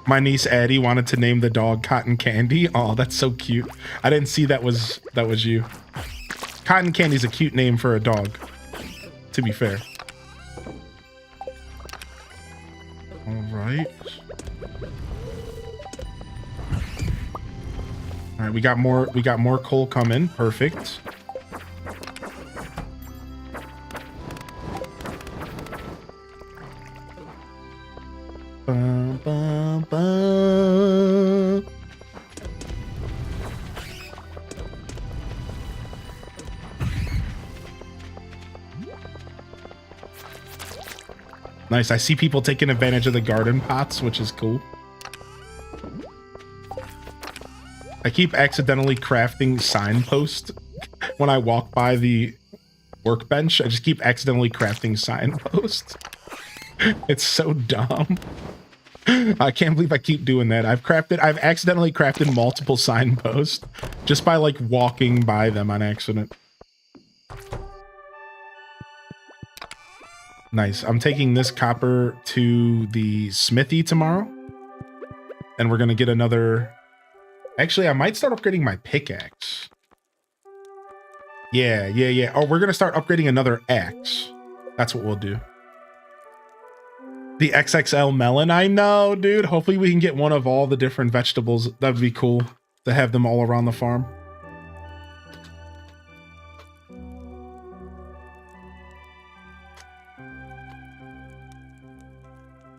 My niece Addie wanted to name the dog Cotton Candy. Oh, that's so cute. I didn't see that was you. Cotton Candy's a cute name for a dog, to be fair. All right. All right, we got more coal coming. Perfect. Bum, bum, bum. Nice. I see people taking advantage of the garden pots, which is cool. I keep accidentally crafting signposts when I walk by the workbench. I just keep accidentally crafting signposts. It's so dumb. I can't believe I keep doing that. I've accidentally crafted multiple signposts just by like walking by them on accident. Nice. I'm taking this copper to the smithy tomorrow. And we're gonna get another. Actually, I might start upgrading my pickaxe. Yeah. Oh, we're gonna start upgrading another axe. That's what we'll do. The XXL melon. I know, dude. Hopefully we can get one of all the different vegetables. That would be cool to have them all around the farm.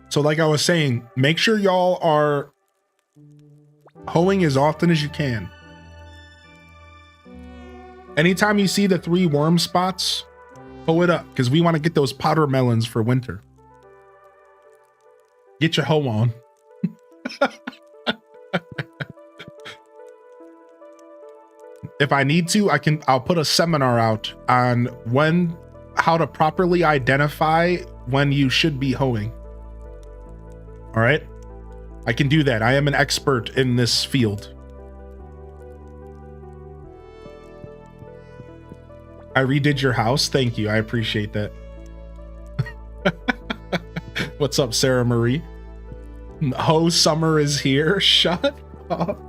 So like I was saying, make sure y'all are hoeing as often as you can. Anytime you see the 3 worm spots, hoe it up, because we want to get those powder melons for winter. Get your hoe on. If I need to, I'll put a seminar out on how to properly identify when you should be hoeing. All right. I can do that. I am an expert in this field. I redid your house. Thank you. I appreciate that. What's up, Sarah Marie? Ho, summer is here. Shut up.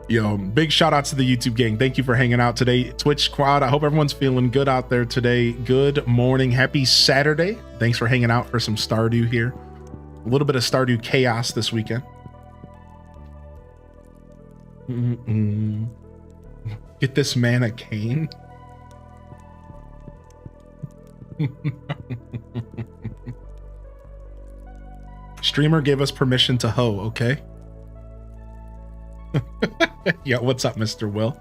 Yo, big shout out to the YouTube gang. Thank you for hanging out today. Twitch squad, I hope everyone's feeling good out there today. Good morning. Happy Saturday. Thanks for hanging out for some Stardew here. A little bit of Stardew chaos this weekend. Get this man a cane. Streamer gave us permission to hoe, okay? Yeah, what's up, Mr. Will?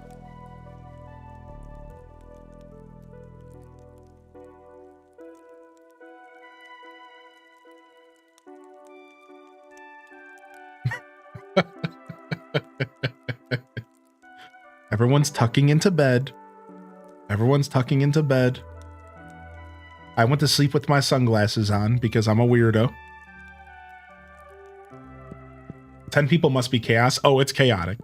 Everyone's tucking into bed. Everyone's tucking into bed. I went to sleep with my sunglasses on because I'm a weirdo. 10 people must be chaos. Oh, it's chaotic.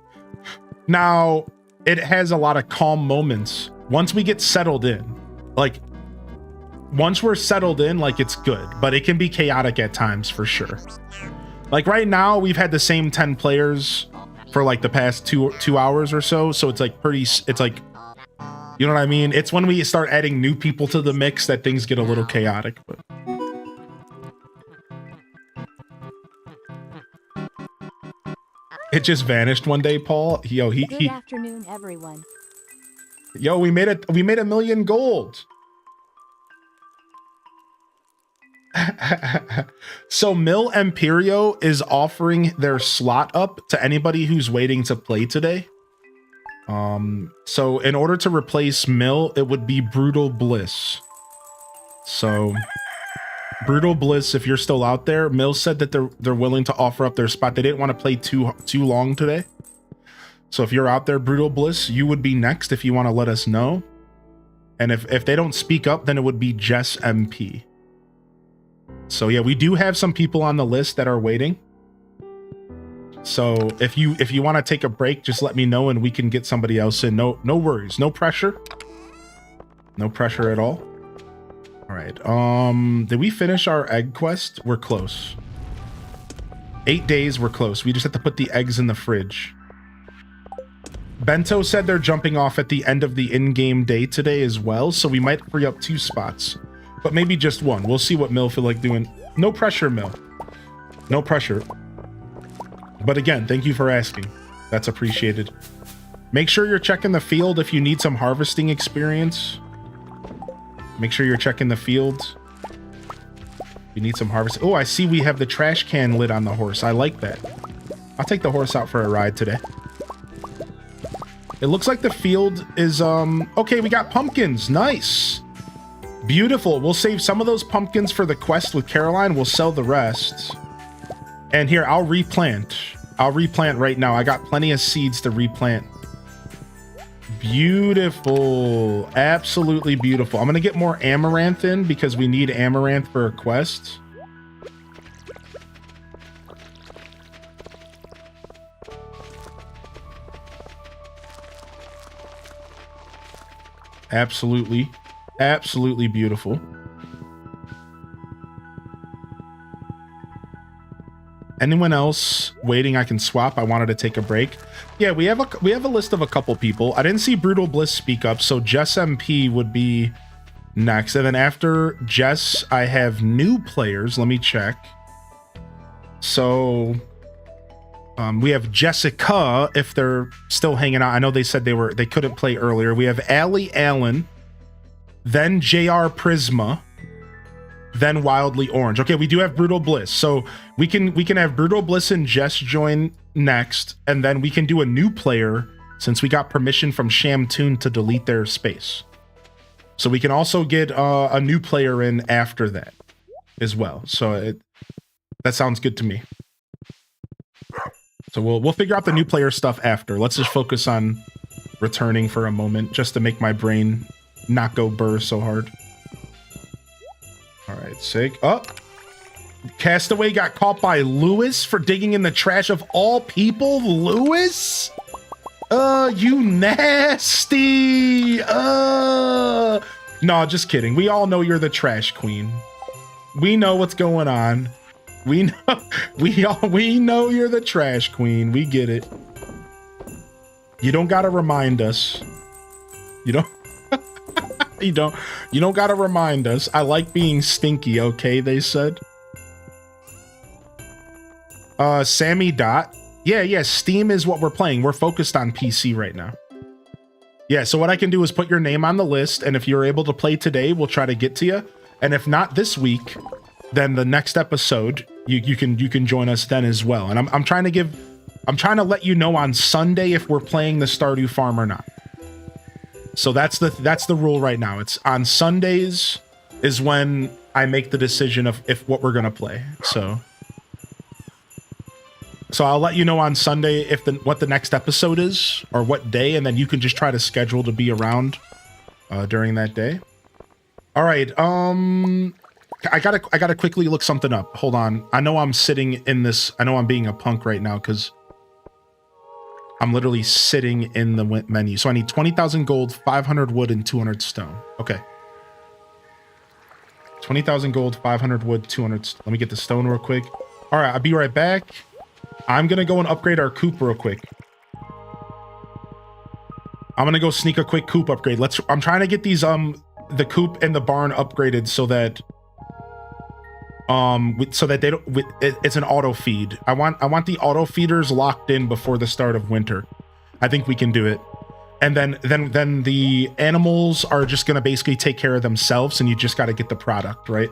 Now, it has a lot of calm moments. Once we get settled in, like, once we're settled in, like, it's good. But it can be chaotic at times, for sure. Like, right now, we've had the same 10 players for, like, the past two hours or so. So it's, like, it's, like, you know what I mean? It's when we start adding new people to the mix that things get a little chaotic. But it just vanished one day, Paul. Yo,
Good afternoon, everyone.
Yo, we made it. We made 1 million gold. So Mill Imperio is offering their slot up to anybody who's waiting to play today. So in order to replace Mill, it would be Brutal Bliss. So Brutal Bliss, if you're still out there, Mill said that they're willing to offer up their spot. They didn't want to play too long today. So if you're out there, Brutal Bliss, you would be next if you want to let us know. And if they don't speak up, then it would be Jess MP. So yeah, we do have some people on the list that are waiting. So if you want to take a break, just let me know and we can get somebody else in. No worries, no pressure. No pressure at all. All right. Did we finish our egg quest? We're close. 8 days, we're close. We just have to put the eggs in the fridge. Bento said they're jumping off at the end of the in-game day today as well, so we might free up 2 spots. But maybe just 1. We'll see what Mill feel like doing. No pressure, Mill. No pressure. But again, thank you for asking. That's appreciated. Make sure you're checking the field if you need some harvesting experience. Make sure you're checking the field. You need some harvest. Oh, I see we have the trash can lid on the horse. I like that. I'll take the horse out for a ride today. It looks like the field is, okay, we got pumpkins. Nice. Beautiful. We'll save some of those pumpkins for the quest with Caroline. We'll sell the rest. And here, I'll replant. I'll replant right now. I got plenty of seeds to replant. Beautiful. Absolutely beautiful. I'm going to get more amaranth in because we need amaranth for a quest. Absolutely. Absolutely beautiful. Anyone else waiting? I can swap. I wanted to take a break. Yeah, we have a list of a couple people. I didn't see Brutal Bliss speak up, so Jess MP would be next. And then after Jess, I have new players. Let me check. So we have Jessica, if they're still hanging out. I know they said they couldn't play earlier. We have Allie Allen, then JR Prisma, then Wildly Orange. Okay, we do have Brutal Bliss. So we can have Brutal Bliss and Jess join next, and then we can do a new player since we got permission from Shamtoon to delete their space. So we can also get a new player in after that as well. So that sounds good to me. So we'll figure out the new player stuff after. Let's just focus on returning for a moment just to make my brain not go burr so hard. All right, sick. Oh, Castaway got caught by Lewis for digging in the trash of all people. Lewis? You nasty. No, just kidding. We all know you're the trash queen. We know what's going on. We know we know you're the trash queen. We get it. You don't gotta remind us. You don't you don't gotta remind us. I like being stinky, okay, they said. Sammy Dot. Yeah, Steam is what we're playing. We're focused on PC right now. Yeah, so what I can do is put your name on the list, and if you're able to play today, we'll try to get to you. And if not this week, then the next episode, you can join us then as well. And I'm trying to let you know on Sunday if we're playing the Stardew Farm or not. So that's the rule right now. It's on Sundays is when I make the decision of if what we're gonna play. So I'll let you know on Sunday if what the next episode is or what day, and then you can just try to schedule to be around during that day. All right. I gotta quickly look something up. Hold on. I know I'm sitting in this. I know I'm being a punk right now because I'm literally sitting in the menu. So I need 20,000 gold, 500 wood, and 200 stone. Okay. 20,000 gold, 500 wood, 200. Let me get the stone real quick. All right. I'll be right back. I'm gonna go and upgrade our coop real quick. I'm gonna go sneak a quick coop upgrade. I'm trying to get these the coop and the barn upgraded so that they don't. It's an auto feed. I want the auto feeders locked in before the start of winter. I think we can do it, and then the animals are just gonna basically take care of themselves, and you just got to get the product right.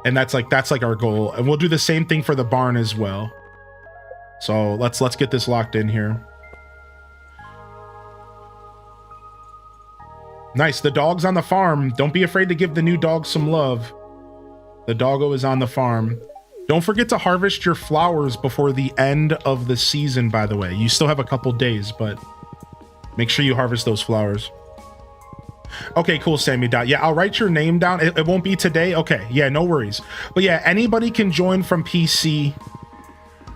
And that's like our goal, and we'll do the same thing for the barn as well. So let's get this locked in here. Nice. The dog's on the farm. Don't be afraid to give the new dog some love. The doggo is on the farm. Don't forget to harvest your flowers before the end of the season, by the way. You still have a couple days, but make sure you harvest those flowers. Okay, cool, Sammy Dot. Yeah, I'll write your name down. It won't be today. Okay, yeah, no worries. But yeah, anybody can join from PC.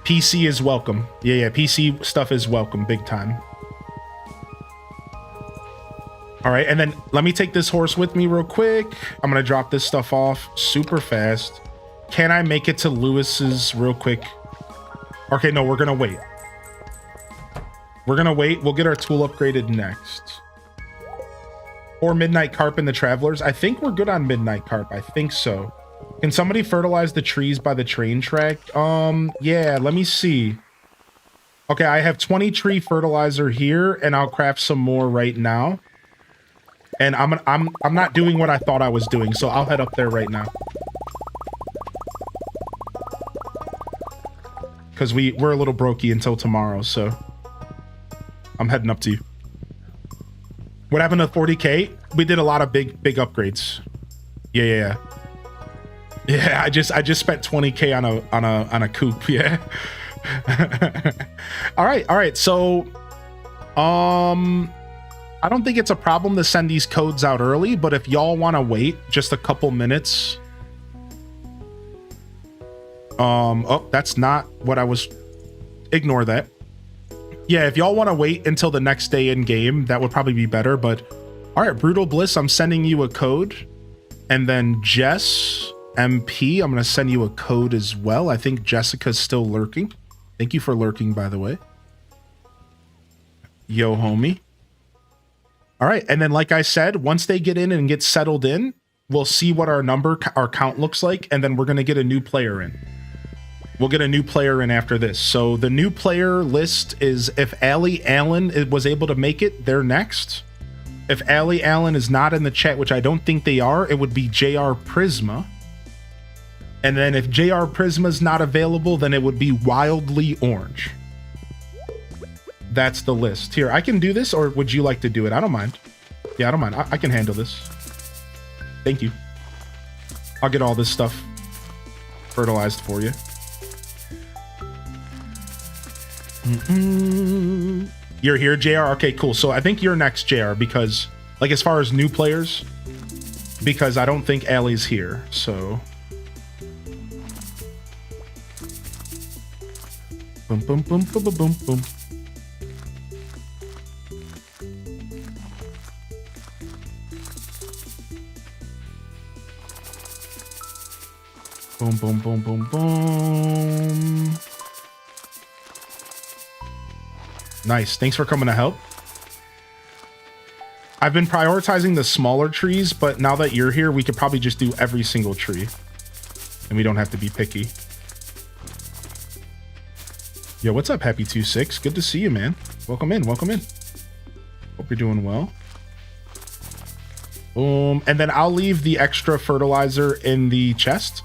PC is welcome. Yeah, PC stuff is welcome, big time. All right, and then let me take this horse with me real quick. I'm gonna drop this stuff off super fast. Can I make it to Lewis's real quick? Okay, no, we're gonna wait. We're gonna wait. We'll get our tool upgraded next. Or Midnight Carp and the Travelers. I think we're good on Midnight Carp. I think so. Can somebody fertilize the trees by the train track? Yeah, let me see. Okay, I have 20 tree fertilizer here, and I'll craft some more right now. And I'm not doing what I thought I was doing, so I'll head up there right now. Because we're a little brokey until tomorrow, so I'm heading up to you. What happened to 40K? We did a lot of big upgrades. Yeah. Yeah, I just spent 20K on a coupe. Yeah. All right. So, I don't think it's a problem to send these codes out early, but if y'all want to wait just a couple minutes. Oh, that's not what I was. Ignore that. Yeah, if y'all want to wait until the next day in game, that would probably be better. But all right, Brutal Bliss, I'm sending you a code, and then Jess MP, I'm gonna send you a code as well. I think Jessica's still lurking. Thank you for lurking, by the way. Yo, homie. All right, and then like I said, once they get in and get settled in, we'll see what our count looks like, and then we're gonna get a new player in. We'll get a new player in after this. So the new player list is if Allie Allen was able to make it, they're next. If Allie Allen is not in the chat, which I don't think they are, it would be JR Prisma. And then if JR Prisma's not available, then it would be Wildly Orange. That's the list. Here, I can do this, or would you like to do it? I don't mind. Yeah, I don't mind. I can handle this. Thank you. I'll get all this stuff fertilized for you. You're here, JR? Okay, cool. So I think you're next, JR, because, like, as far as new players, because I don't think Allie's here, so... Boom, boom, boom, boom, boom, boom, boom. Boom, boom, boom, boom, boom. Nice. Thanks for coming to help. I've been prioritizing the smaller trees, but now that you're here, we could probably just do every single tree. And we don't have to be picky. Yo, what's up, Happy26? Good to see you, man. Welcome in, welcome in. Hope you're doing well. Boom. And then I'll leave the extra fertilizer in the chest.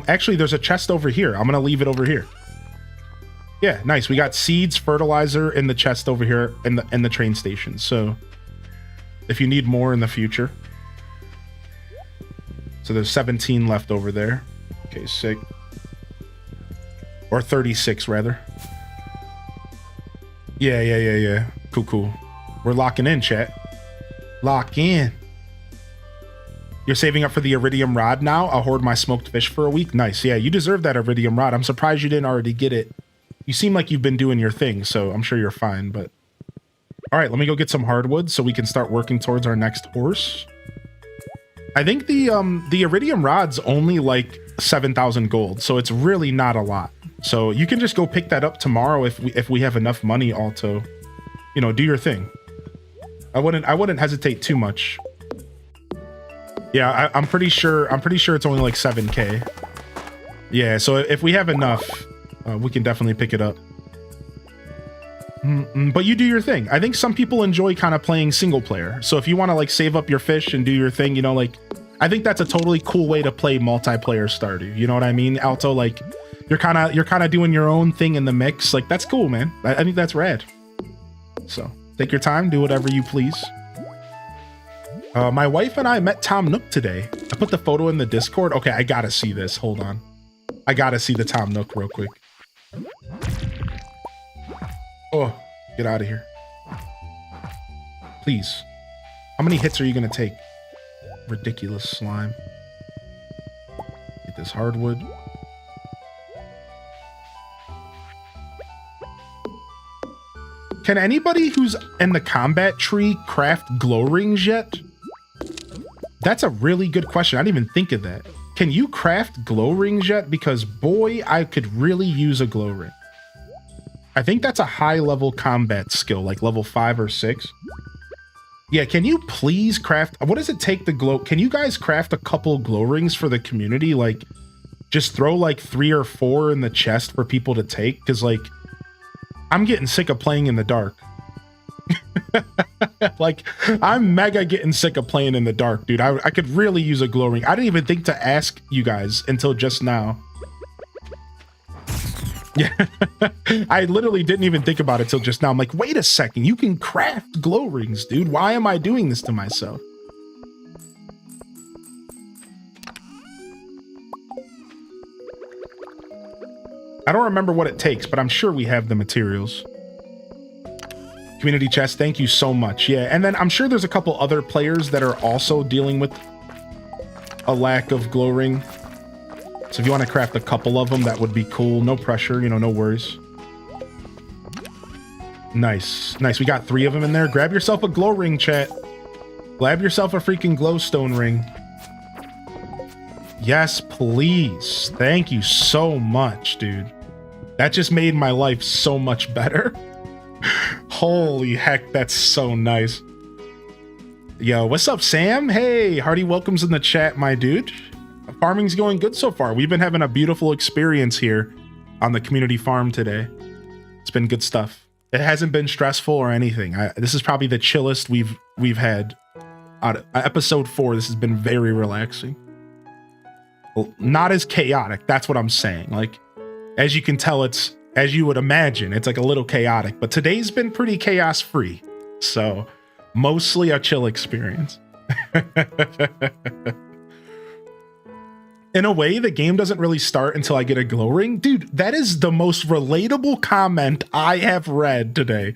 Actually, there's a chest over here. I'm gonna leave it over here. Yeah, nice. We got seeds, fertilizer in the chest over here in the train station. So if you need more in the future. So there's 17 left over there. Okay, sick. Or 36 rather. Yeah. Cool. We're locking in, chat. Lock in. You're saving up for the iridium rod now? I'll hoard my smoked fish for a week. Nice. Yeah, you deserve that iridium rod. I'm surprised you didn't already get it. You seem like you've been doing your thing, so I'm sure you're fine, but... All right, let me go get some hardwood so we can start working towards our next horse. I think the iridium rod's only like 7,000 gold, so it's really not a lot. So you can just go pick that up tomorrow if we have enough money all to, you know, do your thing. I wouldn't hesitate too much. Yeah, I'm pretty sure it's only like 7K. Yeah, so if we have enough, we can definitely pick it up. But you do your thing. I think some people enjoy kind of playing single player. So if you want to like save up your fish and do your thing, you know, like I think that's a totally cool way to play multiplayer Stardew. You know what I mean? Alto, like you're kind of doing your own thing in the mix. Like that's cool, man. I think that's rad. So take your time, do whatever you please. My wife and I met Tom Nook today. I put the photo in the Discord. Okay, I gotta see this. Hold on. I gotta see the Tom Nook real quick. Oh, get out of here. Please. How many hits are you gonna take? Ridiculous slime. Get this hardwood. Can anybody who's in the combat tree craft glow rings yet? That's a really good question. I didn't even think of that. Can you craft glow rings yet? Because boy, I could really use a glow ring. I think that's a high level combat skill, like level 5 or 6. Yeah, can you please craft, what does it take to glow? Can you guys craft a couple glow rings for the community? Like just throw like 3 or 4 in the chest for people to take. Cause like, I'm getting sick of playing in the dark. Like I'm mega getting sick of playing in the dark, dude. I could really use a glow ring. I didn't even think to ask you guys until just now. Yeah, I literally didn't even think about it till just now. I'm like, wait a second, you can craft glow rings, dude. Why am I doing this to myself? I don't remember what it takes, but I'm sure we have the materials. Community chest, thank you so much. Yeah, and then I'm sure there's a couple other players that are also dealing with a lack of glow ring. So if you want to craft a couple of them, that would be cool. No pressure, you know, no worries. Nice. Nice. We got 3 of them in there. Grab yourself a glow ring, chat. Grab yourself a freaking glowstone ring. Yes, please. Thank you so much, dude. That just made my life so much better. Holy heck, that's so nice. Yo, what's up, Sam? Hey, hearty welcomes in the chat, my dude. Farming's going good so far. We've been having a beautiful experience here on the community farm today. It's been good stuff. It hasn't been stressful or anything. This is probably the chillest we've had. Episode 4, this has been very relaxing. Well, not as chaotic, that's what I'm saying. Like, as you can tell, it's, as you would imagine, it's like a little chaotic, but today's been pretty chaos free. So mostly a chill experience. In a way, the game doesn't really start until I get a glow ring. Dude, that is the most relatable comment I have read today.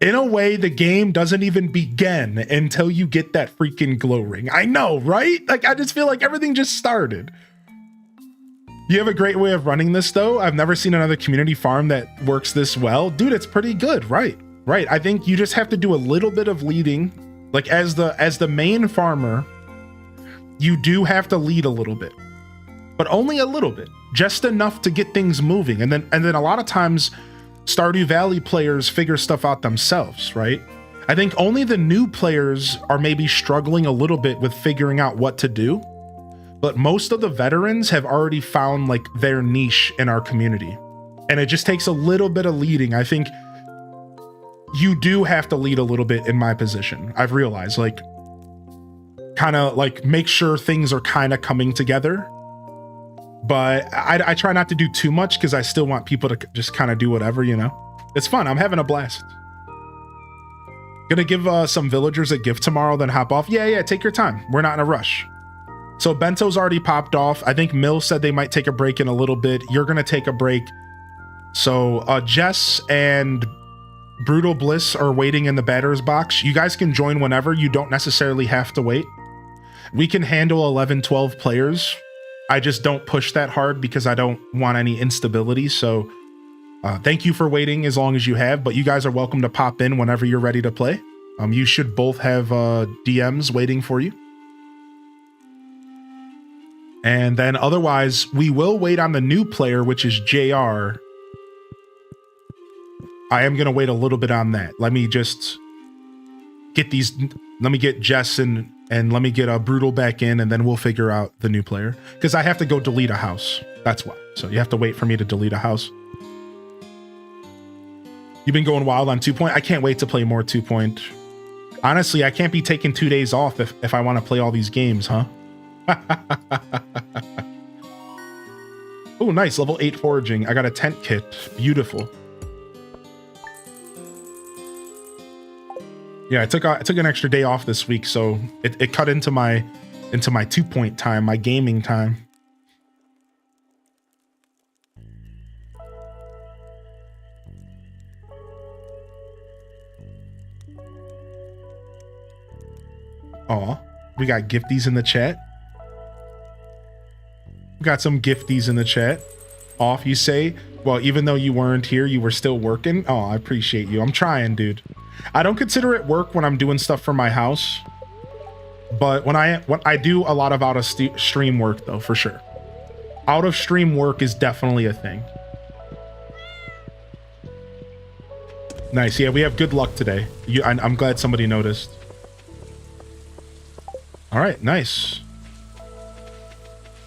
In a way, the game doesn't even begin until you get that freaking glow ring. I know, right? Like, I just feel like everything just started. You have a great way of running this, though. I've never seen another community farm that works this well. Dude, it's pretty good, right? Right. I think you just have to do a little bit of leading. Like, as the main farmer, you do have to lead a little bit. but only a little bit, just enough to get things moving. And then a lot of times Stardew Valley players figure stuff out themselves, right? I think only the new players are maybe struggling a little bit with figuring out what to do, but most of the veterans have already found like their niche in our community. And it just takes a little bit of leading. I think you do have to lead a little bit in my position. I've realized, like, kind of like make sure things are kind of coming together. But I try not to do too much because I still want people to just kind of do whatever, you know? It's fun. I'm having a blast. Gonna give some villagers a gift tomorrow, then hop off. Yeah, take your time. We're not in a rush. So Bento's already popped off. I think Mill said they might take a break in a little bit. You're gonna take a break. So Jess and Brutal Bliss are waiting in the batter's box. You guys can join whenever. You don't necessarily have to wait. We can handle 11, 12 players. I just don't push that hard because I don't want any instability. So thank you for waiting as long as you have, but you guys are welcome to pop in whenever you're ready to play. You should both have DMs waiting for you. And then otherwise, we will wait on the new player, which is JR. I am going to wait a little bit on that. Let me just get these, let me get Jess and let me get a Brutal back in, and then we'll figure out the new player. Because I have to go delete a house. That's why. So you have to wait for me to delete a house. You've been going wild on 2 Point. I can't wait to play more 2 Point. Honestly, I can't be taking 2 days off if I want to play all these games, huh? Oh, nice. Level 8 foraging. I got a tent kit. Beautiful. Yeah, I took an extra day off this week, so it cut into my 2 Point time, my gaming time. Aw, we got gifties in the chat. We got some gifties in the chat. Off, you say? Well, even though you weren't here, you were still working? Oh, I appreciate you. I'm trying, dude. I don't consider it work when I'm doing stuff for my house, but when I do a lot of out of stream work though, for sure. Out of stream work is definitely a thing. Nice. Yeah, we have good luck today. I'm glad somebody noticed. All right, nice.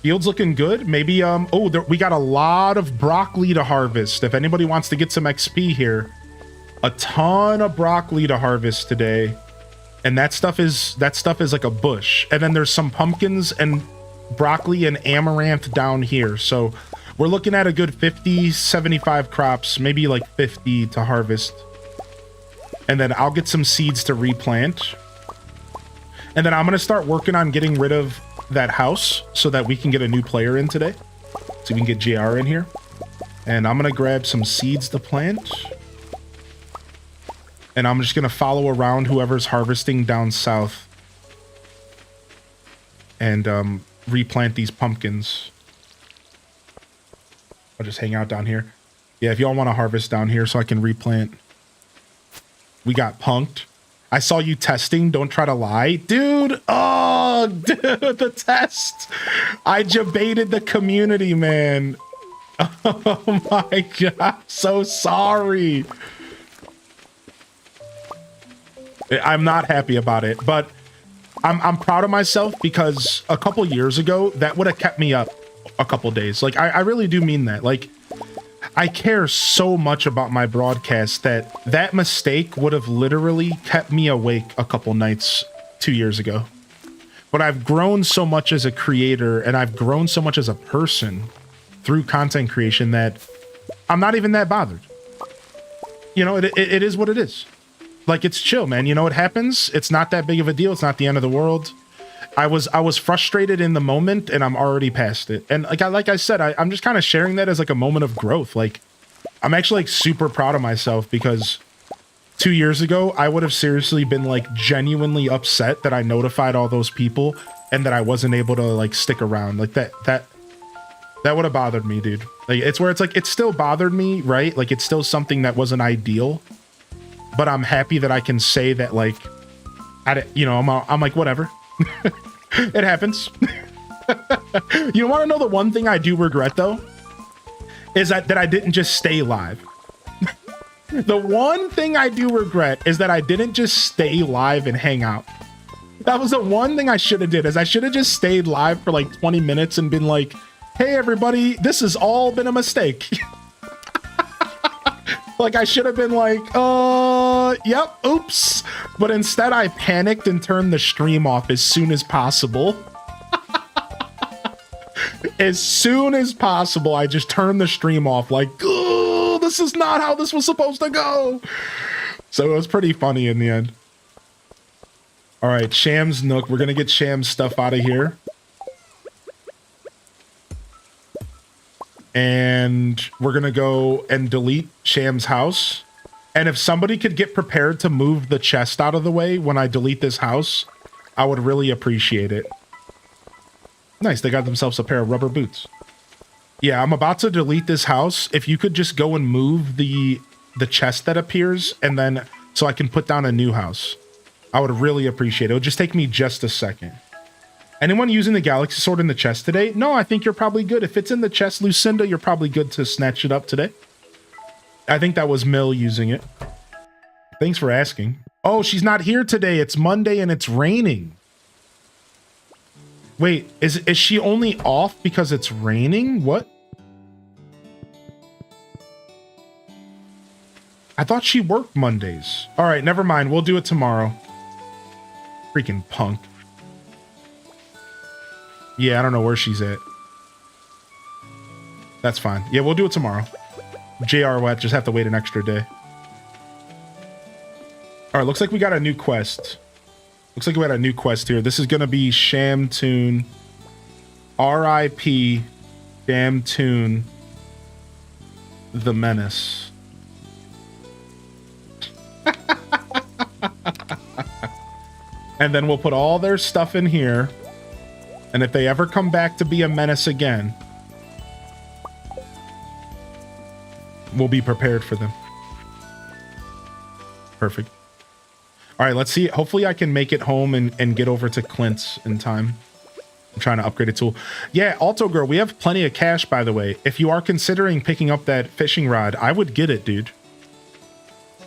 Field's looking good. Maybe we got a lot of broccoli to harvest. If anybody wants to get some XP here, a ton of broccoli to harvest today. And that stuff is like a bush. And then there's some pumpkins and broccoli and amaranth down here. So we're looking at a good 50, 75 crops, maybe like 50 to harvest. And then I'll get some seeds to replant. And then I'm going to start working on getting rid of that house so that we can get a new player in today. So we can get JR in here. And I'm going to grab some seeds to plant. And I'm just going to follow around whoever's harvesting down south. And replant these pumpkins. I'll just hang out down here. Yeah, if y'all want to harvest down here so I can replant. We got punked. I saw you testing. Don't try to lie. Dude. Oh, dude, the test. I debated the community, man. Oh my God. So sorry. I'm not happy about it, but I'm proud of myself because a couple years ago, that would have kept me up a couple days. Like, I really do mean that. Like, I care so much about my broadcast that mistake would have literally kept me awake a couple nights 2 years ago. But I've grown so much as a creator and I've grown so much as a person through content creation that I'm not even that bothered. You know, it is what it is. Like, it's chill, man. You know, it happens. It's not that big of a deal. It's not the end of the world. I was frustrated in the moment and I'm already past it. And like I said, I'm just kind of sharing that as like a moment of growth. Like, I'm actually like super proud of myself because 2 years ago, I would have seriously been like genuinely upset that I notified all those people and that I wasn't able to like stick around. Like that would have bothered me, dude. Like, it's where it's like, it still bothered me, right? Like, it's still something that wasn't ideal, but I'm happy that I can say that, like, I'm like, whatever. It happens. You want to know the one thing I do regret though? Is that I didn't just stay live. The one thing I do regret is that I didn't just stay live and hang out. That was the one thing I should have did, is I should have just stayed live for like 20 minutes and been like, hey everybody, this has all been a mistake. Like I should have been like, yep, oops. But instead I panicked and turned the stream off as soon as possible. As soon as possible, I just turned the stream off like, oh, this is not how this was supposed to go. So it was pretty funny in the end. All right, Sham's Nook. We're going to get Sham's stuff out of here. And we're going to go and delete Sham's house. And if somebody could get prepared to move the chest out of the way when I delete this house, I would really appreciate it. Nice, they got themselves a pair of rubber boots. Yeah, I'm about to delete this house. If you could just go and move the chest that appears, and then so I can put down a new house, I would really appreciate it. It would just take me just a second. Anyone using the Galaxy Sword in the chest today? No, I think you're probably good. If it's in the chest, Lucinda, you're probably good to snatch it up today. I think that was Mill using it. Thanks for asking. Oh, she's not here today. It's Monday and it's raining. Wait, is she only off because it's raining? What? I thought she worked Mondays. All right, never mind. We'll do it tomorrow. Freaking punk. Yeah, I don't know where she's at. That's fine. Yeah, we'll do it tomorrow. JR will just have to wait an extra day. All right, looks like we got a new quest. Looks like we had a new quest here. This is going to be Shamtoon. R.I.P. Shamtoon the Menace. And then we'll put all their stuff in here. And if they ever come back to be a menace again, we'll be prepared for them. Perfect. All right, let's see. Hopefully I can make it home and get over to Clint's in time. I'm trying to upgrade a tool. Yeah, Alto Girl, we have plenty of cash, by the way. If you are considering picking up that fishing rod, I would get it, dude.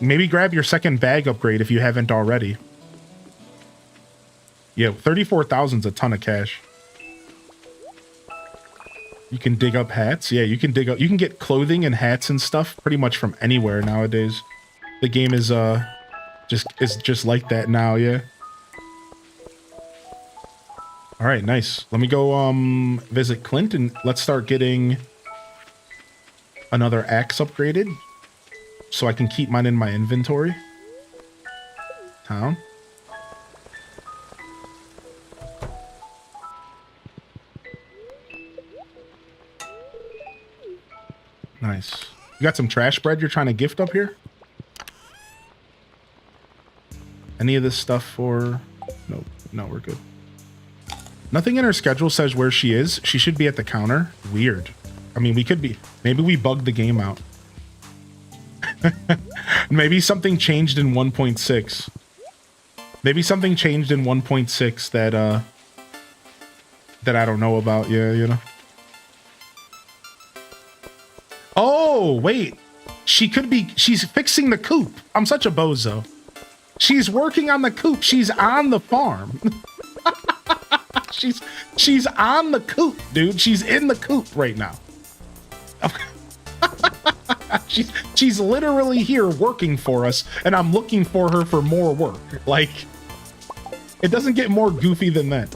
Maybe grab your second bag upgrade if you haven't already. Yeah, 34,000's a ton of cash. You can dig up hats. Yeah, you can dig up. You can get clothing and hats and stuff pretty much from anywhere nowadays. The game is just like that now. Yeah. All right, nice. Let me go visit Clint and let's start getting another axe upgraded so I can keep mine in my inventory. Town. Nice. You got some trash bread you're trying to gift up here? Any of this stuff for... Nope. No, we're good. Nothing in her schedule says where she is. She should be at the counter. Weird. I mean, we could be... Maybe we bugged the game out. Maybe something changed in 1.6. Maybe something changed in 1.6 that, that I don't know about. Yeah, you know. Oh, wait. She could be... She's fixing the coop. I'm such a bozo. She's working on the coop. She's on the farm. She's on the coop, dude. She's in the coop right now. She's literally here working for us, and I'm looking for her for more work. Like, it doesn't get more goofy than that.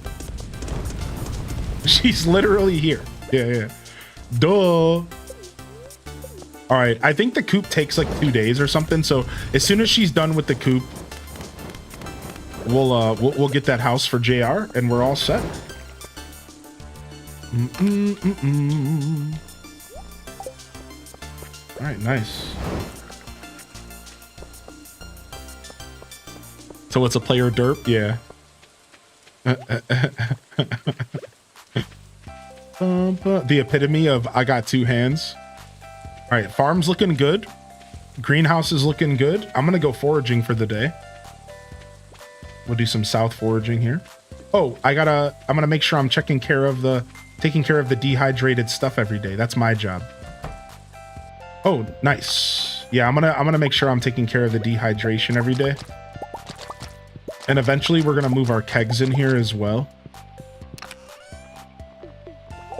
She's literally here. Yeah. Duh. All right, I think the coop takes like 2 days or something. So as soon as she's done with the coop, we'll get that house for JR and we're all set. All right, nice. So it's a player derp, yeah. The epitome of I got two hands. All right, farm's looking good. Greenhouse is looking good. I'm gonna go foraging for the day. We'll do some south foraging here. Oh, I'm gonna make sure I'm taking care of the dehydrated stuff every day. That's my job. Oh, nice. Yeah, I'm gonna make sure I'm taking care of the dehydration every day. And eventually we're gonna move our kegs in here as well.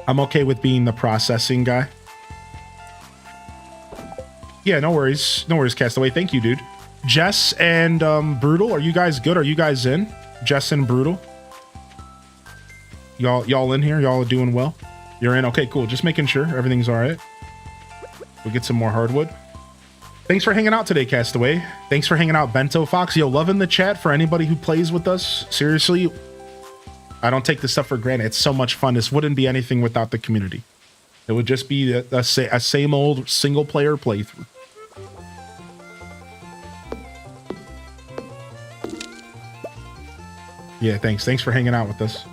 I'm okay with being the processing guy. Yeah, no worries. No worries, Castaway. Thank you, dude. Jess and Brutal, are you guys good? Are you guys in? Jess and Brutal? Y'all in here? Y'all are doing well? You're in? Okay, cool. Just making sure everything's all right. We'll get some more hardwood. Thanks for hanging out today, Castaway. Thanks for hanging out, Bento Fox. Yo, loving the chat for anybody who plays with us. Seriously, I don't take this stuff for granted. It's so much fun. This wouldn't be anything without the community. It would just be a same old single player playthrough. Yeah, thanks. Thanks for hanging out with us.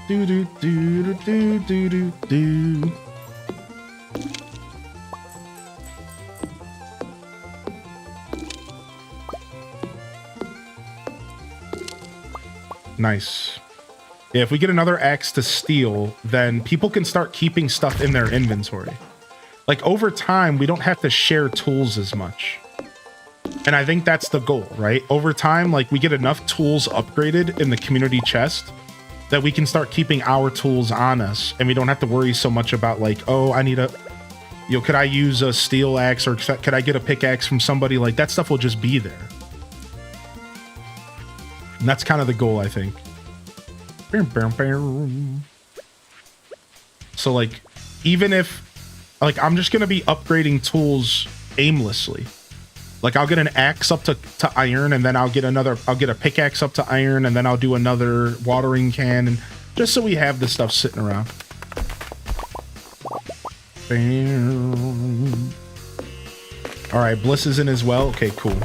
Do do do do do do do. Nice. Yeah, if we get another axe to steal, then people can start keeping stuff in their inventory. Like, over time, we don't have to share tools as much. And I think that's the goal, right? Over time, like, we get enough tools upgraded in the community chest that we can start keeping our tools on us, and we don't have to worry so much about, like, oh, I need a... You know, could I use a steel axe, or could I get a pickaxe from somebody? Like, that stuff will just be there. And that's kind of the goal, I think. So, like, even if... Like, I'm just going to be upgrading tools aimlessly. Like, I'll get an axe up to iron, and then I'll get a pickaxe up to iron, and then I'll do another watering can, and just so we have this stuff sitting around. All right, Bliss is in as well. Okay, cool.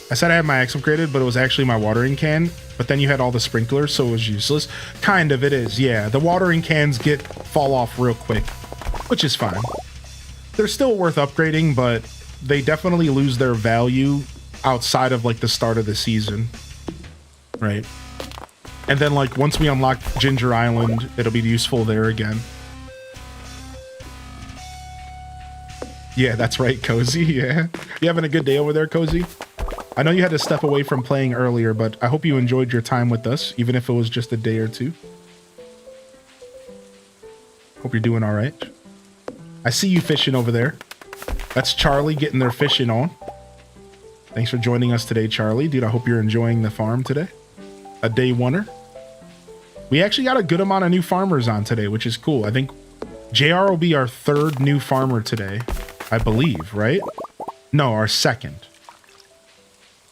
I said I had my axe upgraded, but it was actually my watering can. But then you had all the sprinklers, so it was useless. Kind of, it is, yeah. The watering cans fall off real quick, which is fine. They're still worth upgrading, but they definitely lose their value outside of, like, the start of the season. Right? And then, like, once we unlock Ginger Island, it'll be useful there again. Yeah, that's right, Cozy, yeah. You having a good day over there, Cozy? I know you had to step away from playing earlier, but I hope you enjoyed your time with us, even if it was just a day or two. Hope you're doing all right. I see you fishing over there. That's Charlie getting their fishing on. Thanks for joining us today, Charlie. Dude, I hope you're enjoying the farm today. A day oneer. We actually got a good amount of new farmers on today, which is cool. I think JR will be our third new farmer today, I believe, right? No, our second.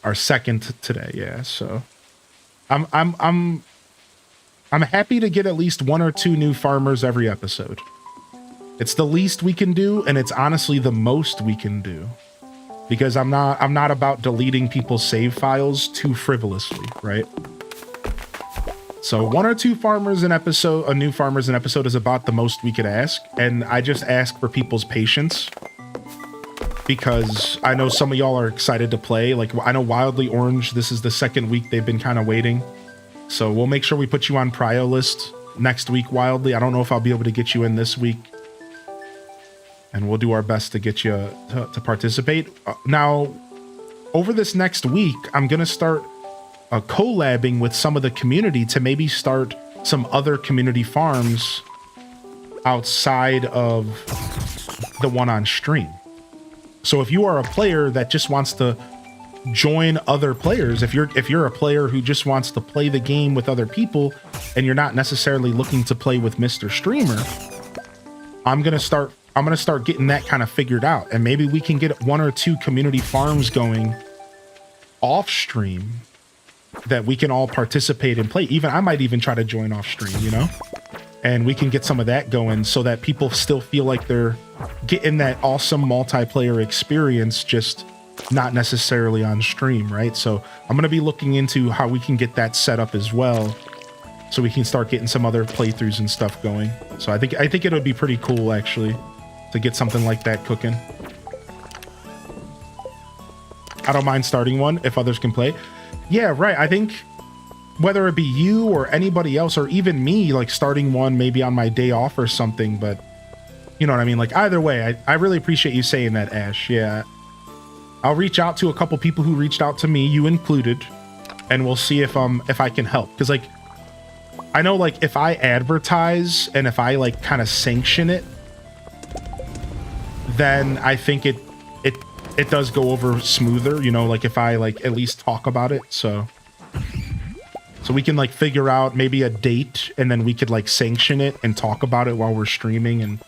Our second today, yeah. So I'm happy to get at least one or two new farmers every episode. It's the least we can do, and it's honestly the most we can do. Because I'm not about deleting people's save files too frivolously, right? So one or two farmers an episode, new farmers an episode is about the most we could ask, and I just ask for people's patience. Because I know some of y'all are excited to play. Like, I know Wildly Orange, this is the second week they've been kind of waiting. So we'll make sure we put you on prio list next week, Wildly. I don't know if I'll be able to get you in this week. And we'll do our best to get you to participate. Now, over this next week, I'm going to start collabing with some of the community to maybe start some other community farms outside of the one on stream. So if you are a player that just wants to join other players, if you're a player who just wants to play the game with other people and you're not necessarily looking to play with Mr. Streamer, I'm going to start getting that kind of figured out, and maybe we can get one or two community farms going off stream that we can all participate and play. Even I might even try to join off stream, you know? And we can get some of that going so that people still feel like they're getting that awesome multiplayer experience, just not necessarily on stream, right? So I'm going to be looking into how we can get that set up as well. so we can start getting some other playthroughs and stuff going. So I think it would be pretty cool actually to get something like that cooking. I don't mind starting one if others can play. Yeah, right. I think whether it be you or anybody else or even me, like starting one maybe on my day off or something, but you know what I mean? Like either way, I really appreciate you saying that, Ash. Yeah. I'll reach out to a couple people who reached out to me, you included, and we'll see if I can help. Because like I know like if I advertise and if I like kind of sanction it, then I think it does go over smoother, you know, like if I like at least talk about it. So we can like figure out maybe a date and then we could like sanction it and talk about it while we're streaming and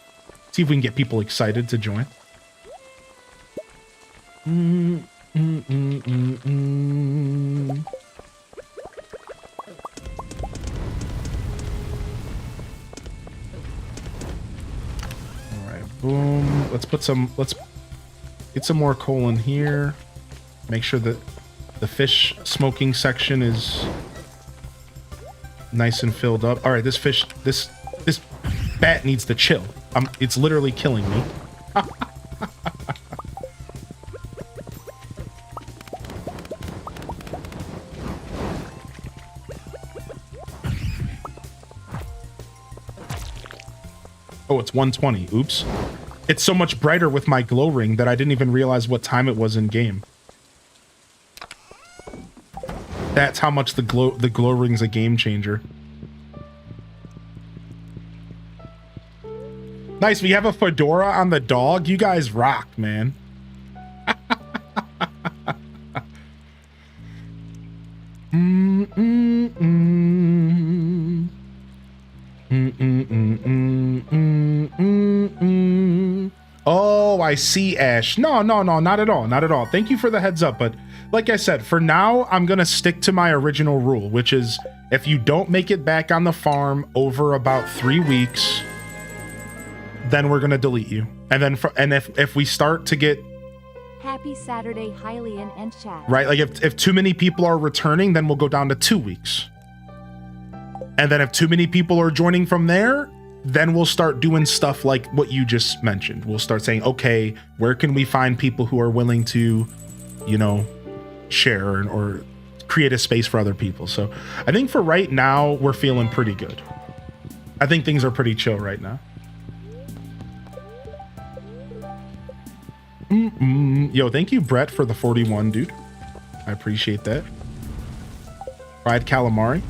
see if we can get people excited to join. All right, boom. Let's get some more coal in here. Make sure that the fish smoking section is nice and filled up. All right, this bat needs to chill. It's literally killing me. Oh, it's 120. Oops. It's so much brighter with my glow ring that I didn't even realize what time it was in game. That's how much the glow ring's a game changer. Nice, we have a fedora on the dog. You guys rock, man. Oh, I see, Ash. No, not at all. Not at all. Thank you for the heads up, but like I said, for now, I'm going to stick to my original rule, which is if you don't make it back on the farm over about 3 weeks, then we're going to delete you. And then if we start to get
Happy Saturday, Hylian and chat.
Right, like if too many people are returning, then we'll go down to 2 weeks. And then if too many people are joining from there, then we'll start doing stuff like what you just mentioned. We'll start saying, okay, where can we find people who are willing to, you know, share or create a space for other people. So I think for right now, we're feeling pretty good. I think things are pretty chill right now. Yo, thank you, Brett, for the 41, dude. I appreciate that. Fried calamari.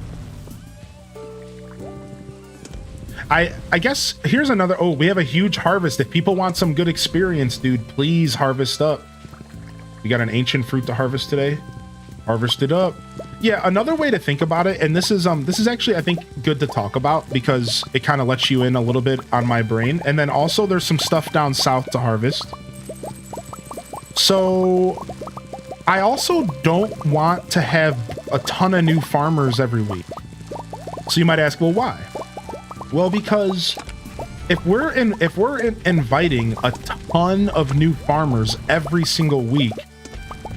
I guess here's another. Oh, we have a huge harvest. If people want some good experience, dude, please harvest up. We got an ancient fruit to harvest today. Harvest it up. Yeah, another way to think about it, and this is actually, I think, good to talk about because it kind of lets you in a little bit on my brain. And then also there's some stuff down south to harvest. So I also don't want to have a ton of new farmers every week. So you might ask, well, why? Well, because if we're inviting a ton of new farmers every single week,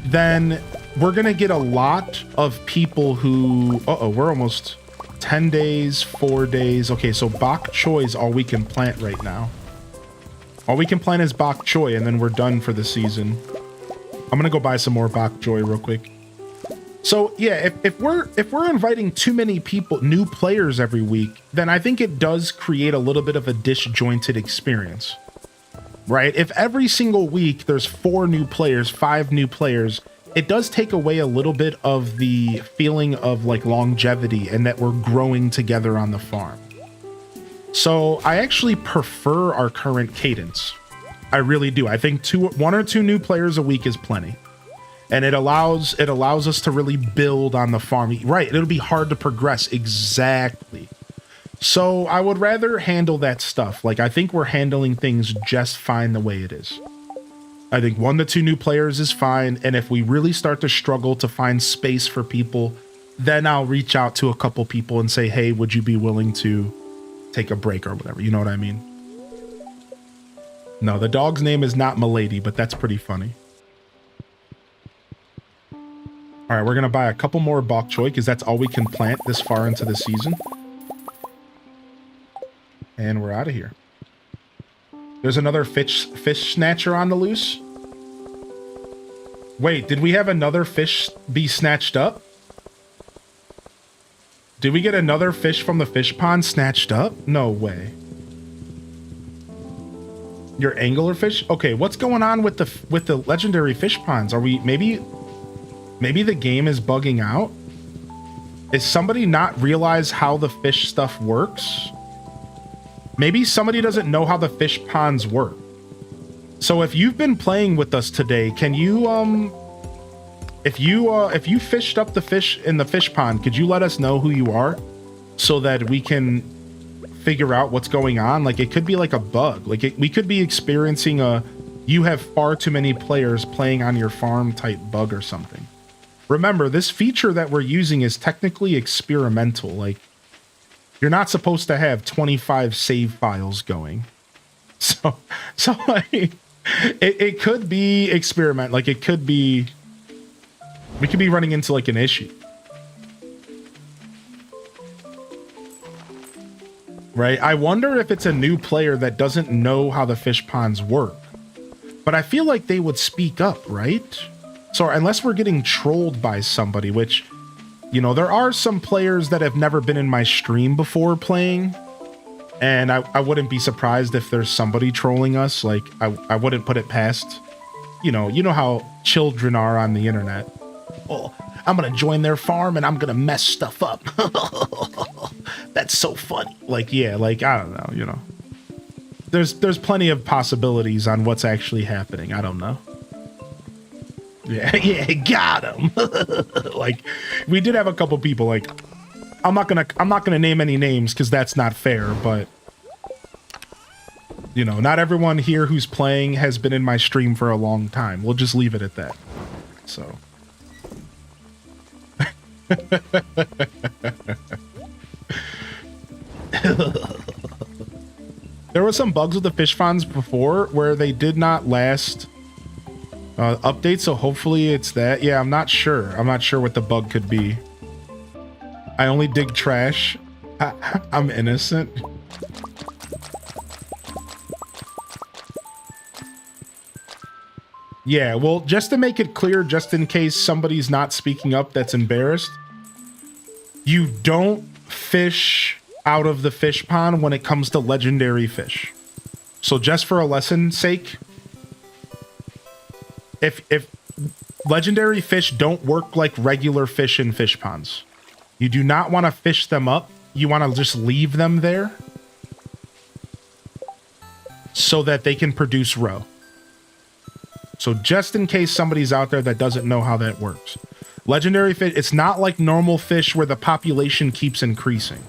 then we're gonna get a lot of people who we're almost 10 days, 4 days. Okay, so bok choy is all we can plant right now. All we can plant is bok choy, and then we're done for the season. I'm gonna go buy some more bok choy real quick. So yeah, if we're inviting too many people, new players every week, then I think it does create a little bit of a disjointed experience, right? If every single week there's 4 new players, 5 new players, it does take away a little bit of the feeling of like longevity and that we're growing together on the farm. So I actually prefer our current cadence. I really do. I think 1 or 2 new players a week is plenty. And it allows us to really build on the farm. Right, it'll be hard to progress. Exactly. So I would rather handle that stuff. Like, I think we're handling things just fine the way it is. I think 1 to 2 new players is fine. And if we really start to struggle to find space for people, then I'll reach out to a couple people and say, hey, would you be willing to take a break or whatever? You know what I mean? No, the dog's name is not Milady, but that's pretty funny. All right, we're going to buy a couple more bok choy because that's all we can plant this far into the season. And we're out of here. There's another fish snatcher on the loose. Wait, did we have another fish be snatched up? Did we get another fish from the fish pond snatched up? No way. Your angler fish? Okay, what's going on with the legendary fish ponds? Are we maybe the game is bugging out? Is somebody not realize how the fish stuff works? Maybe somebody doesn't know how the fish ponds work. So if you've been playing with us today, can you if you fished up the fish in the fish pond, could you let us know who you are so that we can figure out what's going on? Like, it could be like a bug. Like, we could be experiencing a you have far too many players playing on your farm type bug or something. Remember, this feature that we're using is technically experimental. Like, you're not supposed to have 25 save files going. So like, it could be experiment. Like, it could be, we could be running into like an issue. Right? I wonder if it's a new player that doesn't know how the fish ponds work. But I feel like they would speak up, right? So unless we're getting trolled by somebody, which, you know, there are some players that have never been in my stream before playing. And I wouldn't be surprised if there's somebody trolling us. Like, I wouldn't put it past, you know how children are on the internet. Oh, I'm going to join their farm and I'm going to mess stuff up. That's so funny. Like, yeah, like, I don't know, you know. There's plenty of possibilities on what's actually happening. I don't know. Yeah, got him. Like, we did have a couple people like, I'm not gonna name any names because that's not fair, but you know, not everyone here who's playing has been in my stream for a long time. We'll just leave it at that. So there were some bugs with the fish ponds before where they did not last updates, so hopefully it's that. Yeah, I'm not sure. I'm not sure what the bug could be. I only dig trash. I'm innocent. Yeah, well, just to make it clear, just in case somebody's not speaking up that's embarrassed, you don't fish out of the fish pond when it comes to legendary fish. So just for a lesson's sake, if legendary fish don't work like regular fish in fish ponds, you do not want to fish them up. You want to just leave them there so that they can produce roe. So just in case somebody's out there that doesn't know how that works. Legendary fish, it's not like normal fish where the population keeps increasing.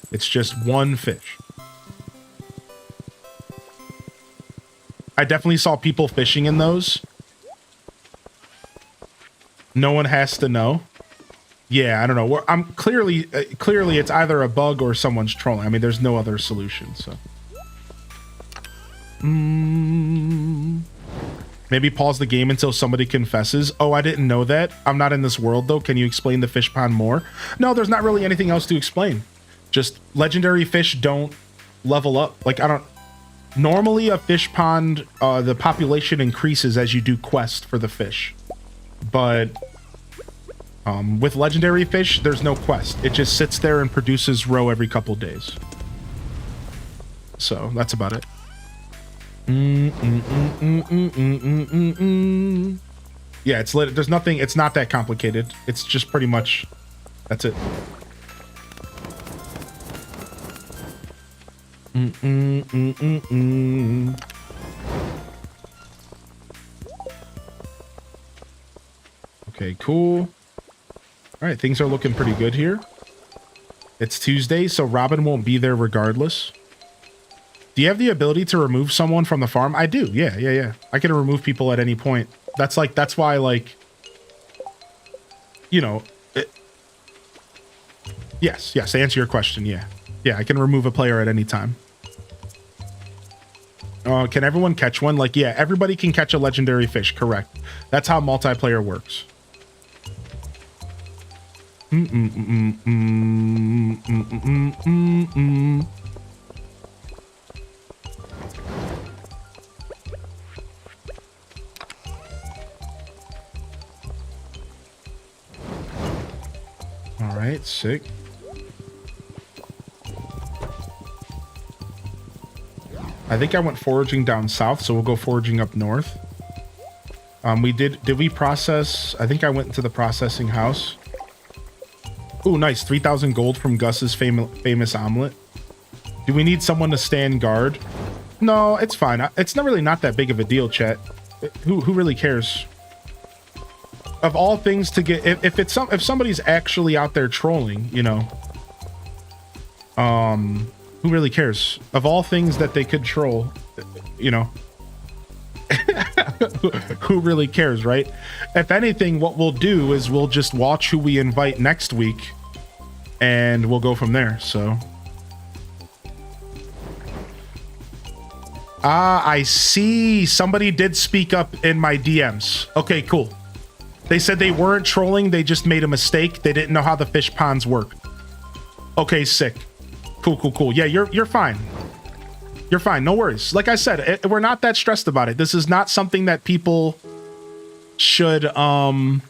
It's just one fish. I definitely saw people fishing in those. No one has to know. Yeah, I don't know. I'm clearly it's either a bug or someone's trolling. I mean, there's no other solution, so. Maybe pause the game until somebody confesses. Oh, I didn't know that. I'm not in this world, though. Can you explain the fish pond more? No, there's not really anything else to explain. Just legendary fish don't level up. Like, I don't... Normally, a fish pond, the population increases as you do quest for the fish. But... with legendary fish, there's no quest. It just sits there and produces roe every couple days. So, that's about it. Yeah, it's lit. There's nothing. It's not that complicated. It's just pretty much. That's it. Okay, cool. All right, things are looking pretty good here. It's Tuesday, so Robin won't be there regardless. Do you have the ability to remove someone from the farm? I do. Yeah. I can remove people at any point. That's why, like, you know, yes, to answer your question, yeah. Yeah, I can remove a player at any time. Can everyone catch one? Like, yeah, everybody can catch a legendary fish, correct. That's how multiplayer works. right, sick. I think I went foraging down south, so we'll go foraging up north. Did we process? I think I went to the processing house. Ooh, nice. 3,000 gold from Gus's famous omelet. Do we need someone to stand guard? No, it's fine. It's not really not that big of a deal, chat. Who really cares? Of all things to get, if somebody's actually out there trolling, you know, who really cares? Of all things that they could troll, you know, who really cares, right? If anything, what we'll do is we'll just watch who we invite next week, and we'll go from there. So. Ah, I see. Somebody did speak up in my DMs. Okay, cool. They said they weren't trolling. They just made a mistake. They didn't know how the fish ponds work. Okay, sick. Cool, cool, cool. Yeah, you're fine. You're fine. No worries. Like I said, we're not that stressed about it. This is not something that people should like.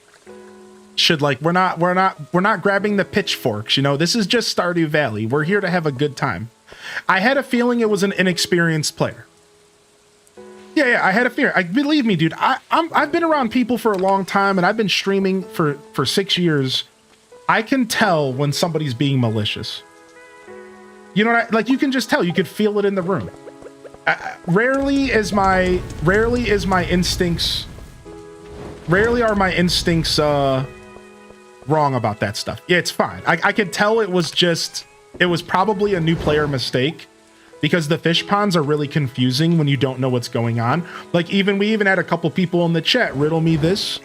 We're not grabbing the pitchforks. You know, this is just Stardew Valley. We're here to have a good time. I had a feeling it was an inexperienced player. Yeah, I had a fear. Believe me, dude. I've been around people for a long time, and I've been streaming for 6 years. I can tell when somebody's being malicious. You know what? Like, you can just tell. You could feel it in the room. Rarely are my instincts wrong about that stuff. Yeah, it's fine. I could tell it was probably a new player mistake. Because the fish ponds are really confusing when you don't know what's going on. Like, we even had a couple people in the chat riddle me this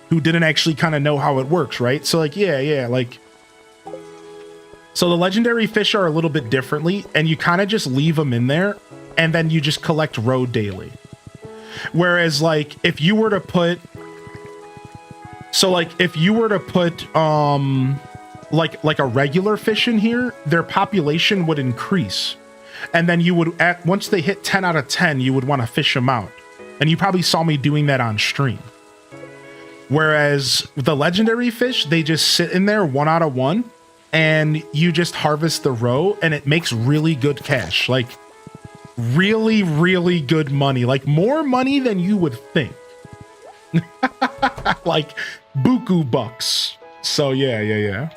who didn't actually kind of know how it works, right? So like, yeah, like, so the legendary fish are a little bit differently, and you kind of just leave them in there, and then you just collect roe daily. Whereas like, if you were to put like a regular fish in here, their population would increase. And then you would, once they hit 10 out of 10, you would want to fish them out. And you probably saw me doing that on stream. Whereas the legendary fish, they just sit in there 1 out of 1, and you just harvest the roe, and it makes really good cash. Like, really, really good money. Like, more money than you would think. Like, buku bucks. So, yeah.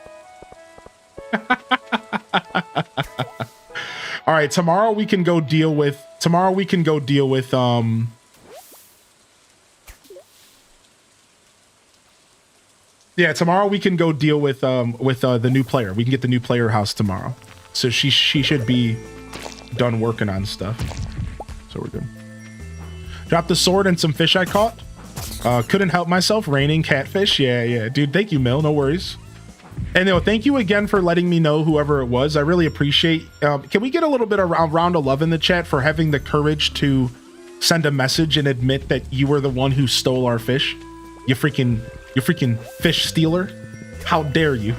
All right, tomorrow we can go deal with yeah, tomorrow we can go deal with the new player. We can get the new player house tomorrow. So she should be done working on stuff. So we're good. Drop the sword and some fish I caught. Couldn't help myself, raining catfish. Yeah, dude, thank you, Mill, no worries. And thank you again for letting me know, whoever it was. I really appreciate. Can we get a little bit of round of love in the chat for having the courage to send a message and admit that you were the one who stole our fish? You freaking fish stealer! How dare you?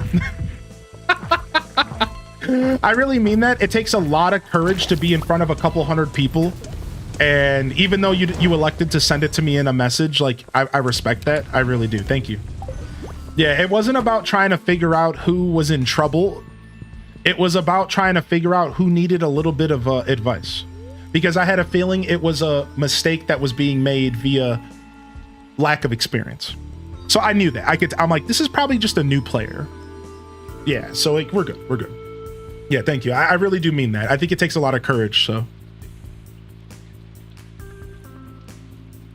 I really mean that. It takes a lot of courage to be in front of a couple hundred people, and even though you elected to send it to me in a message, like I respect that. I really do. Thank you. Yeah, it wasn't about trying to figure out who was in trouble. It was about trying to figure out who needed a little bit of advice. Because I had a feeling it was a mistake that was being made via lack of experience. So I knew that. I'm like, this is probably just a new player. Yeah, so like, we're good. Yeah, thank you. I really do mean that. I think it takes a lot of courage, so.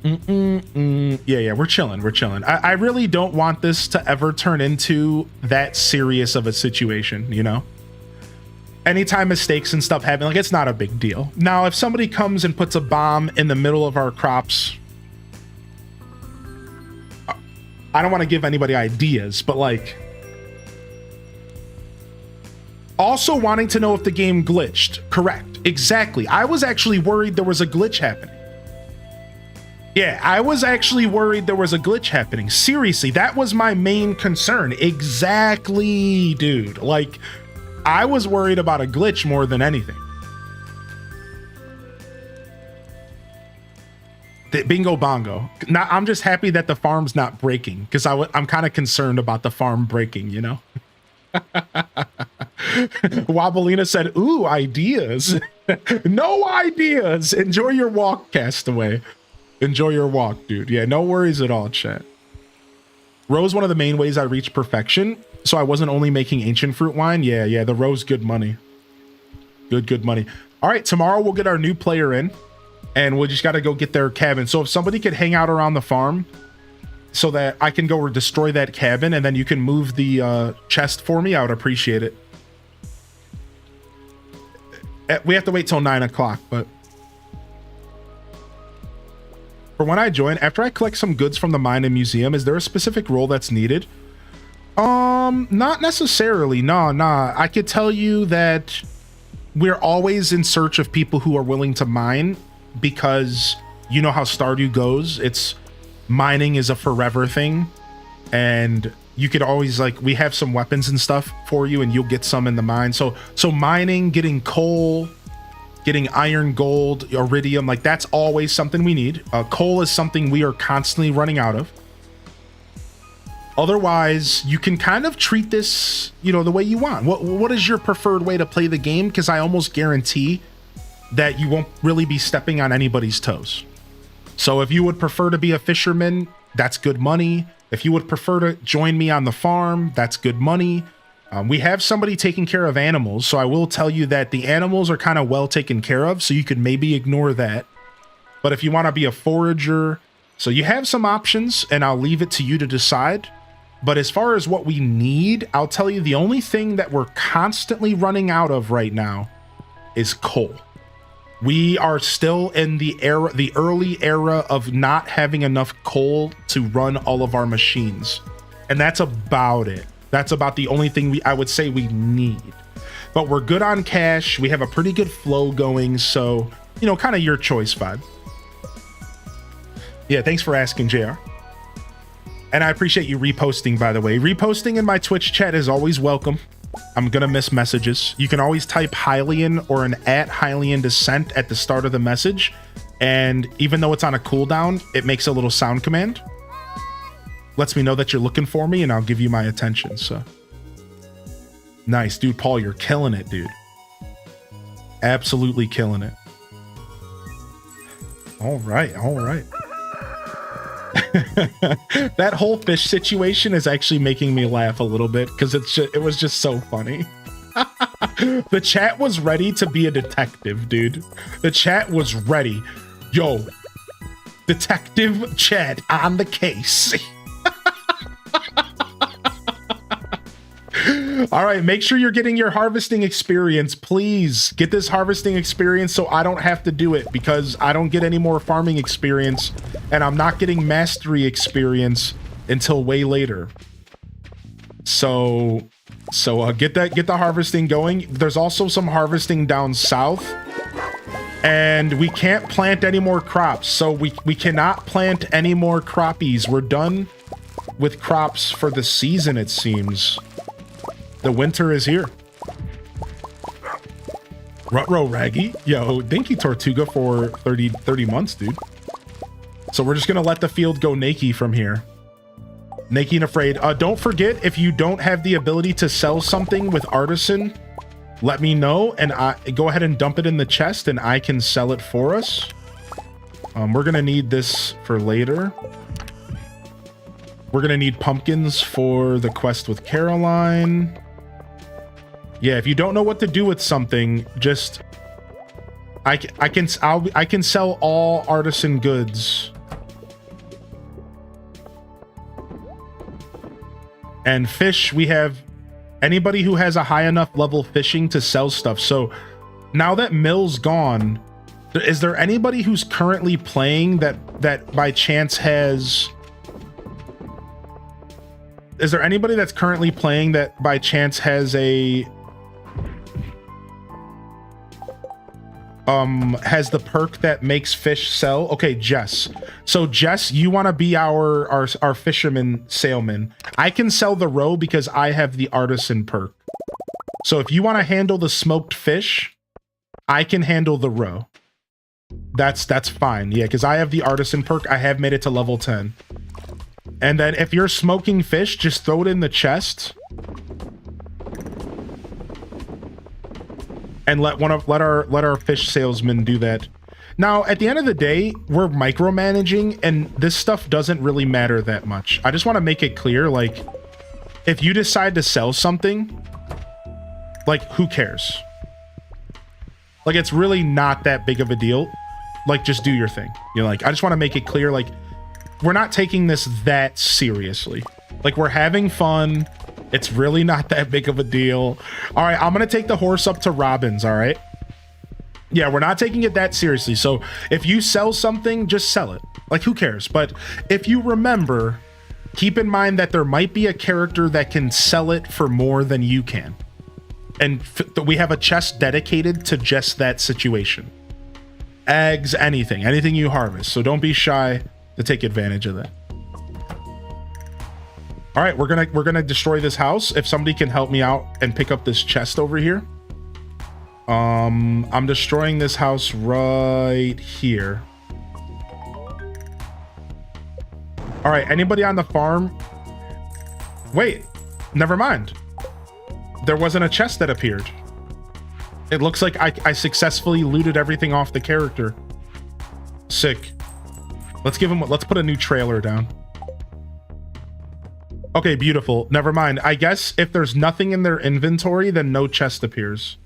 Yeah, we're chilling. I really don't want this to ever turn into that serious of a situation, you know? Anytime mistakes and stuff happen, like, it's not a big deal. Now, if somebody comes and puts a bomb in the middle of our crops, I don't want to give anybody ideas, but like, also wanting to know if the game glitched. Correct. Exactly. I was actually worried there was a glitch happening. Yeah, I was actually worried there was a glitch happening. Seriously, that was my main concern. Exactly, dude. Like, I was worried about a glitch more than anything. Bingo bongo. Now, I'm just happy that the farm's not breaking, because I'm kind of concerned about the farm breaking, you know? Wobbleina said, ooh, ideas. No ideas. Enjoy your walk, Castaway. Enjoy your walk, dude. Yeah, no worries at all, chat. Rose, one of the main ways I reached perfection, so I wasn't only making ancient fruit wine. Yeah, the rose, good money. Good money. All right, tomorrow we'll get our new player in, and we just got to go get their cabin. So if somebody could hang out around the farm so that I can go destroy that cabin, and then you can move the chest for me, I would appreciate it. We have to wait till 9 o'clock, but for when I join, after I collect some goods from the mine and museum, is there a specific role that's needed? Not necessarily. Nah. I could tell you that we're always in search of people who are willing to mine, because you know how Stardew goes. It's mining is a forever thing, and you could always, like, we have some weapons and stuff for you, and you'll get some in the mine. So mining, getting coal, getting iron, gold, iridium, like that's always something we need. Coal is something we are constantly running out of. Otherwise, you can kind of treat this, you know, the way you want. What is your preferred way to play the game? Because I almost guarantee that you won't really be stepping on anybody's toes. So if you would prefer to be a fisherman, that's good money. If you would prefer to join me on the farm, that's good money. We have somebody taking care of animals, so I will tell you that the animals are kind of well taken care of, so you could maybe ignore that. But if you want to be a forager, so you have some options, and I'll leave it to you to decide. But as far as what we need, I'll tell you the only thing that we're constantly running out of right now is coal. We are still in the early era of not having enough coal to run all of our machines. And that's about it. That's about the only thing I would say we need. But we're good on cash. We have a pretty good flow going. So, you know, kind of your choice, Vibe. Yeah, thanks for asking, JR. And I appreciate you reposting, by the way. Reposting in my Twitch chat is always welcome. I'm going to miss messages. You can always type Hylian or an @Hylian Descent at the start of the message. And even though it's on a cooldown, it makes a little sound command. Lets me know that you're looking for me, and I'll give you my attention. So nice, dude. Paul, you're killing it, dude. Absolutely killing it. All right. That whole fish situation is actually making me laugh a little bit, because it was just so funny. The chat was ready to be a detective, dude. The chat was ready. Yo, detective chat on the case. All right, make sure you're getting your harvesting experience. Please get this harvesting experience so I don't have to do it, because I don't get any more farming experience, and I'm not getting mastery experience until way later. So get the harvesting going. There's also some harvesting down south, and we can't plant any more crops. So we cannot plant any more croppies. We're done with crops for the season, it seems. The winter is here. Rutro Raggy. Yo, thank you, Tortuga, for 30 months, dude. So we're just going to let the field go naked from here. Naked and afraid. Don't forget, if you don't have the ability to sell something with Artisan, let me know, and go ahead and dump it in the chest, and I can sell it for us. We're going to need this for later. We're going to need pumpkins for the quest with Caroline. Yeah, if you don't know what to do with something, just I can sell all artisan goods. And fish, we have anybody who has a high enough level fishing to sell stuff. So now that Mill's gone, is there anybody who's currently playing that by chance has... Is there anybody that's currently playing that by chance has a... has the perk that makes fish sell? Okay, Jess. So Jess, you want to be our fisherman salesman. I can sell the roe because I have the artisan perk. So if you want to handle the smoked fish, I can handle the roe. That's fine. Yeah, because I have the artisan perk. I have made it to level 10. And then if you're smoking fish, just throw it in the chest. and let our fish salesman do that. Now, at the end of the day, we're micromanaging, and this stuff doesn't really matter that much. I just want to make it clear, like, if you decide to sell something, like, who cares? Like, it's really not that big of a deal. Like, just do your thing. You know, like, I just want to make it clear, like, we're not taking this that seriously. Like, we're having fun. It's really not that big of a deal. All right, I'm going to take the horse up to Robin's, all right? Yeah, we're not taking it that seriously. So if you sell something, just sell it. Like, who cares? But if you remember, keep in mind that there might be a character that can sell it for more than you can. And we have a chest dedicated to just that situation. Eggs, anything you harvest. So don't be shy to take advantage of that. All right, we're gonna destroy this house. If somebody can help me out and pick up this chest over here. I'm destroying this house right here. All right, anybody on the farm? Wait, never mind. There wasn't a chest that appeared. It looks like I successfully looted everything off the character. Sick. Let's put a new trailer down. Okay, beautiful. Never mind. I guess if there's nothing in their inventory, then no chest appears.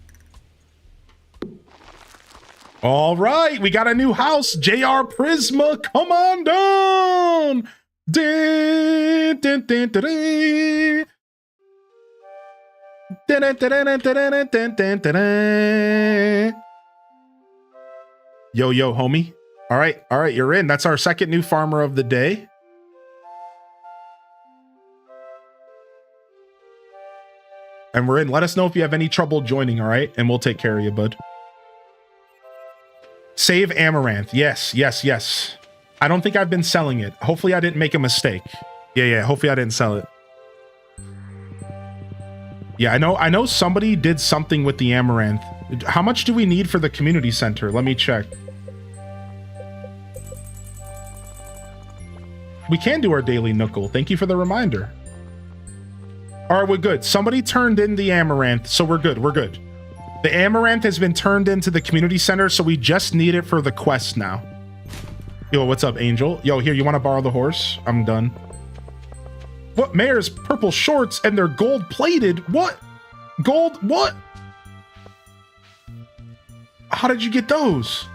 All right, we got a new house. JR Prisma, come on down. Dun, dun, dun, dun, dun. Dun, dun, dun, dun, dun, dun, dun, dun, dun. Yo, homie. All right, you're in. That's our second new farmer of the day. And we're in. Let us know if you have any trouble joining, all right? And we'll take care of you, bud. Save Amaranth. Yes. I don't think I've been selling it. Hopefully I didn't make a mistake. Yeah. Hopefully I didn't sell it. Yeah, I know somebody did something with the Amaranth. How much do we need for the community center? Let me check. We can do our daily Nookle. Thank you for the reminder. All right, we're good. Somebody turned in the Amaranth, so we're good. The Amaranth has been turned into the community center, so we just need it for the quest now. Yo, what's up, Angel? Yo, here, you want to borrow the horse? I'm done. What? Mayor's purple shorts and they're gold plated? What? Gold? What? How did you get those?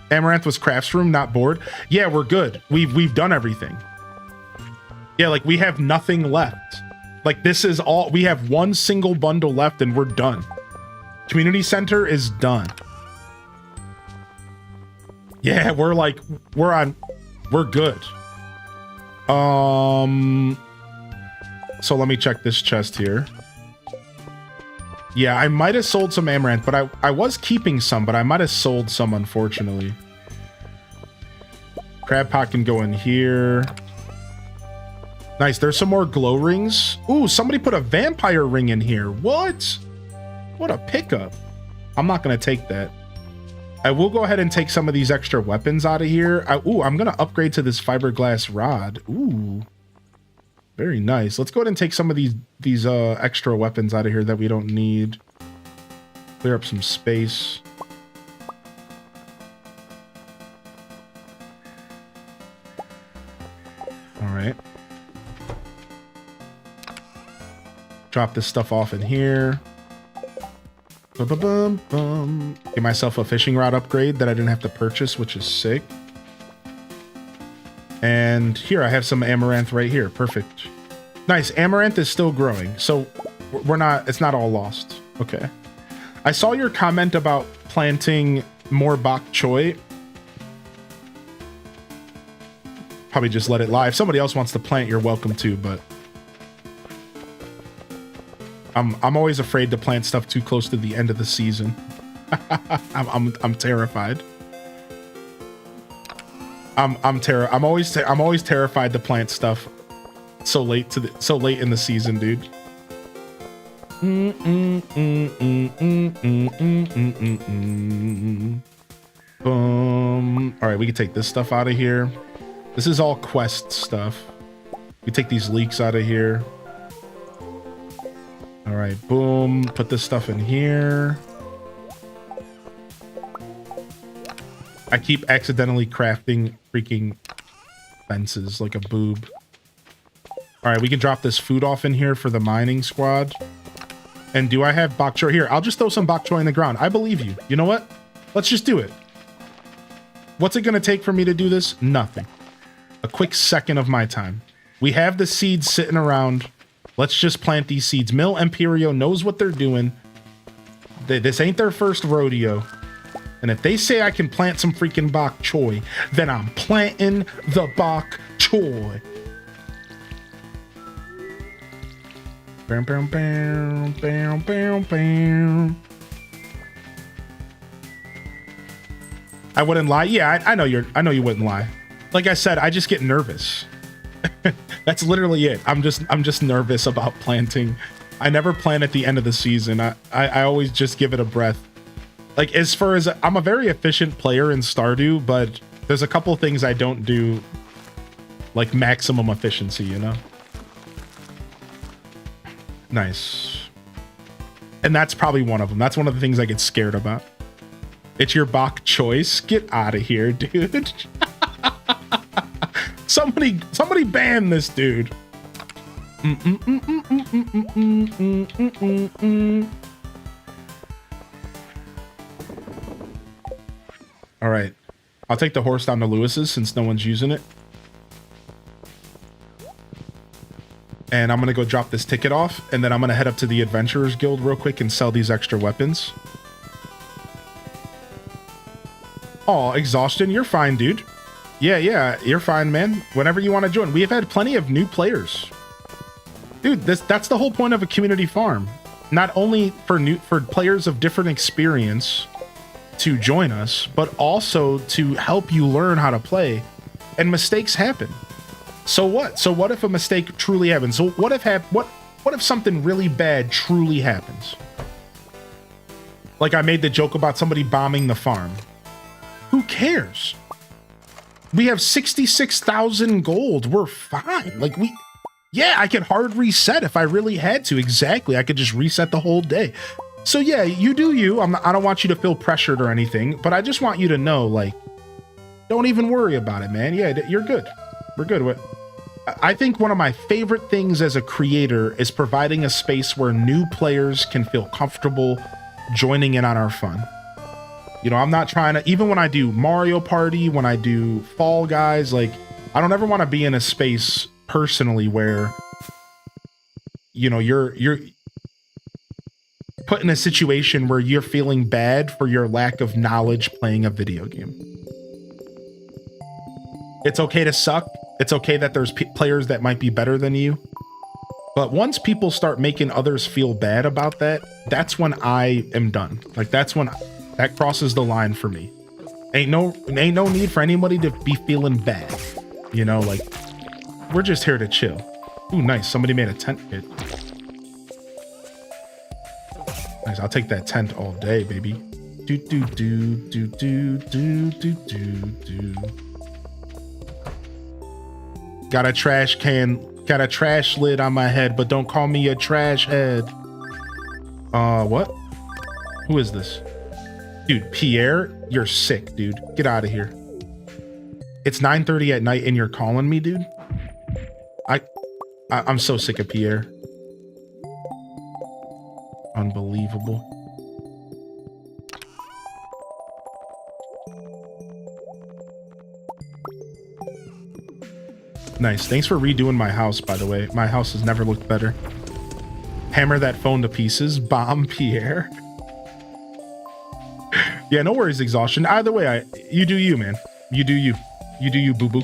Amaranth was crafts room, not board. Yeah, we're good. We've done everything. Yeah, like we have nothing left. Like this is all, we have one single bundle left and we're done. Community center is done. Yeah, we're good. So let me check this chest here. Yeah, I might have sold some Amaranth, but I was keeping some, but I might have sold some, unfortunately. Crab pot can go in here. Nice, there's some more glow rings. Ooh, somebody put a vampire ring in here. What? What a pickup. I'm not gonna take that. I will go ahead and take some of these extra weapons out of here. I'm gonna upgrade to this fiberglass rod. Ooh. Very nice. Let's go ahead and take some of these extra weapons out of here that we don't need. Clear up some space. All right. Drop this stuff off in here. Get myself a fishing rod upgrade that I didn't have to purchase, which is sick. And here I have some Amaranth right here. Perfect. Nice. Amaranth is still growing, so it's not all lost. Okay. I saw your comment about planting more bok choy. Probably just let it lie. If somebody else wants to plant, you're welcome to, but I'm always afraid to plant stuff too close to the end of the season. I'm terrified. I'm always terrified to plant stuff so late in the season, dude. Boom. All right, we can take this stuff out of here. This is all quest stuff. We take these leeks out of here. All right, boom. Put this stuff in here. I keep accidentally crafting freaking fences like a boob. All right, we can drop this food off in here for the mining squad. And do I have bok choy? Here, I'll just throw some bok choy in the ground. I believe you. You know what? Let's just do it. What's it going to take for me to do this? Nothing. A quick second of my time. We have the seeds sitting around. Let's just plant these seeds. Mill Imperio knows what they're doing. This ain't their first rodeo. And if they say I can plant some freaking bok choy, then I'm planting the bok choy. Bam, bam, bam, bam, bam, bam. I wouldn't lie. Yeah, I know you wouldn't lie. Like I said, I just get nervous. That's literally it. I'm just nervous about planting. I never plant at the end of the season. I always just give it a breath. Like, as far as I'm a very efficient player in Stardew, but there's a couple things I don't do like maximum efficiency, you know? Nice. And that's probably one of them. That's one of the things I get scared about. It's your bok choice. Get out of here, dude. Somebody ban this dude. All right. I'll take the horse down to Lewis's since no one's using it. And I'm going to go drop this ticket off. And then I'm going to head up to the Adventurers Guild real quick and sell these extra weapons. Oh, Exhaustion, you're fine, dude. Yeah, you're fine, man. Whenever you want to join. We have had plenty of new players. Dude, that's the whole point of a community farm. Not only for players of different experience to join us, but also to help you learn how to play. And mistakes happen. So what? So what if a mistake truly happens? So what if something really bad truly happens? Like I made the joke about somebody bombing the farm. Who cares? We have 66,000 gold. We're fine. Like yeah, I could hard reset if I really had to. Exactly. I could just reset the whole day. So yeah, you do you. I don't want you to feel pressured or anything, but I just want you to know, like, don't even worry about it, man. Yeah, you're good. We're good. I think one of my favorite things as a creator is providing a space where new players can feel comfortable joining in on our fun. You know, I'm not trying to, even when I do Mario Party, when I do Fall Guys, like, I don't ever want to be in a space personally where, you know, you're put in a situation where you're feeling bad for your lack of knowledge playing a video game. It's okay to suck. It's okay that there's players that might be better than you. But once people start making others feel bad about that, that's when I am done. Like, that's when that crosses the line for me. Ain't no need for anybody to be feeling bad. You know, like, we're just here to chill. Ooh, nice. Somebody made a tent kit. Nice. I'll take that tent all day, baby. Do do do do do do do do do. Got a trash can, got a trash lid on my head, but don't call me a trash head. What? Who is this? Dude, Pierre, you're sick, dude. Get out of here. It's 9:30 at night and you're calling me, dude? I'm so sick of Pierre. Unbelievable. Nice. Thanks for redoing my house, by the way. My house has never looked better. Hammer that phone to pieces. Bomb Pierre. Yeah, no worries, Exhaustion. Either way, you do you, man. You do you. You do you, boo-boo.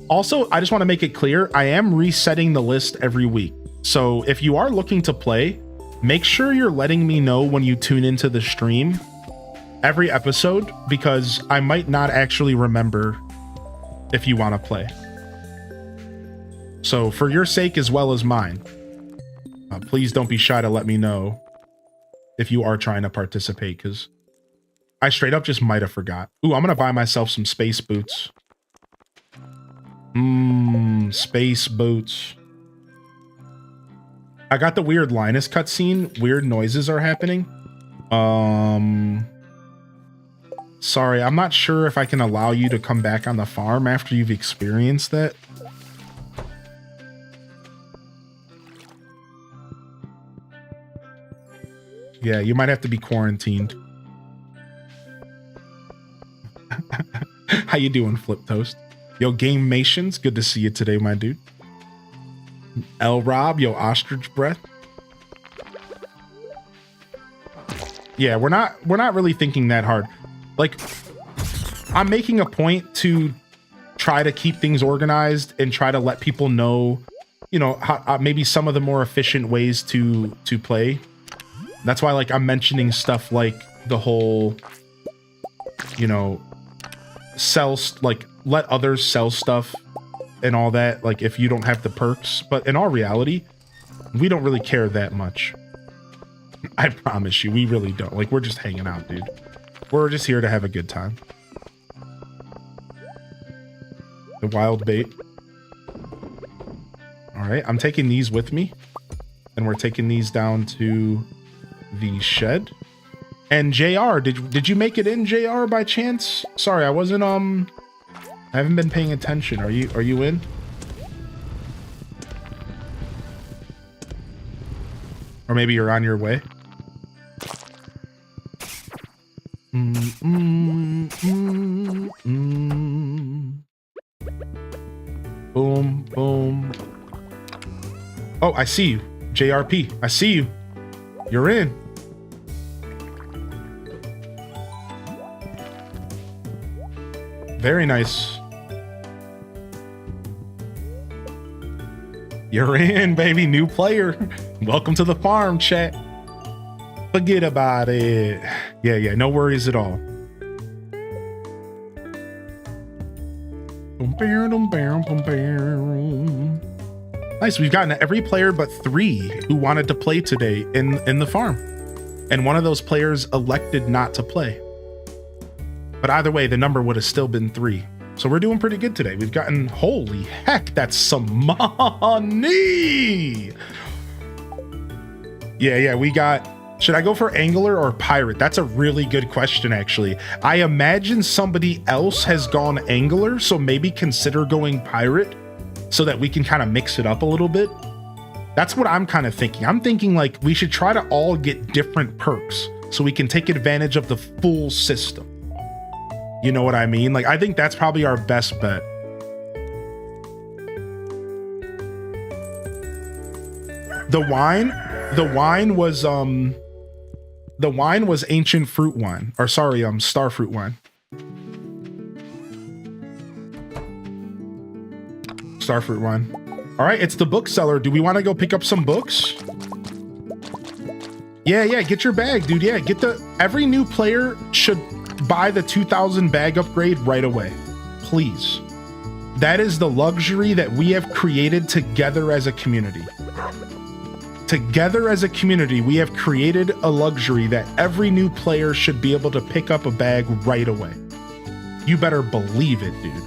Also, I just want to make it clear, I am resetting the list every week. So if you are looking to play, make sure you're letting me know when you tune into the stream every episode, because I might not actually remember if you want to play. So for your sake as well as mine, please don't be shy to let me know if you are trying to participate, because I straight up just might have forgot. Ooh, I'm going to buy myself some space boots. Space boots. I got the weird Linus cutscene. Weird noises are happening. Sorry, I'm not sure if I can allow you to come back on the farm after you've experienced that. Yeah, you might have to be quarantined. How you doing, Flip Toast? Yo, Game Mations, good to see you today, my dude. L Rob, yo, Ostrich Breath. Yeah, we're not really thinking that hard. Like, I'm making a point to try to keep things organized and try to let people know, you know, how, maybe some of the more efficient ways to play. That's why, like, I'm mentioning stuff like the whole, you know, let others sell stuff and all that, like, if you don't have the perks. But in all reality, we don't really care that much. I promise you, we really don't. Like, we're just hanging out, dude. We're just here to have a good time. The wild bait. All right, I'm taking these with me. And we're taking these down to the shed. And JR, did you make it in, JR, by chance? Sorry, I wasn't, I haven't been paying attention. Are you in? Or maybe you're on your way. Boom, boom. Oh, I see you. JRP, I see you. You're in. Very nice. You're in, baby. New player. Welcome to the farm, chat. Forget about it. Yeah, no worries at all. Nice, we've gotten every player but 3 who wanted to play today in the farm. And one of those players elected not to play. But either way, the number would have still been 3. So we're doing pretty good today. We've gotten, holy heck, that's some money. Yeah, we got, should I go for angler or pirate? That's a really good question, actually. I imagine somebody else has gone angler, so maybe consider going pirate so that we can kind of mix it up a little bit. That's what I'm kind of thinking. I'm thinking like we should try to all get different perks so we can take advantage of the full system. You know what I mean? Like, I think that's probably our best bet. The wine was ancient fruit wine, or sorry, star fruit wine. Star fruit wine. All right, it's the bookseller. Do we want to go pick up some books? Yeah, get your bag, dude. Yeah, every new player should buy the 2000 bag upgrade right away, please. That is the luxury that we have created together as a community. Together as a community, we have created a luxury that every new player should be able to pick up a bag right away. You better believe it, dude.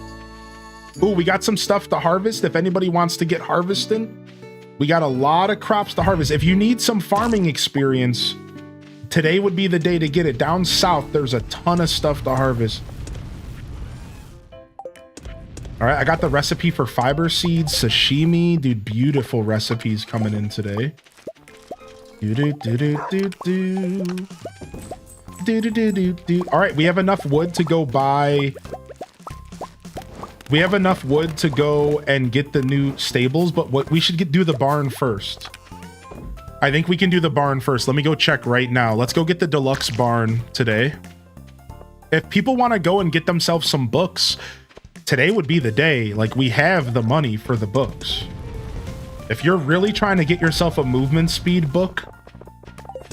Ooh, we got some stuff to harvest. If anybody wants to get harvesting, we got a lot of crops to harvest. If you need some farming experience, today would be the day to get it. Down south, there's a ton of stuff to harvest. All right, I got the recipe for fiber seeds, sashimi. Dude, beautiful recipes coming in today. All right, we have enough wood to go buy. We have enough wood to go and get the new stables, but what we should do the barn first. I think we can do the barn first. Let me go check right now. Let's go get the deluxe barn today. If people want to go and get themselves some books, today would be the day. Like, we have the money for the books. If you're really trying to get yourself a movement speed book,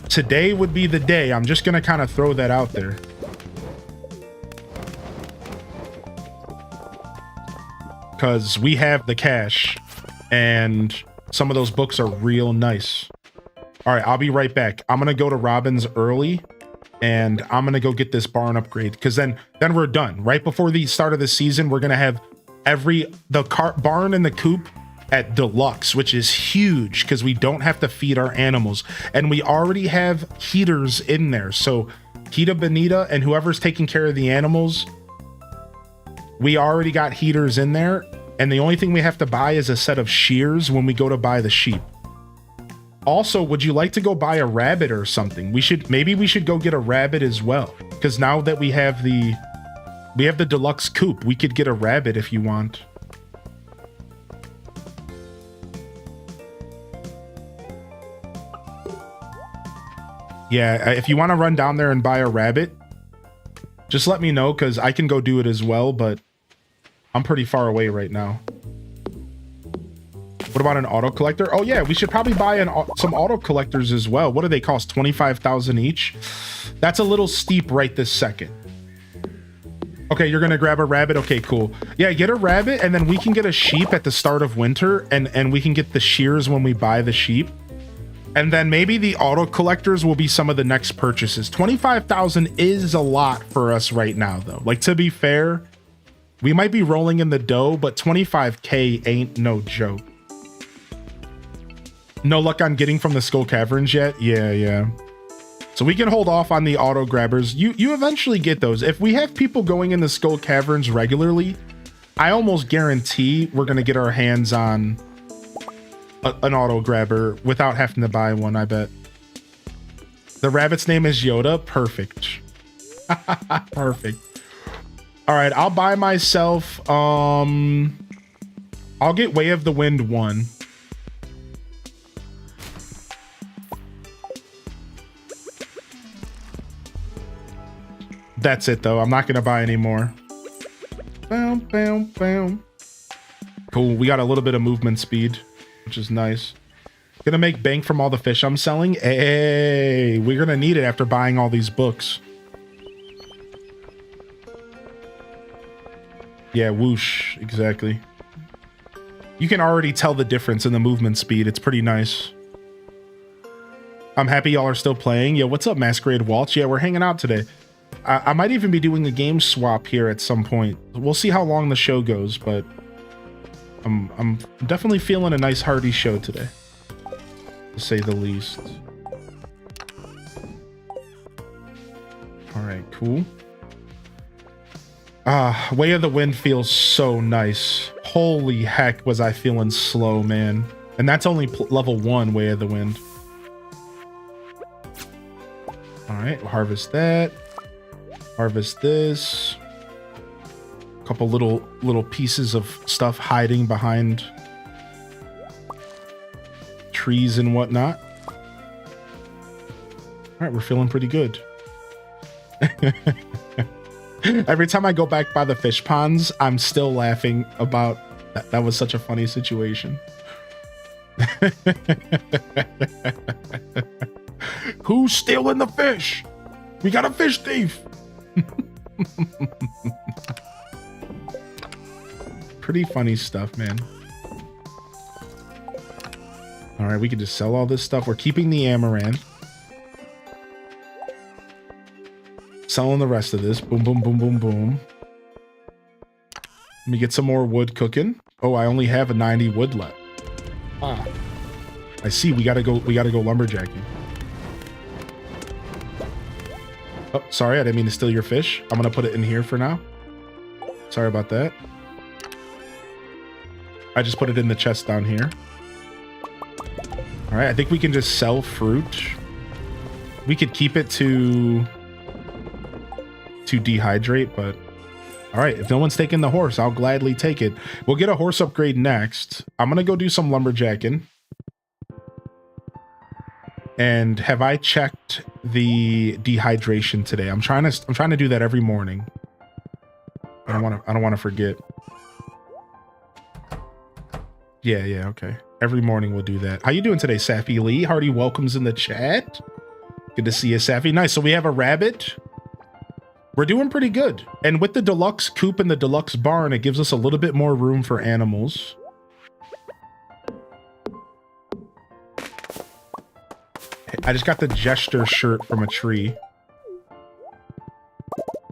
today would be the day. I'm just going to kind of throw that out there. Because we have the cash and some of those books are real nice. All right, I'll be right back. I'm going to go to Robin's early and I'm going to go get this barn upgrade because then we're done. Right before the start of the season, we're going to have barn and the coop at deluxe, which is huge because we don't have to feed our animals, and we already have heaters in there. So Kita, Benita, and whoever's taking care of the animals, we already got heaters in there, and the only thing we have to buy is a set of shears when we go to buy the sheep. Also, would you like to go buy a rabbit or something? Maybe we should go get a rabbit as well, because now that we have the deluxe coop, we could get a rabbit if you want. Yeah, if you want to run down there and buy a rabbit, just let me know, because I can go do it as well, but I'm pretty far away right now. What about an auto collector? Oh yeah, we should probably buy some auto collectors as well. What do they cost? 25,000 each? That's a little steep right this second. Okay, you're gonna grab a rabbit? Okay, cool. Yeah, get a rabbit, and then we can get a sheep at the start of winter, and we can get the shears when we buy the sheep. And then maybe the auto collectors will be some of the next purchases. 25,000 is a lot for us right now, though. Like, to be fair, we might be rolling in the dough, but 25K ain't no joke. No luck on getting from the Skull Caverns yet? Yeah. So we can hold off on the auto grabbers. You eventually get those. If we have people going in the Skull Caverns regularly, I almost guarantee we're going to get our hands on an auto grabber without having to buy one, I bet. The rabbit's name is Yoda. Perfect. Perfect. All right, I'll buy myself, I'll get Way of the Wind 1. That's it, though. I'm not going to buy any more. Bam, bam, bam. Cool. We got a little bit of movement speed, which is nice. Gonna make bank from all the fish I'm selling. Hey, we're gonna need it after buying all these books. Yeah, whoosh. Exactly. You can already tell the difference in the movement speed. It's pretty nice. I'm happy y'all are still playing. Yeah, what's up, Masquerade Waltz? Yeah, we're hanging out today. I might even be doing a game swap here at some point. We'll see how long the show goes, but I'm definitely feeling a nice hearty show today, to say the least. All right, cool. Way of the Wind feels so nice. Holy heck, was I feeling slow, man. And that's only level 1 Way of the Wind. All right, we'll harvest that. Harvest this. A couple little pieces of stuff hiding behind trees and whatnot. All right, we're feeling pretty good. Every time I go back by the fish ponds, I'm still laughing about that. That was such a funny situation. Who's stealing the fish? We got a fish thief. Pretty funny stuff, man. All right, we can just sell all this stuff. We're keeping the amaranth. Selling the rest of this. Boom, boom, boom, boom, boom. Let me get some more wood cooking. Oh, I only have a 90 wood left. Ah, I see. We gotta go lumberjacking. Oh, sorry, I didn't mean to steal your fish. I'm gonna put it in here for now. Sorry about that. I just put it in the chest down here. All right, I think we can just sell fruit. We could keep it to dehydrate, but all right, if no one's taking the horse, I'll gladly take it. We'll get a horse upgrade next. I'm gonna go do some lumberjacking. And have I checked the dehydration today? I'm trying to do that every morning. I don't want to forget. Yeah, okay. Every morning we'll do that. How you doing today, Safi Lee? Hearty welcomes in the chat. Good to see you, Safi. Nice. So we have a rabbit. We're doing pretty good. And with the deluxe coop and the deluxe barn, it gives us a little bit more room for animals. I just got the Jester shirt from a tree.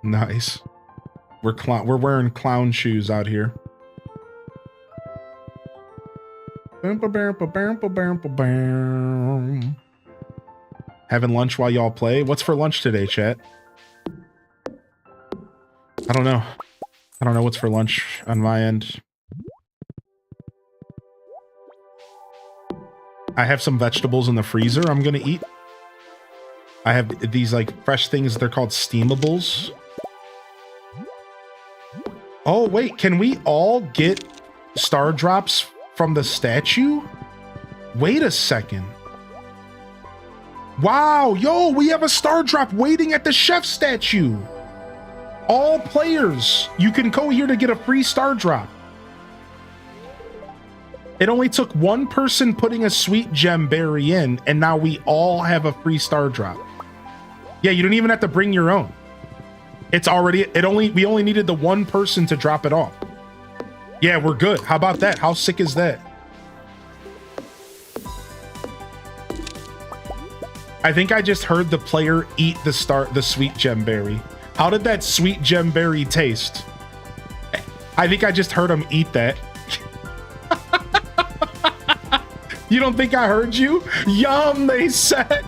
Nice. We're wearing clown shoes out here. Having lunch while y'all play. What's for lunch today, chat? I don't know. I don't know what's for lunch on my end. I have some vegetables in the freezer I'm gonna eat. I have these like fresh things. They're called steamables. Oh, wait. Can we all get star drops from the statue? Wait a second. Wow. Yo, we have a star drop waiting at the chef statue. All players, you can go here to get a free star drop. It only took one person putting a sweet gem berry in, and now we all have a free star drop. Yeah, you don't even have to bring your own. It's already, we only needed the one person to drop it off. Yeah, we're good. How about that? How sick is that? I think I just heard the player eat the sweet gem berry. How did that sweet gem berry taste? I think I just heard him eat that. You don't think I heard you? Yum, they said.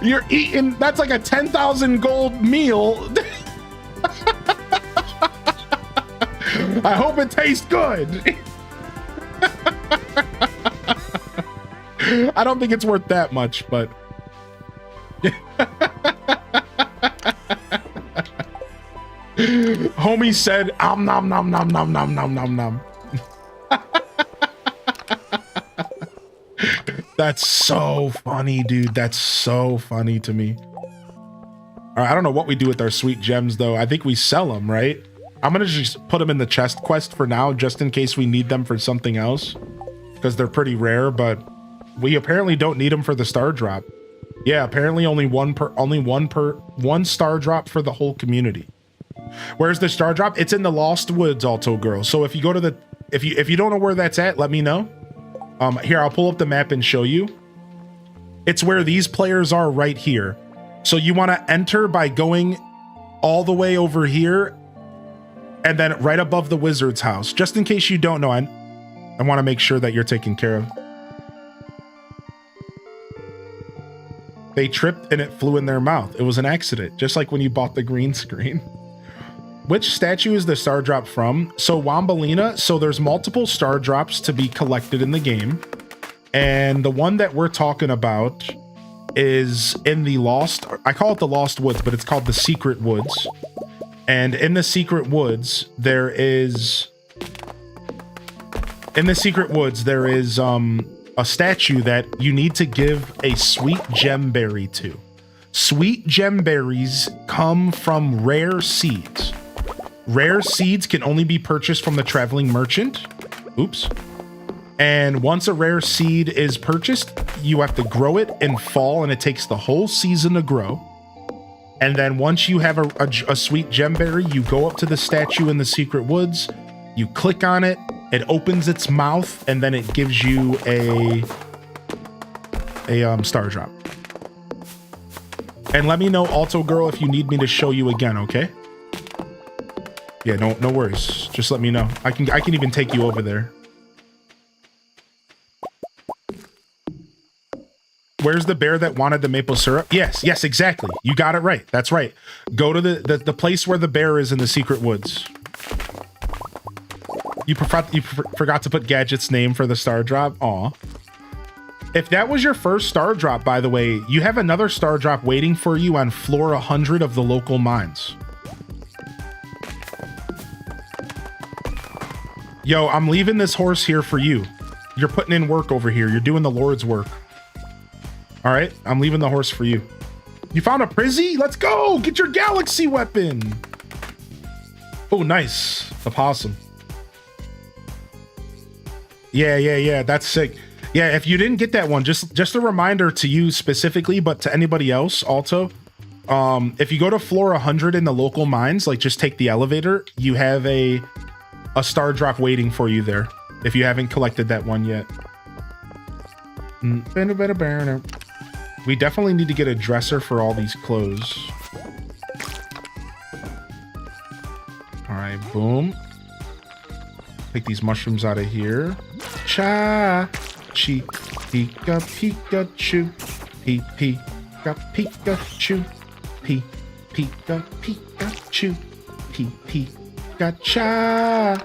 You're eating, that's like a 10,000 gold meal. I hope it tastes good. I don't think it's worth that much, but homie said, nom nom nom nom nom nom nom nom nom. That's so funny, dude. That's so funny to me. All right, I don't know what we do with our sweet gems, though. I think we sell them, right? I'm going to just put them in the chest quest for now, just in case we need them for something else, because they're pretty rare, but we apparently don't need them for the star drop. Yeah, apparently only one star drop for the whole community. Where's the star drop? It's in the Lost Woods, Alto Girl. So if you go to the, if you don't know where that's at, let me know. Here, I'll pull up the map and show you. It's where these players are right here. So you want to enter by going all the way over here and then right above the wizard's house. Just in case you don't know, I want to make sure that you're taken care of. They tripped and it flew in their mouth. It was an accident, just like when you bought the green screen. Which statue is the star drop from? So Wombalina, so there's multiple star drops to be collected in the game. And the one that we're talking about is in the Lost, I call it the Lost Woods, but it's called the Secret Woods. And in the Secret Woods, there is a statue that you need to give a sweet gem berry to. Sweet gem berries come from rare seeds. Rare seeds can only be purchased from the traveling merchant. Oops. And once a rare seed is purchased, you have to grow it in fall, and it takes the whole season to grow. And then once you have a sweet gemberry, you go up to the statue in the Secret Woods, you click on it, it opens its mouth, and then it gives you a star drop. And let me know, Alto Girl, if you need me to show you again, okay? Yeah, no worries. Just let me know. I can even take you over there. Where's the bear that wanted the maple syrup? Yes, exactly. You got it right. That's right. Go to the place where the bear is in the Secret Woods. You forgot to put Gadget's name for the star drop? Aw. If that was your first star drop, by the way, you have another star drop waiting for you on floor 100 of the local mines. Yo, I'm leaving this horse here for you. You're putting in work over here. You're doing the Lord's work. All right, I'm leaving the horse for you. You found a Prizzy? Let's go. Get your galaxy weapon. Oh, nice. A possum. Yeah. That's sick. Yeah, if you didn't get that one, just a reminder to you specifically, but to anybody else also. If you go to floor 100 in the local mines, like just take the elevator, you have a star drop waiting for you there if you haven't collected that one yet. We definitely need to get a dresser for all these clothes. All right, boom. Take these mushrooms out of here. Cha! Chi! Pika Pikachu! Pika Pikachu! Pika Pikachu! Pika Cha!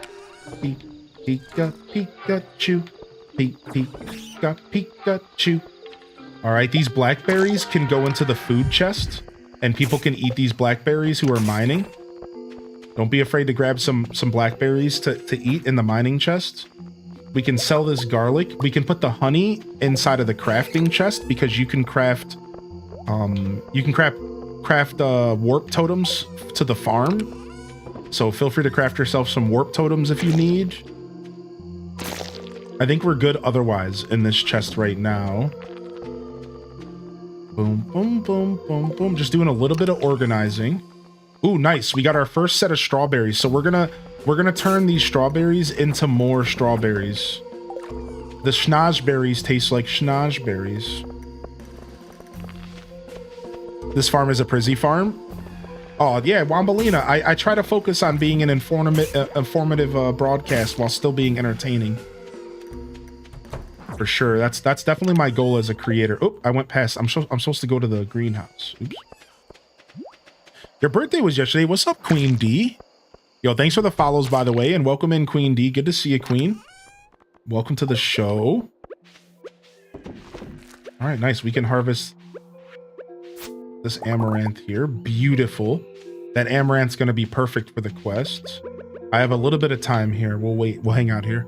Pika Pikachu! Pika Pikachu! Alright, these blackberries can go into the food chest, and people can eat these blackberries who are mining. Don't be afraid to grab some blackberries to eat in the mining chest. We can sell this garlic. We can put the honey inside of the crafting chest because you can craft warp totems to the farm. So feel free to craft yourself some warp totems if you need. I think we're good otherwise in this chest right now. Boom, boom, boom, boom, boom. Just doing a little bit of organizing. Ooh, nice. We got our first set of strawberries. So we're gonna turn these strawberries into more strawberries. The schnozberries taste like schnozberries. This farm is a Prizzy farm. Oh yeah, Wombalina. I try to focus on being an informative broadcast while still being entertaining. For sure. That's definitely my goal as a creator. Oh, I went past. I'm supposed to go to the greenhouse. Oops. Your birthday was yesterday. What's up, Queen D? Yo, thanks for the follows, by the way, and welcome in, Queen D. Good to see you, Queen. Welcome to the show. All right, nice. We can harvest this amaranth here. Beautiful. That amaranth's going to be perfect for the quest. I have a little bit of time here. We'll wait. We'll hang out here.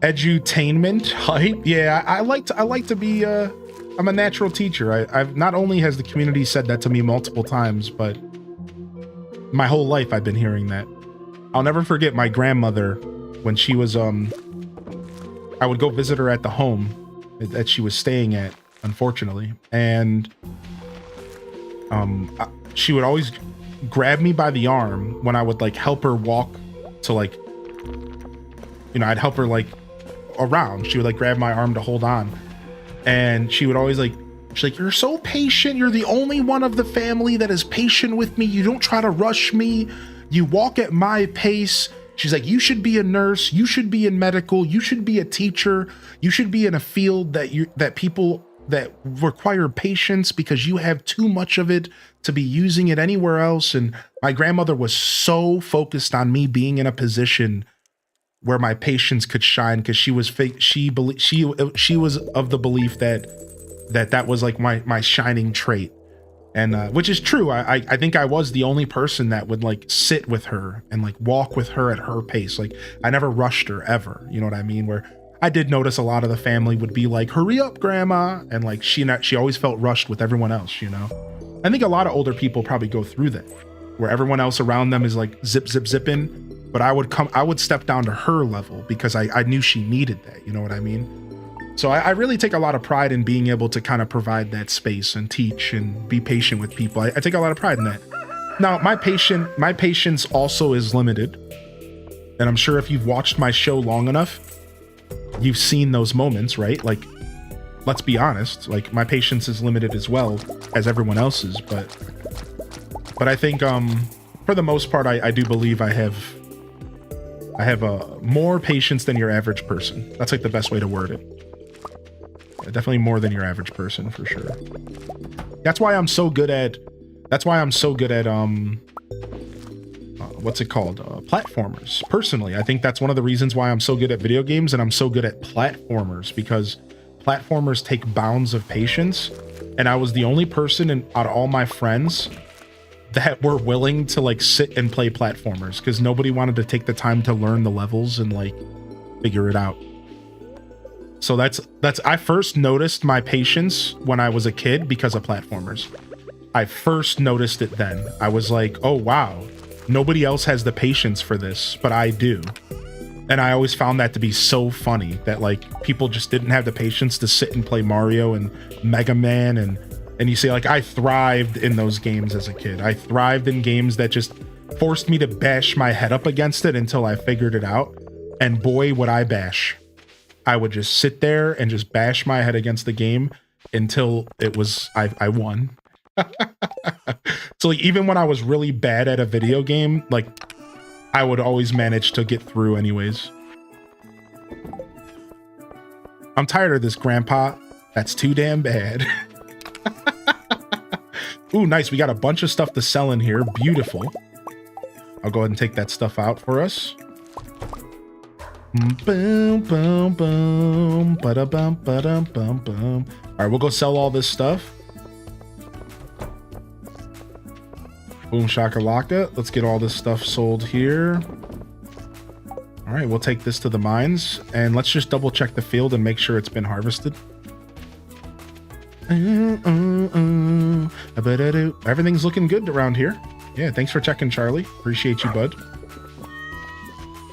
Edutainment hype. Yeah, I like to be I'm a natural teacher. I've not only has the community said that to me multiple times, but my whole life I've been hearing that. I'll never forget my grandmother when she was I would go visit her at the home that she was staying at, unfortunately, and she would always grab me by the arm when I would like help her walk to like, you know, I'd help her like around. She would like grab my arm to hold on. And she would always like, she's like, you're so patient. You're the only one of the family that is patient with me. You don't try to rush me. You walk at my pace. She's like, you should be a nurse. You should be in medical. You should be a teacher. You should be in a field that people that require patience because you have too much of it to be using it anywhere else. And my grandmother was so focused on me being in a position where my patience could shine because she was fake. She was of the belief that was like my shining trait, and which is true. I think I was the only person that would like sit with her and like walk with her at her pace. Like I never rushed her ever. You know what I mean? Where I did notice a lot of the family would be like, "Hurry up, grandma," and like she always felt rushed with everyone else. You know, I think a lot of older people probably go through that, where everyone else around them is like zipping. But I would step down to her level because I knew she needed that. You know what I mean? So I really take a lot of pride in being able to kind of provide that space and teach and be patient with people. I take a lot of pride in that. Now, my patience also is limited. And I'm sure if you've watched my show long enough, you've seen those moments, right? Like, let's be honest, like my patience is limited as well as everyone else's. But I think for the most part, I do believe I have more patience than your average person. That's like the best way to word it. Definitely more than your average person for sure. That's why I'm so good at what's it called? Platformers. Personally, I think that's one of the reasons why I'm so good at video games and I'm so good at platformers, because platformers take bounds of patience. And I was the only person out of all my friends that were willing to like sit and play platformers because nobody wanted to take the time to learn the levels and like figure it out. So that's I first noticed my patience when I was a kid because of platformers. I first noticed it then. I was like, oh wow, nobody else has the patience for this, but I do. And I always found that to be so funny that like people just didn't have the patience to sit and play Mario and Mega Man and you say like, I thrived in those games as a kid. I thrived in games that just forced me to bash my head up against it until I figured it out. And boy, would I bash. I would just sit there and just bash my head against the game until it was, I won. So like, even when I was really bad at a video game, like I would always manage to get through anyways. I'm tired of this, Grandpa. That's too damn bad. Ooh, nice. We got a bunch of stuff to sell in here. Beautiful. I'll go ahead and take that stuff out for us. Boom, boom, boom. Ba-da-bum, ba-dum, bum, bum. All right, we'll go sell all this stuff. Boom shakalaka. Let's get all this stuff sold here. All right, we'll take this to the mines and let's just double check the field and make sure it's been harvested. Everything's looking good around here. Yeah, thanks for checking, Charlie. Appreciate you, bud.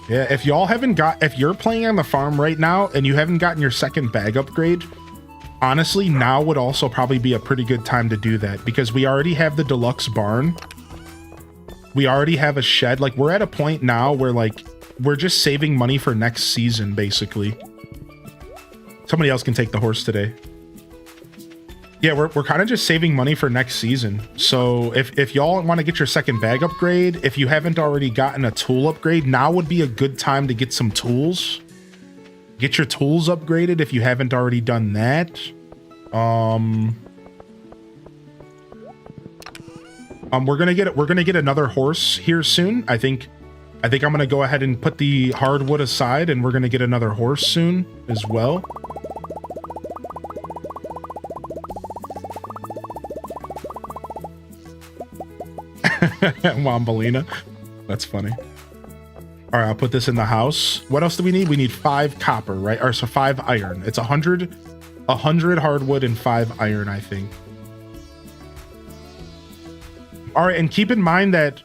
Yeah, if you're playing on the farm right now and you haven't gotten your second bag upgrade, honestly, now would also probably be a pretty good time to do that because we already have the deluxe barn. We already have a shed. Like, we're at a point now where, like, we're just saving money for next season, basically. Somebody else can take the horse today. Yeah, we're kind of just saving money for next season. So if y'all want to get your second bag upgrade, if you haven't already gotten a tool upgrade, now would be a good time to get some tools. Get your tools upgraded if you haven't already done that. We're gonna get another horse here soon. I think I'm gonna go ahead and put the hardwood aside, and we're gonna get another horse soon as well. Wombalina. That's funny. All right, I'll put this in the house. What else do we need? We need 5 copper, right? Or so 5 iron. It's 100 hardwood and 5 iron, I think. All right, and keep in mind that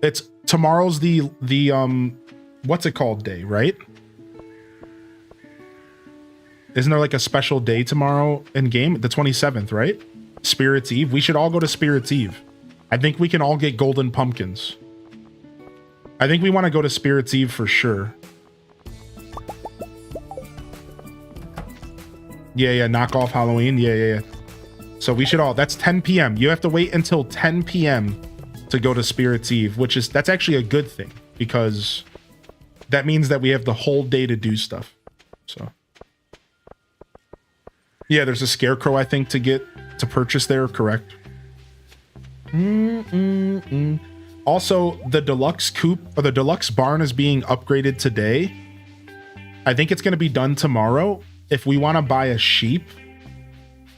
it's tomorrow's the what's it called day, right? Isn't there like a special day tomorrow in game? The 27th, right? Spirit's Eve. We should all go to Spirit's Eve. I think we can all get golden pumpkins. I think we want to go to Spirit's Eve for sure. Yeah, knock off Halloween. Yeah. So we should all, that's 10 p.m. You have to wait until 10 p.m. to go to Spirit's Eve, that's actually a good thing because that means that we have the whole day to do stuff. So yeah, there's a scarecrow, I think, to purchase there, correct? Also, the deluxe coop or the deluxe barn is being upgraded today. I think it's going to be done tomorrow. If we want to buy a sheep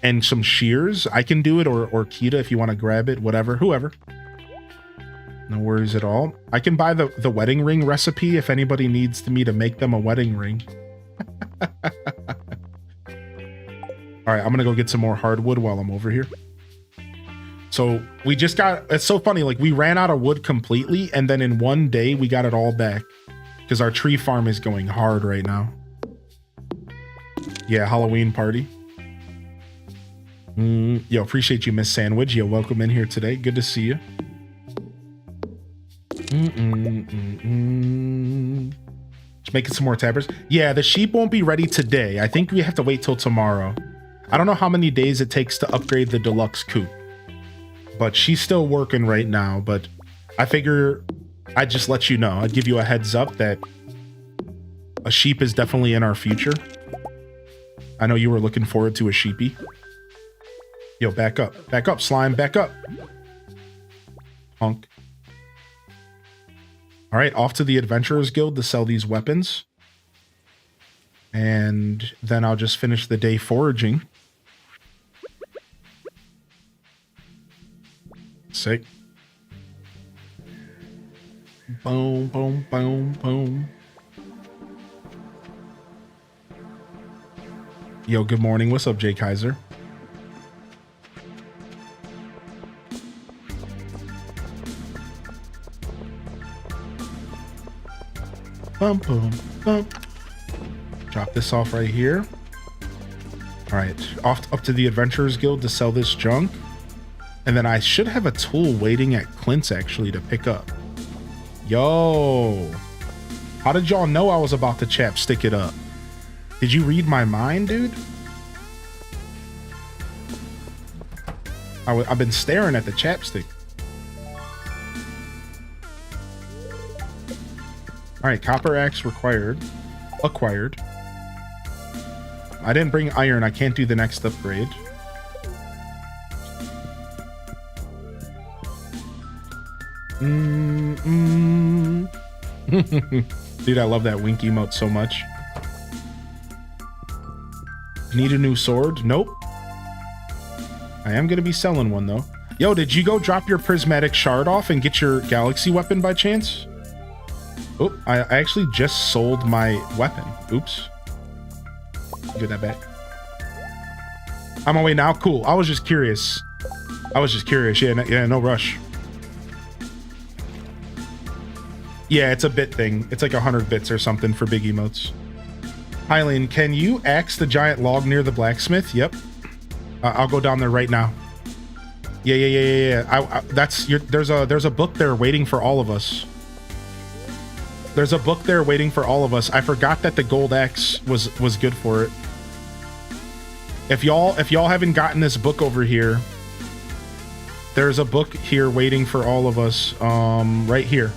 and some shears, I can do it, or Kita if you want to grab it, whatever, whoever. No worries at all. I can buy the wedding ring recipe if anybody needs me to make them a wedding ring. All right, I'm going to go get some more hardwood while I'm over here. So we just got, it's so funny, like we ran out of wood completely and then in one day we got it all back because our tree farm is going hard right now. Yeah, Halloween party. Yo, appreciate you, Miss Sandwich. Yo, welcome in here today. Good to see you. Just making some more tappers. Yeah, the sheep won't be ready today. I think we have to wait till tomorrow. I don't know how many days it takes to upgrade the deluxe coop. But she's still working right now, but I figure I'd just let you know. I'd give you a heads up that a sheep is definitely in our future. I know you were looking forward to a sheepy. Yo, back up, slime, back up. Punk. All right, off to the Adventurers Guild to sell these weapons. And then I'll just finish the day foraging. Sick. Boom, boom, boom, boom. Yo, good morning. What's up, Jay Kaiser? Boom, boom, boom. Drop this off right here. All right, off up to the Adventurers Guild to sell this junk. And then I should have a tool waiting at Clint's actually to pick up. Yo, how did y'all know I was about to chapstick it up? Did you read my mind, dude? I've been staring at the chapstick. All right, copper axe required. Acquired. I didn't bring iron. I can't do the next upgrade. Dude, I love that wink emote so much. Need a new sword? Nope. I am going to be selling one, though. Yo, did you go drop your prismatic shard off and get your galaxy weapon by chance? Oh, I actually just sold my weapon. Oops. Get that back. I'm away now? Cool. I was just curious. Yeah, no rush. Yeah, it's a bit thing. It's like 100 bits or something for big emotes. Hylian, can you axe the giant log near the blacksmith? Yep. I'll go down there right now. Yeah. There's a book there waiting for all of us. There's a book there waiting for all of us. I forgot that the gold axe was good for it. If y'all haven't gotten this book over here, there's a book here waiting for all of us. Right here.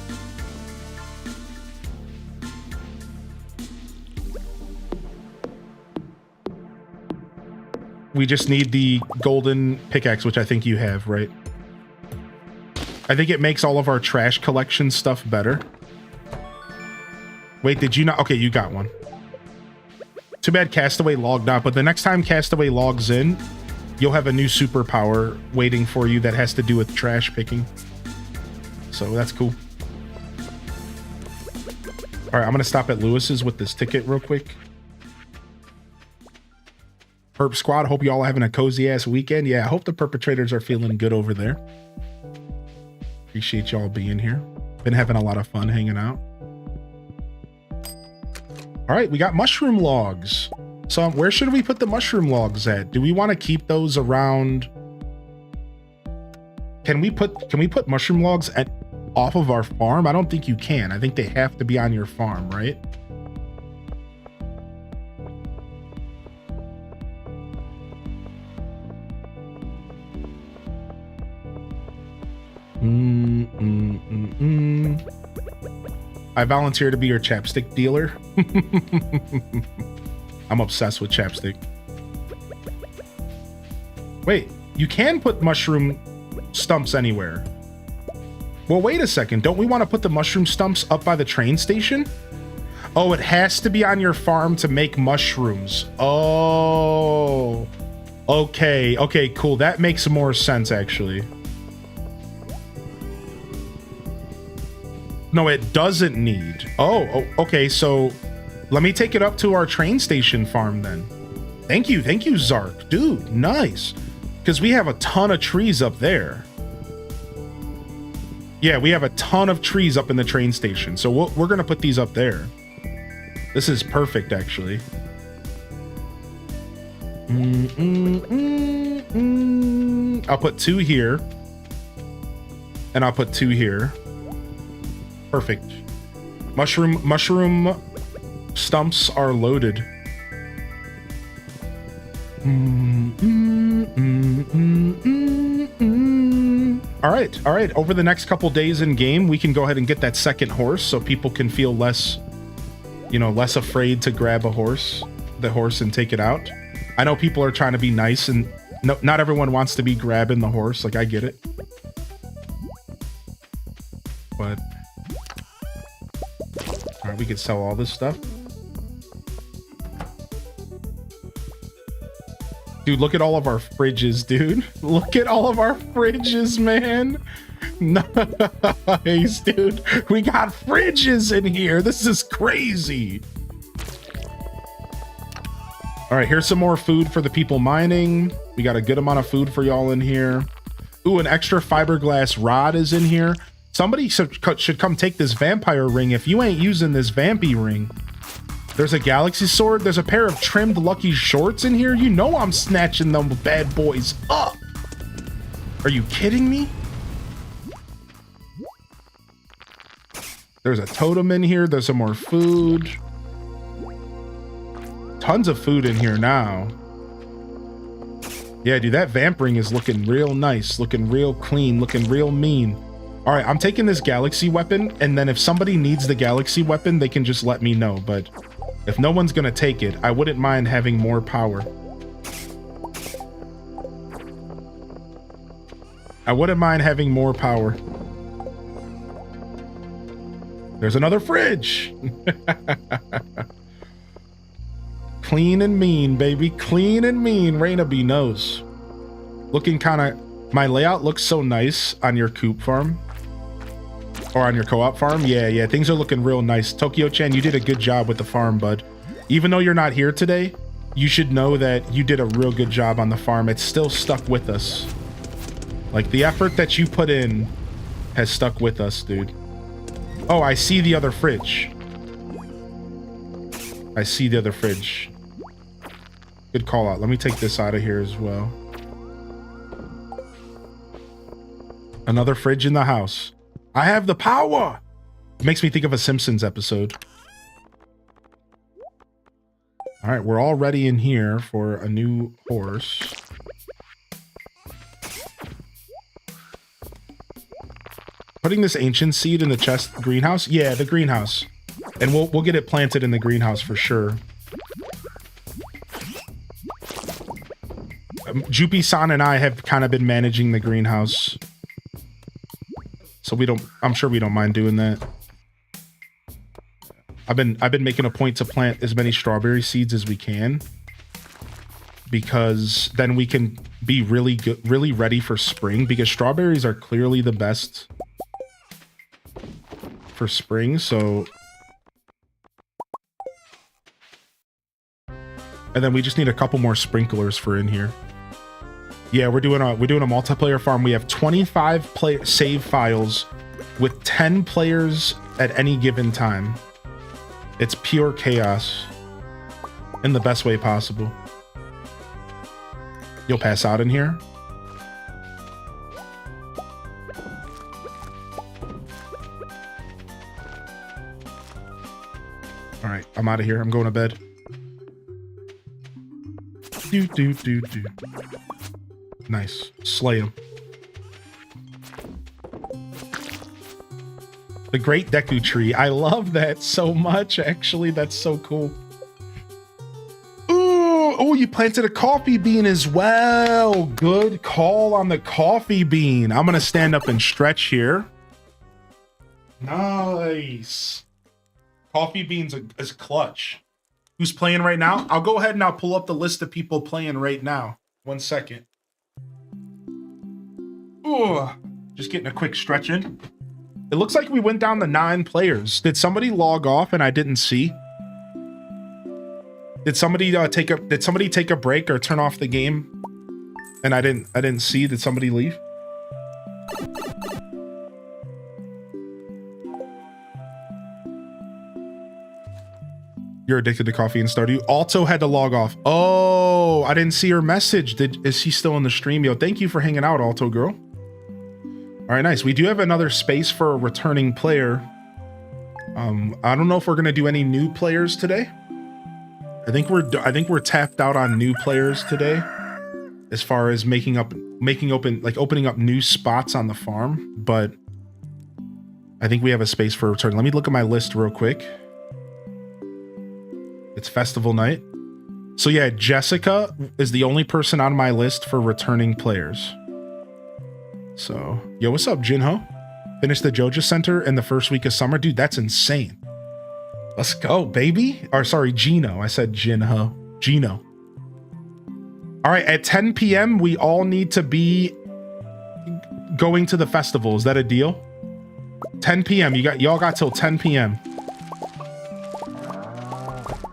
We just need the golden pickaxe, which I think you have, right? I think it makes all of our trash collection stuff better. Wait, did you not? Okay, you got one. Too bad Castaway logged out, but the next time Castaway logs in, you'll have a new superpower waiting for you that has to do with trash picking. So that's cool. All right, I'm going to stop at Lewis's with this ticket real quick. Perp Squad, hope you all are having a cozy ass weekend. Yeah, I hope the perpetrators are feeling good over there. Appreciate y'all being here. Been having a lot of fun hanging out. All right, we got mushroom logs. So where should we put the mushroom logs at? Do we want to keep those around? Can we put mushroom logs off of our farm? I don't think you can. I think they have to be on your farm, right? I volunteer to be your chapstick dealer. I'm obsessed with chapstick. Wait, you can put mushroom stumps anywhere. Well, wait a second. Don't we want to put the mushroom stumps up by the train station? Oh, it has to be on your farm to make mushrooms. Oh, okay. Okay, cool. That makes more sense, actually. No, it doesn't need. Oh, okay. So let me take it up to our train station farm then. Thank you, Zark. Dude, nice. Because we have a ton of trees up there. Yeah, we have a ton of trees up in the train station. So we're going to put these up there. This is perfect, actually. I'll put 2 here. And I'll put 2 here. Perfect. Mushroom stumps are loaded. All right. Over the next couple days in game, we can go ahead and get that second horse so people can feel less afraid to grab the horse and take it out. I know people are trying to be nice and not everyone wants to be grabbing the horse. Like, I get it. But all right, we could sell all this stuff. Dude, look at all of our fridges, dude. Look at all of our fridges, man. Nice, dude. We got fridges in here. This is crazy. All right, here's some more food for the people mining. We got a good amount of food for y'all in here. Ooh, an extra fiberglass rod is in here. Somebody should come take this vampire ring if you ain't using this vampy ring. There's a galaxy sword. There's a pair of trimmed lucky shorts in here. You know I'm snatching them bad boys up. Are you kidding me? There's a totem in here. There's some more food. Tons of food in here now. Yeah, dude, that vamp ring is looking real nice, looking real clean, looking real mean. All right, I'm taking this galaxy weapon, and then if somebody needs the galaxy weapon, they can just let me know. But if no one's gonna take it, I wouldn't mind having more power. I wouldn't mind having more power. There's another fridge. Clean and mean, baby. Clean and mean. Raina B knows. Looking kind of... My layout looks so nice on your coop farm. Or on your co-op farm. Yeah. Things are looking real nice. Tokyo-chan, you did a good job with the farm, bud. Even though you're not here today, you should know that you did a real good job on the farm. It's still stuck with us. Like, the effort that you put in has stuck with us, dude. Oh, I see the other fridge. I see the other fridge. Good call out. Let me take this out of here as well. Another fridge in the house. I have the power. It makes me think of a Simpsons episode. All right, we're all ready in here for a new horse. Putting this ancient seed in the chest greenhouse? Yeah, the greenhouse. And we'll get it planted in the greenhouse for sure. Jupi-san and I have kind of been managing the greenhouse. So I'm sure we don't mind doing that. I've been making a point to plant as many strawberry seeds as we can, because then we can be really ready for spring, because strawberries are clearly the best for spring. So, and then we just need a couple more sprinklers for in here. Yeah, we're doing a multiplayer farm. We have 25 save files with 10 players at any given time. It's pure chaos in the best way possible. You'll pass out in here. All right, I'm out of here. I'm going to bed. Do. Nice. Slay him. The Great Deku Tree. I love that so much, actually. That's so cool. Ooh, oh, you planted a coffee bean as well. Good call on the coffee bean. I'm going to stand up and stretch here. Nice. Coffee beans is clutch. Who's playing right now? I'll go ahead and I'll pull up the list of people playing right now. 1 second. Ooh, just getting a quick stretch in. It looks like we went down to 9 players. Did somebody log off and I didn't see? Did somebody take a break or turn off the game and I didn't see? Did somebody leave? You're addicted to coffee and Stardew. Alto had to log off. Oh, I didn't see her message. Is she still in the stream? Yo, thank you for hanging out, Alto girl. All right, nice. We do have another space for a returning player. I don't know if we're gonna do any new players today. I think we're tapped out on new players today, as far as opening up new spots on the farm. But I think we have a space for a return. Let me look at my list real quick. It's festival night. So yeah, Jessica is the only person on my list for returning players. So, yo, what's up, Jinho? Finished the Joja Center in the first week of summer. Dude, that's insane. Let's go, baby. Or sorry, Gino. I said Jinho. Gino. All right, at 10 p.m., we all need to be going to the festival. Is that a deal? 10 p.m. Y'all got till 10 p.m.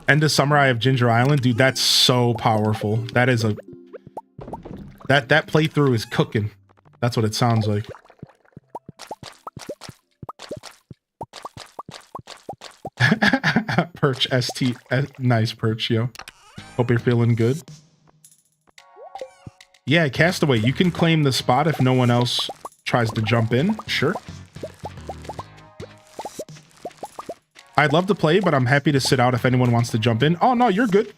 End of summer, I have Ginger Island. Dude, that's so powerful. That is that playthrough is cooking. That's what it sounds like. Perch ST. Nice Perch, yo. Hope you're feeling good. Yeah, Castaway, you can claim the spot if no one else tries to jump in. Sure. I'd love to play, but I'm happy to sit out if anyone wants to jump in. Oh, no, you're good.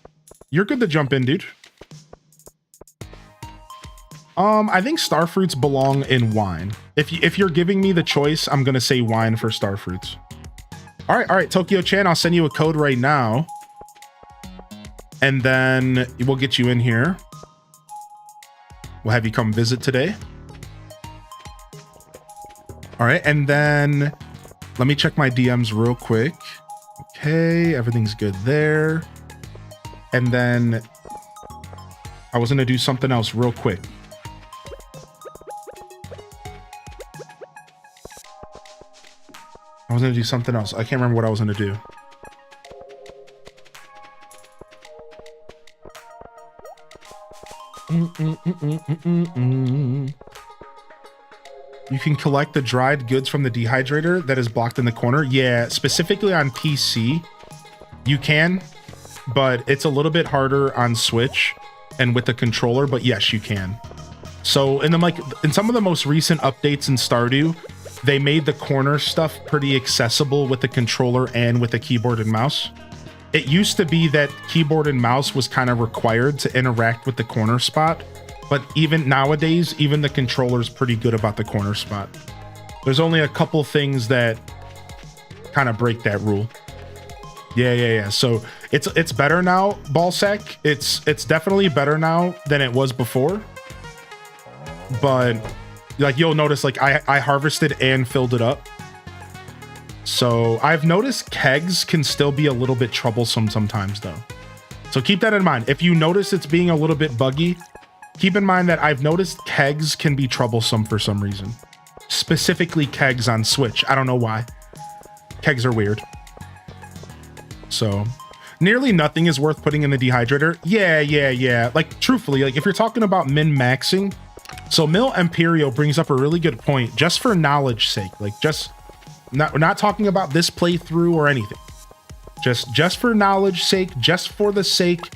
You're good to jump in, dude. I think star fruits belong in wine. If you're giving me the choice, I'm gonna say wine for star fruits. All right, Tokyo-chan, I'll send you a code right now, and then we'll get you in here. We'll have you come visit today. All right, and then let me check my DMs real quick. Okay, everything's good there. And then I was gonna do something else real quick. I was gonna do something else. I can't remember what I was gonna do. You can collect the dried goods from the dehydrator that is blocked in the corner. Yeah, specifically on PC, you can, but it's a little bit harder on Switch and with the controller, but yes, you can. So in some of the most recent updates in Stardew, they made the corner stuff pretty accessible with the controller and with the keyboard and mouse. It used to be that keyboard and mouse was kind of required to interact with the corner spot, but even nowadays, even the controller's pretty good about the corner spot. There's only a couple things that kind of break that rule. Yeah. So it's better now, Ballsack. It's definitely better now than it was before. But like you'll notice, like I harvested and filled it up. So I've noticed kegs can still be a little bit troublesome sometimes though. So keep that in mind. If you notice it's being a little bit buggy, keep in mind that I've noticed kegs can be troublesome for some reason. Specifically kegs on Switch. I don't know why. Kegs are weird. So nearly nothing is worth putting in the dehydrator. Yeah. Like truthfully, like if you're talking about min-maxing, so Mil Imperio brings up a really good point, just for knowledge sake, like we're not talking about this playthrough or anything. Just for knowledge sake, just for the sake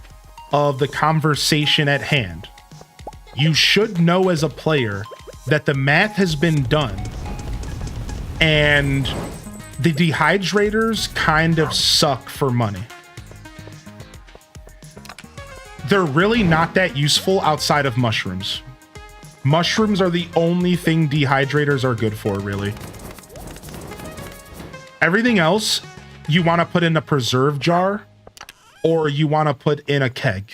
of the conversation at hand. You should know as a player that the math has been done and the dehydrators kind of suck for money. They're really not that useful outside of mushrooms. Mushrooms are the only thing dehydrators are good for, really. Everything else, you want to put in a preserve jar or you want to put in a keg.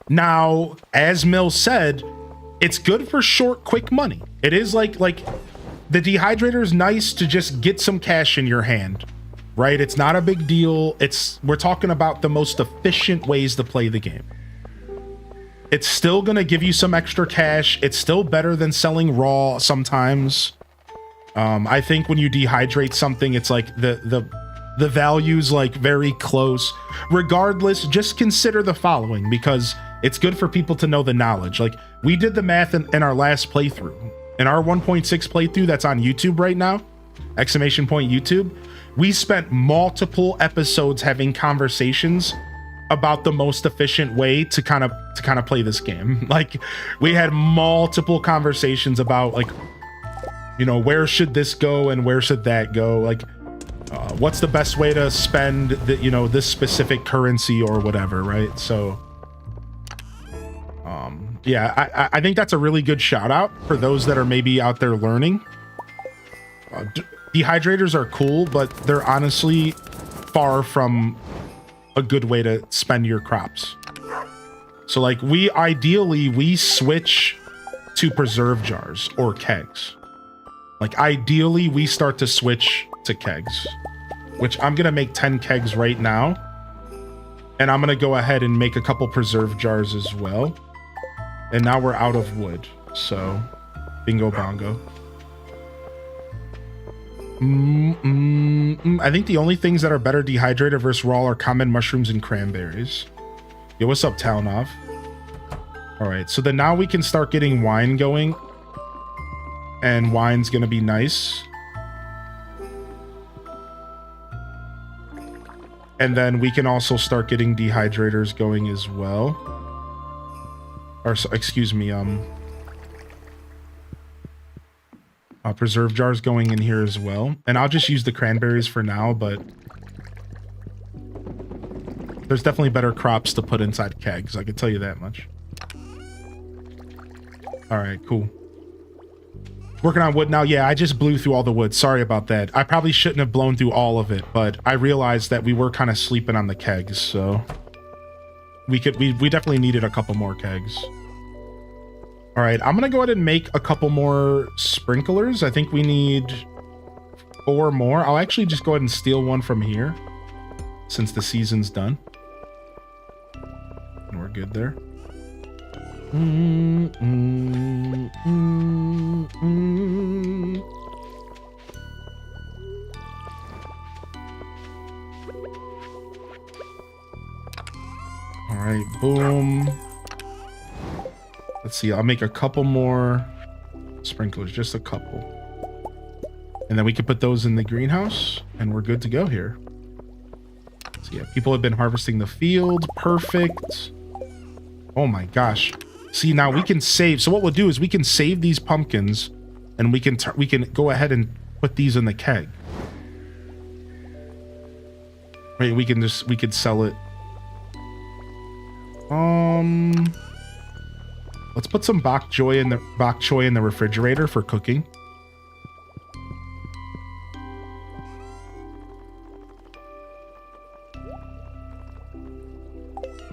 Now, as Mill said, it's good for short, quick money. It is like the dehydrator is nice to just get some cash in your hand, right? It's not a big deal. We're talking about the most efficient ways to play the game. It's still going to give you some extra cash. It's still better than selling raw sometimes. I think when you dehydrate something, it's like the value's like very close. Regardless, just consider the following because it's good for people to know the knowledge. Like we did the math in our last playthrough. In our 1.6 playthrough that's on YouTube right now, ! YouTube, we spent multiple episodes having conversations about the most efficient way to kind of play this game. Like we had multiple conversations about like, you know, where should this go and where should that go? Like, what's the best way to spend this specific currency or whatever, right? So, yeah, I think that's a really good shout out for those that are maybe out there learning. Dehydrators are cool, but they're honestly far from a good way to spend your crops. So like we switch to preserve jars or kegs. Like ideally we start to switch to kegs, which I'm gonna make 10 kegs right now. And I'm gonna go ahead and make a couple preserve jars as well. And now we're out of wood. So bingo bongo. I think the only things that are better dehydrated versus raw are common mushrooms and cranberries. Yo, what's up, Talnov? All right, so then now we can start getting wine going. And wine's gonna be nice. And then we can also start getting dehydrators going as well. Or, excuse me, preserve jars going in here as well. And I'll just use the cranberries for now, but there's definitely better crops to put inside kegs, I can tell you that much. All right, cool. Working on wood now. Yeah, I just blew through all the wood. Sorry about that. I probably shouldn't have blown through all of it, but I realized that we were kind of sleeping on the kegs, so we definitely needed a couple more kegs. All right, I'm gonna go ahead and make a couple more sprinklers. I think we need 4 more. I'll actually just go ahead and steal one from here since the season's done. And we're good there. All right, boom. Let's see, I'll make a couple more sprinklers, just a couple. And then we can put those in the greenhouse and we're good to go here. So yeah, people have been harvesting the field. Perfect. Oh my gosh. See, now we can save. So what we'll do is we can save these pumpkins and we can go ahead and put these in the keg. Right, we could sell it. Let's put some bok choy in the refrigerator for cooking.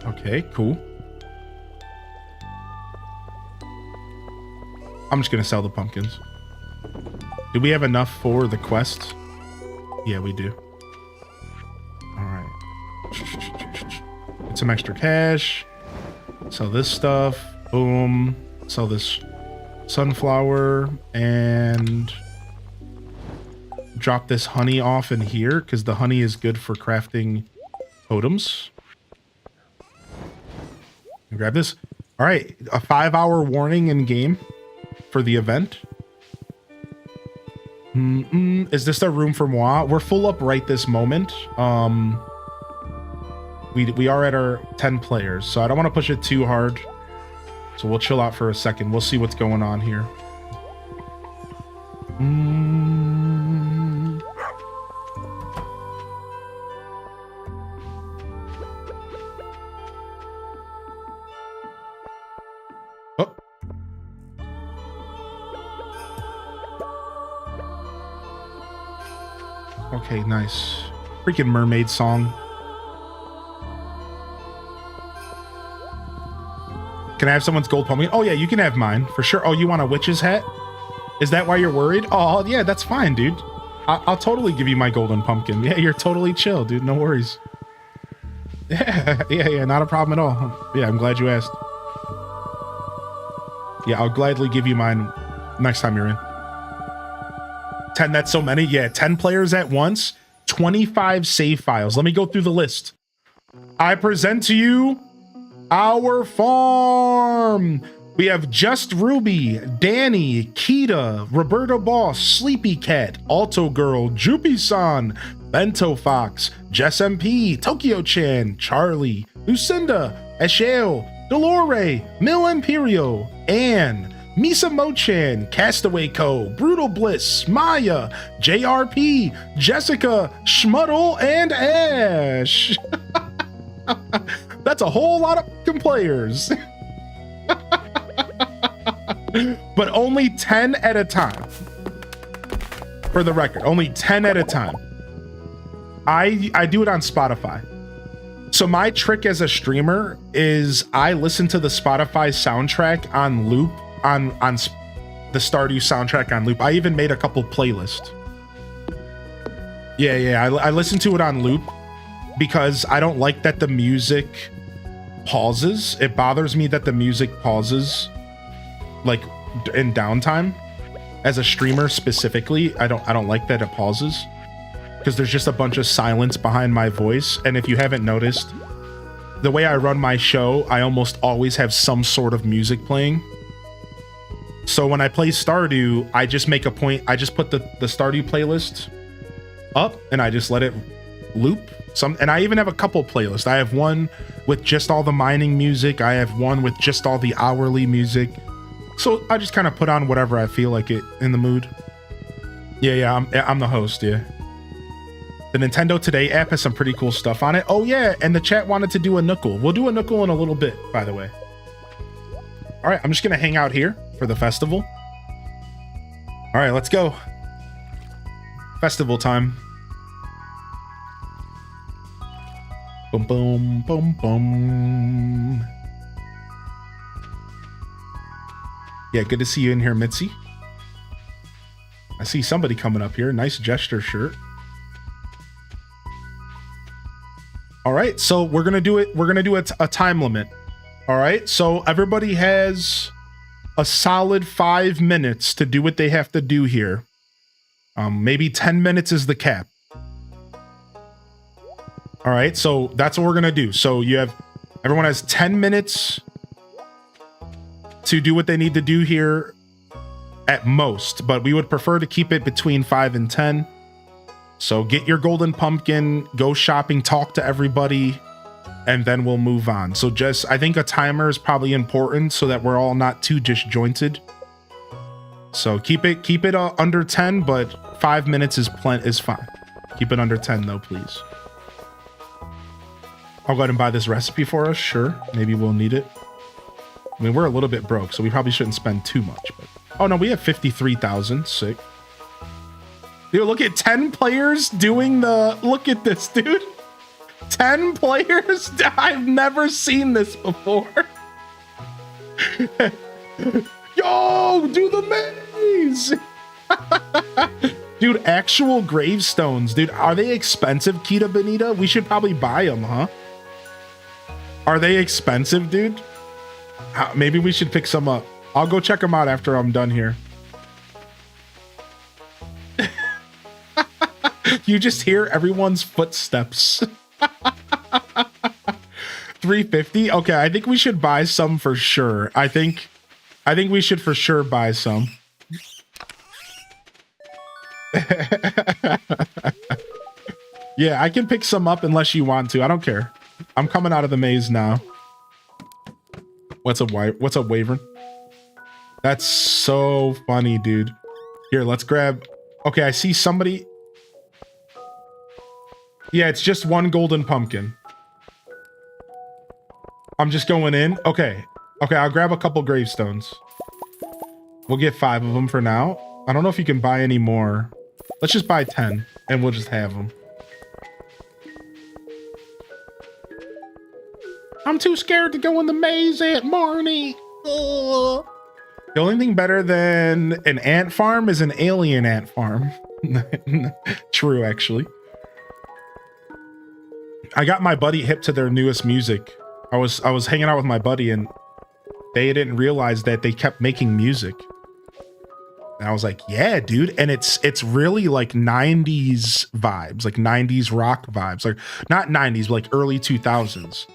Okay, cool. I'm just gonna sell the pumpkins. Do we have enough for the quest? Yeah, we do. All right. Get some extra cash. Sell this stuff. Boom. Sell this sunflower and drop this honey off in here because the honey is good for crafting totems. Grab this. All right, a 5-hour warning in game for the event. Is this the room for moi? We're full up right this moment. We are at our 10 players, so I don't want to push it too hard. So we'll chill out for a second. We'll see what's going on here. Oh. Okay, nice. Freaking mermaid song. Can I have someone's gold pumpkin? Oh yeah, you can have mine for sure. Oh, you want a witch's hat? Is that why you're worried? Oh yeah, that's fine, dude. I'll totally give you my golden pumpkin. Yeah, you're totally chill, dude. No worries. Yeah, not a problem at all. Yeah, I'm glad you asked. Yeah, I'll gladly give you mine next time you're in. 10, that's so many. Yeah, 10 players at once, 25 save files. Let me go through the list. I present to you our farm. We have Just Ruby, Danny, Kita, Roberta Boss, Sleepy Cat, Alto Girl, Droopy-san, Bento Fox, Jess MP, Tokyo-chan, Charlie, Lucinda, Asheo, Dolore, Mil Imperio, Anne, Misa Mochan, Castaway Co, Brutal Bliss, Maya, JRP, Jessica, Schmuddle, and Ash. That's a whole lot of fucking players. But only 10 at a time. For the record, only 10 at a time. I do it on Spotify. So my trick as a streamer is I listen to the Spotify soundtrack on loop, on the Stardew soundtrack on loop. I even made a couple playlists. Yeah, I listen to it on loop because I don't like that the music pauses. It bothers me that the music pauses like in downtime. As a streamer specifically, I don't like that it pauses because there's just a bunch of silence behind my voice. And if you haven't noticed, the way I run my show, I almost always have some sort of music playing. So when I play Stardew, I just make a point. I just put the Stardew playlist up and I just let it loop. And I even have a couple playlists. I have one with just all the mining music. I have one with just all the hourly music. So I just kind of put on whatever I feel like it in the mood. Yeah, I'm the host, yeah. The Nintendo Today app has some pretty cool stuff on it. Oh yeah, and the chat wanted to do a Nookle. We'll do a Nookle in a little bit, by the way. All right, I'm just gonna hang out here. for the festival. All right, let's go. Festival time. Boom, boom, boom, boom. Yeah, good to see you in here, Mitzi. I see somebody coming up here. Nice gesture shirt. All right, so we're gonna do it. We're gonna do a time limit. All right, so everybody has a solid 5 minutes to do what they have to do here. Maybe 10 minutes is the cap. All right, so that's what we're gonna do. So everyone has 10 minutes to do what they need to do here at most, but we would prefer to keep it between 5 and 10. So get your golden pumpkin, go shopping, talk to everybody, and then we'll move on. So I think a timer is probably important so that we're all not too disjointed. So keep it under 10, but 5 minutes is fine. Keep it under 10 though, please. I'll go ahead and buy this recipe for us. Sure, maybe we'll need it. I mean, we're a little bit broke, so we probably shouldn't spend too much. But oh no, we have 53,000. Sick. Dude, look at 10 players doing look at this, dude. 10 players? I've never seen this before. Yo, do the maze. Dude, actual gravestones. Dude, are they expensive, Kita Benita? We should probably buy them, huh? Are they expensive, dude? Maybe we should pick some up. I'll go check them out after I'm done here. You just hear everyone's footsteps. 350. Okay, I think we should buy some for sure. I think we should for sure buy some. Yeah, I can pick some up unless you want to. I don't care. I'm coming out of the maze now. What's up, Wavern? That's so funny, dude. Here, let's grab. Okay, I see somebody. Yeah, it's just one golden pumpkin. I'm just going in. Okay, I'll grab a couple gravestones. We'll get 5 of them for now. I don't know if you can buy any more. Let's just buy 10 and we'll just have them. I'm too scared to go in the maze, Aunt Marnie. Ugh. The only thing better than an ant farm is an alien ant farm. True, actually. I got my buddy hip to their newest music. I was hanging out with my buddy and they didn't realize that they kept making music. And I was like, yeah, dude. And it's really like 90s vibes, like 90s rock vibes, like not 90s, but like early 2000s.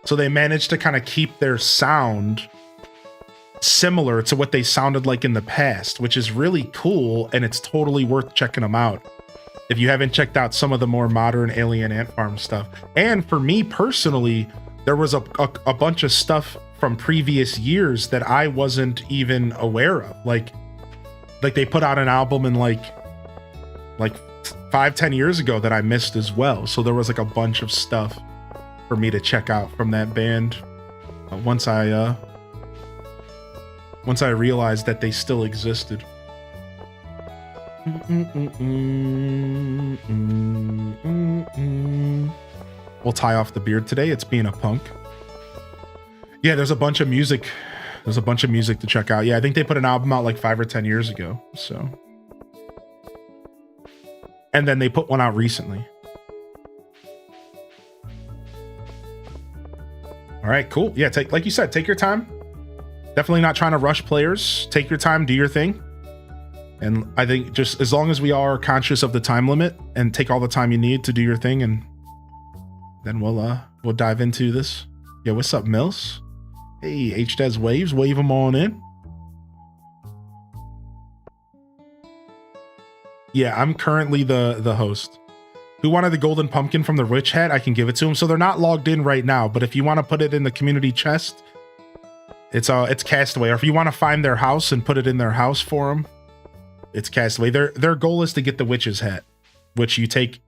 So they managed to kind of keep their sound similar to what they sounded like in the past, which is really cool. And it's totally worth checking them out if you haven't checked out some of the more modern Alien Ant Farm stuff. And for me personally, there was a bunch of stuff from previous years that I wasn't even aware of. Like they put out an album in like 5-10 years ago that I missed as well. So there was like a bunch of stuff for me to check out from that band once I realized that they still existed. We'll tie off the beard today. It's being a punk. Yeah, there's a bunch of music. There's a bunch of music to check out. Yeah, I think they put an album out like 5 or 10 years ago. So, and then they put one out recently. All right, cool. Yeah, like you said, take your time. Definitely not trying to rush players. Take your time, do your thing. And I think just as long as we are conscious of the time limit and take all the time you need to do your thing, and then we'll dive into this. Yeah, what's up, Mills? Hey, HDES waves, wave them on in. Yeah, I'm currently the host. Who wanted the golden pumpkin from the rich hat? I can give it to him. So they're not logged in right now, but if you want to put it in the community chest, it's Castaway. Or if you want to find their house and put it in their house for them, it's Castaway. Their goal is to get the witch's hat, which you take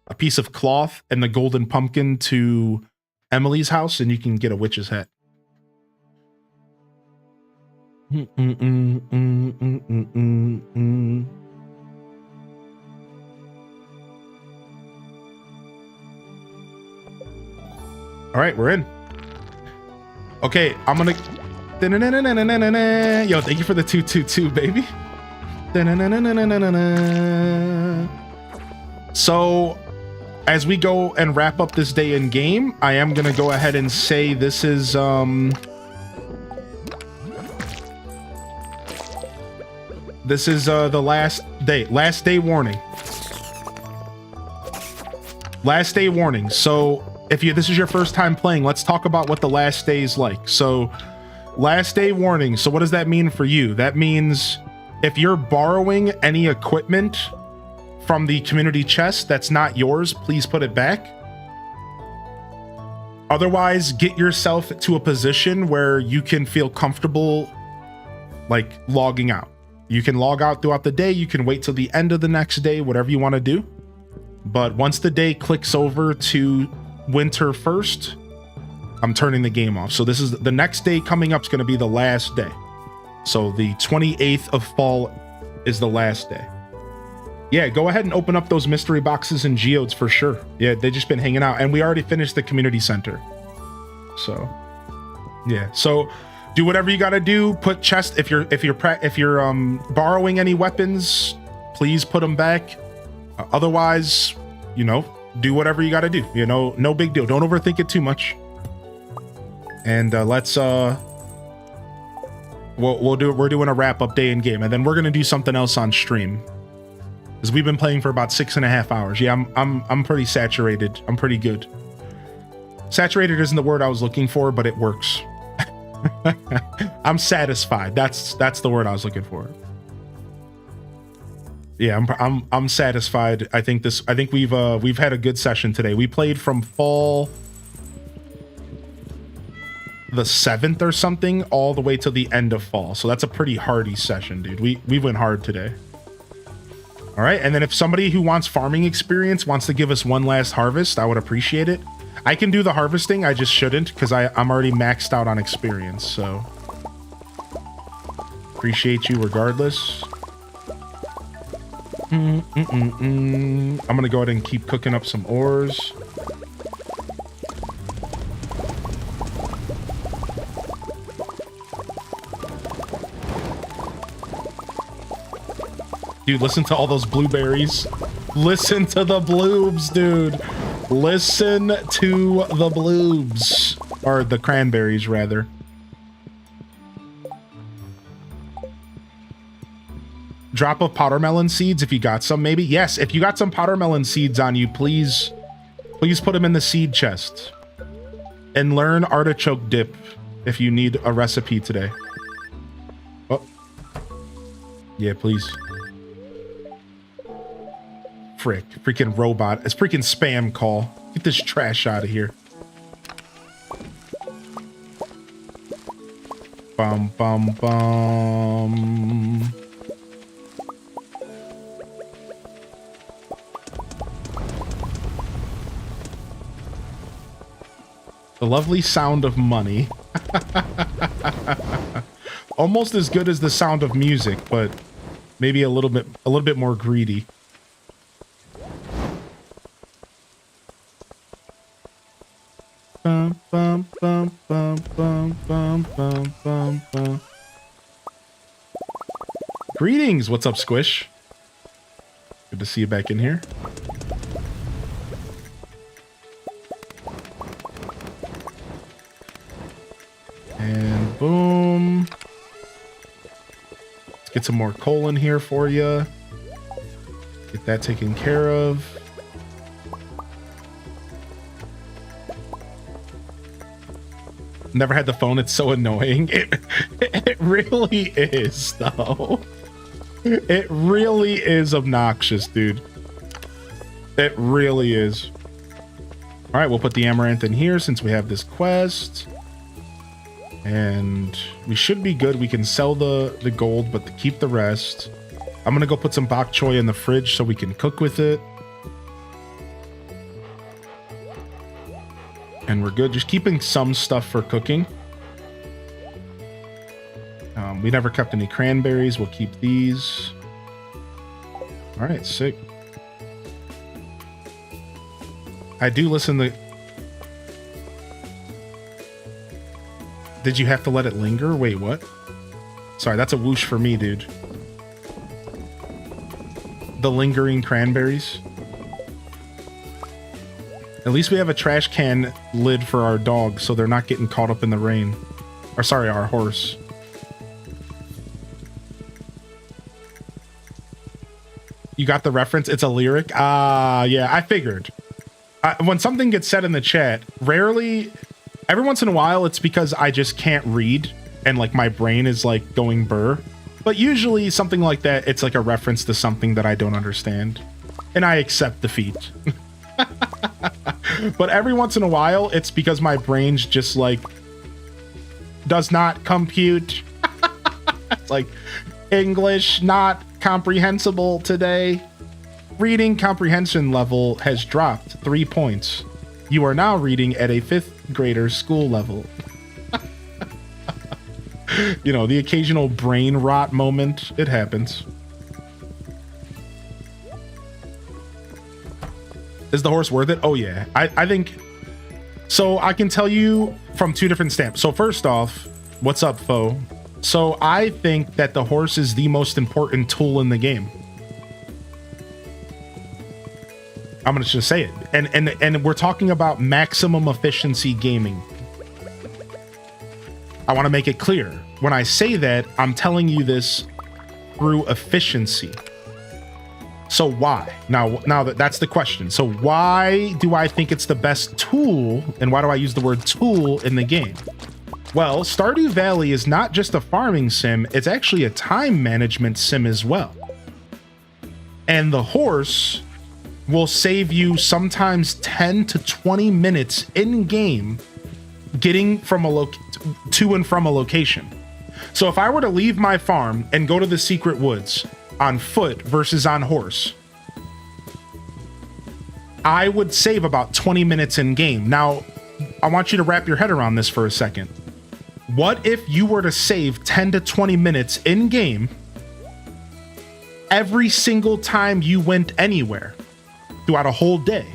a piece of cloth and the golden pumpkin to Emily's house and you can get a witch's hat. Mm, mm, mm, mm, mm, mm, mm, mm. All right, we're in. Okay, I'm gonna. Yo, thank you for the 222, baby. So, as we go and wrap up this day in game, I am gonna go ahead and say this is the last day. Last day warning. Last day warning. So if this is your first time playing, let's talk about what the last day is like. So last day warning. So what does that mean for you? That means if you're borrowing any equipment from the community chest that's not yours, please put it back. Otherwise, get yourself to a position where you can feel comfortable like logging out. You can log out throughout the day. You can wait till the end of the next day, whatever you want to do. But once the day clicks over to winter 1st, I'm turning the game off. So this is the next day coming up is going to be the last day. So the 28th of fall is the last day. Yeah, go ahead and open up those mystery boxes and geodes for sure. Yeah, they've just been hanging out, and we already finished the community center. So yeah, so do whatever you got to do. Put chest if you're borrowing any weapons, please put them back. Otherwise, do whatever you got to do. No big deal. Don't overthink it too much. And let's we're doing a wrap up day in game, and then we're gonna do something else on stream because we've been playing for about 6.5 hours. Yeah, I'm pretty saturated. I'm pretty good. Saturated isn't the word I was looking for, but it works. I'm satisfied. That's the word I was looking for. Yeah, I'm satisfied. I think we've had a good session today. We played from fall the 7th or something all the way to the end of fall. So that's a pretty hardy session, dude. We went hard today. All right, and then if somebody who wants farming experience wants to give us one last harvest, I would appreciate it. I can do the harvesting, I just shouldn't because I'm already maxed out on experience, so appreciate you regardless. I'm gonna go ahead and keep cooking up some ores. Dude, listen to all those blueberries. Listen to the bloobs, dude. Listen to the bloobs. Or the cranberries, rather. Drop of powder melon seeds if you got some, maybe. Yes, if you got some powder melon seeds on you, please put them in the seed chest. And learn artichoke dip if you need a recipe today. Oh. Yeah, please. Freaking robot. It's freaking spam call. Get this trash out of here. Bum, bum, bum. The lovely sound of money. Almost as good as the sound of music, but maybe a little bit more greedy. Bum, bum, bum, bum, bum, bum, bum, bum, bum. Greetings, what's up, Squish? Good to see you back in here. And boom. Let's get some more coal in here for you. Get that taken care of. Never had the phone. It's so annoying. It really is, though. It really is obnoxious, dude. It really is. All right, we'll put the amaranth in here since we have this quest. And we should be good. We can sell the gold, but to keep the rest. I'm going to go put some bok choy in the fridge so we can cook with it. And we're good. Just keeping some stuff for cooking. We never kept any cranberries. We'll keep these. All right, sick. I do listen to... Did you have to let it linger? Wait, what? Sorry, that's a whoosh for me, dude. The lingering cranberries. At least we have a trash can lid for our dog, so they're not getting caught up in the rain. Or sorry, our horse. You got the reference? It's a lyric? Yeah, I figured. When something gets said in the chat, rarely, every once in a while, it's because I just can't read and like my brain is like going burr. But usually something like that, it's like a reference to something that I don't understand. And I accept defeat. But every once in a while, it's because my brain's just like, does not compute. It's like, English not comprehensible today. Reading comprehension level has dropped 3 points. You are now reading at a 5th grader school level. You know, the occasional brain rot moment. It happens. Is the horse worth it? Oh yeah, I think so. I can tell you from 2 different stamps. So first off, what's up, foe? So I think that the horse is the most important tool in the game. I'm gonna just say it. And we're talking about maximum efficiency gaming. I want to make it clear. When I say that, I'm telling you this through efficiency. So why? Now that's the question. So why do I think it's the best tool, and why do I use the word tool in the game? Well, Stardew Valley is not just a farming sim, it's actually a time management sim as well. And the horse will save you sometimes 10 to 20 minutes in game getting from to and from a location. So if I were to leave my farm and go to the secret woods on foot versus on horse, I would save about 20 minutes in game. Now, I want you to wrap your head around this for a second. What if you were to save 10 to 20 minutes in game every single time you went anywhere throughout a whole day?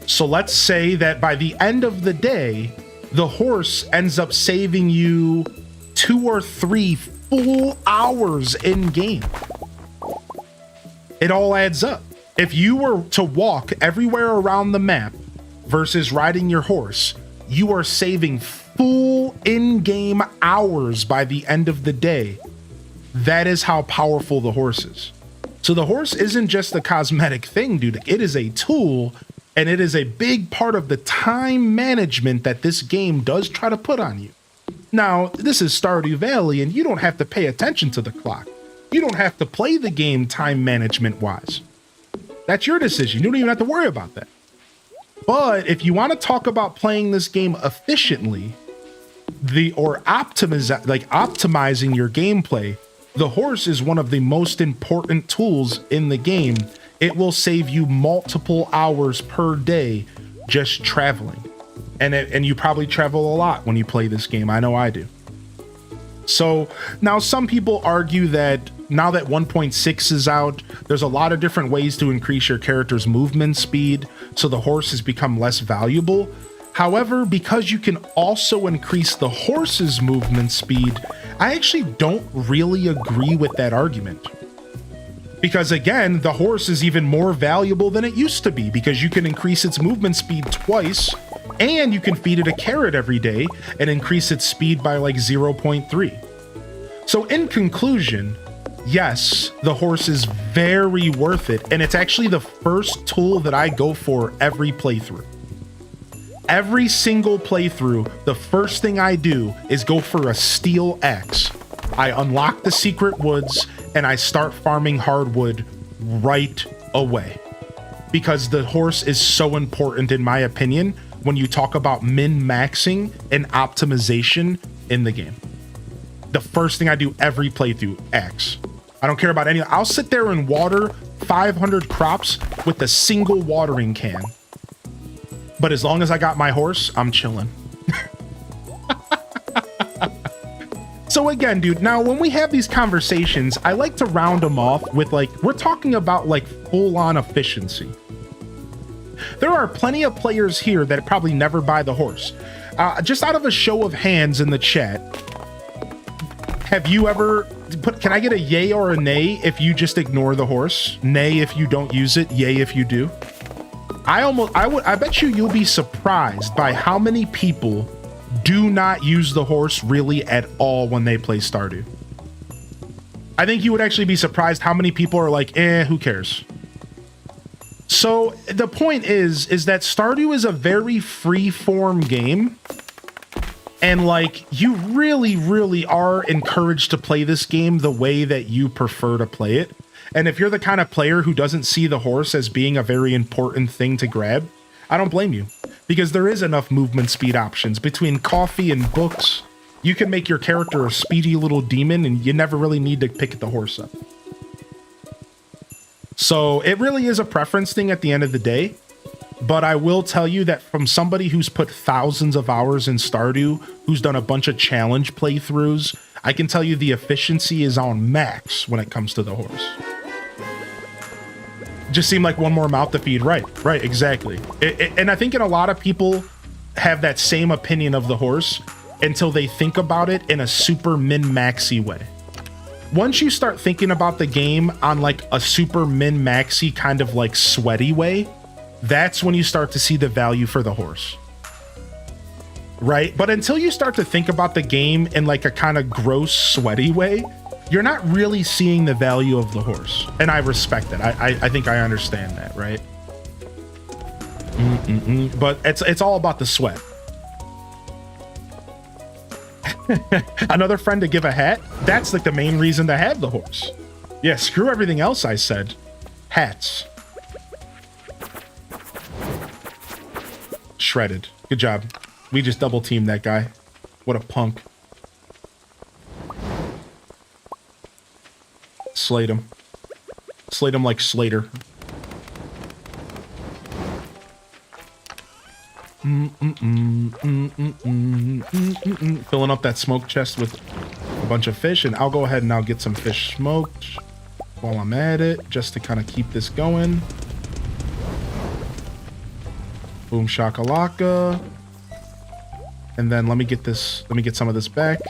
So let's say that by the end of the day, the horse ends up saving you 2 or 3 full hours in game. It all adds up. If you were to walk everywhere around the map versus riding your horse, you are saving full in-game hours by the end of the day. That is how powerful the horse is. So the horse isn't just a cosmetic thing, dude. It is a tool, and it is a big part of the time management that this game does try to put on you. Now, this is Stardew Valley, and you don't have to pay attention to the clock. You don't have to play the game time management-wise. That's your decision. You don't even have to worry about that. But if you want to talk about playing this game efficiently, optimizing your gameplay, the horse is one of the most important tools in the game. It will save you multiple hours per day just traveling. And you probably travel a lot when you play this game. I know I do. So now some people argue that now that 1.6 is out, there's a lot of different ways to increase your character's movement speed, so the horse has become less valuable. However, because you can also increase the horse's movement speed, I actually don't really agree with that argument. Because again, the horse is even more valuable than it used to be, because you can increase its movement speed twice, and you can feed it a carrot every day and increase its speed by like 0.3. So in conclusion, yes, the horse is very worth it, and it's actually the first tool that I go for every playthrough. Every single playthrough, the first thing I do is go for a steel axe. I unlock the secret woods and I start farming hardwood right away. Because the horse is so important, in my opinion, when you talk about min-maxing and optimization in the game. The first thing I do every playthrough, axe. I don't care about any. I'll sit there and water 500 crops with a single watering can. But as long as I got my horse, I'm chilling. So again, dude, now when we have these conversations, I like to round them off with like, we're talking about like full-on efficiency. There are plenty of players here that probably never buy the horse. Just out of a show of hands in the chat, have you ever can I get a yay or a nay if you just ignore the horse? Nay if you don't use it, yay if you do. I bet you'll be surprised by how many people do not use the horse really at all when they play Stardew. I think you would actually be surprised how many people are like, who cares? So the point is that Stardew is a very free-form game. And like, you really, really are encouraged to play this game the way that you prefer to play it. And if you're the kind of player who doesn't see the horse as being a very important thing to grab, I don't blame you. Because there is enough movement speed options. Between coffee and books, you can make your character a speedy little demon and you never really need to pick the horse up. So it really is a preference thing at the end of the day. But I will tell you that from somebody who's put thousands of hours in Stardew, who's done a bunch of challenge playthroughs, I can tell you the efficiency is on max when it comes to the horse. Just seemed like one more mouth to feed. Right, exactly. And I think a lot of people have that same opinion of the horse until they think about it in a super min-maxy way. Once you start thinking about the game on like a super min-maxy kind of like sweaty way, that's when you start to see the value for the horse. Right? But until you start to think about the game in like a kind of gross, sweaty way, you're not really seeing the value of the horse. And I respect that. I think I understand that, right? But it's all about the sweat. Another friend to give a hat? That's like the main reason to have the horse. Yeah, screw everything else I said. Hats. Shredded. Good job. We just double teamed that guy. What a punk. Slate him. Slate him like Slater. Filling up that smoke chest with a bunch of fish, and I'll go ahead and I'll get some fish smoked while I'm at it, just to kind of keep this going. Boom shakalaka. And then let me get some of this back.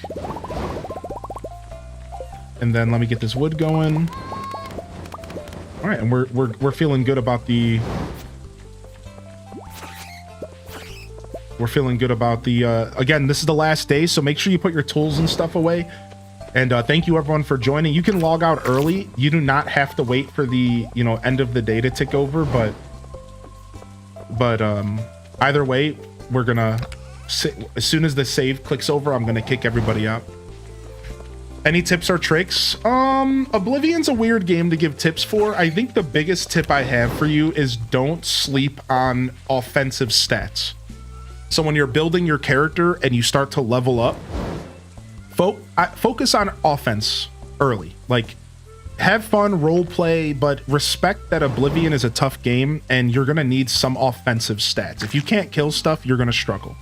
And then let me get this wood going. All right, and we're feeling good about the again, this is the last day, so make sure you put your tools and stuff away. And thank you everyone for joining. You can log out early. You do not have to wait for the, end of the day to tick over, but either way, we're gonna as soon as the save clicks over, I'm gonna kick everybody out. Any tips or tricks? Oblivion's a weird game to give tips for. I think the biggest tip I have for you is don't sleep on offensive stats. So when you're building your character and you start to level up, focus on offense early. Like, have fun, role play, but respect that Oblivion is a tough game and you're gonna need some offensive stats. If you can't kill stuff, you're gonna struggle.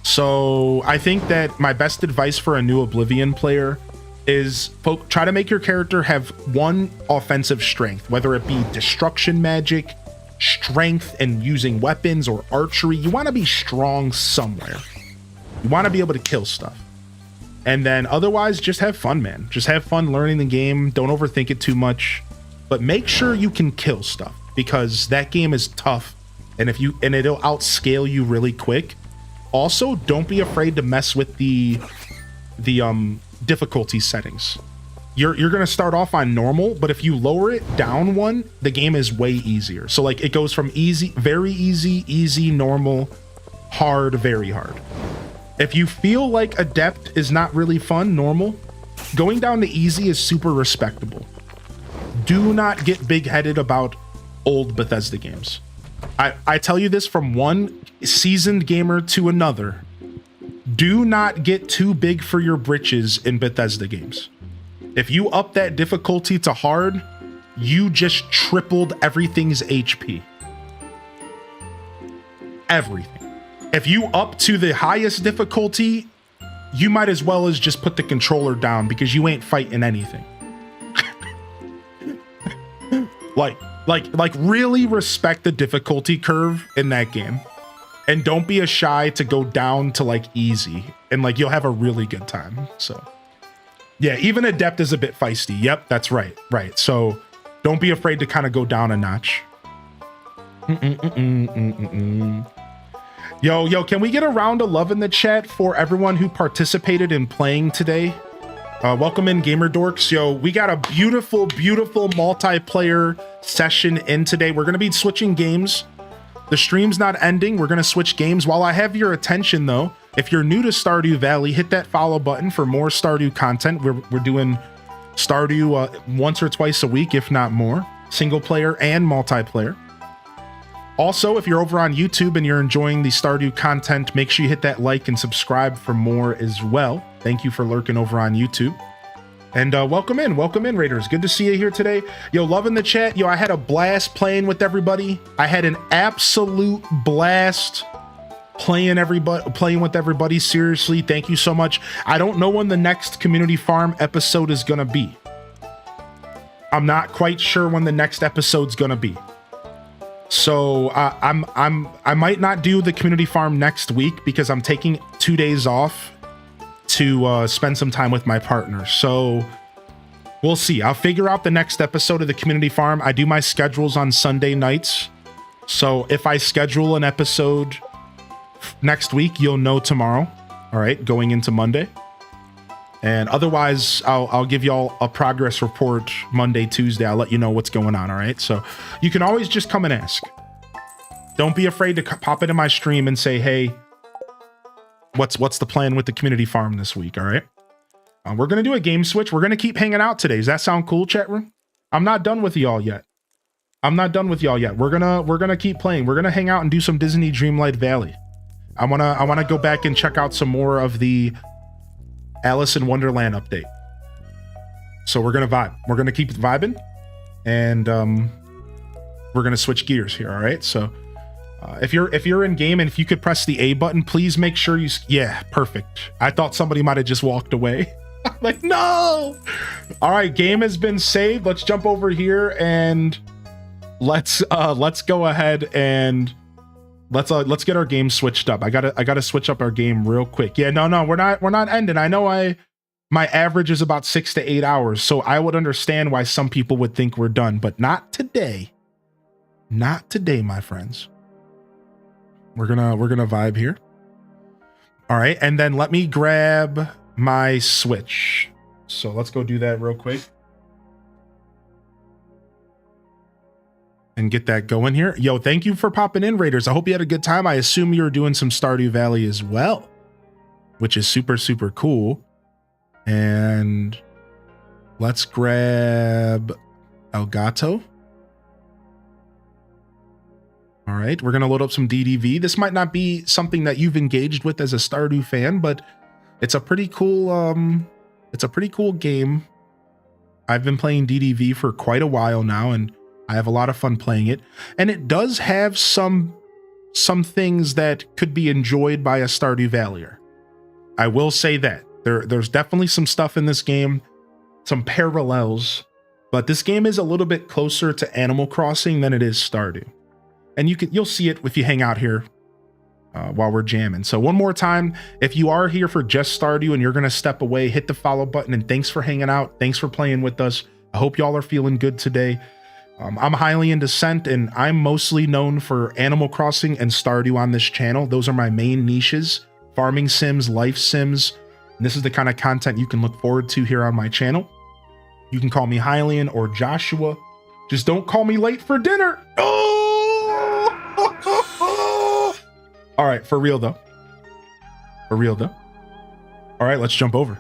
So I think that my best advice for a new Oblivion player is try to make your character have one offensive strength, whether it be destruction magic, strength and using weapons, or archery. You want to be strong somewhere. You want to be able to kill stuff. And then otherwise, just have fun, man. Just have fun learning the game. Don't overthink it too much. But make sure you can kill stuff, because that game is tough, and it'll outscale you really quick. Also, don't be afraid to mess with the difficulty settings. You're gonna start off on normal, but if you lower it down one, the game is way easier. So like, it goes from easy, very easy, easy, normal, hard, very hard. If you feel like adept is not really fun, normal, going down to easy is super respectable. Do not get big-headed about old Bethesda games. I tell you this from one seasoned gamer to another. Do not get too big for your britches in Bethesda games. If you up that difficulty to hard, you just tripled everything's HP. Everything. If you up to the highest difficulty, you might as well as just put the controller down because you ain't fighting anything. like really respect the difficulty curve in that game. And don't be shy to go down to like easy, and like you'll have a really good time. So yeah, even Adept is a bit feisty. Yep, that's right. Right. So don't be afraid to kind of go down a notch. Yo, can we get a round of love in the chat for everyone who participated in playing today? Welcome in, Gamer Dorks. Yo, we got a beautiful, beautiful multiplayer session in today. We're going to be switching games. The stream's not ending. We're going to switch games. While I have your attention, though, if you're new to Stardew Valley, hit that follow button for more Stardew content. We're doing Stardew once or twice a week, if not more, single player and multiplayer. Also, if you're over on YouTube and you're enjoying the Stardew content, make sure you hit that like and subscribe for more as well. Thank you for lurking over on YouTube. And welcome in, Raiders. Good to see you here today. Yo, loving the chat. Yo, I had a blast playing with everybody. I had an absolute blast playing with everybody. Seriously, thank you so much. I don't know when the next Community Farm episode is gonna be. I'm not quite sure when the next episode's gonna be. So I might not do the Community Farm next week because I'm taking 2 days off to spend some time with my partner. So we'll see. I'll figure out the next episode of the Community Farm. I do my schedules on Sunday nights. So if I schedule an episode next week, you'll know tomorrow. All right, going into Monday. And otherwise, I'll give y'all a progress report Monday, Tuesday. I'll let you know what's going on. All right. So you can always just come and ask. Don't be afraid to pop into my stream and say, hey, what's the plan with the Community Farm this week? All right. We're going to do a game switch. We're going to keep hanging out today. Does that sound cool, chat room? I'm not done with y'all yet. We're going to keep playing. We're going to hang out and do some Disney Dreamlight Valley. I want to go back and check out some more of the Alice in Wonderland update. So we're going to vibe. We're going to keep vibing, and we're going to switch gears here. All right. So if you're in game, and if you could press the A button, please make sure you, yeah, perfect. I thought somebody might've just walked away. Like, no. All right. Game has been saved. Let's jump over here and let's go ahead and let's get our game switched up. I gotta switch up our game real quick. Yeah, no, we're not ending. I know my average is about 6 to 8 hours, so I would understand why some people would think we're done, but not today. Not today, my friends. We're gonna vibe here. All right, and then let me grab my Switch. So let's go do that real quick. And get that going here. Yo, thank you for popping in, Raiders. I hope you had a good time. I assume you were doing some Stardew Valley as well, which is super, super cool. And let's grab Elgato. All right, we're gonna load up some DDV. This might not be something that you've engaged with as a Stardew fan, but it's a pretty cool game. I've been playing DDV for quite a while now, and I have a lot of fun playing it, and it does have some things that could be enjoyed by a Stardew Valleyer. I will say that there's definitely some stuff in this game, some parallels, but this game is a little bit closer to Animal Crossing than it is Stardew, and you'll see it if you hang out here while we're jamming. So one more time, if you are here for just Stardew and you're gonna step away, hit the follow button, and thanks for hanging out. Thanks for playing with us. I hope y'all are feeling good today. I'm highly in Descent, and I'm mostly known for Animal Crossing and Stardew on this channel. Those are my main niches: farming sims, life sims. And this is the kind of content you can look forward to here on my channel. You can call me Hylian or Joshua. Just don't call me late for dinner. Oh! All right, for real though. All right, let's jump over.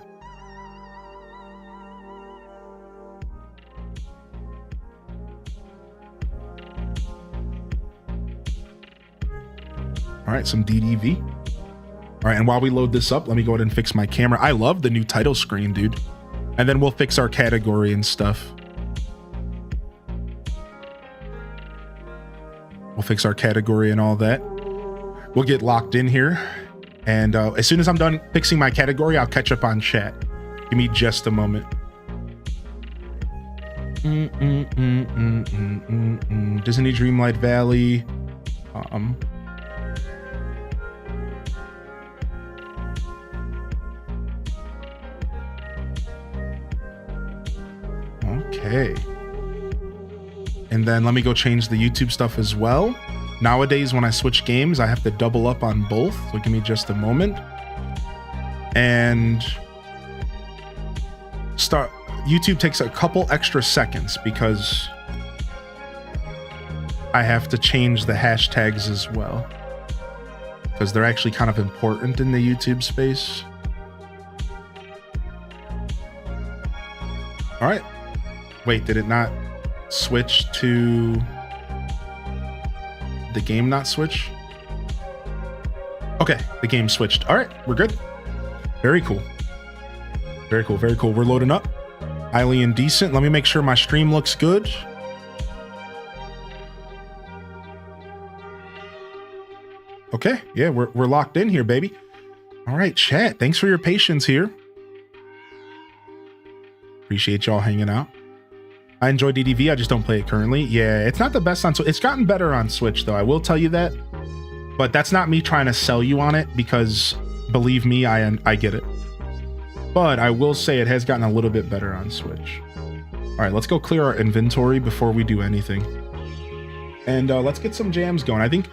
All right, some DDV. All right, and while we load this up, let me go ahead and fix my camera. I love the new title screen, dude. And then we'll fix our category and stuff. We'll fix our category and all that. We'll get locked in here. And as soon as I'm done fixing my category, I'll catch up on chat. Give me just a moment. Disney Dreamlight Valley. Okay. And then let me go change the YouTube stuff as well. Nowadays, when I switch games, I have to double up on both. So give me just a moment. And YouTube takes a couple extra seconds because I have to change the hashtags as well, because they're actually kind of important in the YouTube space. All right. Wait, did it not switch to the game? Not switch? Okay, the game switched. All right, we're good. Very cool. Very cool, very cool. We're loading up. Highly indecent. Let me make sure my stream looks good. Okay, yeah, we're locked in here, baby. All right, chat. Thanks for your patience here. Appreciate y'all hanging out. I enjoy DDV. I just don't play it currently. Yeah, it's not the best on Switch. It's gotten better on Switch, though. I will tell you that. But that's not me trying to sell you on it, because believe me, I get it. But I will say it has gotten a little bit better on Switch. All right, let's go clear our inventory before we do anything. And let's get some jams going. I think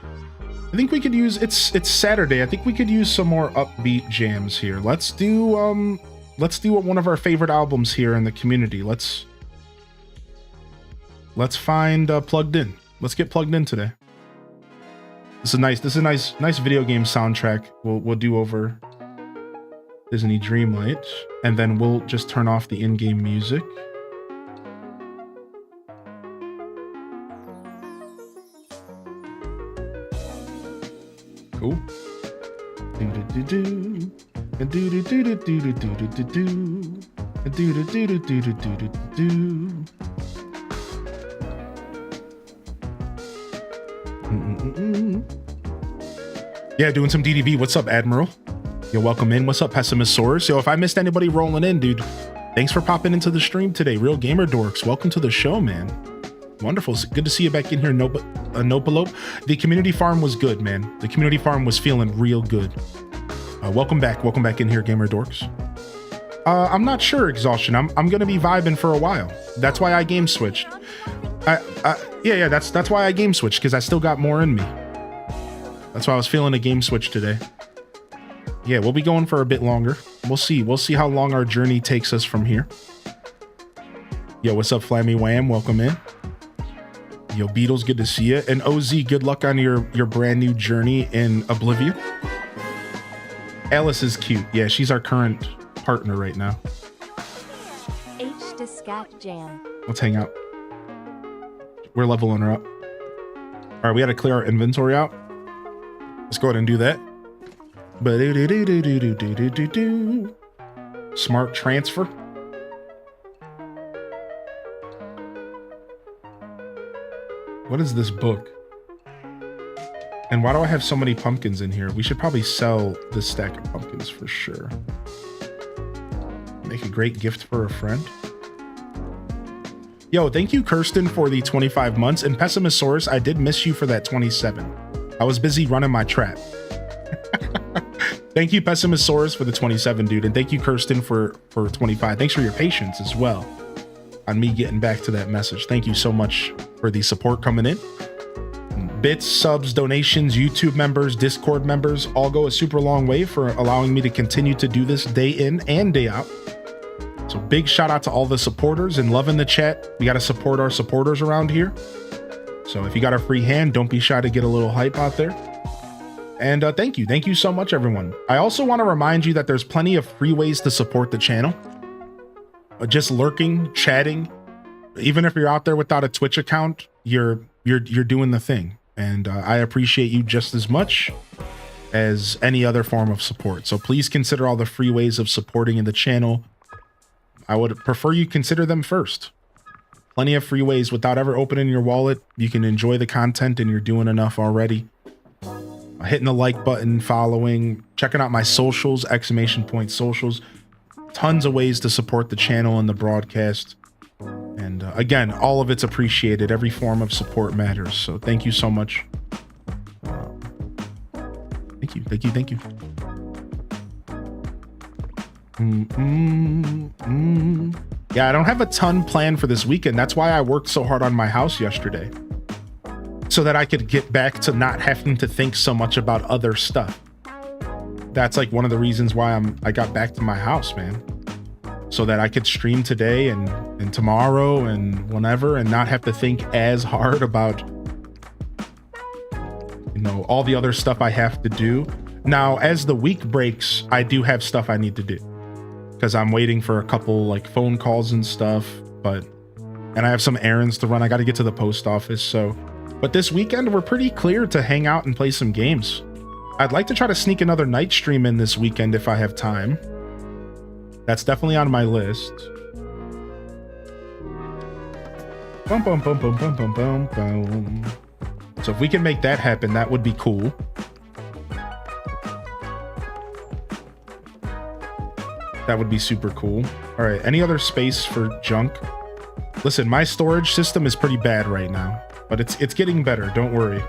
we could use, it's Saturday. I think we could use some more upbeat jams here. Let's do one of our favorite albums here in the community. Let's find Plugged In. Let's get plugged in today. This is a nice video game soundtrack. We'll do over Disney Dreamlight, and then we'll just turn off the in-game music. Cool. Yeah, doing some DDV. What's up, Admiral? Yo, welcome in. What's up, Pessimisaurus? Yo, if I missed anybody rolling in, dude, thanks for popping into the stream today. Real Gamer Dorks, welcome to the show, man. Wonderful. Good to see you back in here, Nopalope. The community farm was good, man. The community farm was feeling real good. Welcome back. Welcome back in here, Gamer Dorks. I'm not sure, Exhaustion. I'm gonna be vibing for a while. That's why I game switched. Yeah, that's why I game switched, because I still got more in me. That's why I was feeling a game switch today. Yeah, we'll be going for a bit longer. We'll see how long our journey takes us from here. Yo, what's up, Flammy Wham? Welcome in. Yo, Beatles, good to see you. And OZ, good luck on your brand new journey in Oblivion. Alice is cute. Yeah, she's our current partner right now.
H to Scat Jam.
Let's hang out. We're leveling her up. All right, we got to clear our inventory out. Let's go ahead and do that. Smart transfer. What is this book? And why do I have so many pumpkins in here? We should probably sell this stack of pumpkins for sure. Make a great gift for a friend. Yo, thank you, Kirsten, for the 25 months. And Pessimisaurus, I did miss you for that 27. I was busy running my trap. Thank you, Pessimisaurus, for the 27, dude. And thank you, Kirsten, for 25. Thanks for your patience as well on me getting back to that message. Thank you so much for the support coming in. Bits, subs, donations, YouTube members, Discord members all go a super long way for allowing me to continue to do this day in and day out. So big shout out to all the supporters and loving the chat. We got to support our supporters around here. So if you got a free hand, don't be shy to get a little hype out there. And thank you so much, everyone. I also want to remind you that there's plenty of free ways to support the channel. Just lurking, chatting. Even if you're out there without a Twitch account, you're doing the thing. And I appreciate you just as much as any other form of support. So please consider all the free ways of supporting in the channel. I would prefer you consider them first. Plenty of free ways without ever opening your wallet. You can enjoy the content and you're doing enough already. hitting the like button, following, checking out my socials, ! Socials. Tons of ways to support the channel and the broadcast. And again, all of it's appreciated. Every form of support matters. So thank you so much. Thank you. Yeah, I don't have a ton planned for this weekend. That's why I worked so hard on my house yesterday. So that I could get back to not having to think so much about other stuff. That's like one of the reasons why I got back to my house, man. So that I could stream today and tomorrow and whenever and not have to think as hard about, you know, all the other stuff I have to do. Now, as the week breaks, I do have stuff I need to do because I'm waiting for a couple like phone calls and stuff, and I have some errands to run. I got to get to the post office. But this weekend we're pretty clear to hang out and play some games. I'd like to try to sneak another night stream in this weekend if I have time. That's definitely on my list. Boom, boom, boom, boom, boom, boom, boom, boom. So if we can make that happen, that would be cool. That would be super cool. All right, any other space for junk? Listen, my storage system is pretty bad right now, but it's getting better, don't worry.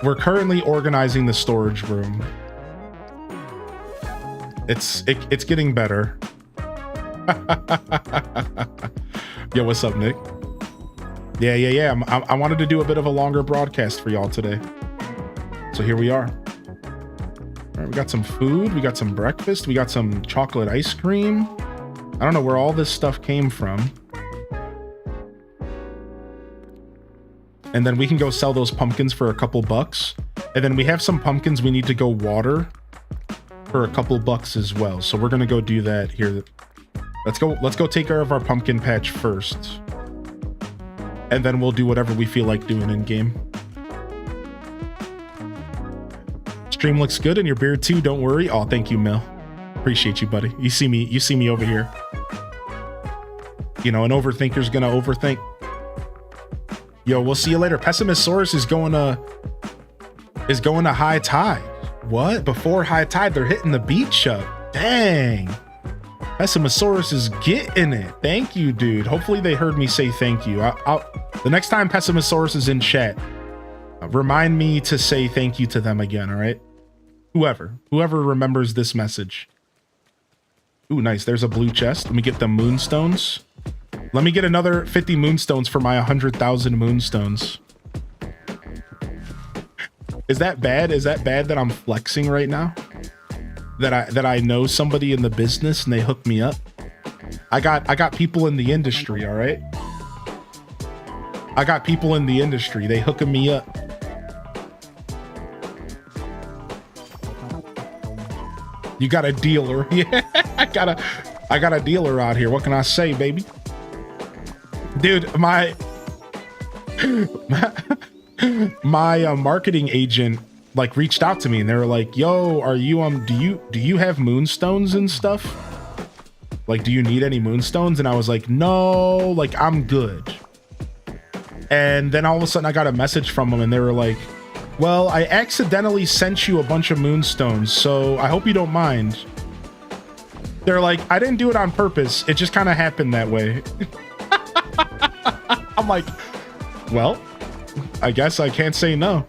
We're currently organizing the storage room. It's getting better. Yo, what's up, Nick? Yeah. I wanted to do a bit of a longer broadcast for y'all today. So here we are. All right, we got some food, we got some breakfast, we got some chocolate ice cream. I don't know where all this stuff came from. And then we can go sell those pumpkins for a couple bucks. And then we have some pumpkins we need to go water for a couple bucks as well. So we're gonna go do that here. Let's go take care of our pumpkin patch first. And then we'll do whatever we feel like doing in game. Stream looks good and your beard too, don't worry. Oh, thank you, Mel. Appreciate you, buddy. You see me over here. You know, an overthinker's gonna overthink. Yo, we'll see you later. Pessimisaurus is going to high tide. What? Before high tide, they're hitting the beach up. Dang. Pessimisaurus is getting it. Thank you, dude. Hopefully they heard me say thank you. The next time Pessimisaurus is in chat, remind me to say thank you to them again, all right? Whoever remembers this message. Ooh, nice. There's a blue chest. Let me get the moonstones. Let me get another 50 moonstones for my 100,000 moonstones. Is that bad? Is that bad that I'm flexing right now? That I know somebody in the business and they hooked me up? I got people in the industry, all right? I got people in the industry. They hooking me up. You got a dealer. Yeah, I got a dealer out here. What can I say, baby? Dude, my marketing agent like reached out to me and they were like, yo, are you do you have moonstones and stuff? Like, do you need any moonstones? And I was like, no, like I'm good. And then all of a sudden I got a message from them and they were like, well, I accidentally sent you a bunch of moonstones, so I hope you don't mind. They're like, I didn't do it on purpose. It just kind of happened that way. I'm like, well, I guess I can't say no.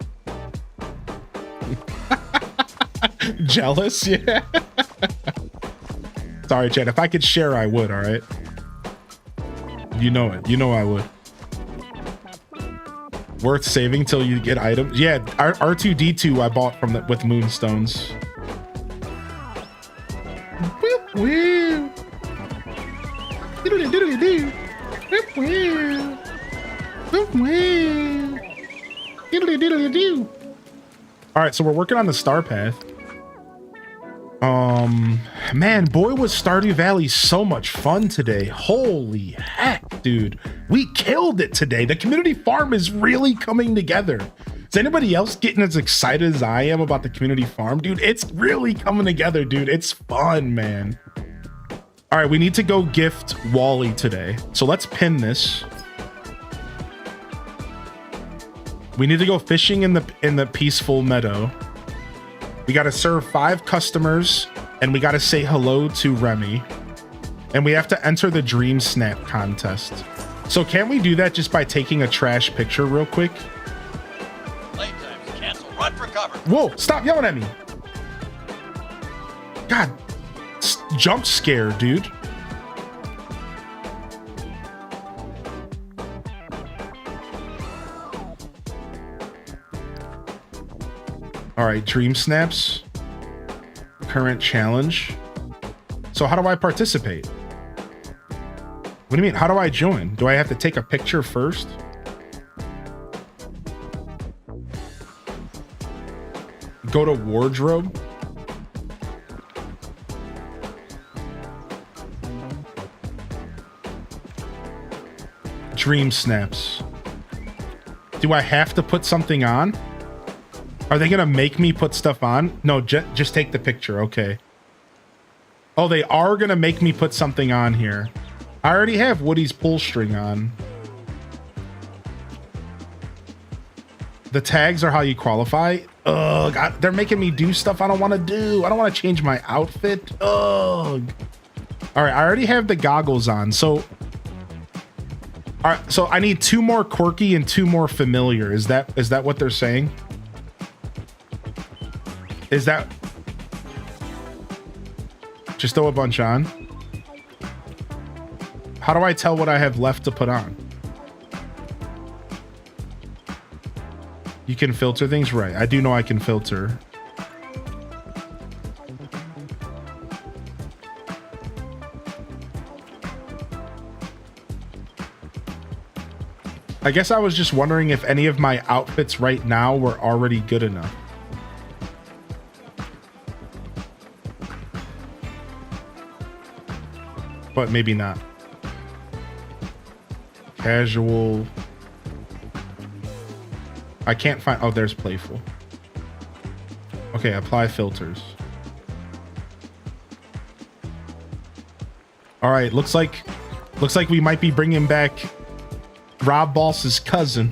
Jealous? Yeah. Sorry, Chad. If I could share, I would, all right? You know it. You know I would. Worth saving till you get items. Yeah, R2D2 I bought from with moonstones. Woo! Diddly-diddly-doo. Woo! Woo! Diddly-diddly-doo. All right, so we're working on the star path. Man, boy, was Stardew Valley so much fun today. Holy heck, dude. We killed it today. The community farm is really coming together. Is anybody else getting as excited as I am about the community farm? Dude, it's really coming together, dude. It's fun, man. All right, we need to go gift Wally today. So let's pin this. We need to go fishing in the peaceful meadow. We got to serve 5 customers, and we got to say hello to Remy. And we have to enter the Dream Snap contest. So can't we do that just by taking a trash picture real quick?
Playtime's canceled. Run for cover.
Whoa, stop yelling at me. God, jump scare, dude. All right, Dream Snaps. Current challenge. So how do I participate? What do you mean? How do I join? Do I have to take a picture first? Go to wardrobe. Dream Snaps. Do I have to put something on? Are they gonna make me put stuff on? No, just take the picture. Okay. Oh, they are gonna make me put something on here. I already have Woody's pull string on. The tags are how you qualify. Ugh, they're making me do stuff I don't want to do. I don't want to change my outfit. Ugh. All right, I already have the goggles on. So, all right, so I need 2 more quirky and 2 more familiar. Is that what they're saying? Is that just throw a bunch on? How do I tell what I have left to put on? You can filter things, right? I do know I can filter. I guess I was just wondering if any of my outfits right now were already good enough. But maybe not. Casual. I can't find. Oh, there's playful. Okay, apply filters. All right, looks like we might be bringing back Rob Boss's cousin.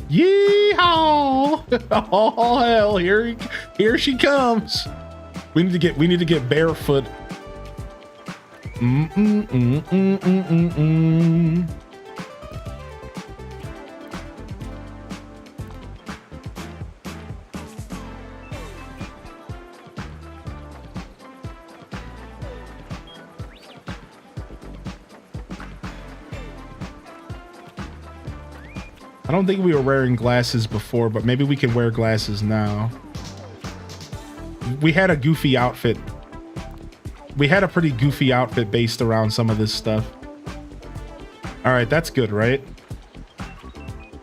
Yeehaw! Oh hell, here she comes. We need to get barefoot. I don't think we were wearing glasses before, but maybe we can wear glasses now. We had a goofy outfit. We had a pretty goofy outfit based around some of this stuff. All right, that's good, right?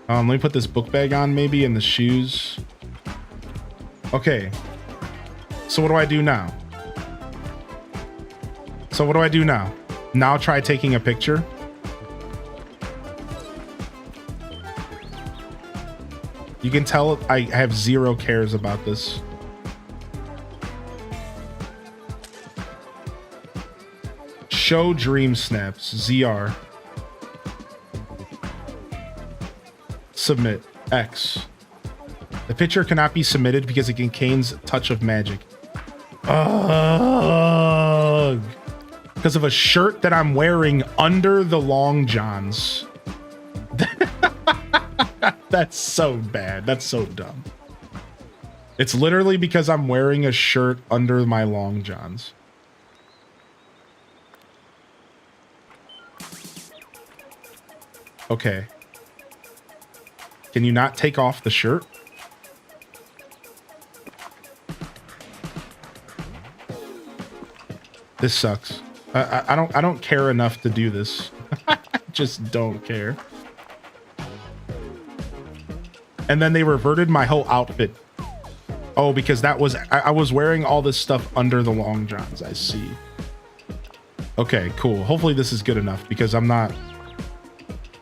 Let me put this book bag on maybe and the shoes. Okay. So what do I do now? Now try taking a picture. You can tell I have 0 cares about this. Show Dream Snaps, ZR. Submit, X. The picture cannot be submitted because it contains touch of magic. Ugh. Because of a shirt that I'm wearing under the long johns. That's so bad. That's so dumb. It's literally because I'm wearing a shirt under my long johns. Okay. Can you not take off the shirt? This sucks. I don't care enough to do this. I just don't care. And then they reverted my whole outfit. Oh, because that was I was wearing all this stuff under the long johns. I see. Okay, cool. Hopefully this is good enough because I've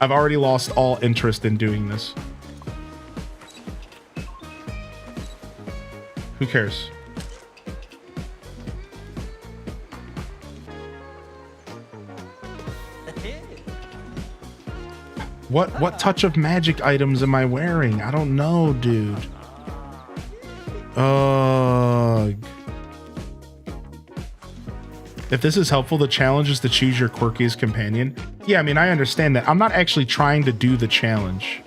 already lost all interest in doing this. Who cares? What touch of magic items am I wearing? I don't know, dude. Ugh. If this is helpful, the challenge is to choose your quirkiest companion. Yeah, I mean, I understand that. I'm not actually trying to do the challenge.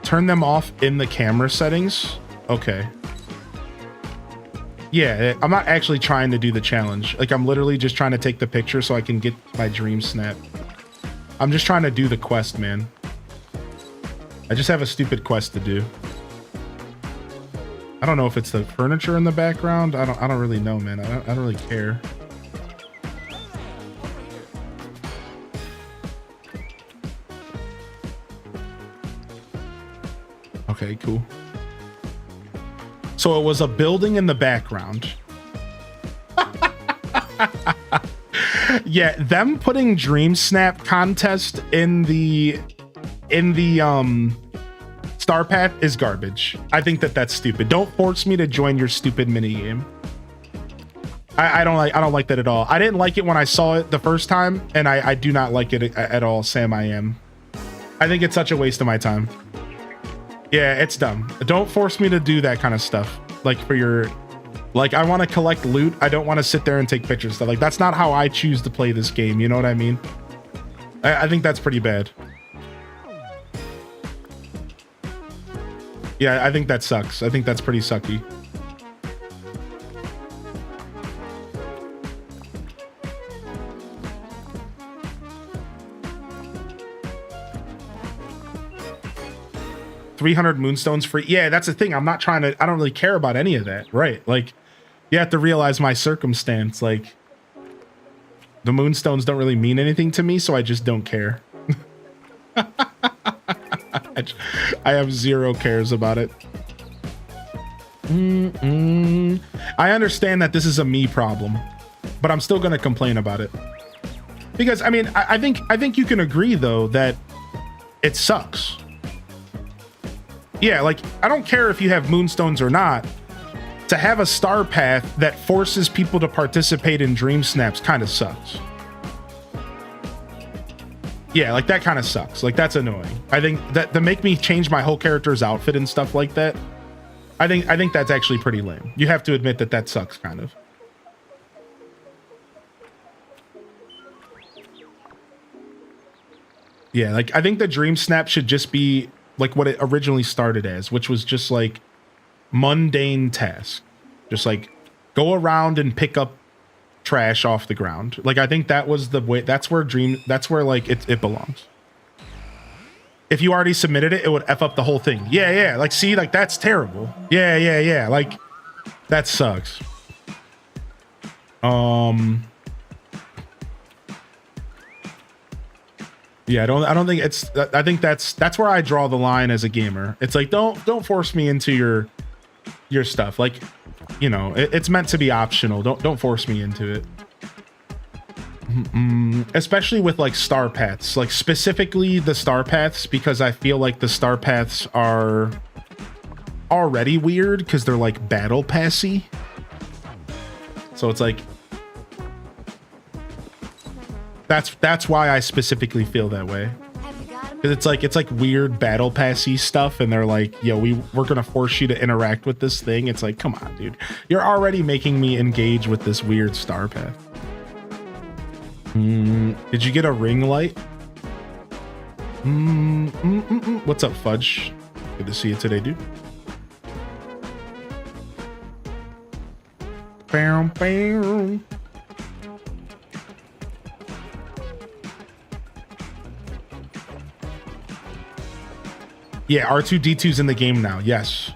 Turn them off in the camera settings. Okay. Yeah, I'm not actually trying to do the challenge. Like, I'm literally just trying to take the picture so I can get my dream snap. I'm just trying to do the quest, man. I just have a stupid quest to do. I don't know if it's the furniture in the background. I don't really know, man. I don't really care. Okay, cool. So it was a building in the background. Yeah, them putting Dream Snap contest in the Star Path is garbage. I think that's stupid. Don't force me to join your stupid minigame. I don't like that at all. I didn't like it when I saw it the first time, and I do not like it at all, Sam. I think it's such a waste of my time. Yeah, it's dumb. Don't force me to do that kind of stuff. Like for your, like I want to collect loot. I don't want to sit there and take pictures. Stuff like that's not how I choose to play this game. You know what I mean? I think that's pretty bad. Yeah, I think that sucks. I think that's pretty sucky. $300 moonstones free. Yeah, that's the thing. I'm not trying to, I don't really care about any of that. Right. Like, you have to realize my circumstance. Like, the moonstones don't really mean anything to me, so I just don't care. I have zero cares about it. I understand that this is a me problem, but I'm still going to complain about it. Because, I mean, I think you can agree, though, that it sucks. Yeah, like, I don't care if you have moonstones or not. To have a star path that forces people to participate in dream snaps kind of sucks. Yeah, like, that kind of sucks. Like, that's annoying. I think that to make me change my whole character's outfit and stuff like that, I think that's actually pretty lame. You have to admit that sucks, kind of. Yeah, like, I think the dream snap should just be like what it originally started as, which was just like mundane task. Just like go around and pick up trash off the ground. Like, I think that was the way, that's where like it belongs. If you already submitted it, it would F up the whole thing. Yeah, like, see, like, that's terrible. Yeah, like, that sucks. Yeah, I don't think it's, I think that's where I draw the line as a gamer. It's like, don't force me into your stuff. Like, you know, it's meant to be optional. Don't force me into it. Especially with like star paths, like specifically the star paths, because I feel like the star paths are already weird because they're like battle passy. So it's like, that's why I specifically feel that way. Because it's like weird battle passy stuff, and they're like, yo, we're gonna force you to interact with this thing. It's like, come on, dude. You're already making me engage with this weird star path. Did you get a ring light? What's up, Fudge? Good to see you today, dude. Bam, bam. Yeah, R2-D2's in the game now. Yes.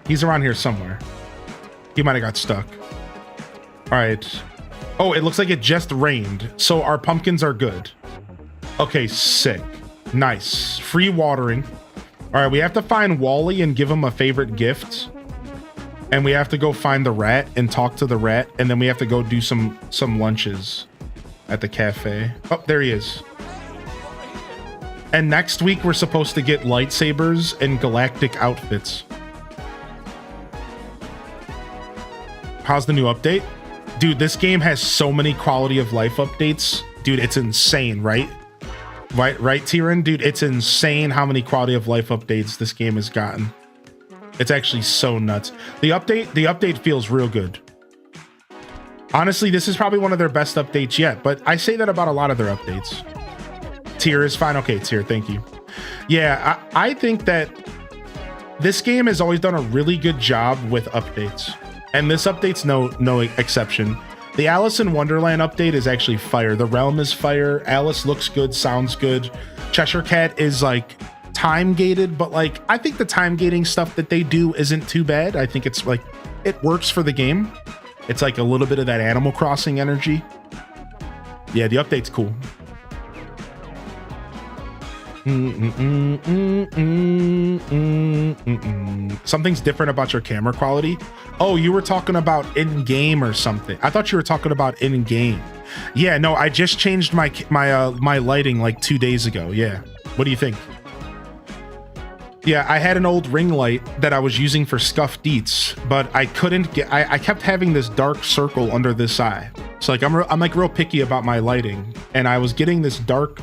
He's around here somewhere. He might have got stuck. All right. Oh, it looks like it just rained. So our pumpkins are good. Okay, sick. Nice. Free watering. All right, we have to find Wally and give him a favorite gift. And we have to go find the rat and talk to the rat. And then we have to go do some lunches at the cafe. Oh, there he is. And next week, we're supposed to get lightsabers and galactic outfits. How's the new update? Dude, this game has so many quality of life updates. dude, it's insane, right? Right, Tyrion? Dude, it's insane how many quality of life updates this game has gotten. It's actually so nuts. The update feels real good. Honestly, this is probably one of their best updates yet, but I say that about a lot of their updates. Tier is fine. Okay, Tier, thank you. Yeah, I think that this game has always done a really good job with updates, and this update's no exception. The Alice in Wonderland update is actually fire. The realm is fire. Alice looks good, sounds good. Cheshire Cat is like time gated, but like I think the time gating stuff that they do isn't too bad. I think it's like it works for the game. It's like a little bit of that Animal Crossing energy. Yeah, the update's cool. Something's different about your camera quality. Oh, you were talking about in-game or something. I thought you were talking about in-game. Yeah, no, I just changed my lighting like 2 days ago. Yeah. What do you think? Yeah, I had an old ring light that I was using for scuffed eats, but I couldn't get, I kept having this dark circle under this eye. So like, I'm like real picky about my lighting, and I was getting this dark,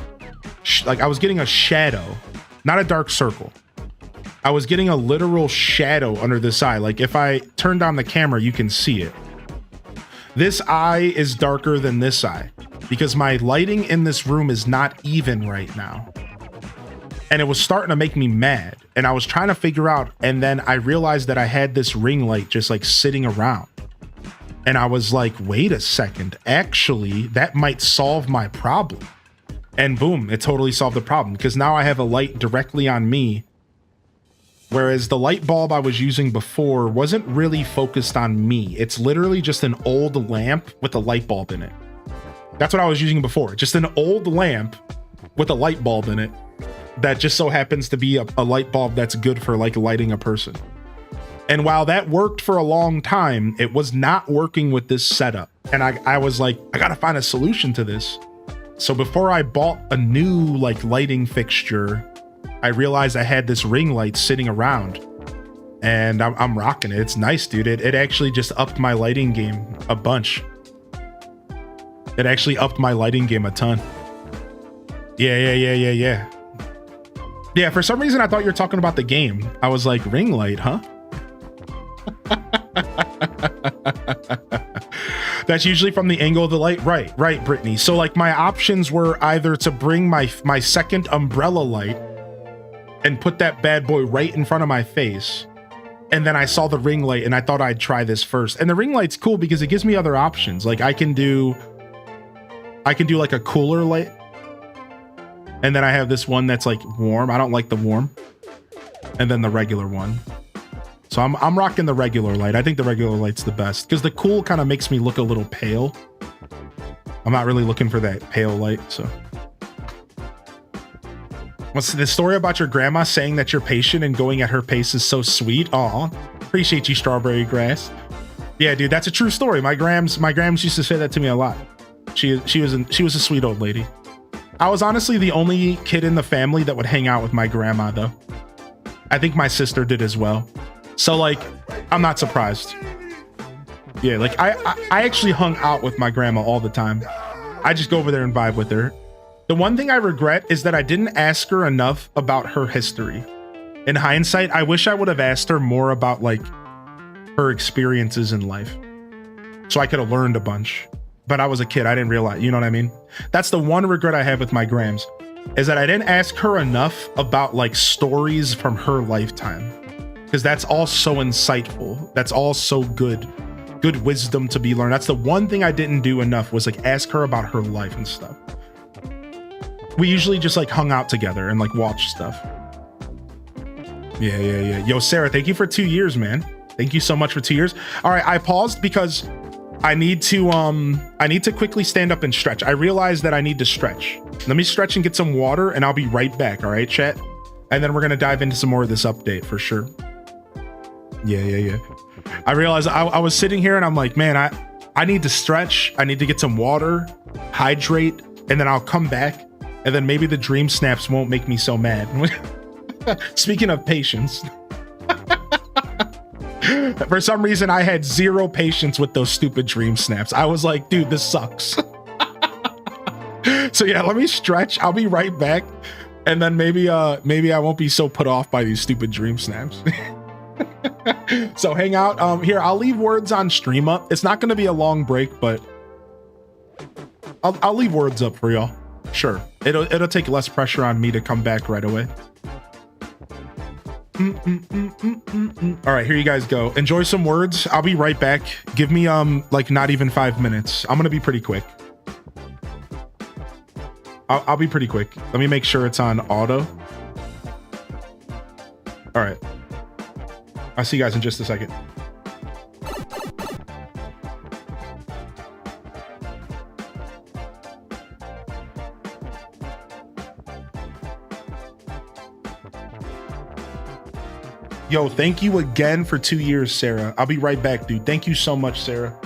like I was getting a shadow, not a dark circle. I was getting a literal shadow under this eye. Like if I turn down the camera, you can see it. This eye is darker than this eye because my lighting in this room is not even right now. And it was starting to make me mad, and I was trying to figure out, and then I realized that I had this ring light just like sitting around, and I was like, wait a second, actually that might solve my problem. And boom, it totally solved the problem, because now I have a light directly on me, whereas the light bulb I was using before wasn't really focused on me. It's literally just an old lamp with a light bulb in it. That's what I was using before, just an old lamp with a light bulb in it that just so happens to be a light bulb that's good for like lighting a person. And while that worked for a long time, it was not working with this setup. And I was like, I gotta find a solution to this. So before I bought a new like lighting fixture, I realized I had this ring light sitting around, and I'm rocking it. It's nice, dude. It actually just upped my lighting game a bunch. It actually upped my lighting game a ton. Yeah. Yeah, for some reason I thought you were talking about the game. I was like, ring light, huh? That's usually from the angle of the light. Right, Brittany. So like my options were either to bring my second umbrella light and put that bad boy right in front of my face. And then I saw the ring light and I thought I'd try this first. And the ring light's cool because it gives me other options. Like I can do like a cooler light. And then I have this one that's like warm. I don't like the warm. And then the regular one. So I'm rocking the regular light. I think the regular light's the best because the cool kind of makes me look a little pale. I'm not really looking for that pale light, so. What's the story about your grandma saying that you're patient and going at her pace is so sweet? Aw, appreciate you, Strawberry Grass. Yeah, dude, that's a true story. My grams used to say that to me a lot. She was a sweet old lady. I was honestly the only kid in the family that would hang out with my grandma, though. I think my sister did as well. So, like, I'm not surprised. Yeah, like, I actually hung out with my grandma all the time. I just go over there and vibe with her. The one thing I regret is that I didn't ask her enough about her history. In hindsight, I wish I would have asked her more about, like, her experiences in life. So I could have learned a bunch. But I was a kid, I didn't realize, you know what I mean? That's the one regret I have with my grams, is that I didn't ask her enough about like stories from her lifetime. Because that's all so insightful. That's all so good wisdom to be learned. That's the one thing I didn't do enough, was like ask her about her life and stuff. We usually just like hung out together and like watched stuff. Yeah. Yo, Sarah, thank you for 2 years, man. Thank you so much for 2 years. All right, I paused because I need to quickly stand up and stretch. I realized that I need to stretch. Let me stretch and get some water and I'll be right back. All right, chat. And then we're going to dive into some more of this update for sure. Yeah. I realized I was sitting here and I'm like, man, I need to stretch. I need to get some water, hydrate, and then I'll come back. And then maybe the dream snaps won't make me so mad. Speaking of patience. For some reason, I had zero patience with those stupid dream snaps. I was like, dude, this sucks. So yeah, let me stretch. I'll be right back. And then maybe I won't be so put off by these stupid dream snaps. So hang out. Here, I'll leave words on stream up. It's not gonna be a long break, but I'll leave words up for y'all. Sure. It'll take less pressure on me to come back right away. All right, here you guys go. Enjoy some words. I'll be right back. Give me like not even 5 minutes. I'm gonna be pretty quick. I'll be pretty quick. Let me make sure it's on auto. All right. I'll see you guys in just a second. Yo, thank you again for 2 years, Sarah. I'll be right back, dude. Thank you so much, Sarah.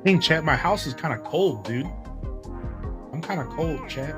Dang, chat, my house is kind of cold, dude. I'm kind of cold, chat.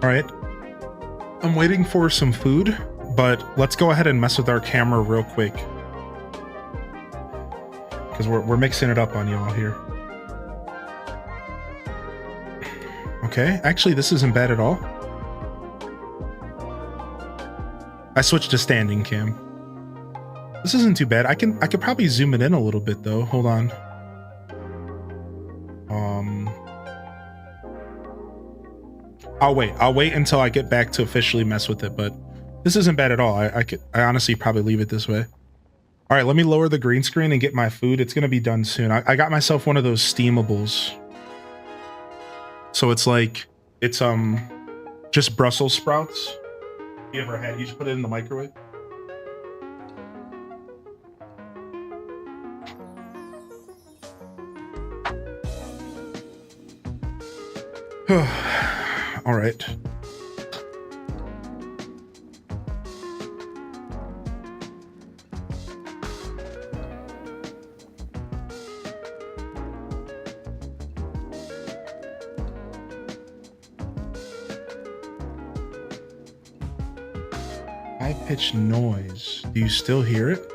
All right, I'm waiting for some food, but let's go ahead and mess with our camera real quick because we're mixing it up on y'all here. Okay, actually, this isn't bad at all. I switched to standing cam. This isn't too bad. I could probably zoom it in a little bit though. Hold on. I'll wait until I get back to officially mess with it, but this isn't bad at all. I honestly probably leave it this way. All right, let me lower the green screen and get my food. It's gonna be done soon. I got myself one of those steamables. So it's like, it's just Brussels sprouts. You ever had, you just put it in the microwave? All right. High-pitched noise. Do you still hear it?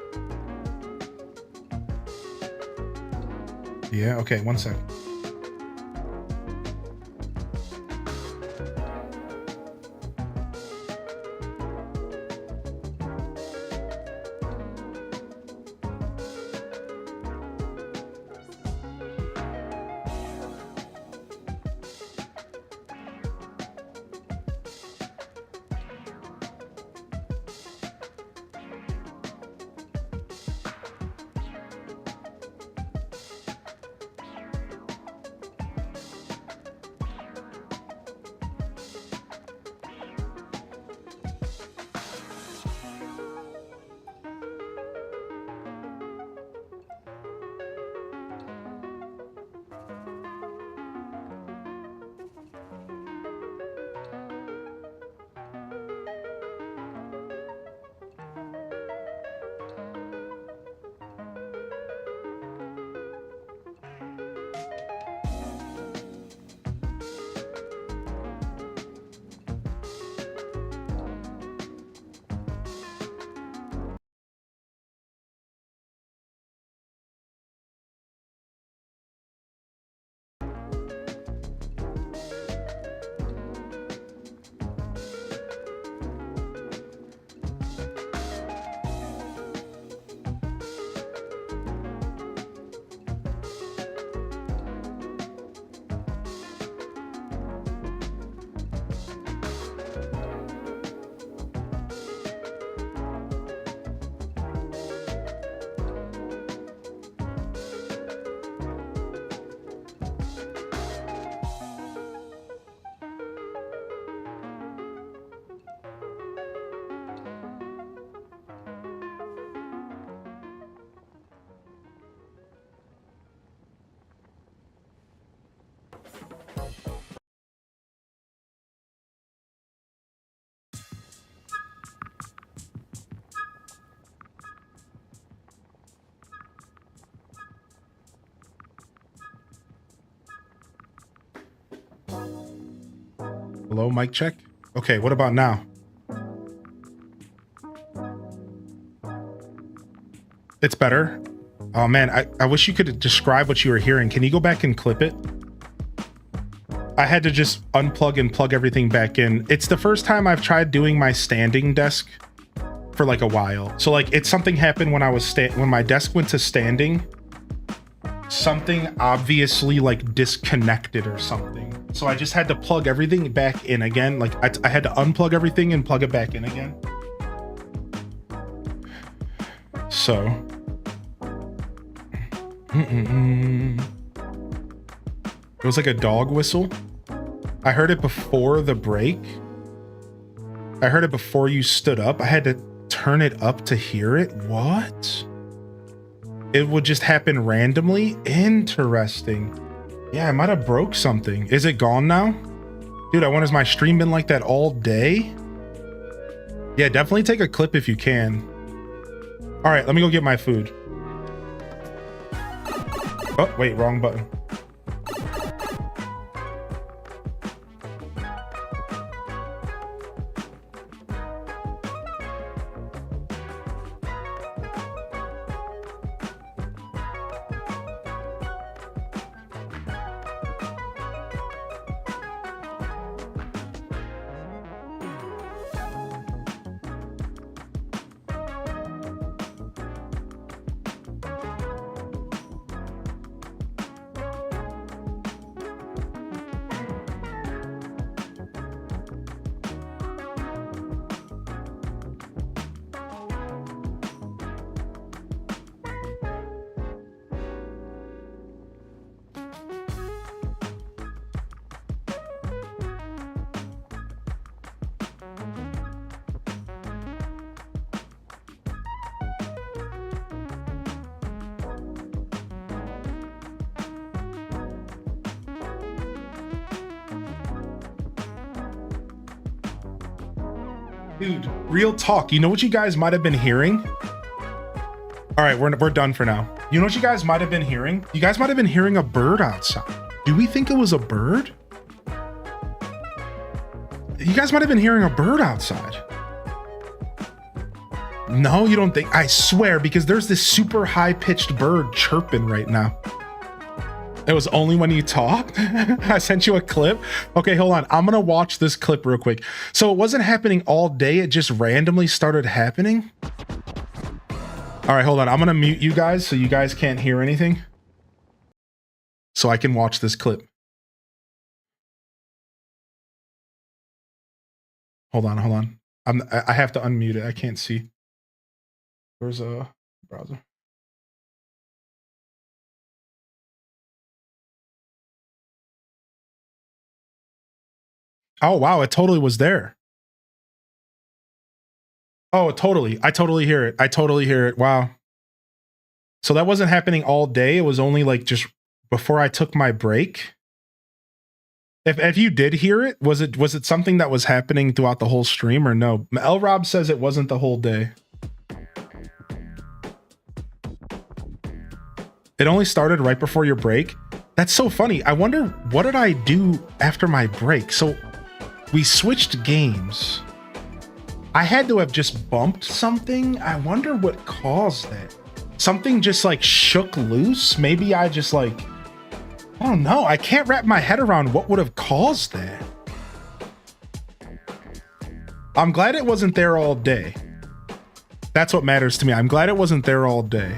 Yeah, okay, 1 second. Hello, mic check. Okay, what about now? It's better. Oh man, I wish you could describe what you were hearing. Can you go back and clip it? I had to just unplug and plug everything back in. It's the first time I've tried doing my standing desk for like a while. So like something happened when I was when my desk went to standing. Something obviously like disconnected or something. So I just had to plug everything back in again. Like I had to unplug everything and plug it back in again. So. It was like a dog whistle. I heard it before the break. I heard it before you stood up. I had to turn it up to hear it. What? It would just happen randomly? Interesting. Yeah, I might have broke something. Is it gone now? Dude, I wonder, has my stream been like that all day? Yeah, definitely take a clip if you can. All right, let me go get my food. Oh, wait, wrong button. Dude, real talk. You know what you guys might have been hearing? All right, we're done for now. You know what you guys might have been hearing? You guys might have been hearing a bird outside. Do we think it was a bird? You guys might have been hearing a bird outside. No, you don't think? I swear, because there's this super high-pitched bird chirping right now. It was only when you talked? I sent you a clip? Okay, hold on. I'm gonna watch this clip real quick. So it wasn't happening all day, it just randomly started happening? All right, hold on. I'm gonna mute you guys so you guys can't hear anything. So I can watch this clip. Hold on. I have to unmute it. I can't see. Where's a browser? Oh wow, it totally was there. Oh, totally. I totally hear it. Wow. So that wasn't happening all day. It was only like just before I took my break. If you did hear it, was it something that was happening throughout the whole stream or no? L Rob says it wasn't the whole day. It only started right before your break. That's so funny. I wonder, what did I do after my break? So we switched games. I had to have just bumped something. I wonder what caused that. Something just like shook loose. Maybe I just like, I don't know. I can't wrap my head around what would have caused that. I'm glad it wasn't there all day. That's what matters to me. I'm glad it wasn't there all day.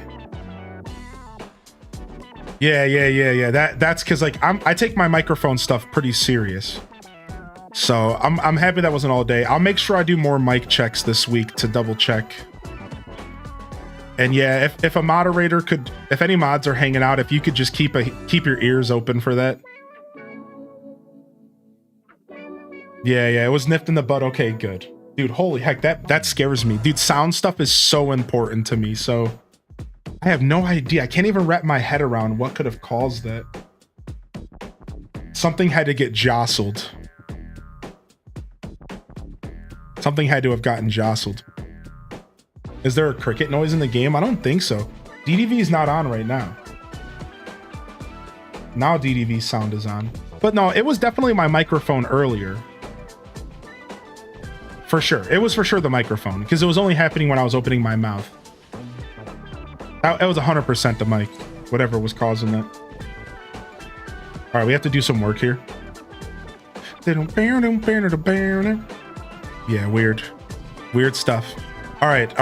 Yeah. That's because like I take my microphone stuff pretty serious. So I'm happy that wasn't all day. I'll make sure I do more mic checks this week to double check. And yeah, if a moderator could, if any mods are hanging out, if you could just keep your ears open for that. Yeah, it was nipped in the butt. Okay, good. Dude, holy heck, that scares me. Dude, sound stuff is so important to me, so I have no idea. I can't even wrap my head around what could have caused that. Something had to get jostled. Something had to have gotten jostled. Is there a cricket noise in the game? I don't think so. DDV is not on right now. Now DDV sound is on. But no, it was definitely my microphone earlier. For sure. It was for sure the microphone, because it was only happening when I was opening my mouth. That was 100% the mic, whatever was causing that. All right, we have to do some work here. Yeah, weird stuff. All right.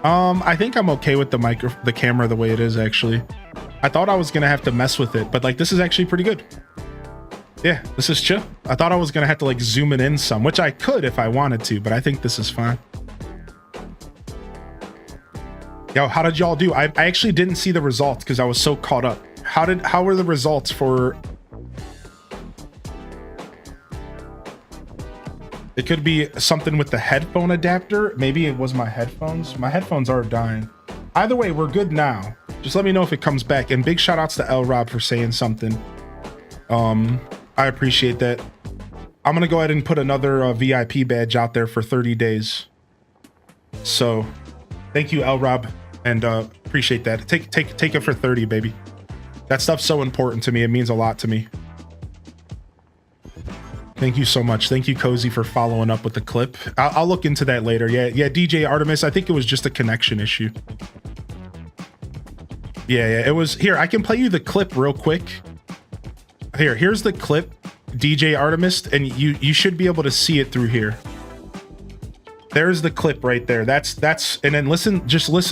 I think I'm okay with the camera the way it is, actually. I thought I was gonna have to mess with it, but like this is actually pretty good. Yeah, this is chill. I thought I was gonna have to like zoom it in some, which I could if I wanted to, but I think this is fine. Yo, how did y'all do? I actually didn't see the results because I was so caught up. How were the results for? It could be something with the headphone adapter. Maybe it was my headphones. My headphones are dying. Either way, we're good now. Just let me know if it comes back. And big shout outs to L Rob for saying something. I appreciate that. I'm gonna go ahead and put another VIP badge out there for 30 days. So thank you, L Rob, and appreciate that. Take it for 30, baby. That stuff's so important to me. It means a lot to me. Thank you so much. Thank you, Cozy, for following up with the clip. I'll look into that later. Yeah, DJ Artemis, I think it was just a connection issue. Yeah, it was. Here, I can play you the clip real quick. Here's the clip, DJ Artemis, and you should be able to see it through here. There's the clip right there. That's and then listen,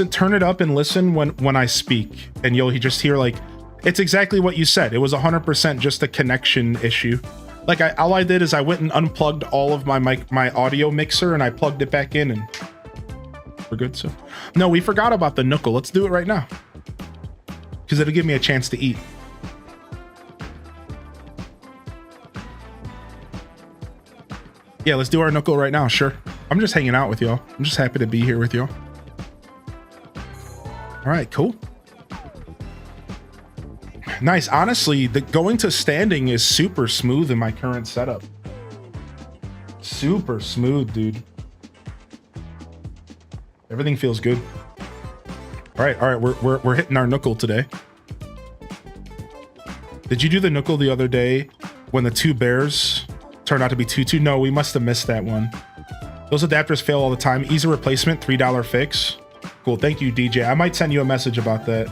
turn it up and listen when I speak, and you'll just hear like, it's exactly what you said. It was 100% just a connection issue. Like all I did is I went and unplugged all of my audio mixer and I plugged it back in and we're good. So no, we forgot about the knuckle. Let's do it right now because it'll give me a chance to eat. Yeah, let's do our knuckle right now. Sure. I'm just hanging out with y'all. I'm just happy to be here with y'all. All right, cool. Nice. Honestly, the going to standing is super smooth in my current setup. Super smooth, dude. Everything feels good. All right, we're hitting our knuckle today. Did you do the knuckle the other day when the two bears turned out to be two? No, we must have missed that one. Those adapters fail all the time. Easy replacement, $3 fix. Cool, thank you, DJ. I might send you a message about that.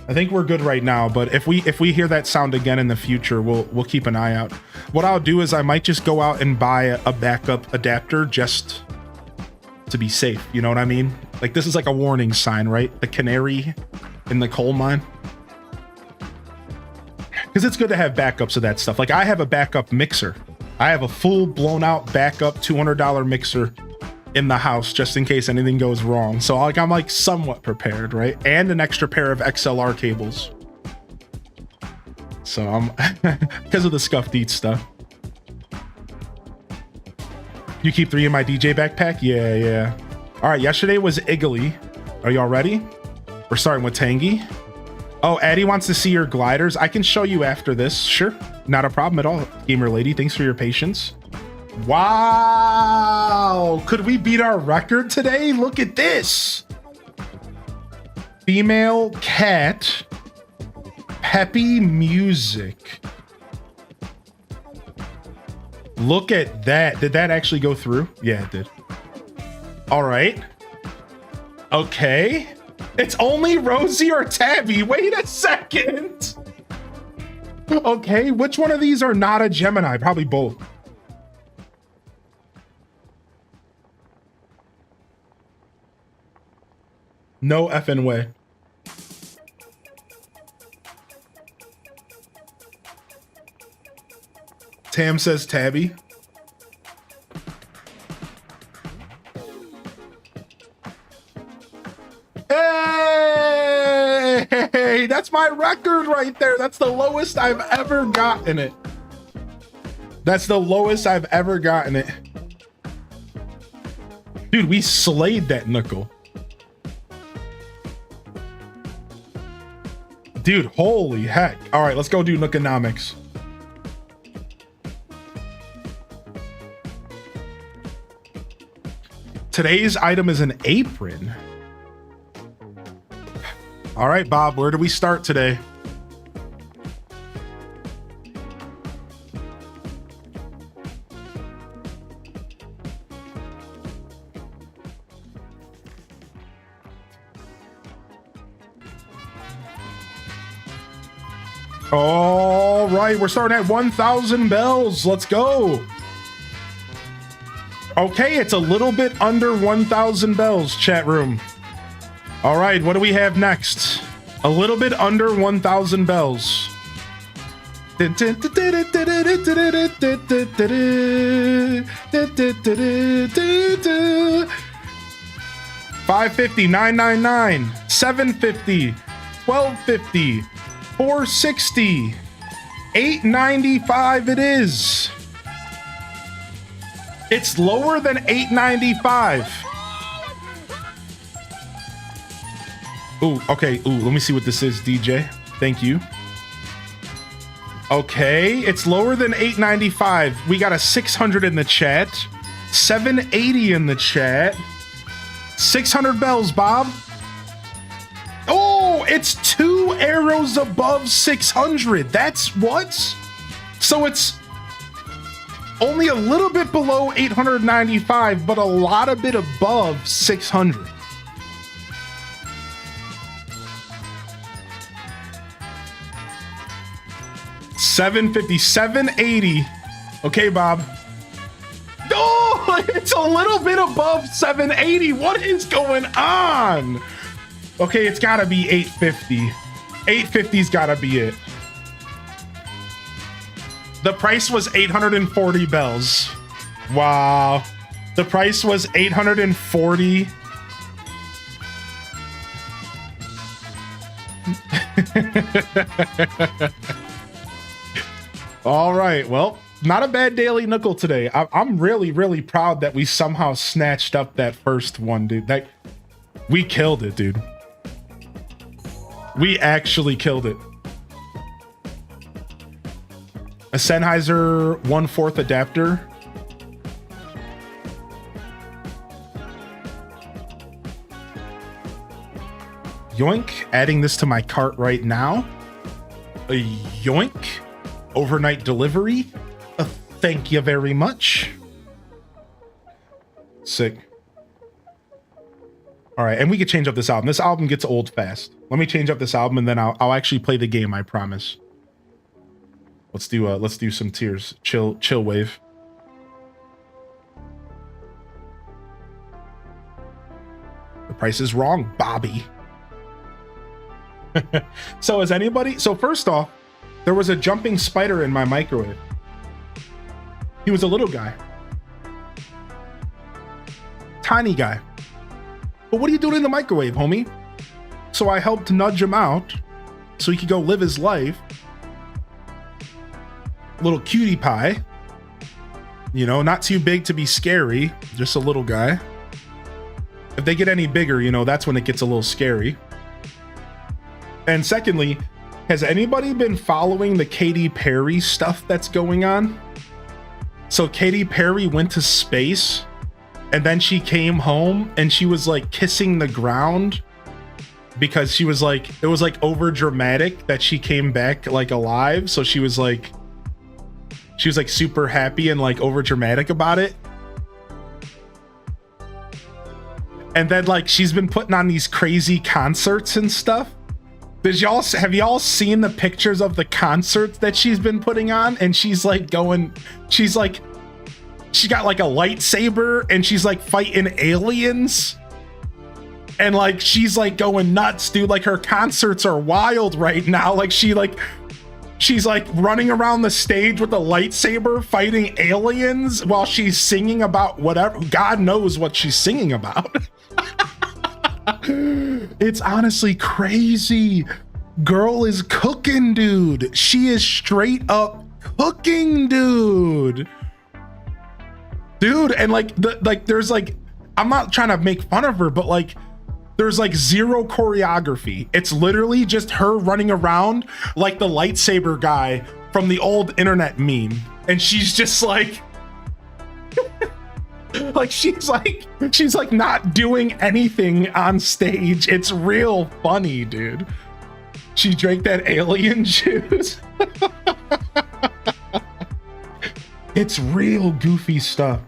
I think we're good right now, but if we hear that sound again in the future, we'll keep an eye out. What I'll do is I might just go out and buy a backup adapter just to be safe. You know what I mean? Like, this is like a warning sign, right? The canary in the coal mine. Because it's good to have backups of that stuff. Like, I have a backup mixer. I have a full blown out backup $200 mixer in the house just in case anything goes wrong. So like, I'm like somewhat prepared, right? And an extra pair of XLR cables. So I'm because of the scuffed eat stuff. You keep 3 in my DJ backpack? Yeah. All right, yesterday was Iggly. Are y'all ready? We're starting with Tangy. Oh, Addie wants to see your gliders. I can show you after this. Sure, not a problem at all. Gamer lady, thanks for your patience. Wow, could we beat our record today? Look at this. Female cat, peppy music. Look at that. Did that actually go through? Yeah, it did. All right. Okay. It's only Rosie or Tabby. Wait a second. Okay, which one of these are not a Gemini? Probably both. No effing way. Tam says Tabby. Hey, that's my record right there. That's the lowest I've ever gotten it. That's the lowest I've ever gotten it. Dude, we slayed that knuckle. Dude, holy heck. All right, let's go do Nookonomics. Today's item is an apron. All right, Bob, where do we start today? All right, we're starting at 1,000 bells. Let's go. Okay, it's a little bit under 1,000 bells, chat room. All right, what do we have next? A little bit under 1,000 bells. 550, 999, 750, 1250, 460, 895 it is. It's lower than 895. Ooh, okay. Ooh, let me see what this is, DJ. Thank you. Okay, it's lower than 895. We got a 600 in the chat. 780 in the chat. 600 bells, Bob. Oh, it's 2 arrows above 600. That's what? So it's only a little bit below 895, but a lot of bit above 600. $750, $780. Okay, Bob. Oh, it's a little bit above 780. What is going on? Okay, it's gotta be 850. 850's gotta be it. The price was 840 bells. Wow. The price was 840. All right, well, not a bad daily nickel today. I'm really, really proud that we somehow snatched up that first one, dude. That we killed it, dude. We actually killed it. A Sennheiser 1/4 adapter. Yoink. Adding this to my cart right now. A yoink. Overnight delivery. Thank you very much. Sick. All right, and we could change up this album. This album gets old fast. Let me change up this album, and then I'll actually play the game. I promise. Let's do some tears. Chill wave. The price is wrong, Bobby. So is anybody? So first off, there was a jumping spider in my microwave. He was a little guy. Tiny guy. But what are you doing in the microwave, homie? So I helped nudge him out so he could go live his life. Little cutie pie. You know, not too big to be scary, just a little guy. If they get any bigger, you know, that's when it gets a little scary. And secondly, has anybody been following the Katy Perry stuff that's going on? So Katy Perry went to space and then she came home and she was like kissing the ground because she was like, it was like over dramatic that she came back like alive. So she was like super happy and like over dramatic about it. And then like she's been putting on these crazy concerts and stuff. Have y'all seen the pictures of the concerts that she's been putting on? And she's like she got like a lightsaber and she's like fighting aliens. And like she's like going nuts, dude. Like her concerts are wild right now. Like she's like running around the stage with a lightsaber fighting aliens while she's singing about whatever. God knows what she's singing about. It's honestly crazy. Girl is cooking, dude. She is straight up cooking, dude. And like there's like, I'm not trying to make fun of her, but like there's like zero choreography. It's literally just her running around like the lightsaber guy from the old internet meme. And she's just like like she's like not doing anything on stage. It's real funny, dude. She drank that alien juice. It's real goofy stuff.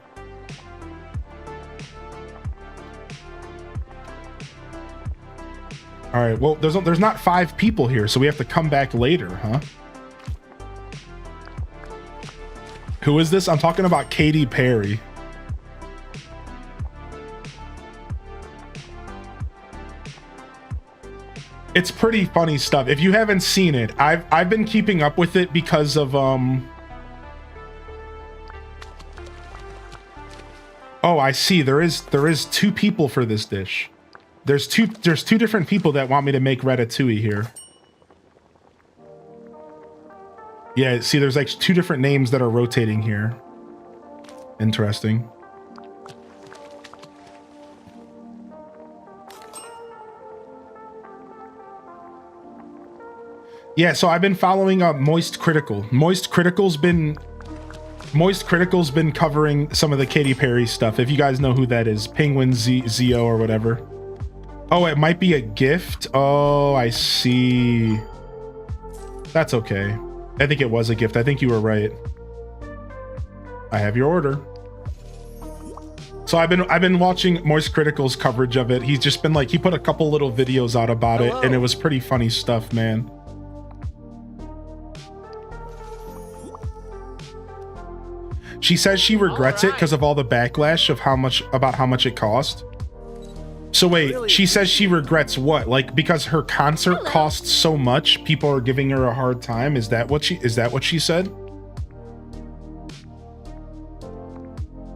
All right, well, there's not 5 people here, so we have to come back later, huh? Who is this? I'm talking about Katy Perry. It's pretty funny stuff. If you haven't seen it, I've been keeping up with it because of Oh, I see. There is 2 people for this dish. There's two different people that want me to make ratatouille here. Yeah, see, there's like 2 different names that are rotating here. Interesting. Yeah, so I've been following Moist Critical. Moist Critical's been covering some of the Katy Perry stuff. If you guys know who that is, Penguin Zio or whatever. Oh, it might be a gift. Oh, I see. That's okay. I think it was a gift. I think you were right. I have your order. So I've been watching Moist Critical's coverage of it. He's just been like, he put a couple little videos out about it, and it was pretty funny stuff, man. She says she regrets it because of all the backlash of how much it cost. So wait, really? She says she regrets what? Like because her concert cost so much, people are giving her a hard time. Is that what she said?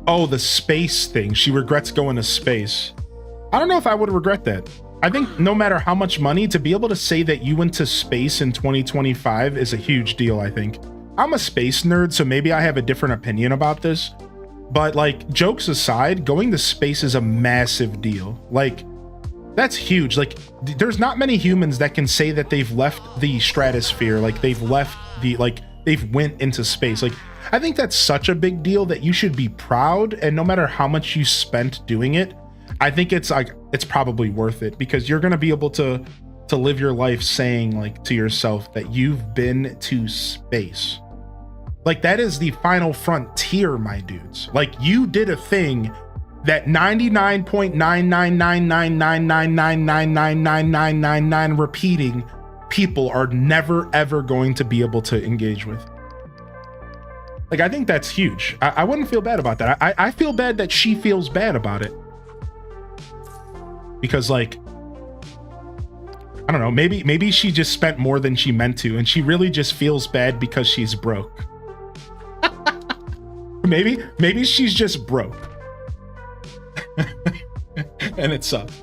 Oh, the space thing. She regrets going to space. I don't know if I would regret that. I think no matter how much money, to be able to say that you went to space in 2025 is a huge deal, I think. I'm a space nerd, so maybe I have a different opinion about this. But like, jokes aside, going to space is a massive deal. Like, that's huge. Like, there's not many humans that can say that they've left the stratosphere. Like, they've went into space. Like, I think that's such a big deal that you should be proud. And no matter how much you spent doing it, I think it's like it's probably worth it because you're gonna be able to live your life saying like to yourself that you've been to space. Like that is the final frontier, my dudes. Like you did a thing that 99.9999999999999 repeating people are never ever going to be able to engage with. Like I think that's huge. I wouldn't feel bad about that. I feel bad that she feels bad about it. Because like I don't know, maybe she just spent more than she meant to and she really just feels bad because she's broke. maybe she's just broke. And it sucks.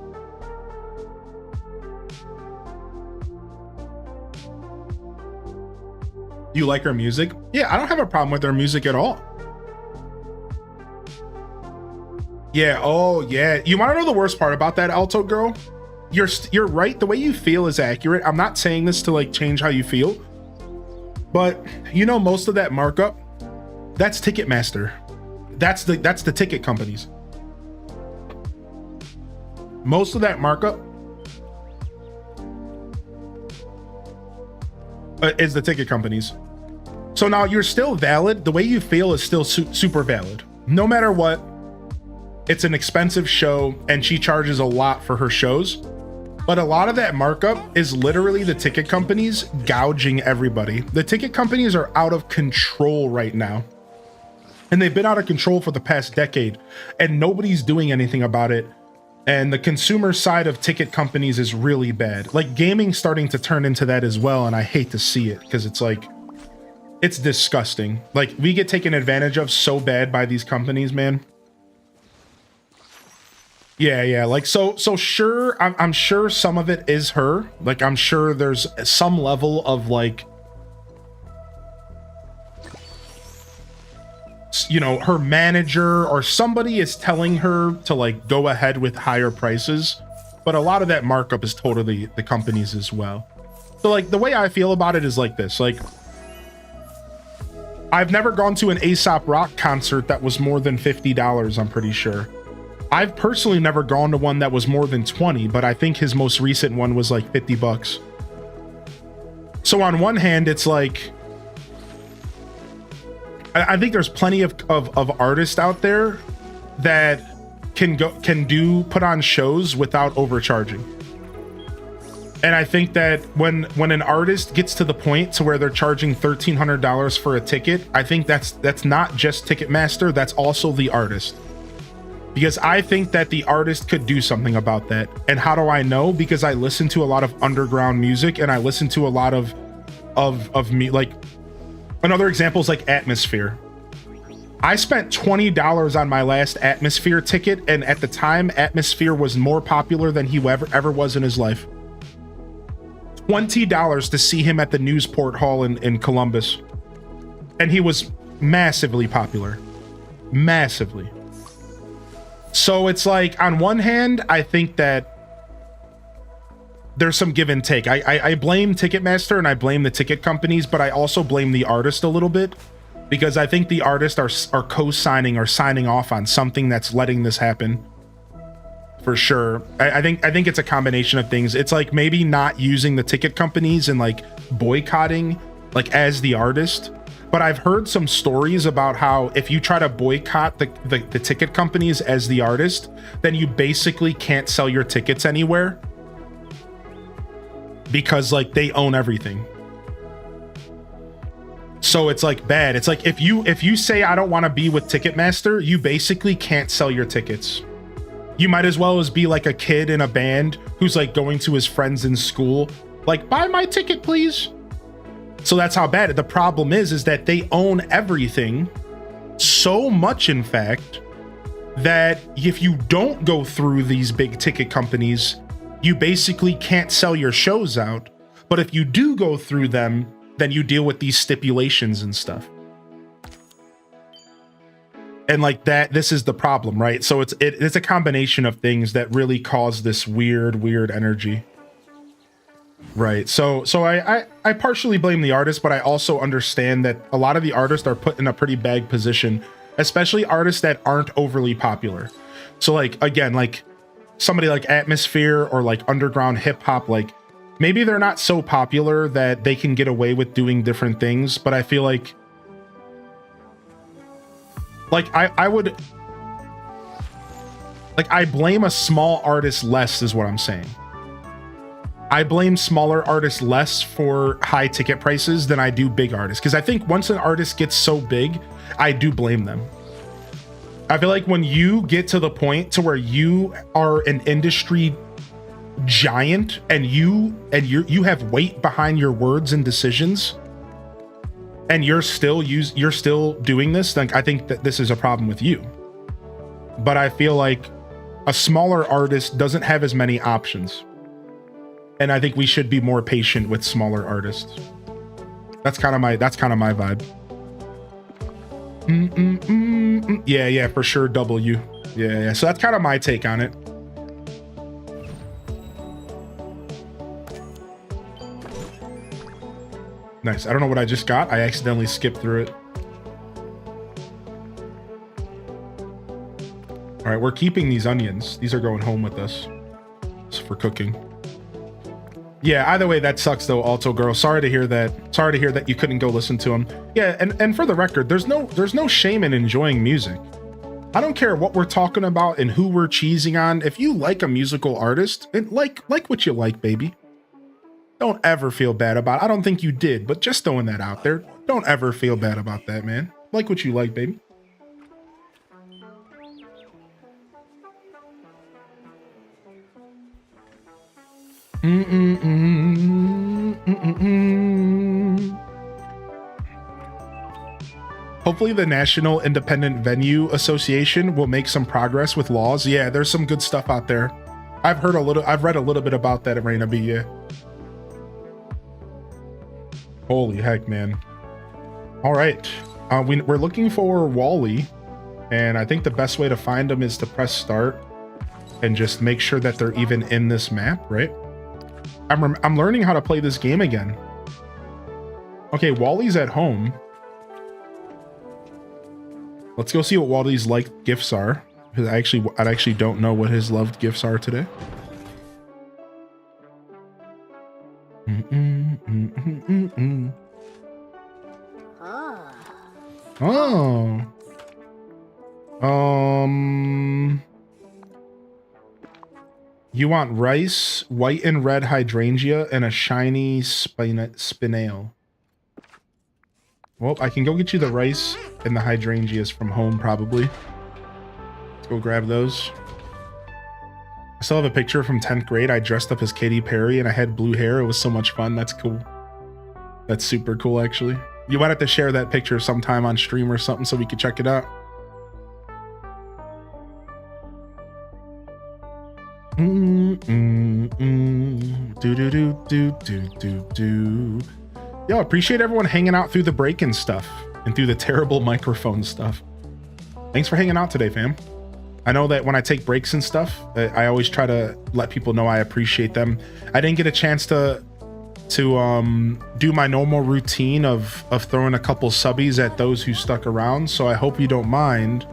You like her music? Yeah, I don't have a problem with her music at all. Yeah, oh yeah. You want to know the worst part about that, Alto girl? You're right. The way you feel is accurate. I'm not saying this to like change how you feel, but you know, most of that markup, that's Ticketmaster. That's the ticket companies. Most of that markup is the ticket companies. So now you're still valid. The way you feel is still super valid. No matter what, it's an expensive show and she charges a lot for her shows. But a lot of that markup is literally the ticket companies gouging everybody. The ticket companies are out of control right now. And they've been out of control for the past decade and nobody's doing anything about it. And the consumer side of ticket companies is really bad. Like gaming's starting to turn into that as well. And I hate to see it because it's like, it's disgusting. Like we get taken advantage of so bad by these companies, man. Yeah. Like, so sure. I'm sure some of it is her. Like, I'm sure there's some level of like, you know, her manager or somebody is telling her to like go ahead with higher prices. But a lot of that markup is totally the companies as well. So like the way I feel about it is like this, like I've never gone to an Aesop Rock concert that was more than $50, I'm pretty sure. I've personally never gone to one that was more than 20, but I think his most recent one was like 50 bucks. So on one hand, it's like, I think there's plenty of artists out there that can put on shows without overcharging. And I think that when an artist gets to the point to where they're charging $1,300 for a ticket, I think that's not just Ticketmaster, that's also the artist. Because I think that the artist could do something about that. And how do I know? Because I listen to a lot of underground music and I listen to a lot of me. Like another example is like Atmosphere. I spent $20 on my last Atmosphere ticket, and at the time, Atmosphere was more popular than he ever was in his life. $20 to see him at the Newsport Hall in Columbus. And he was massively popular. Massively. So it's like, on one hand, I think that there's some give and take. I blame Ticketmaster and I blame the ticket companies, but I also blame the artist a little bit because I think the artists are co-signing or signing off on something that's letting this happen. For sure. I think it's a combination of things. It's like maybe not using the ticket companies and like boycotting like as the artist. But I've heard some stories about how if you try to boycott the ticket companies as the artist, then you basically can't sell your tickets anywhere because like they own everything. So it's like bad. It's like if you say I don't want to be with Ticketmaster, you basically can't sell your tickets. You might as well as be like a kid in a band who's like going to his friends in school, like, buy my ticket, please. So that's how bad it. The problem is that they own everything so much, in fact, that if you don't go through these big ticket companies, you basically can't sell your shows out. But if you do go through them, then you deal with these stipulations and stuff. And like that, this is the problem, right? So it's a combination of things that really cause this weird energy. Right. So I partially blame the artist, but I also understand that a lot of the artists are put in a pretty bad position, especially artists that aren't overly popular. So like, again, like somebody like Atmosphere or like underground hip hop, like maybe they're not so popular that they can get away with doing different things, but I feel like I would, like, I blame a small artist less is what I'm saying. I blame smaller artists less for high ticket prices than I do big artists, because I think once an artist gets so big, I do blame them. I feel like when you get to the point to where you are an industry giant and you have weight behind your words and decisions, and you're still doing this, like, I think that this is a problem with you. But I feel like a smaller artist doesn't have as many options, and I think we should be more patient with smaller artists. That's kind of my vibe. Yeah, for sure. W. Yeah. So that's kind of my take on it. Nice. I don't know what I just got. I accidentally skipped through it. All right, we're keeping these onions. These are going home with us. It's for cooking. Yeah, either way, that sucks though, Alto Girl. Sorry to hear that. Sorry to hear that you couldn't go listen to him. Yeah, and for the record, there's no shame in enjoying music. I don't care what we're talking about and who we're cheesing on. If you like a musical artist, and like what you like, baby. Don't ever feel bad about it. I don't think you did, but just throwing that out there. Don't ever feel bad about that, man. Like what you like, baby. Hopefully the National Independent Venue Association will make some progress with laws. Yeah, there's some good stuff out there. I've read a little bit about that at Raina B. Yeah. Holy heck, man. All right. We're looking for Wally, and I think the best way to find them is to press start and just make sure that they're even in this map, right? I'm learning how to play this game again. Okay, Wally's at home. Let's go see what Wally's liked gifts are, because I actually don't know what his loved gifts are today. Oh. You want rice, white and red hydrangea, and a shiny spinel. Well, I can go get you the rice and the hydrangeas from home, probably. Let's go grab those. I still have a picture from 10th grade. I dressed up as Katy Perry and I had blue hair. It was so much fun. That's cool. That's super cool, actually. You might have to share that picture sometime on stream or something so we could check it out. Yo, appreciate everyone hanging out through the break and stuff and through the terrible microphone stuff. Thanks for hanging out today, fam. I know that when I take breaks and stuff, I always try to let people know I appreciate them. I didn't get a chance to do my normal routine of throwing a couple subbies at those who stuck around, so I hope you don't mind.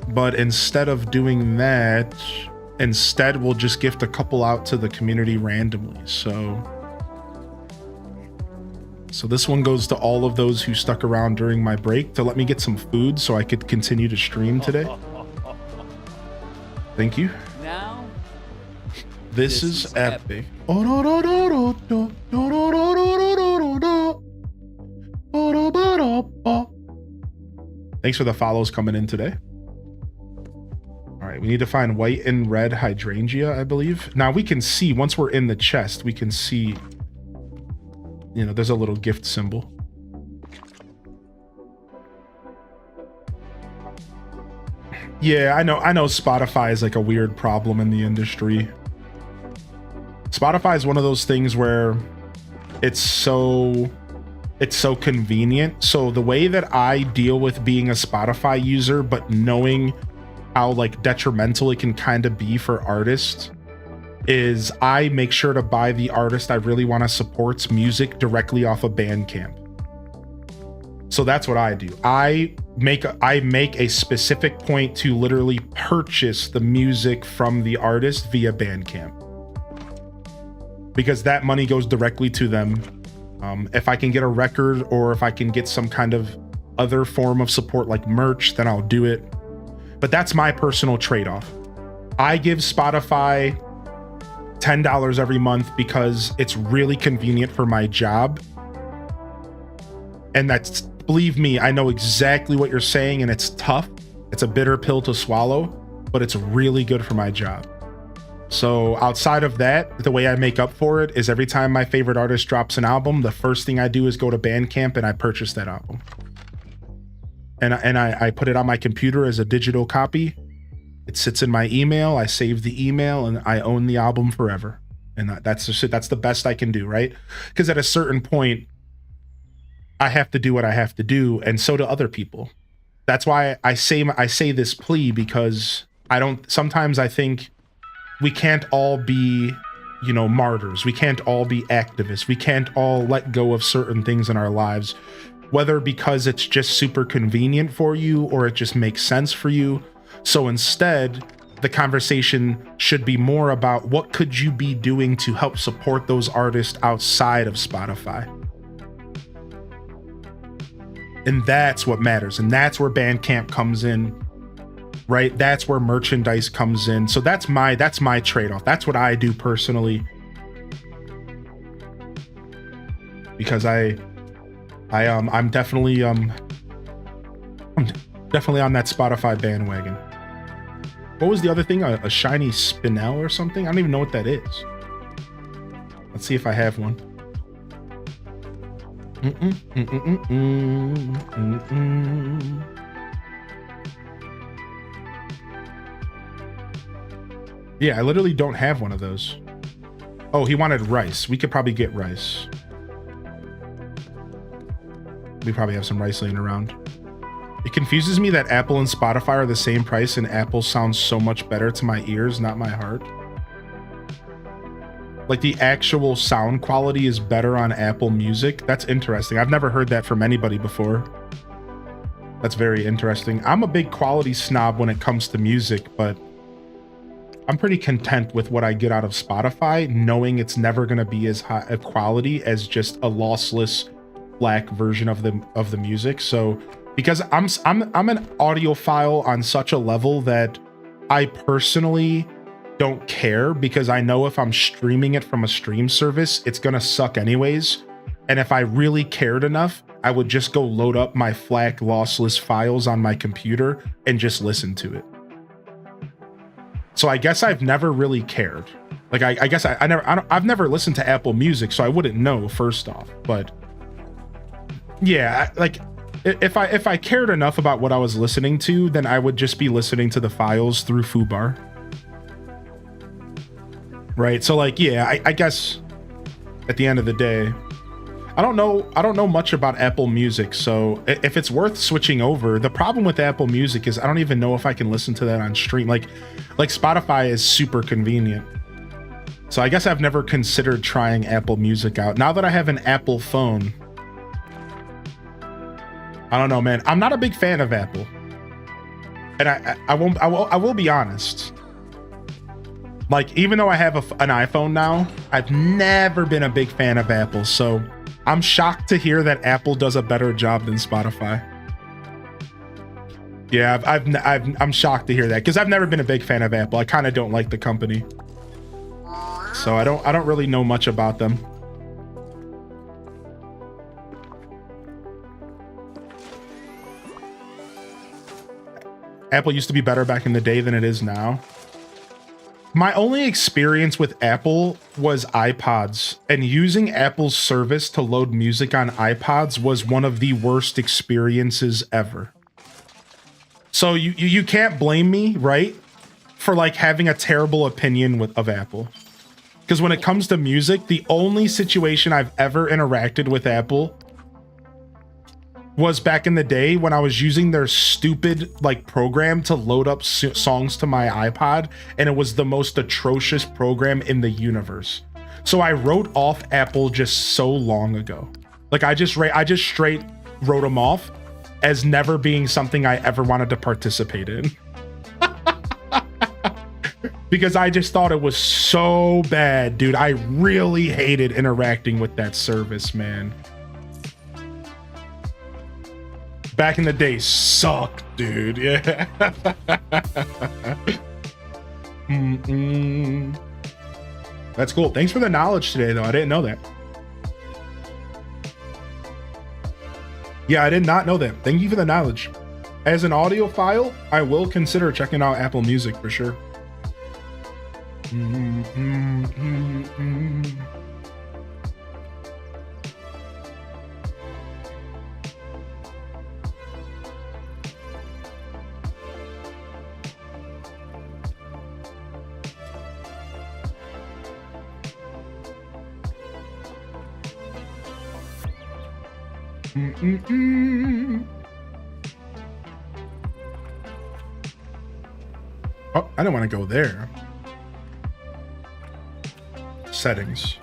But instead of doing that, instead we'll just gift a couple out to the community randomly. So this one goes to all of those who stuck around during my break to let me get some food so I could continue to stream today. Thank you. Now, this is epic. Thanks for the follows coming in today. All right, we need to find white and red hydrangea, I believe. Now we can see, once we're in the chest, we can see, you know, there's a little gift symbol. Yeah, I know Spotify is like a weird problem in the industry. Spotify is one of those things where it's so convenient. So the way that I deal with being a Spotify user, but knowing how like detrimental it can kind of be for artists, is I make sure to buy the artist I really want to support's music directly off of Bandcamp. So that's what I do. I make a specific point to literally purchase the music from the artist via Bandcamp, because that money goes directly to them. If I can get a record, or if I can get some kind of other form of support like merch, then I'll do it. But that's my personal trade-off. I give Spotify $10 every month because it's really convenient for my job. And that's, believe me, I know exactly what you're saying, and it's tough. It's a bitter pill to swallow, but it's really good for my job. So outside of that, the way I make up for it is every time my favorite artist drops an album, the first thing I do is go to Bandcamp and I purchase that album. And I put it on my computer as a digital copy. It sits in my email. I save the email, and I own the album forever. And that's just it. That's the best I can do, right? Because at a certain point, I have to do what I have to do, and so do other people. That's why I say this plea, because sometimes I think we can't all be, martyrs. We can't all be activists. We can't all let go of certain things in our lives, whether because it's just super convenient for you or it just makes sense for you. So instead, the conversation should be more about what could you be doing to help support those artists outside of Spotify. And that's what matters. And that's where Bandcamp comes in, right? That's where merchandise comes in. So that's my trade-off. That's what I do personally. Because I'm definitely on that Spotify bandwagon. What was the other thing? A shiny spinel or something? I don't even know what that is. Let's see if I have one. Yeah, I literally don't have one of those. Oh, he wanted rice. We could probably get rice. We probably have some rice laying around. It confuses me that Apple and Spotify are the same price, and Apple sounds so much better to my ears, not my heart. Like, the actual sound quality is better on Apple Music. That's interesting. I've never heard that from anybody before. That's very interesting. I'm a big quality snob when it comes to music, but I'm pretty content with what I get out of Spotify, knowing it's never going to be as high a quality as just a lossless black version of the music. So because I'm an audiophile on such a level that I personally don't care, because I know if I'm streaming it from a stream service, it's gonna suck anyways. And if I really cared enough, I would just go load up my FLAC lossless files on my computer and just listen to it. So I guess I've never really cared. Like, I guess I've never listened to Apple Music, so I wouldn't know, first off. But yeah, like, if I cared enough about what I was listening to, then I would just be listening to the files through Fubar. Right, so like, yeah, I guess at the end of the day, I don't know much about Apple Music, so if it's worth switching over. The problem with Apple Music is I don't even know if I can listen to that on stream. Like Spotify is super convenient. So I guess I've never considered trying Apple Music out. Now that I have an Apple phone, I don't know, man. I'm not a big fan of Apple. And I will be honest. Like, even though I have an iPhone now, I've never been a big fan of Apple. So I'm shocked to hear that Apple does a better job than Spotify. Yeah, I'm shocked to hear that, because I've never been a big fan of Apple. I kind of don't like the company. So I don't really know much about them. Apple used to be better back in the day than it is now. My only experience with Apple was iPods, and using Apple's service to load music on iPods was one of the worst experiences ever. So you can't blame me, right, for like having a terrible opinion of Apple. Because when it comes to music, the only situation I've ever interacted with Apple was back in the day when I was using their stupid like program to load up songs to my iPod, and it was the most atrocious program in the universe. So I wrote off Apple just so long ago. Like I just straight wrote them off as never being something I ever wanted to participate in. Because I just thought it was so bad, dude. I really hated interacting with that service, man. Back in the day, sucked, dude. Yeah. That's cool. Thanks for the knowledge today, though. I didn't know that. Yeah, I did not know that. Thank you for the knowledge. As an audiophile, I will consider checking out Apple Music for sure. Oh, I don't want to go there. Settings.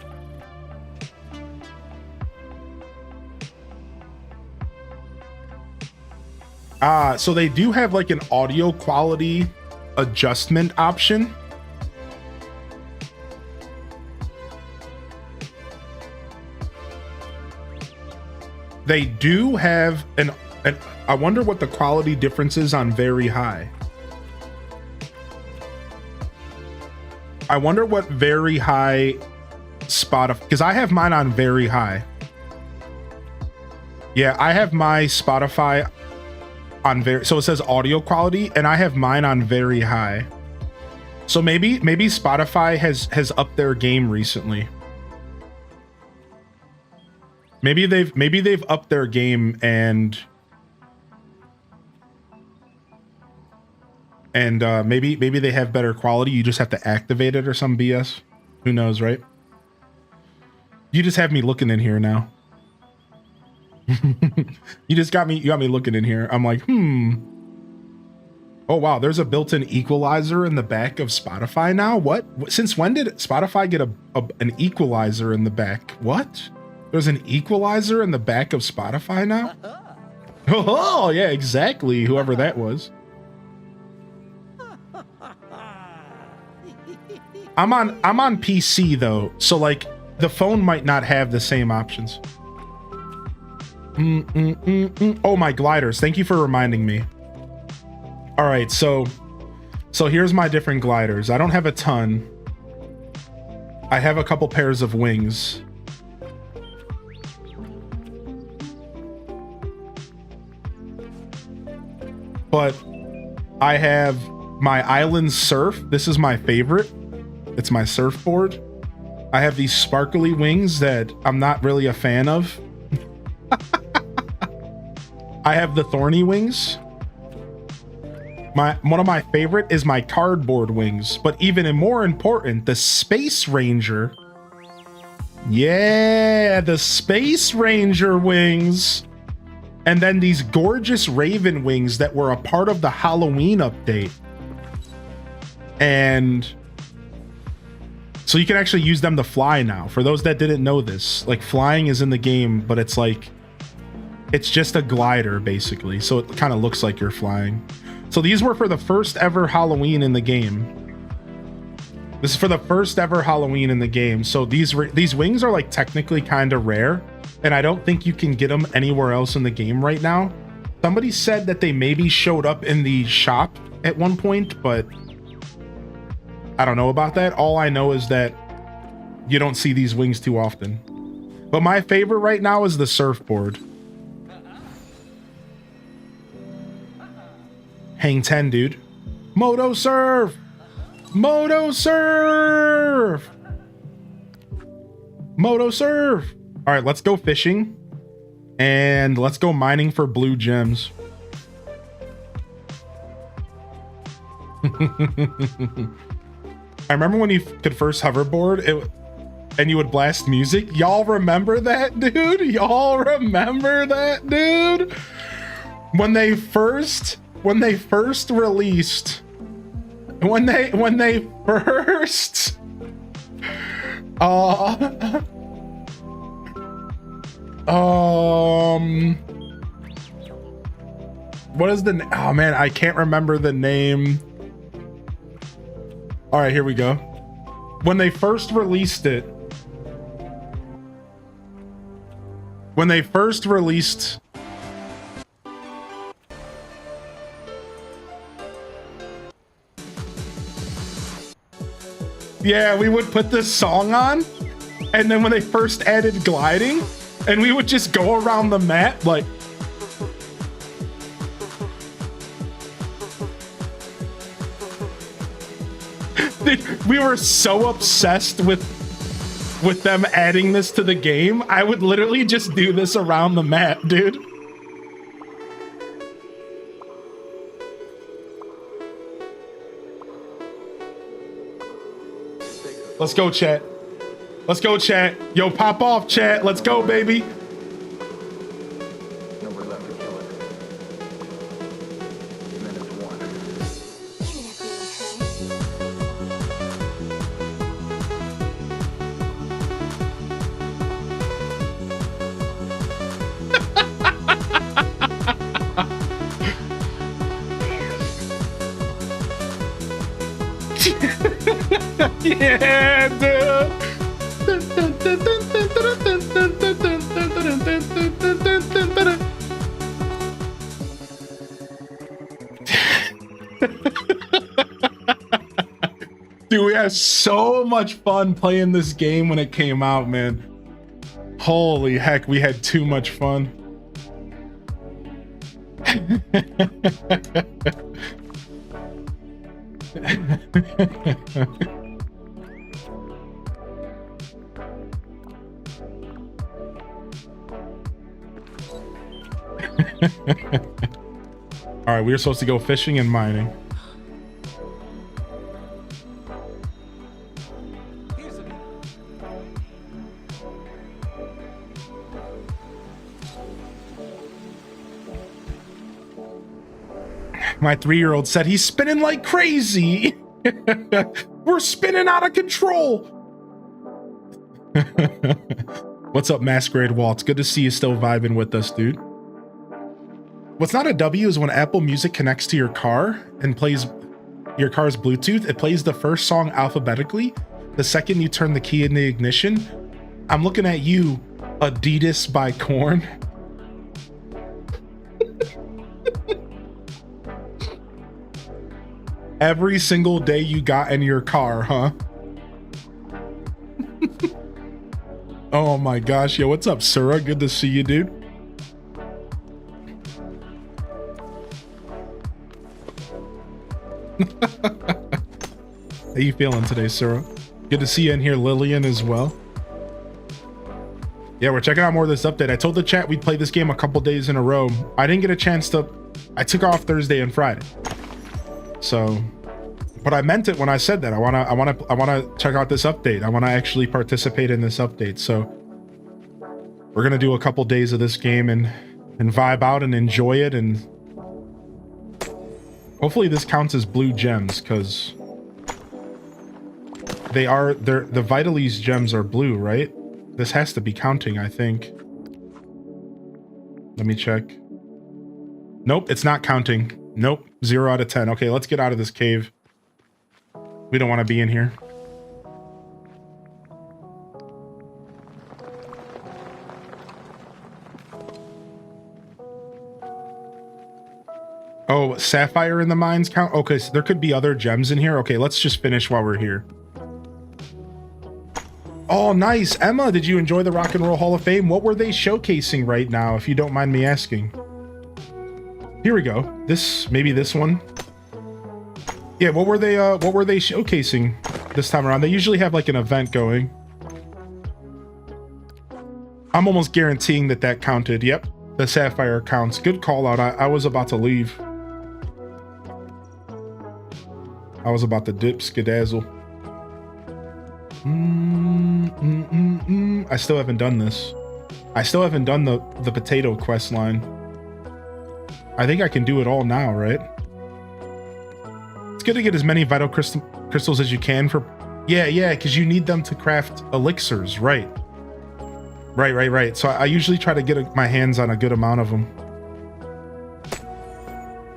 So they do have like an audio quality adjustment option. They do have an I wonder what the quality difference is on very high. I wonder what very high Spotify, because I have mine on very high. Yeah, I have my Spotify on very, so it says audio quality, and I have mine on very high. So maybe Spotify has upped their game recently. Maybe they've upped their game and maybe they have better quality. You just have to activate it or some BS. Who knows, right? You just have me looking in here now. You got me looking in here. I'm like, oh wow, there's a built-in equalizer in the back of Spotify now. What? Since when did Spotify get an equalizer in the back? What? There's an equalizer in the back of Spotify now? Oh yeah, exactly. Whoever that was. I'm on PC though, so like the phone might not have the same options. Oh, my gliders. Thank you for reminding me. All right, so here's my different gliders. I don't have a ton. I have a couple pairs of wings. But I have my island surf. This is my favorite. It's my surfboard. I have these sparkly wings that I'm not really a fan of. I have the thorny wings. One of my favorite is my cardboard wings, but even more important, the Space Ranger. Yeah, the Space Ranger wings. And then these gorgeous Raven wings that were a part of the Halloween update. And so you can actually use them to fly now. For those that didn't know this, like flying is in the game, but it's like, it's just a glider basically. So it kind of looks like you're flying. So these were for the first ever Halloween in the game. This is for the first ever Halloween in the game. So these wings are like technically kind of rare, and I don't think you can get them anywhere else in the game right now. Somebody said that they maybe showed up in the shop at one point, but I don't know about that. All I know is that you don't see these wings too often. But my favorite right now is the surfboard. Hang 10, dude. Moto surf! Moto surf! Moto surf! All right, let's go fishing. And let's go mining for blue gems. I remember when you could first hoverboard and you would blast music. Y'all remember that, dude? Y'all remember that, dude? When they first released, when they first What is the, oh man, I can't remember the name. All right, here we go. When they first released it, yeah, we would put this song on, and then when they first added gliding, and we would just go around the map like, we were so obsessed with them adding this to the game. I would literally just do this around the map, dude. Let's go, chat. Let's go, chat. Yo, pop off, chat. Let's go, baby. Yeah, dude. Dude, we had so much fun playing this game when it came out, man. Holy heck, we had too much fun. All right, we were supposed to go fishing and mining. My 3-year-old said he's spinning like crazy. We're spinning out of control. What's up, Masquerade Waltz? Good to see you still vibing with us, dude. What's not a W is when Apple Music connects to your car and plays your car's Bluetooth. It plays the first song alphabetically. The second you turn the key in the ignition. I'm looking at you, Adidas by Korn. Every single day you got in your car, huh? Oh my gosh, yo, what's up, Sura? Good to see you, dude. How you feeling today, Sura? Good to see you in here, Lillian, as well. Yeah, we're checking out more of this update. I told the chat we'd play this game a couple days in a row. I didn't get a chance to. I took off Thursday and Friday. So, but I meant it when I said that. I wanna check out this update. I wanna actually participate in this update. So we're gonna do a couple days of this game and vibe out and enjoy it, and hopefully this counts as blue gems, because the Vitali's gems are blue, right? This has to be counting, I think. Let me check. Nope, it's not counting. Nope, 0 out of 10. Okay, let's get out of this cave. We don't want to be in here. Oh, sapphire in the mines count? Okay, so there could be other gems in here. Okay, let's just finish while we're here. Oh, nice. Emma, did you enjoy the Rock and Roll Hall of Fame? What were they showcasing right now, if you don't mind me asking? Here we go. Maybe this one. Yeah, what were they showcasing this time around? They usually have like an event going. I'm almost guaranteeing that counted. Yep, the sapphire counts. Good call out. I was about to leave. I was about to dip skedazzle. I still haven't done this. I still haven't done the potato quest line. I think I can do it all now, right? It's good to get as many vital crystals as you can for... Yeah, because you need them to craft elixirs, right? Right. So I usually try to get my hands on a good amount of them.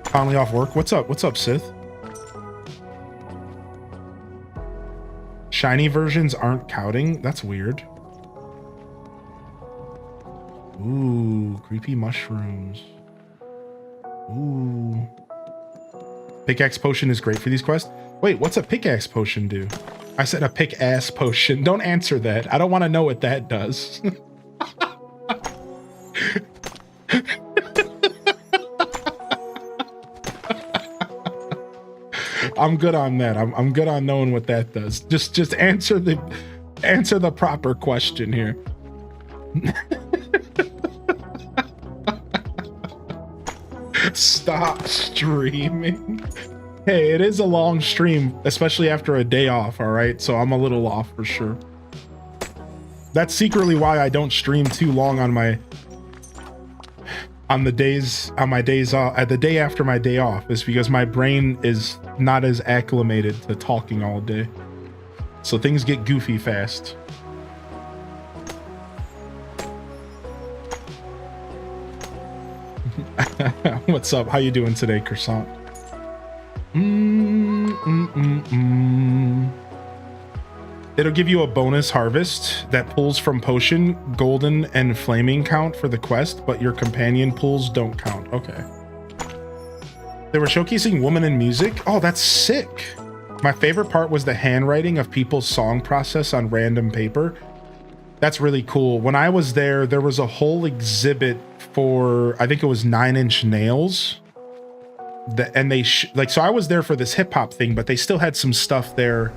Finally off work. What's up? What's up, Sith? Shiny versions aren't counting? That's weird. Ooh, creepy mushrooms. Ooh. Pickaxe potion is great for these quests. Wait, what's a pickaxe potion do? I said a pick-ass potion. Don't answer that. I don't want to know what that does. I'm good on that. I'm good on knowing what that does. Just answer the proper question here. Stop streaming. Hey, it is a long stream, especially after a day off, all right? So I'm a little off for sure. That's secretly why I don't stream too long on my days off, the day after my day off, is because my brain is not as acclimated to talking all day. So things get goofy fast. What's up? How you doing today, Croissant? It'll give you a bonus harvest that pulls from potion, golden, and flaming count for the quest, but your companion pulls don't count. Okay. They were showcasing woman in music. Oh, that's sick. My favorite part was the handwriting of people's song process on random paper. That's really cool. When I was there, there was a whole exhibit for, I think it was 9 Inch Nails. And they so I was there for this hip hop thing, but they still had some stuff there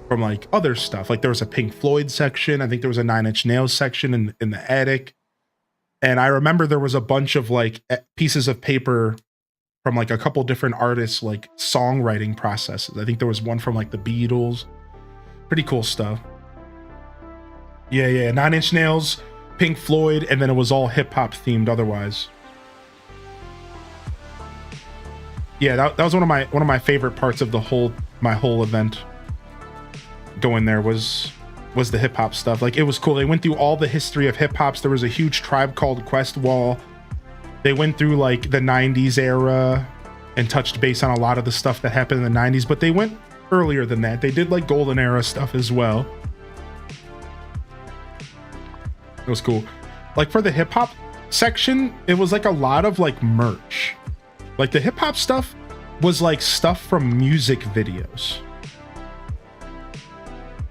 from like other stuff. Like there was a Pink Floyd section. I think there was a 9 Inch Nails section in the attic. And I remember there was a bunch of like pieces of paper from like a couple different artists, like songwriting processes. I think there was one from like the Beatles. Pretty cool stuff. Yeah. 9 Inch Nails, Pink Floyd, and then it was all hip hop themed otherwise. Yeah, that was one of my favorite parts of my whole event. Going there was the hip hop stuff. Like it was cool. They went through all the history of hip hops. There was a huge Tribe Called Quest wall. They went through like the 90s era and touched base on a lot of the stuff that happened in the 90s, but they went earlier than that. They did like golden era stuff as well. It was cool. Like for the hip hop section, it was like a lot of like merch. Like the hip hop stuff was like stuff from music videos.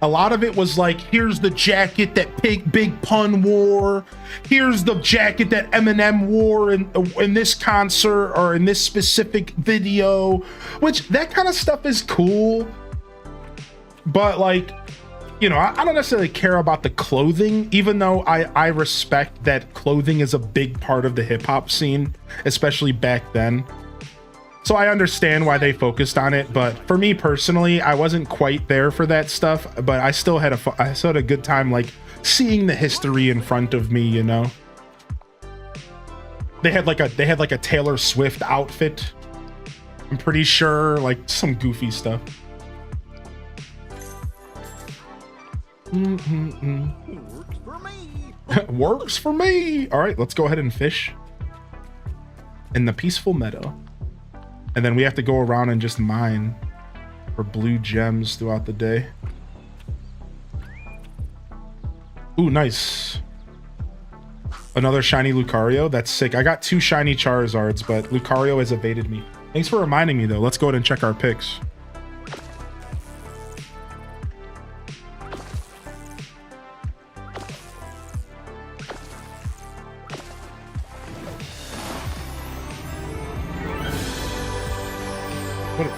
A lot of it was like, here's the jacket that Big Pun wore. Here's the jacket that Eminem wore in this concert or in this specific video, which that kind of stuff is cool. But like, you know, I don't necessarily care about the clothing, even though I respect that clothing is a big part of the hip hop scene, especially back then. So I understand why they focused on it, but for me personally, I wasn't quite there for that stuff, but I still had a good time like seeing the history in front of me, you know. They had like a Taylor Swift outfit. I'm pretty sure, like some goofy stuff.
Works for me.
Works for me. All right, let's go ahead and fish in the peaceful meadow. And then we have to go around and just mine for blue gems throughout the day. Ooh, nice. Another shiny Lucario. That's sick. I got 2 shiny Charizards, but Lucario has evaded me. Thanks for reminding me, though. Let's go ahead and check our picks.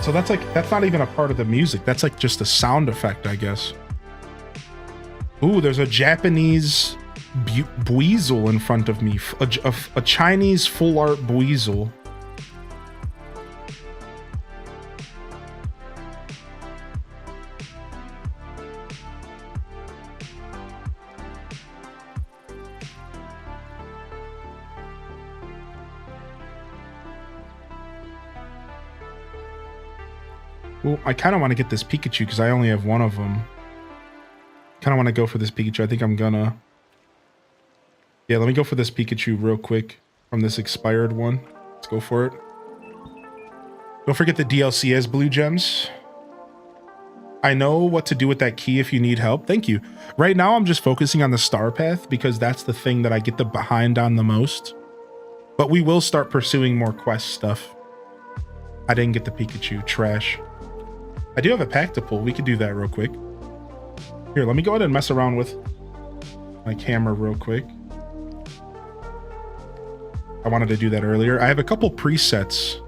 So that's not even a part of the music. That's like just a sound effect, I guess. Ooh, there's a Japanese Buizel in front of me. A Chinese full art Buizel. Well, I kind of want to get this Pikachu because I only have one of them. Kind of want to go for this Pikachu. I think I'm gonna. Yeah, let me go for this Pikachu real quick from this expired one. Let's go for it. Don't forget the DLC has blue gems. I know what to do with that key if you need help. Thank you. Right now, I'm just focusing on the star path because that's the thing that I get the behind on the most. But we will start pursuing more quest stuff. I didn't get the Pikachu. Trash. I do have a pack to pull. We could do that real quick. Here, let me go ahead and mess around with my camera real quick. I wanted to do that earlier. I have a couple presets.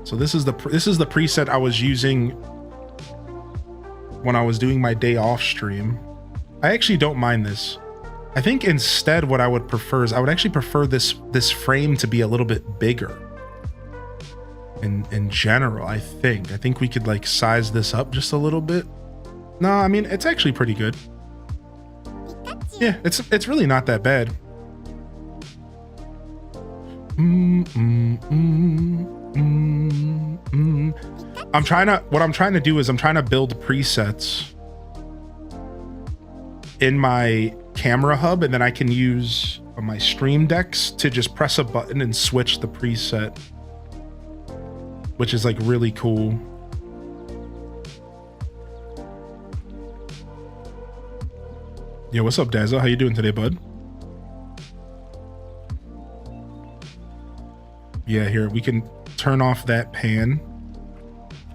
So this is the preset I was using when I was doing my day off stream. I actually don't mind this. I think instead what I would prefer is I would actually prefer this frame to be a little bit bigger. In general, I think we could like size this up just a little bit. No, I mean it's actually pretty good. Yeah, it's really not that bad. What I'm trying to do is I'm trying to build presets in my camera hub, and then I can use my stream decks to just press a button and switch the preset, which is like really cool. Yo, what's up, Dazza? How you doing today, bud? Yeah, here we can turn off that pan,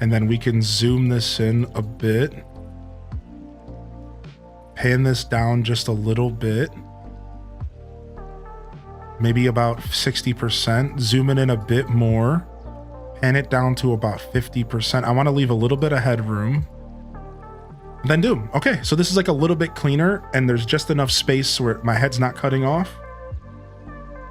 and then we can zoom this in a bit. Pan this down just a little bit. Maybe about 60%. Zoom it in a bit more. Pan it down to about 50%. I want to leave a little bit of headroom. Then do. Okay, so this is like a little bit cleaner, and there's just enough space where my head's not cutting off.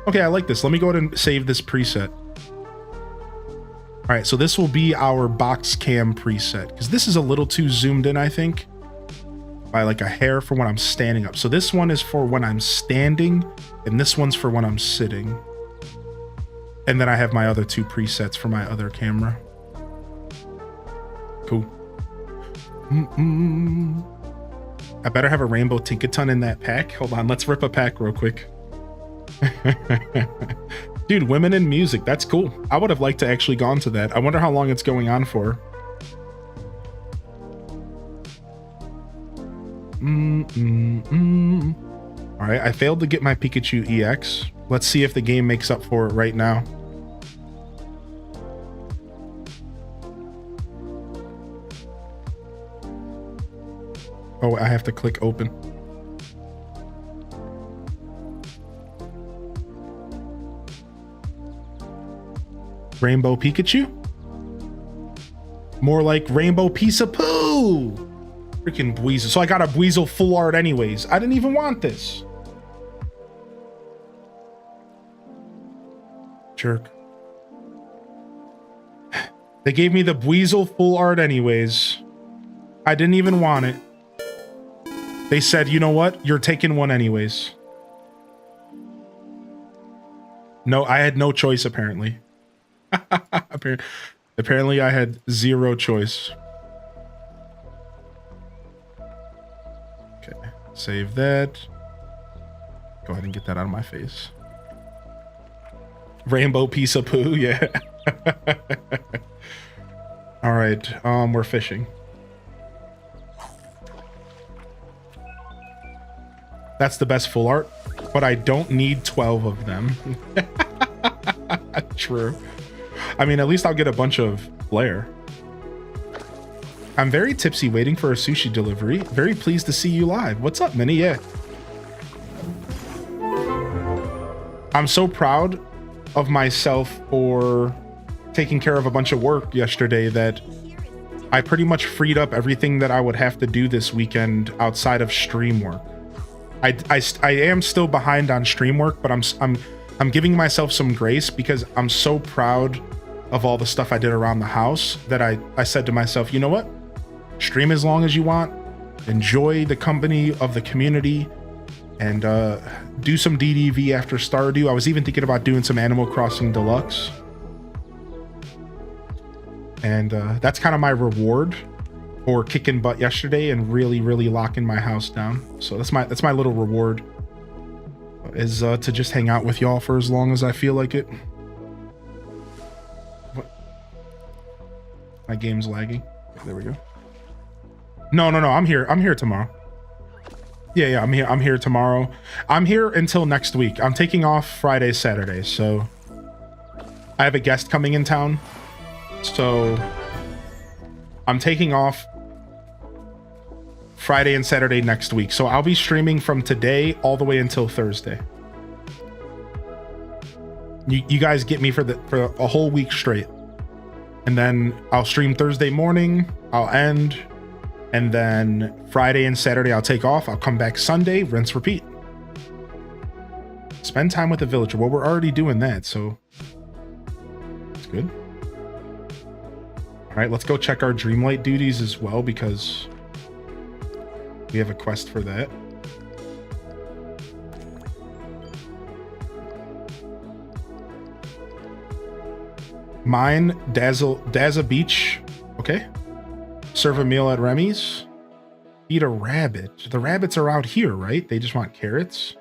Okay, I like this. Let me go ahead and save this preset. All right, so this will be our box cam preset, because this is a little too zoomed in, I think, by like a hair for when I'm standing up. So this one is for when I'm standing, and this one's for when I'm sitting. And then I have my other two presets for my other camera. Cool. I better have a rainbow Tinkaton in that pack. Hold on, let's rip a pack real quick. Dude, women in music, that's cool. I would have liked to actually gone to that. I wonder how long it's going on for. All right, I failed to get my Pikachu EX. Let's see if the game makes up for it right now. Oh, I have to click open. Rainbow Pikachu? More like Rainbow Piece of Poo! Freaking Buizel. So I got a Buizel full art anyways. I didn't even want this. Jerk. They gave me the Buizel full art anyways. I didn't even want it. They said, you know what? You're taking one anyways. No, I had no choice, apparently. Apparently, I had zero choice. Okay, save that. Go ahead and get that out of my face. Rainbow Piece of Poo, yeah. All right, we're fishing. That's the best full art, but I don't need 12 of them. True. I mean, at least I'll get a bunch of flair. I'm very tipsy waiting for a sushi delivery. Very pleased to see you live. What's up, Minnie? Yeah. I'm so proud of myself for taking care of a bunch of work yesterday that I pretty much freed up everything that I would have to do this weekend outside of stream work. I am still behind on stream work, but I'm giving myself some grace because I'm so proud of all the stuff I did around the house that I said to myself, you know what? Stream as long as you want, enjoy the company of the community, and do some DDV after Stardew. I was even thinking about doing some Animal Crossing Deluxe. And that's kind of my reward for kicking butt yesterday and really locking my house down. So that's my little reward. is to just hang out with y'all for as long as I feel like it. What? My game's lagging. There we go. No, I'm here. I'm here tomorrow. Yeah, I'm here tomorrow. I'm here until next week. I'm taking off Friday, Saturday, so I have a guest coming in town. So I'm taking off Friday and Saturday next week. So I'll be streaming from today all the way until Thursday. You guys get me for a whole week straight. And then I'll stream Thursday morning, I'll end, and then Friday and Saturday I'll take off. I'll come back Sunday, rinse, repeat. Spend time with the villager. Well, we're already doing that, so it's good. All right, let's go check our Dreamlight duties as well, because we have a quest for that. Mine, Dazzle Beach. Okay. Serve a meal at Remy's. Eat a rabbit. The rabbits are out here, right? They just want carrots.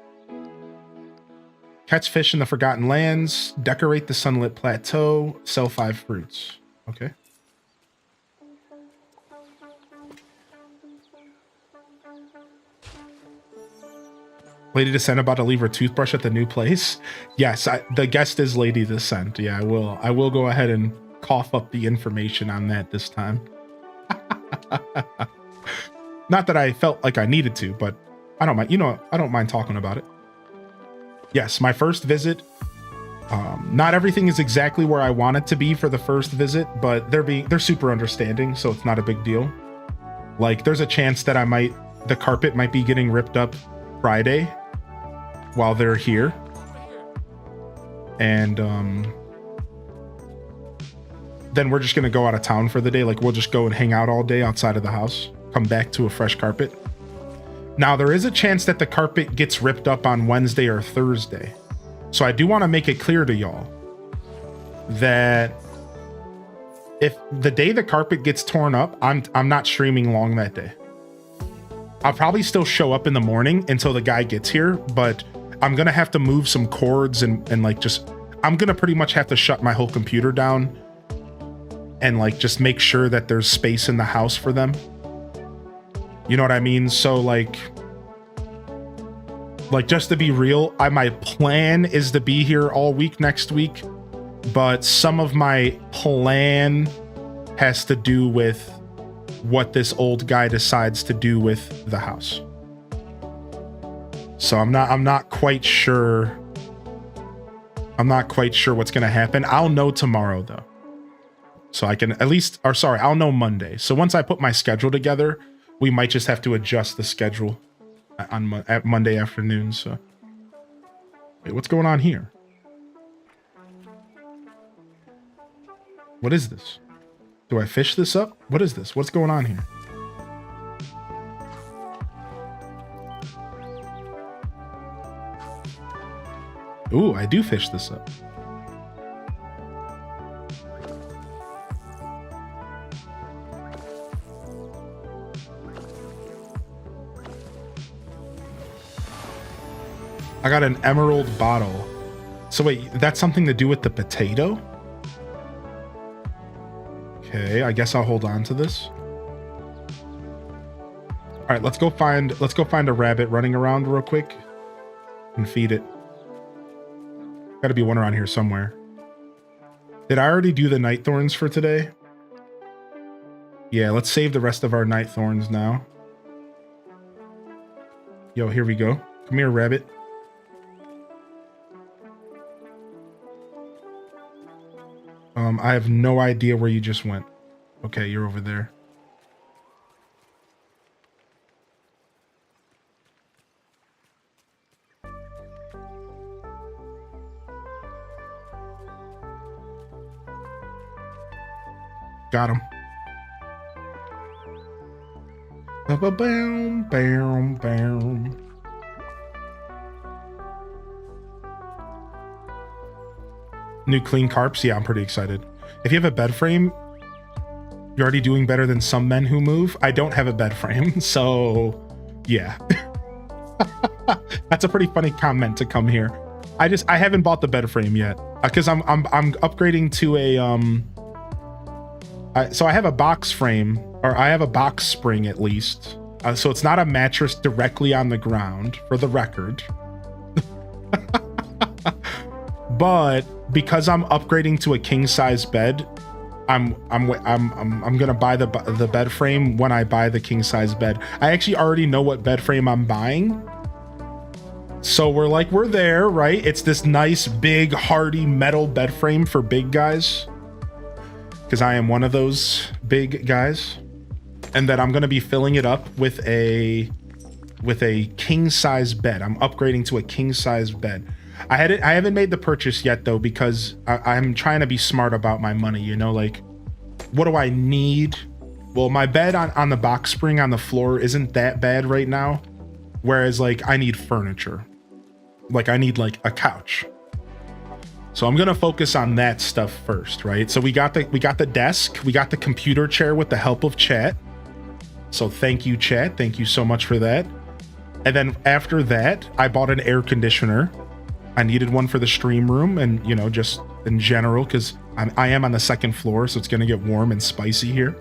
Catch fish in the Forgotten Lands. Decorate the Sunlit Plateau. Sell 5 fruits. Okay. Lady Descent about to leave her toothbrush at the new place. Yes, the guest is Lady Descent. Yeah, I will go ahead and cough up the information on that this time. Not that I felt like I needed to, but I don't mind. I don't mind talking about it. Yes, my first visit. Not everything is exactly where I want it to be for the first visit, but they're super understanding, so it's not a big deal. Like, there's a chance that the carpet might be getting ripped up Friday while they're here, and then we're just gonna go out of town for the day. Like, we'll just go and hang out all day outside of the house, come back to a fresh carpet. Now, there is a chance that the carpet gets ripped up on Wednesday or Thursday, so I do want to make it clear to y'all that if the day the carpet gets torn up, I'm not streaming long that day. I'll probably still show up in the morning until the guy gets here, but I'm gonna have to move some cords and like I'm gonna pretty much have to shut my whole computer down and like just make sure that there's space in the house for them. You know what I mean? So like just to be real, my plan is to be here all week next week, but some of my plan has to do with what this old guy decides to do with the house. So I'm not quite sure. I'm not quite sure what's gonna happen. I'll know tomorrow though. So I can I'll know Monday. So once I put my schedule together, we might just have to adjust the schedule at Monday afternoon. So wait, what's going on here? What is this? Do I fish this up? What is this? What's going on here? Ooh, I do fish this up. I got an emerald bottle. So wait, that's something to do with the potato? Okay, I guess I'll hold on to this. All right, let's go find a rabbit running around real quick and feed it. Got to be one around here somewhere. Did I already do the night thorns for today? Yeah, let's save the rest of our night thorns now. Yo, here we go. Come here, rabbit. I have no idea where you just went. Okay, you're over there. Got him. Ba-ba-bam, bam, bam. New clean carps. Yeah, I'm pretty excited. If you have a bed frame, you're already doing better than some men who move. I don't have a bed frame, so yeah. That's a pretty funny comment to come here. I haven't bought the bed frame yet because I'm upgrading to a so I have a box frame, or I have a box spring at least. So it's not a mattress directly on the ground, for the record. But because I'm upgrading to a king size bed, I'm gonna buy the bed frame when I buy the king size bed. I actually already know what bed frame I'm buying, so we're there, right? It's this nice big hardy metal bed frame for big guys, because I am one of those big guys. And then I'm gonna be filling it up with a king size bed. I'm upgrading to a king size bed. I haven't made the purchase yet though, because I'm trying to be smart about my money, you know, like what do I need? Well, my bed on the box spring on the floor isn't that bad right now, whereas like I need furniture, like I need like a couch. So I'm gonna focus on that stuff first, right? So we got the desk, we got the computer chair with the help of chat. So thank you, chat. Thank you so much for that. And then after that, I bought an air conditioner. I needed one for the stream room and, you know, just in general, because I am on the second floor, so it's going to get warm and spicy here.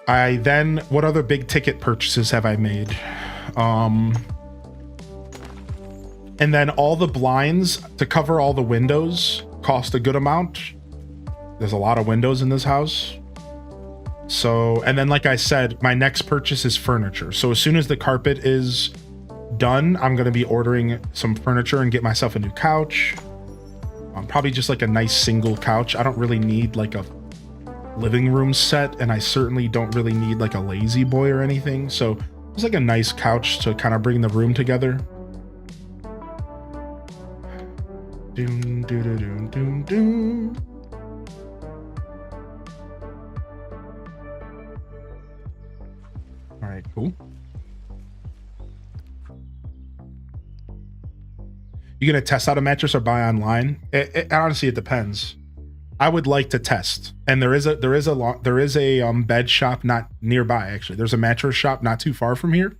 What other big ticket purchases have I made? And then all the blinds to cover all the windows cost a good amount. There's a lot of windows in this house. So, and then like I said, my next purchase is furniture. So as soon as the carpet is done, I'm going to be ordering some furniture and get myself a new couch. Probably just like a nice single couch. I don't really need like a living room set, and I certainly don't really need like a lazy boy or anything. So it's like a nice couch to kind of bring the room together. Doom, doo, doo, doom, doom, doom. All right, cool. You gonna test out a mattress or buy online? Honestly, it depends. I would like to test, and there is a bed shop not nearby. Actually, there's a mattress shop not too far from here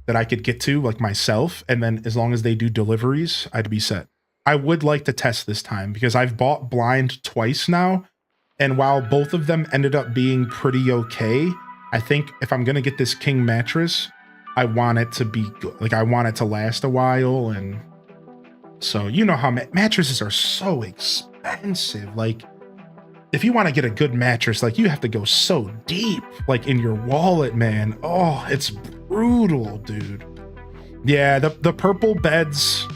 that I could get to like myself, and then as long as they do deliveries, I'd be set. I would like to test this time because I've bought blind twice now, and while both of them ended up being pretty okay, I think if I'm gonna get this king mattress, I want it to be good. Like I want it to last a while, and so you know how mattresses are so expensive. Like if you want to get a good mattress, like you have to go so deep, like in your wallet, man. Oh, it's brutal, dude. Yeah, the purple beds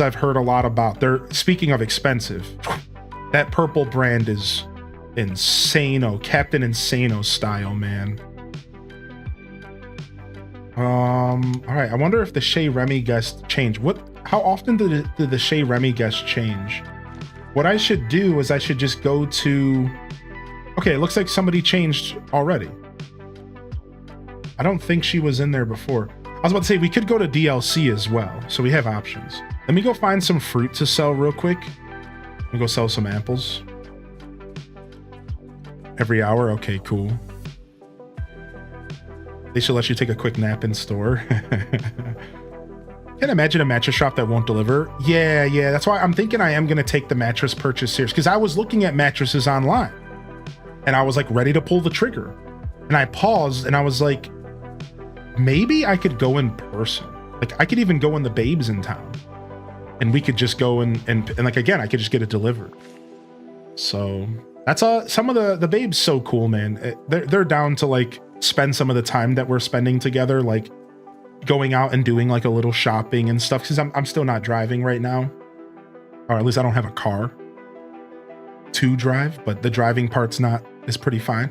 I've heard a lot about. They're, speaking of expensive, that purple brand is insano, Captain Insano style, man. All right, I wonder if the Chez Remy guest changed. How often did the Chez Remy guest change? What I should do is I should just go to, okay, it looks like somebody changed already. I don't think she was in there before. I was about to say we could go to DLC as well, so we have options. Let me go find some fruit to sell real quick. Let me go sell some apples. Every hour, okay, cool. They should let you take a quick nap in store. Can't imagine a mattress shop that won't deliver. Yeah, that's why I'm thinking I am gonna take the mattress purchase serious, because I was looking at mattresses online and I was like ready to pull the trigger, and I paused and I was like, maybe I could go in person. Like I could even go in the Babes in town and we could just go and like, again, I could just get it delivered. So that's some of the Babes so cool, man. They're down to like spend some of the time that we're spending together, like going out and doing like a little shopping and stuff, because I'm still not driving right now, or at least I don't have a car to drive, but the driving part's is pretty fine.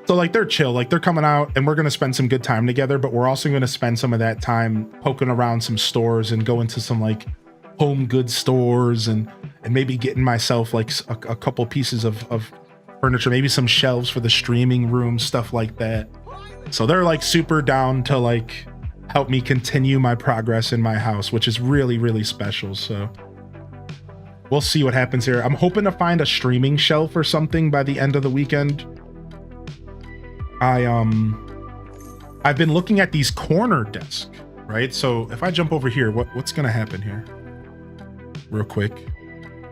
So like they're chill, like they're coming out and we're gonna spend some good time together, but we're also gonna spend some of that time poking around some stores and go into some like home goods stores and maybe getting myself like a couple pieces of furniture, maybe some shelves for the streaming room, stuff like that. So they're like super down to like help me continue my progress in my house, which is really, really special. So we'll see what happens here. I'm hoping to find a streaming shelf or something by the end of the weekend. I've been looking at these corner desks, right? So if I jump over here, what's gonna happen here? Real quick.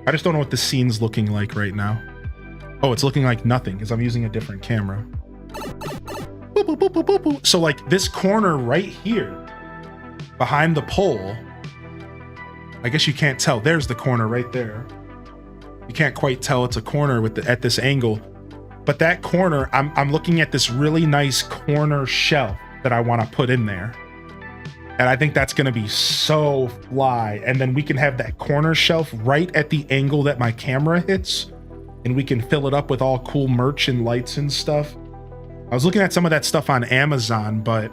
I just don't know what the scene's looking like right now. Oh, it's looking like nothing because I'm using a different camera. Boop, boop, boop, boop, boop, boop. So like this corner right here behind the pole, I guess you can't tell. There's the corner right there. You can't quite tell it's a corner with at this angle. But that corner, I'm looking at this really nice corner shelf that I want to put in there. And I think that's going to be so fly. And then we can have that corner shelf right at the angle that my camera hits. And we can fill it up with all cool merch and lights and stuff. I was looking at some of that stuff on Amazon, but...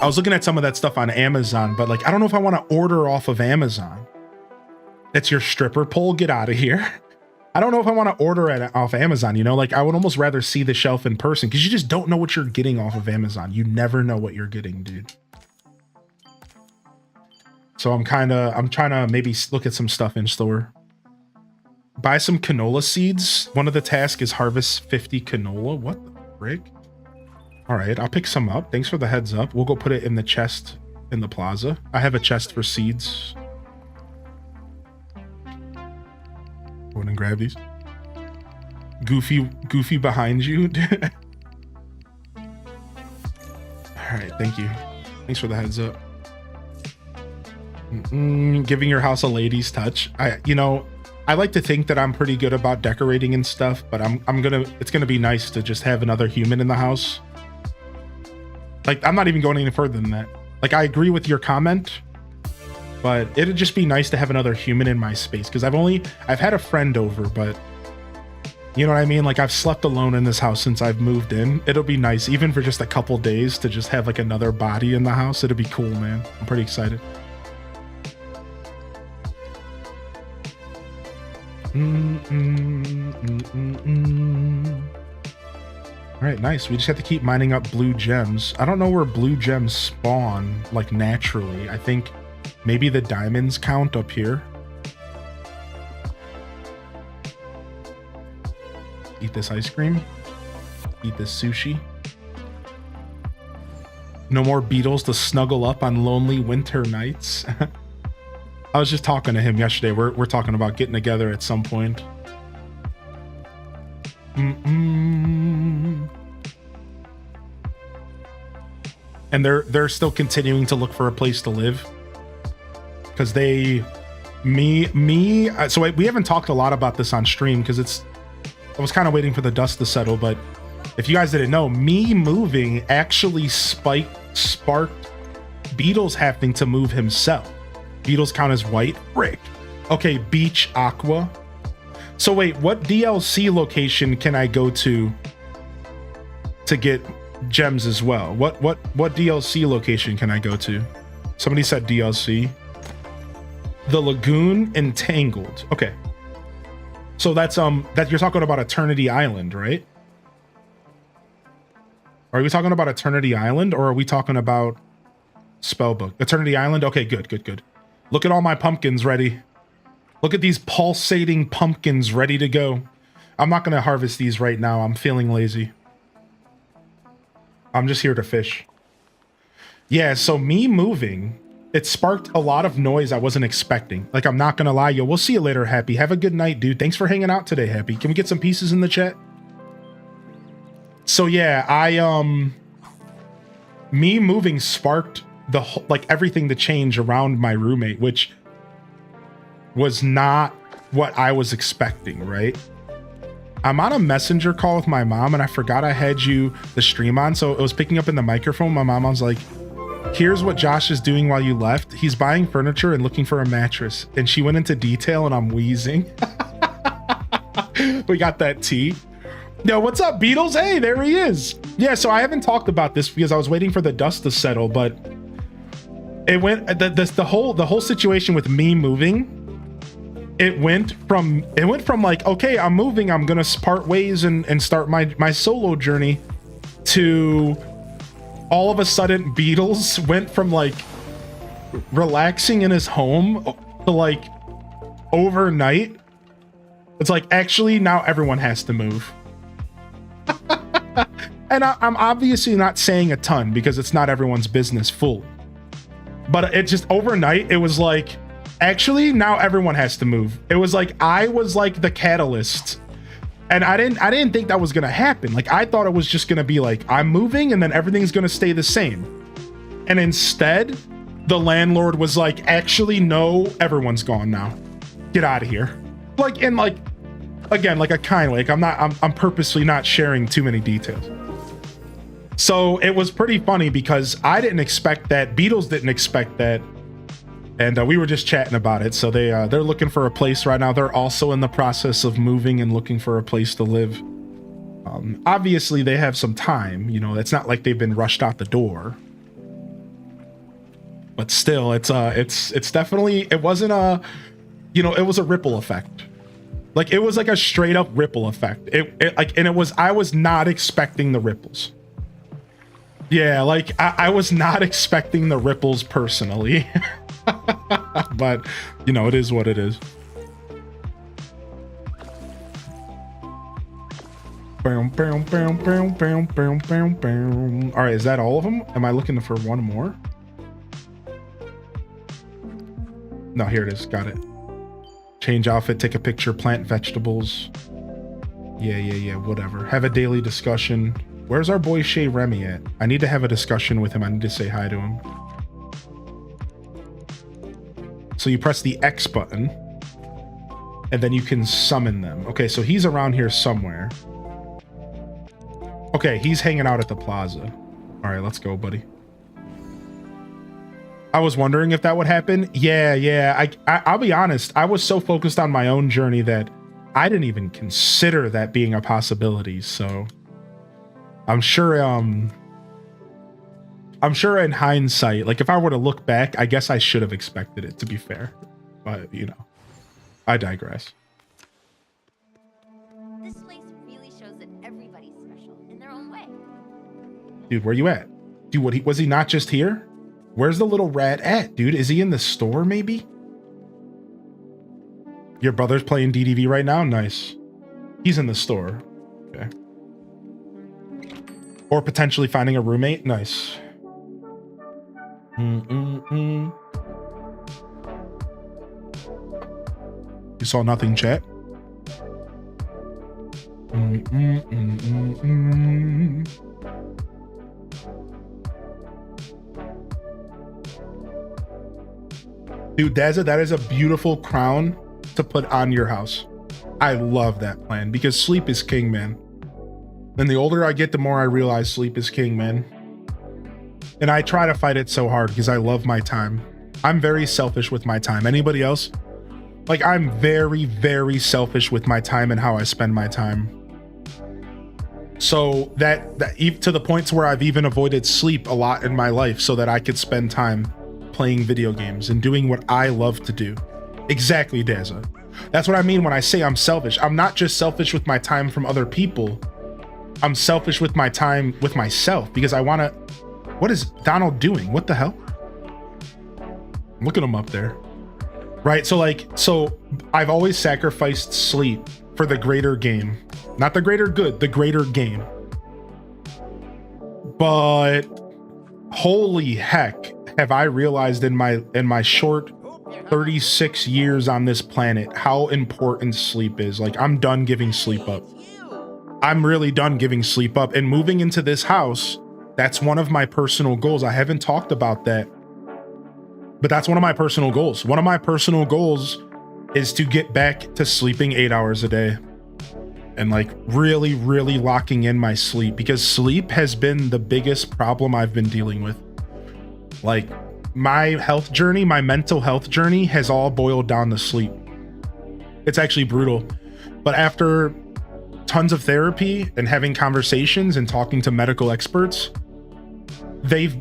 I was looking at some of that stuff on Amazon, but like, I don't know if I want to order off of Amazon. That's your stripper pole. Get out of here. I don't know if I want to order it off Amazon, you know, like I would almost rather see the shelf in person because you just don't know what you're getting off of Amazon. You never know what you're getting, dude. So I'm trying to maybe look at some stuff in store. Buy some canola seeds. One of the tasks is harvest 50 canola. What the frick? All right, I'll pick some up. Thanks for the heads up. We'll go put it in the chest in the plaza. I have a chest for seeds. Go ahead and grab these. Goofy behind you. All right, thank you. Thanks for the heads up. Giving your house a lady's touch. I like to think that I'm pretty good about decorating and stuff, but it's gonna be nice to just have another human in the house. Like, I'm not even going any further than that. Like, I agree with your comment, but it'd just be nice to have another human in my space because I've had a friend over, but you know what I mean? Like, I've slept alone in this house since I've moved in. It'll be nice, even for just a couple days, to just have like another body in the house. It'll be cool, man. I'm pretty excited. All right, nice. We just have to keep mining up blue gems. I don't know where blue gems spawn, like, naturally. I think maybe the diamonds count up here. Eat this ice cream. Eat this sushi. No more beetles to snuggle up on lonely winter nights. I was just talking to him yesterday. We're talking about getting together at some point. And they're still continuing to look for a place to live because so we haven't talked a lot about this on stream because I was kind of waiting for the dust to settle, but if you guys didn't know, me moving actually sparked Beetles having to move himself. Beetles count as white? Frick. Okay, beach aqua. So wait, what DLC location can I go to get gems as well? What DLC location can I go to? Somebody said DLC. The Lagoon Entangled. Okay. So that's that you're talking about Eternity Island, right? Are we talking about Eternity Island or are we talking about Spellbook? Eternity Island? Okay, good. Look at all my pumpkins ready. Look at these pulsating pumpkins ready to go. I'm not going to harvest these right now. I'm feeling lazy. I'm just here to fish. Yeah, so me moving, it sparked a lot of noise I wasn't expecting. Like, I'm not going to lie. Yo, we'll see you later, Happy. Have a good night, dude. Thanks for hanging out today, Happy. Can we get some pieces in the chat? So yeah, me moving sparked the whole, like, everything to change around my roommate, which was not what I was expecting, right? I'm on a messenger call with my mom and I forgot I had the stream on, so it was picking up in the microphone. My mom was like, here's what Josh is doing while you left. He's buying furniture and looking for a mattress. And she went into detail and I'm wheezing. We got that tea. Yo, what's up, Beetles? Hey, there he is. Yeah, so I haven't talked about this because I was waiting for the dust to settle, but it went the whole situation with me moving. It went from like, okay, I'm moving, I'm gonna part ways and start my solo journey, to all of a sudden Beetles went from like relaxing in his home to like overnight. It's like, actually now everyone has to move. And I'm obviously not saying a ton because it's not everyone's business fully. But it just overnight, it was like, actually, now everyone has to move. It was like I was like the catalyst. And I didn't think that was gonna happen. Like I thought it was just gonna be like, I'm moving and then everything's gonna stay the same. And instead, the landlord was like, actually, no, everyone's gone now. Get out of here. Like, and like, again, like a kind, like I'm purposely not sharing too many details. So it was pretty funny because I didn't expect that. Beatles didn't expect that. And we were just chatting about it. So they're looking for a place right now. They're also in the process of moving and looking for a place to live. Obviously they have some time, you know, it's not like they've been rushed out the door. But still, it's definitely, it wasn't a, you know, it was a ripple effect. Like it was like a straight up ripple effect. I was not expecting the ripples. Yeah, like I was not expecting the ripples personally. But you know, it is what it is. All right, is that all of them? Am I looking for one more? No, here it is. Got it. Change outfit, take a picture, plant vegetables. Yeah, whatever. Have a daily discussion. Where's our boy Shay Remy at? I need to have a discussion with him. I need to say hi to him. So you press the X button and then you can summon them. Okay, so he's around here somewhere. Okay, he's hanging out at the plaza. All right, let's go, buddy. I was wondering if that would happen. Yeah. I'll be honest. I was so focused on my own journey that I didn't even consider that being a possibility. So I'm sure in hindsight, like if I were to look back, I guess I should have expected it, to be fair. But you know, I digress.
This place really shows that everybody's special in their own way.
Dude, where you at? Dude, was he not just here? Where's the little rat at, dude? Is he in the store, maybe? Your brother's playing DDV right now? Nice. He's in the store. Okay. Or potentially finding a roommate? Nice. You saw nothing, chat? Dude, that is a beautiful crown to put on your house. I love that plan because sleep is king, man. And the older I get, the more I realize sleep is king, man. And I try to fight it so hard because I love my time. I'm very selfish with my time. Anybody else? Like, I'm very, very selfish with my time and how I spend my time. So that to the points where I've even avoided sleep a lot in my life so that I could spend time playing video games and doing what I love to do. Exactly, Daza. That's what I mean when I say I'm selfish. I'm not just selfish with my time from other people. I'm selfish with my time with myself because I want to. What is Donald doing? What the hell? Look at him up there. Right, so I've always sacrificed sleep for the greater game. Not the greater good, the greater game. But holy heck, have I realized in my short 36 years on this planet how important sleep is. Like, I'm done giving sleep up. I'm really done giving sleep up. And moving into this house, that's one of my personal goals. I haven't talked about that, but that's one of my personal goals. One of my personal goals is to get back to sleeping 8 hours a day and like really, really locking in my sleep, because sleep has been the biggest problem I've been dealing with. Like, my health journey, my mental health journey has all boiled down to sleep. It's actually brutal. But after tons of therapy and having conversations and talking to medical experts, they've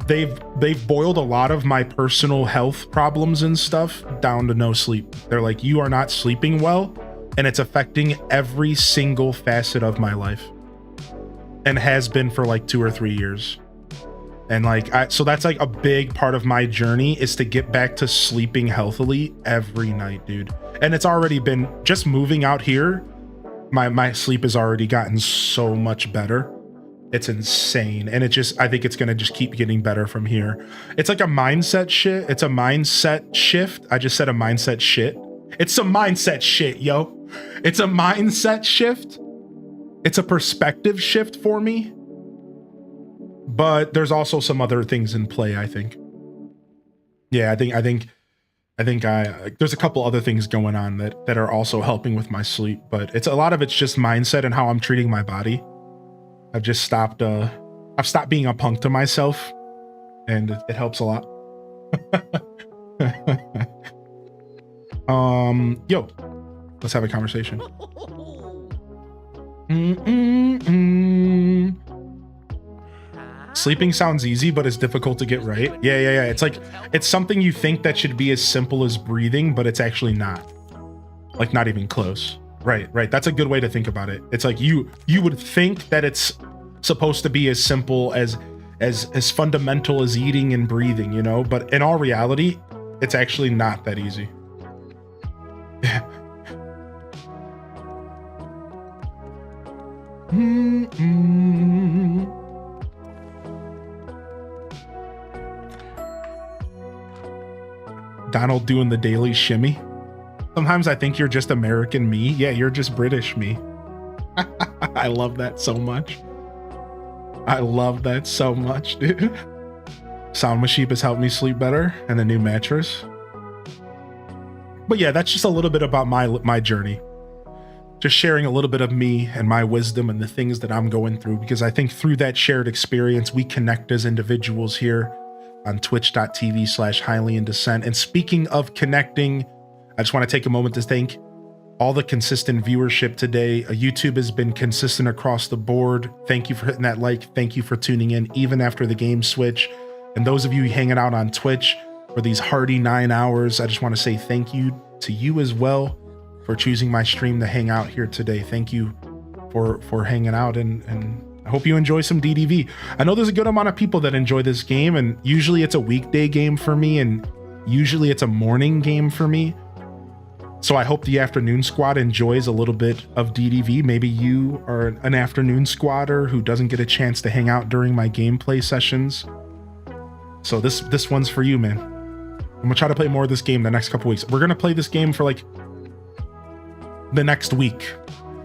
boiled a lot of my personal health problems and stuff down to no sleep. They're like, you are not sleeping well, and it's affecting every single facet of my life, and has been for like 2 or 3 years. And like, so that's like a big part of my journey, is to get back to sleeping healthily every night, dude. And it's already been, just moving out here, my sleep has already gotten so much better. It's insane. And I think it's going to just keep getting better from here. It's like a mindset shit. It's a mindset shift. I just said a mindset shit. It's some mindset shit, yo. It's a mindset shift. It's a perspective shift for me. But there's also some other things in play, I think. Yeah, I think there's a couple other things going on that are also helping with my sleep, but a lot of it's just mindset and how I'm treating my body. I've stopped being a punk to myself, and it helps a lot. Yo, let's have a conversation. Sleeping sounds easy, but it's difficult to get right. Yeah. It's something you think that should be as simple as breathing, but it's actually not. Like, not even close. Right. That's a good way to think about it. It's like you would think that it's supposed to be as simple as fundamental as eating and breathing, you know? But in all reality, it's actually not that easy. Donald doing the daily shimmy. Sometimes I think you're just American me. Yeah, you're just British me. I love that so much. I love that so much, dude. Sound Machine has helped me sleep better, and the new mattress. But yeah, that's just a little bit about my journey. Just sharing a little bit of me and my wisdom and the things that I'm going through, because I think through that shared experience, we connect as individuals here on twitch.tv/highlyindecent. And speaking of connecting, I just want to take a moment to thank all the consistent viewership today. YouTube has been consistent across the board. Thank you for hitting that like. Thank you for tuning in even after the game switch. And those of you hanging out on Twitch for these hearty 9 hours, I just want to say thank you to you as well for choosing my stream to hang out here today. Thank you for hanging out, and I hope you enjoy some DDV. I know there's a good amount of people that enjoy this game, and usually it's a weekday game for me, and usually it's a morning game for me. So I hope the afternoon squad enjoys a little bit of DDV. Maybe you are an afternoon squatter who doesn't get a chance to hang out during my gameplay sessions. So this one's for you, man. I'm gonna try to play more of this game the next couple weeks. We're gonna play this game for like the next week,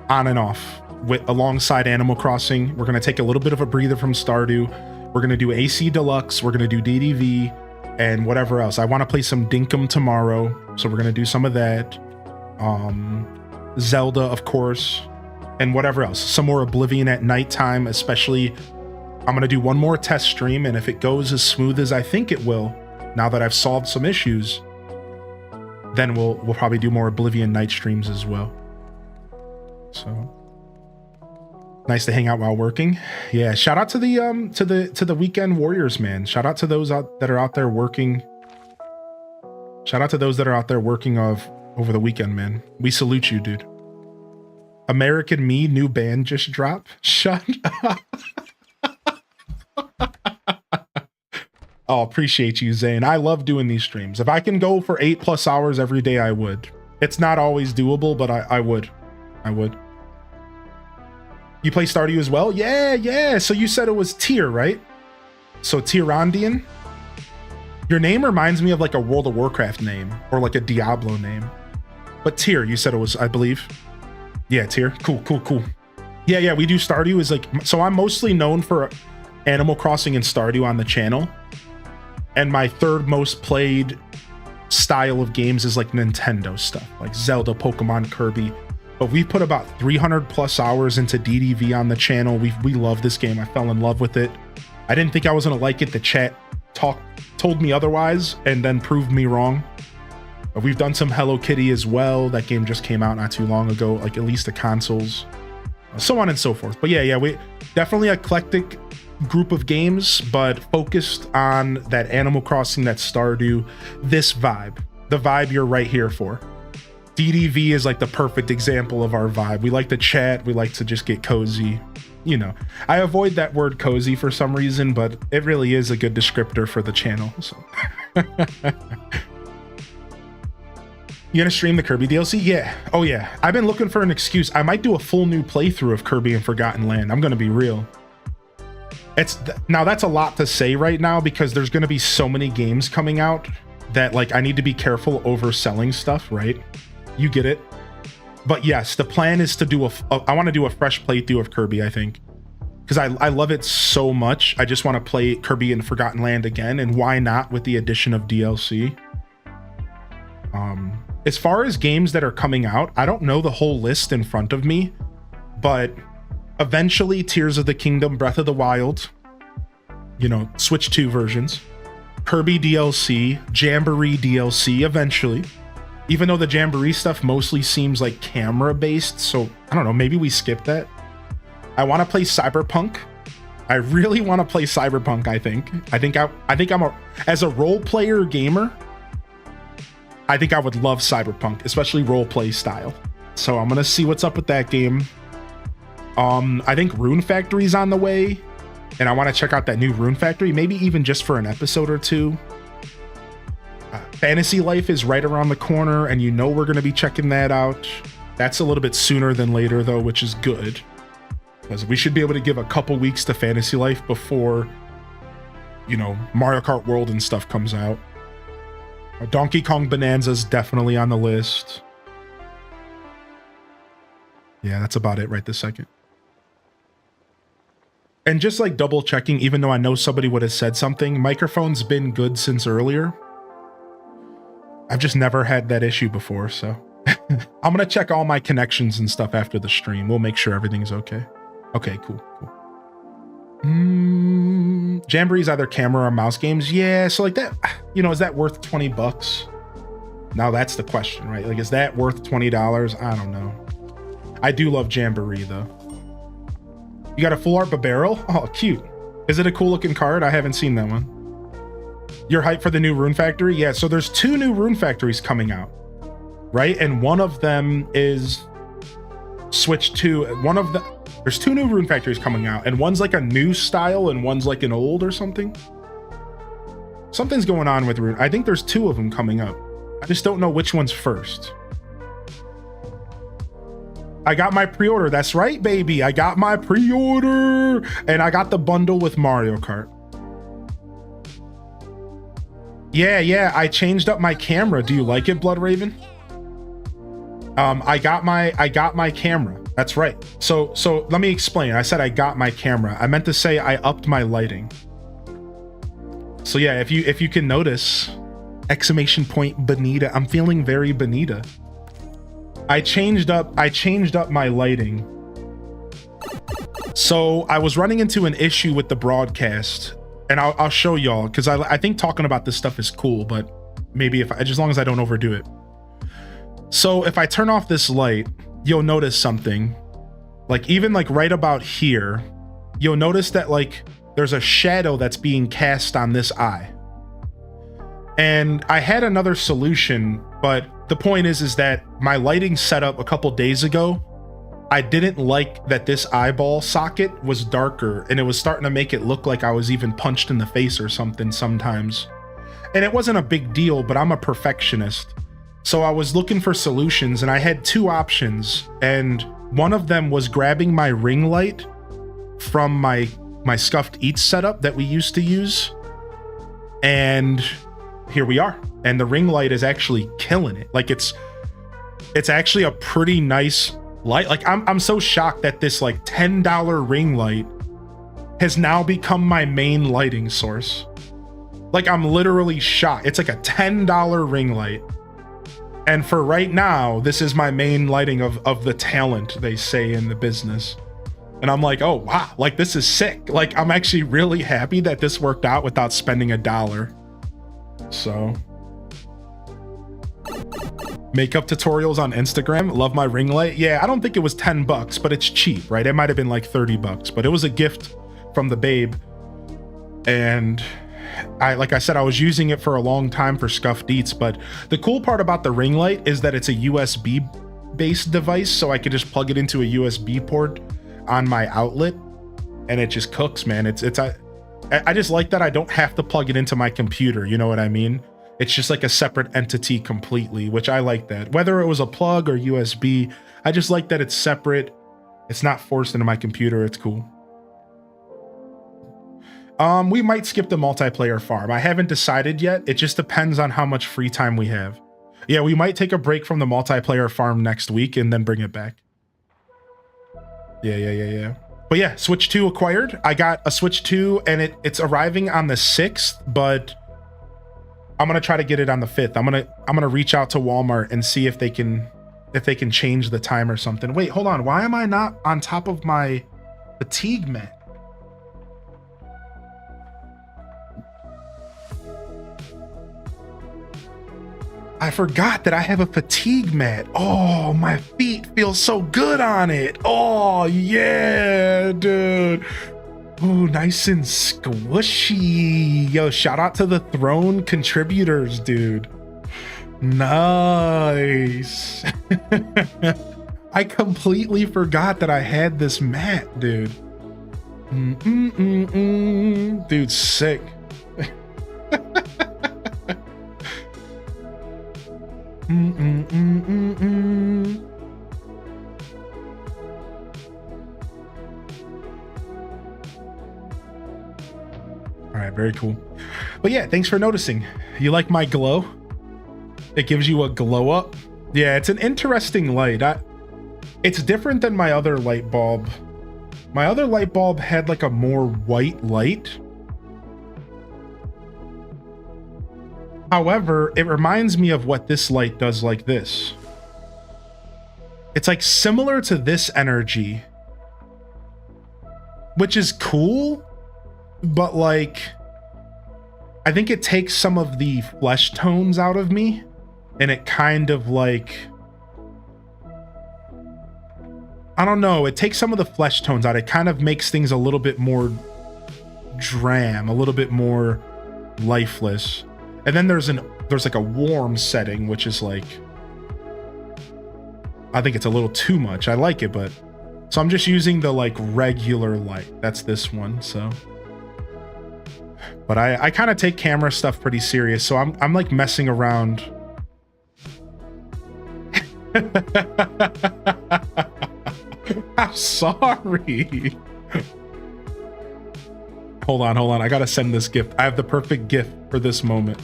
on and off, alongside Animal Crossing. We're gonna take a little bit of a breather from Stardew. We're gonna do AC Deluxe. We're gonna do DDV and whatever else. I want to play some Dinkum tomorrow, so we're gonna do some of that. Zelda, of course, and whatever else. Some more Oblivion at nighttime, especially. I'm gonna do one more test stream, and if it goes as smooth as I think it will, now that I've solved some issues, then we'll probably do more Oblivion night streams as well. So nice to hang out while working. Yeah, shout out to the weekend warriors, man. Shout out to those that are out there working. Shout out to those that are out there working over the weekend, man. We salute you, dude. American Me new band just dropped. Shut up. Oh, appreciate you, Zane. I love doing these streams. If I can go for 8+ hours every day, I would. It's not always doable, but I would. I would. You play Stardew as well? Yeah. So you said it was Tyr, right? So Tyrandian? Your name reminds me of like a World of Warcraft name or like a Diablo name. But Tyr, you said it was, I believe. Yeah, Tyr. Cool. Yeah, we do Stardew is like, so I'm mostly known for Animal Crossing and Stardew on the channel. And my third most played style of games is like Nintendo stuff, like Zelda, Pokemon, Kirby. But we put about 300+ hours into DDV on the channel. We love this game. I fell in love with it. I didn't think I was gonna like it. The chat told me otherwise and then proved me wrong. But we've done some Hello Kitty as well. That game just came out not too long ago, like at least the consoles, so on and so forth. But yeah, we definitely eclectic group of games, but focused on that Animal Crossing, that Stardew, this vibe, the vibe you're right here for. DDV is like the perfect example of our vibe. We like to chat, we like to just get cozy. You know, I avoid that word cozy for some reason, but it really is a good descriptor for the channel. So you gonna stream the Kirby DLC? Yeah. Oh yeah. I've been looking for an excuse. I might do a full new playthrough of Kirby and Forgotten Land. I'm gonna be real. Now that's a lot to say right now because there's going to be so many games coming out that like I need to be careful overselling stuff, right? You get it. But yes, the plan is to do I want to do a fresh playthrough of Kirby, I think. Because I love it so much. I just want to play Kirby in Forgotten Land again, and why not with the addition of DLC? As far as games that are coming out, I don't know the whole list in front of me, but eventually Tears of the Kingdom, Breath of the Wild, you know, Switch 2 versions, Kirby DLC, Jamboree DLC eventually. Even though the Jamboree stuff mostly seems like camera based, so I don't know, maybe we skip that. I want to play Cyberpunk. I really want to play Cyberpunk, I think I'm as a role player gamer, I think I would love Cyberpunk, especially role play style. So I'm going to see what's up with that game. I think Rune Factory's on the way, and I want to check out that new Rune Factory, maybe even just for an episode or two. Fantasy Life is right around the corner, and you know we're going to be checking that out. That's a little bit sooner than later, though, which is good. Because we should be able to give a couple weeks to Fantasy Life before, you know, Mario Kart World and stuff comes out. Donkey Kong Bonanza's definitely on the list. Yeah, that's about it right this second. And just like double checking, even though I know somebody would have said something, microphone's been good since earlier. I've just never had that issue before, so. I'm gonna check all my connections and stuff after the stream. We'll make sure everything's okay. Okay, cool. Jamboree's either camera or mouse games. Yeah, so like that, you know, is that worth $20? Now that's the question, right? Like, is that worth $20? I don't know. I do love Jamboree though. You got a full art barrel? Oh, cute. Is it a cool looking card? I haven't seen that one. You're hyped for the new Rune Factory? Yeah, so there's 2 new Rune Factories coming out, right? And one of them is Switch 2. There's 2 new Rune Factories coming out, and one's like a new style and one's like an old or something. Something's going on with Rune. I think there's 2 of them coming up. I just don't know which one's first. I got my pre-order. That's right, baby. I got my pre-order, and I got the bundle with Mario Kart. Yeah, I changed up my camera. Do you like it, Blood Raven? I got my camera. That's right. So let me explain. I said I got my camera. I meant to say I upped my lighting. So yeah, if you can notice, exclamation point Bonita. I'm feeling very Bonita. I changed up my lighting. So I was running into an issue with the broadcast, and I'll show y'all, because I think talking about this stuff is cool, but maybe as long as I don't overdo it. So if I turn off this light, you'll notice something. Like even like right about here, you'll notice that like there's a shadow that's being cast on this eye. And I had another solution, but the point is that my lighting setup a couple days ago, I didn't like that this eyeball socket was darker, and it was starting to make it look like I was even punched in the face or something sometimes. And it wasn't a big deal, but I'm a perfectionist. So I was looking for solutions, and I had 2 options, and one of them was grabbing my ring light from my Scuffed Eats setup that we used to use, and here we are. And the ring light is actually killing it. Like it's actually a pretty nice light. Like I'm so shocked that this like $10 ring light has now become my main lighting source. Like I'm literally shocked. It's like a $10 ring light. And for right now, this is my main lighting of the talent, they say in the business. And I'm like, oh wow, like this is sick. Like I'm actually really happy that this worked out without spending $1. So makeup tutorials on Instagram, love my ring light. Yeah, I don't think it was $10, but it's cheap, right? It might have been like $30, but it was a gift from the babe. And like I said, I was using it for a long time for Scuffed Eats, but the cool part about the ring light is that it's a USB based device, so I could just plug it into a USB port on my outlet and it just cooks, man. I just like that I don't have to plug it into my computer, you know what I mean? It's just like a separate entity completely, which I like that. Whether it was a plug or USB, I just like that it's separate. It's not forced into my computer. It's cool. We might skip the multiplayer farm. I haven't decided yet. It just depends on how much free time we have. Yeah, we might take a break from the multiplayer farm next week and then bring it back. Yeah. But yeah, Switch 2 acquired. I got a Switch 2 and it's arriving on the 6th, but I'm gonna try to get it on the 5th. I'm gonna reach out to Walmart and see if they can change the time or something. Wait, hold on. Why am I not on top of my fatigue mat? I forgot that I have a fatigue mat. Oh, my feet feel so good on it. Oh, yeah, dude. Ooh, nice and squishy. Yo, shout out to the Throne contributors, dude. Nice. I completely forgot that I had this mat, dude. Dude, sick. All right, very cool. But yeah, thanks for noticing. You like my glow? It gives you a glow up. Yeah, it's an interesting light. It's different than my other light bulb. My other light bulb had like a more white light. However, it reminds me of what this light does like this. It's like similar to this energy, which is cool, but like, I think it takes some of the flesh tones out of me and it kind of like, I don't know, it takes some of the flesh tones out. It kind of makes things a little bit more dram, a little bit more lifeless. And then there's like a warm setting, which is like, I think it's a little too much. I like it, but so I'm just using the like regular light. That's this one. So, but I kind of take camera stuff pretty serious. So I'm like messing around. I'm sorry. Hold on. I gotta send this gift. I have the perfect gift for this moment.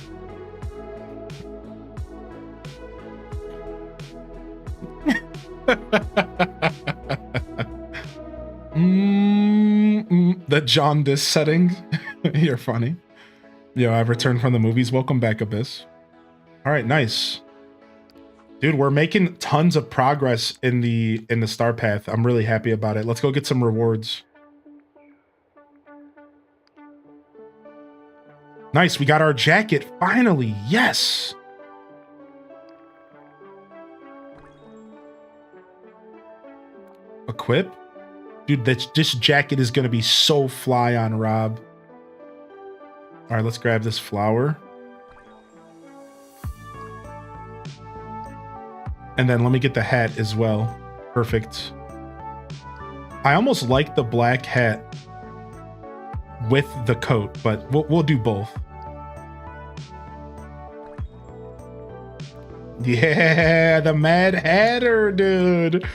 The jaundice setting. You're funny. Yo, I've returned from the movies. Welcome back, Abyss. All right, nice. Dude, we're making tons of progress in the star path. I'm really happy about it. Let's go get some rewards. Nice, we got our jacket finally. Yes. Equip? Dude, this jacket is gonna be so fly on Rob. All right, let's grab this flower. And then let me get the hat as well. Perfect. I almost like the black hat with the coat, but we'll do both. Yeah, the Mad Hatter, dude.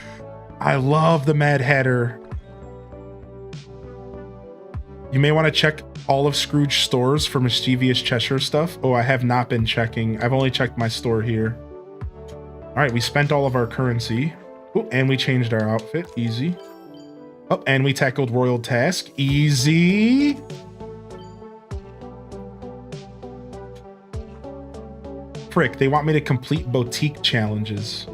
I love the Mad Hatter. You may want to check all of Scrooge's stores for mischievous Cheshire stuff. Oh, I have not been checking. I've only checked my store here. All right, we spent all of our currency. Oh, and we changed our outfit. Easy. Oh, and we tackled Royal Task. Easy. Frick, they want me to complete boutique challenges.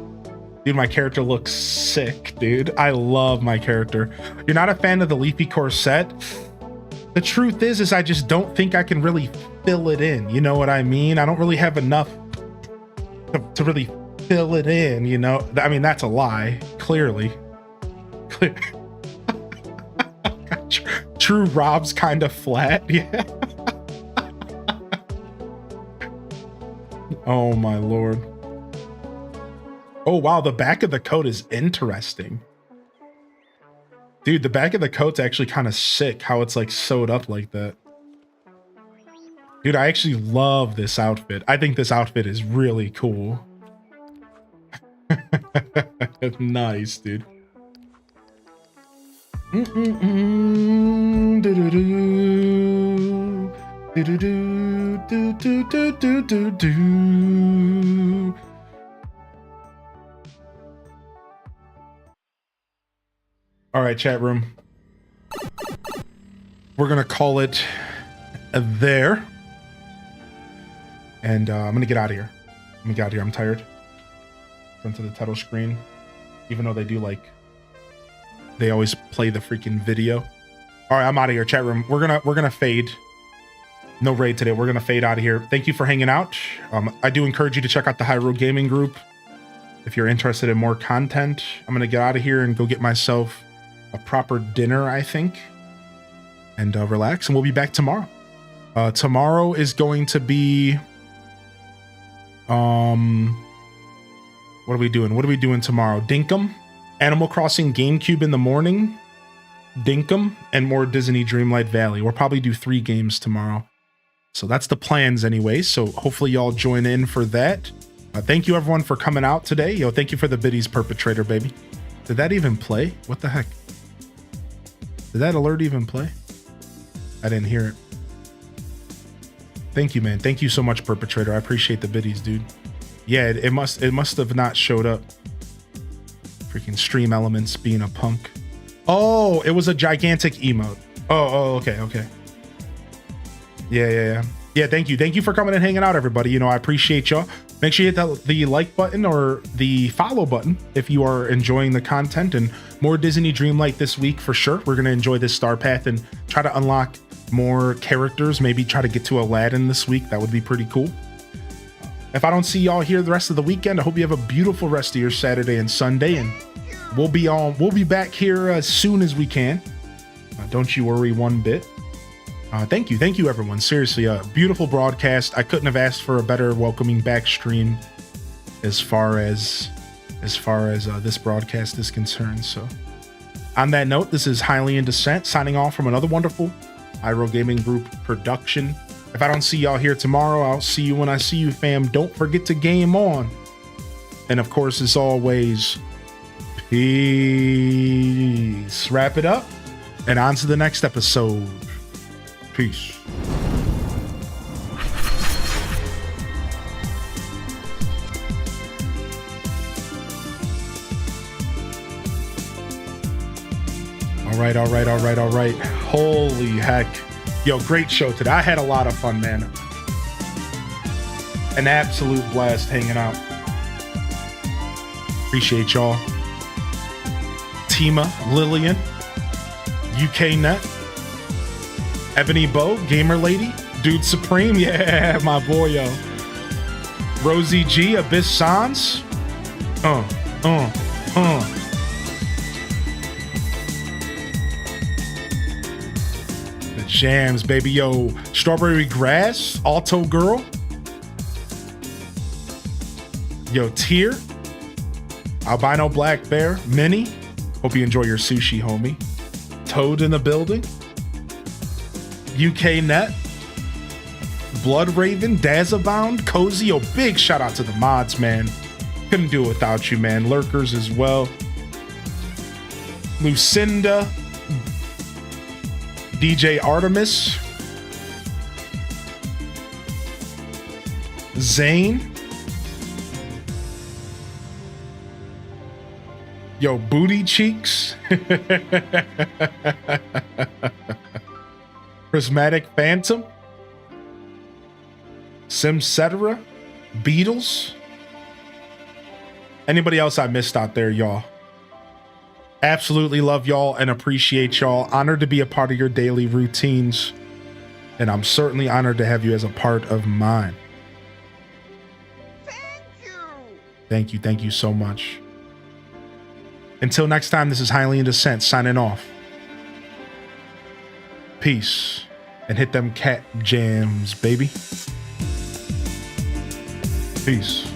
Dude, my character looks sick, dude. I love my character. You're not a fan of the leafy corset? The truth is I just don't think I can really fill it in. You know what I mean? I don't really have enough to really fill it in, you know? I mean, that's a lie, clearly. True Rob's kind of flat, yeah. Oh my lord. Oh wow, the back of the coat is interesting. Dude, the back of the coat's actually kind of sick, how it's like sewed up like that. Dude, I actually love this outfit. I think this outfit is really cool. Nice, dude. Do do do do do do do do do. All right, chat room. We're gonna call it there, and I'm gonna get out of here. I'm tired. Front of the title screen, even though they always play the freaking video. All right, I'm out of here, chat room. We're gonna fade. No raid today. We're gonna fade out of here. Thank you for hanging out. I do encourage you to check out the Hyrule Gaming Group if you're interested in more content. I'm gonna get out of here and go get myself a proper dinner, I think, and relax. And we'll be back tomorrow. Tomorrow is going to be what are we doing? What are we doing tomorrow? Dinkum, Animal Crossing GameCube in the morning, Dinkum, and more Disney Dreamlight Valley. We'll probably do 3 games tomorrow. So that's the plans anyway. So hopefully y'all join in for that. Thank you everyone for coming out today. Yo, thank you for the biddies, Perpetrator, baby. Did that even play? What the heck? Did that alert even play? I didn't hear it. Thank you, man. Thank you so much, Perpetrator. I appreciate the biddies, dude. Yeah, it must have not showed up. Freaking Stream Elements being a punk. Oh, it was a gigantic emote. Oh, okay. Yeah. Thank you for coming and hanging out, everybody. You know, I appreciate y'all. Make sure you hit the like button or the follow button if you are enjoying the content, and more Disney Dreamlight this week for sure. We're gonna enjoy this star path and try to unlock more characters. Maybe try to get to Aladdin this week. That would be pretty cool. If I don't see y'all here the rest of the weekend, I hope you have a beautiful rest of your Saturday and Sunday, and we'll be back here as soon as we can. Don't you worry one bit. Thank you everyone. Seriously, a beautiful broadcast. I couldn't have asked for a better welcoming back stream as far as this broadcast is concerned. So on that note, this is Highly in Descent signing off from another wonderful Hyrule Gaming Group production. If I don't see y'all here tomorrow, I'll see you when I see you, fam. Don't forget to game on. And of course, as always, peace. Wrap it up and on to the next episode. Peace. All right. Holy heck. Yo, great show today. I had a lot of fun, man. An absolute blast hanging out. Appreciate y'all. Tima, Lillian, UKNet, Ebony Bow, Gamer Lady, Dude Supreme, yeah, my boy, yo. Rosie G, Abyss Sans. The jams, baby, yo. Strawberry Grass, Alto Girl. Yo, Tier, Albino Black Bear, Minnie. Hope you enjoy your sushi, homie. Toad in the building. UKNet, Blood Raven, Dazabound, Cozy. Yo, big shout out to the mods, man. Couldn't do it without you, man. Lurkers as well. Lucinda, DJ Artemis, Zane. Yo, Booty Cheeks. Prismatic Phantom, Simcetera, Beatles. Anybody else I missed out there, y'all? Absolutely love y'all and appreciate y'all. Honored to be a part of your daily routines. And I'm certainly honored to have you as a part of mine. Thank you. Thank you so much. Until next time, this is Highly in Descent signing off. Peace. And hit them cat jams, baby. Peace.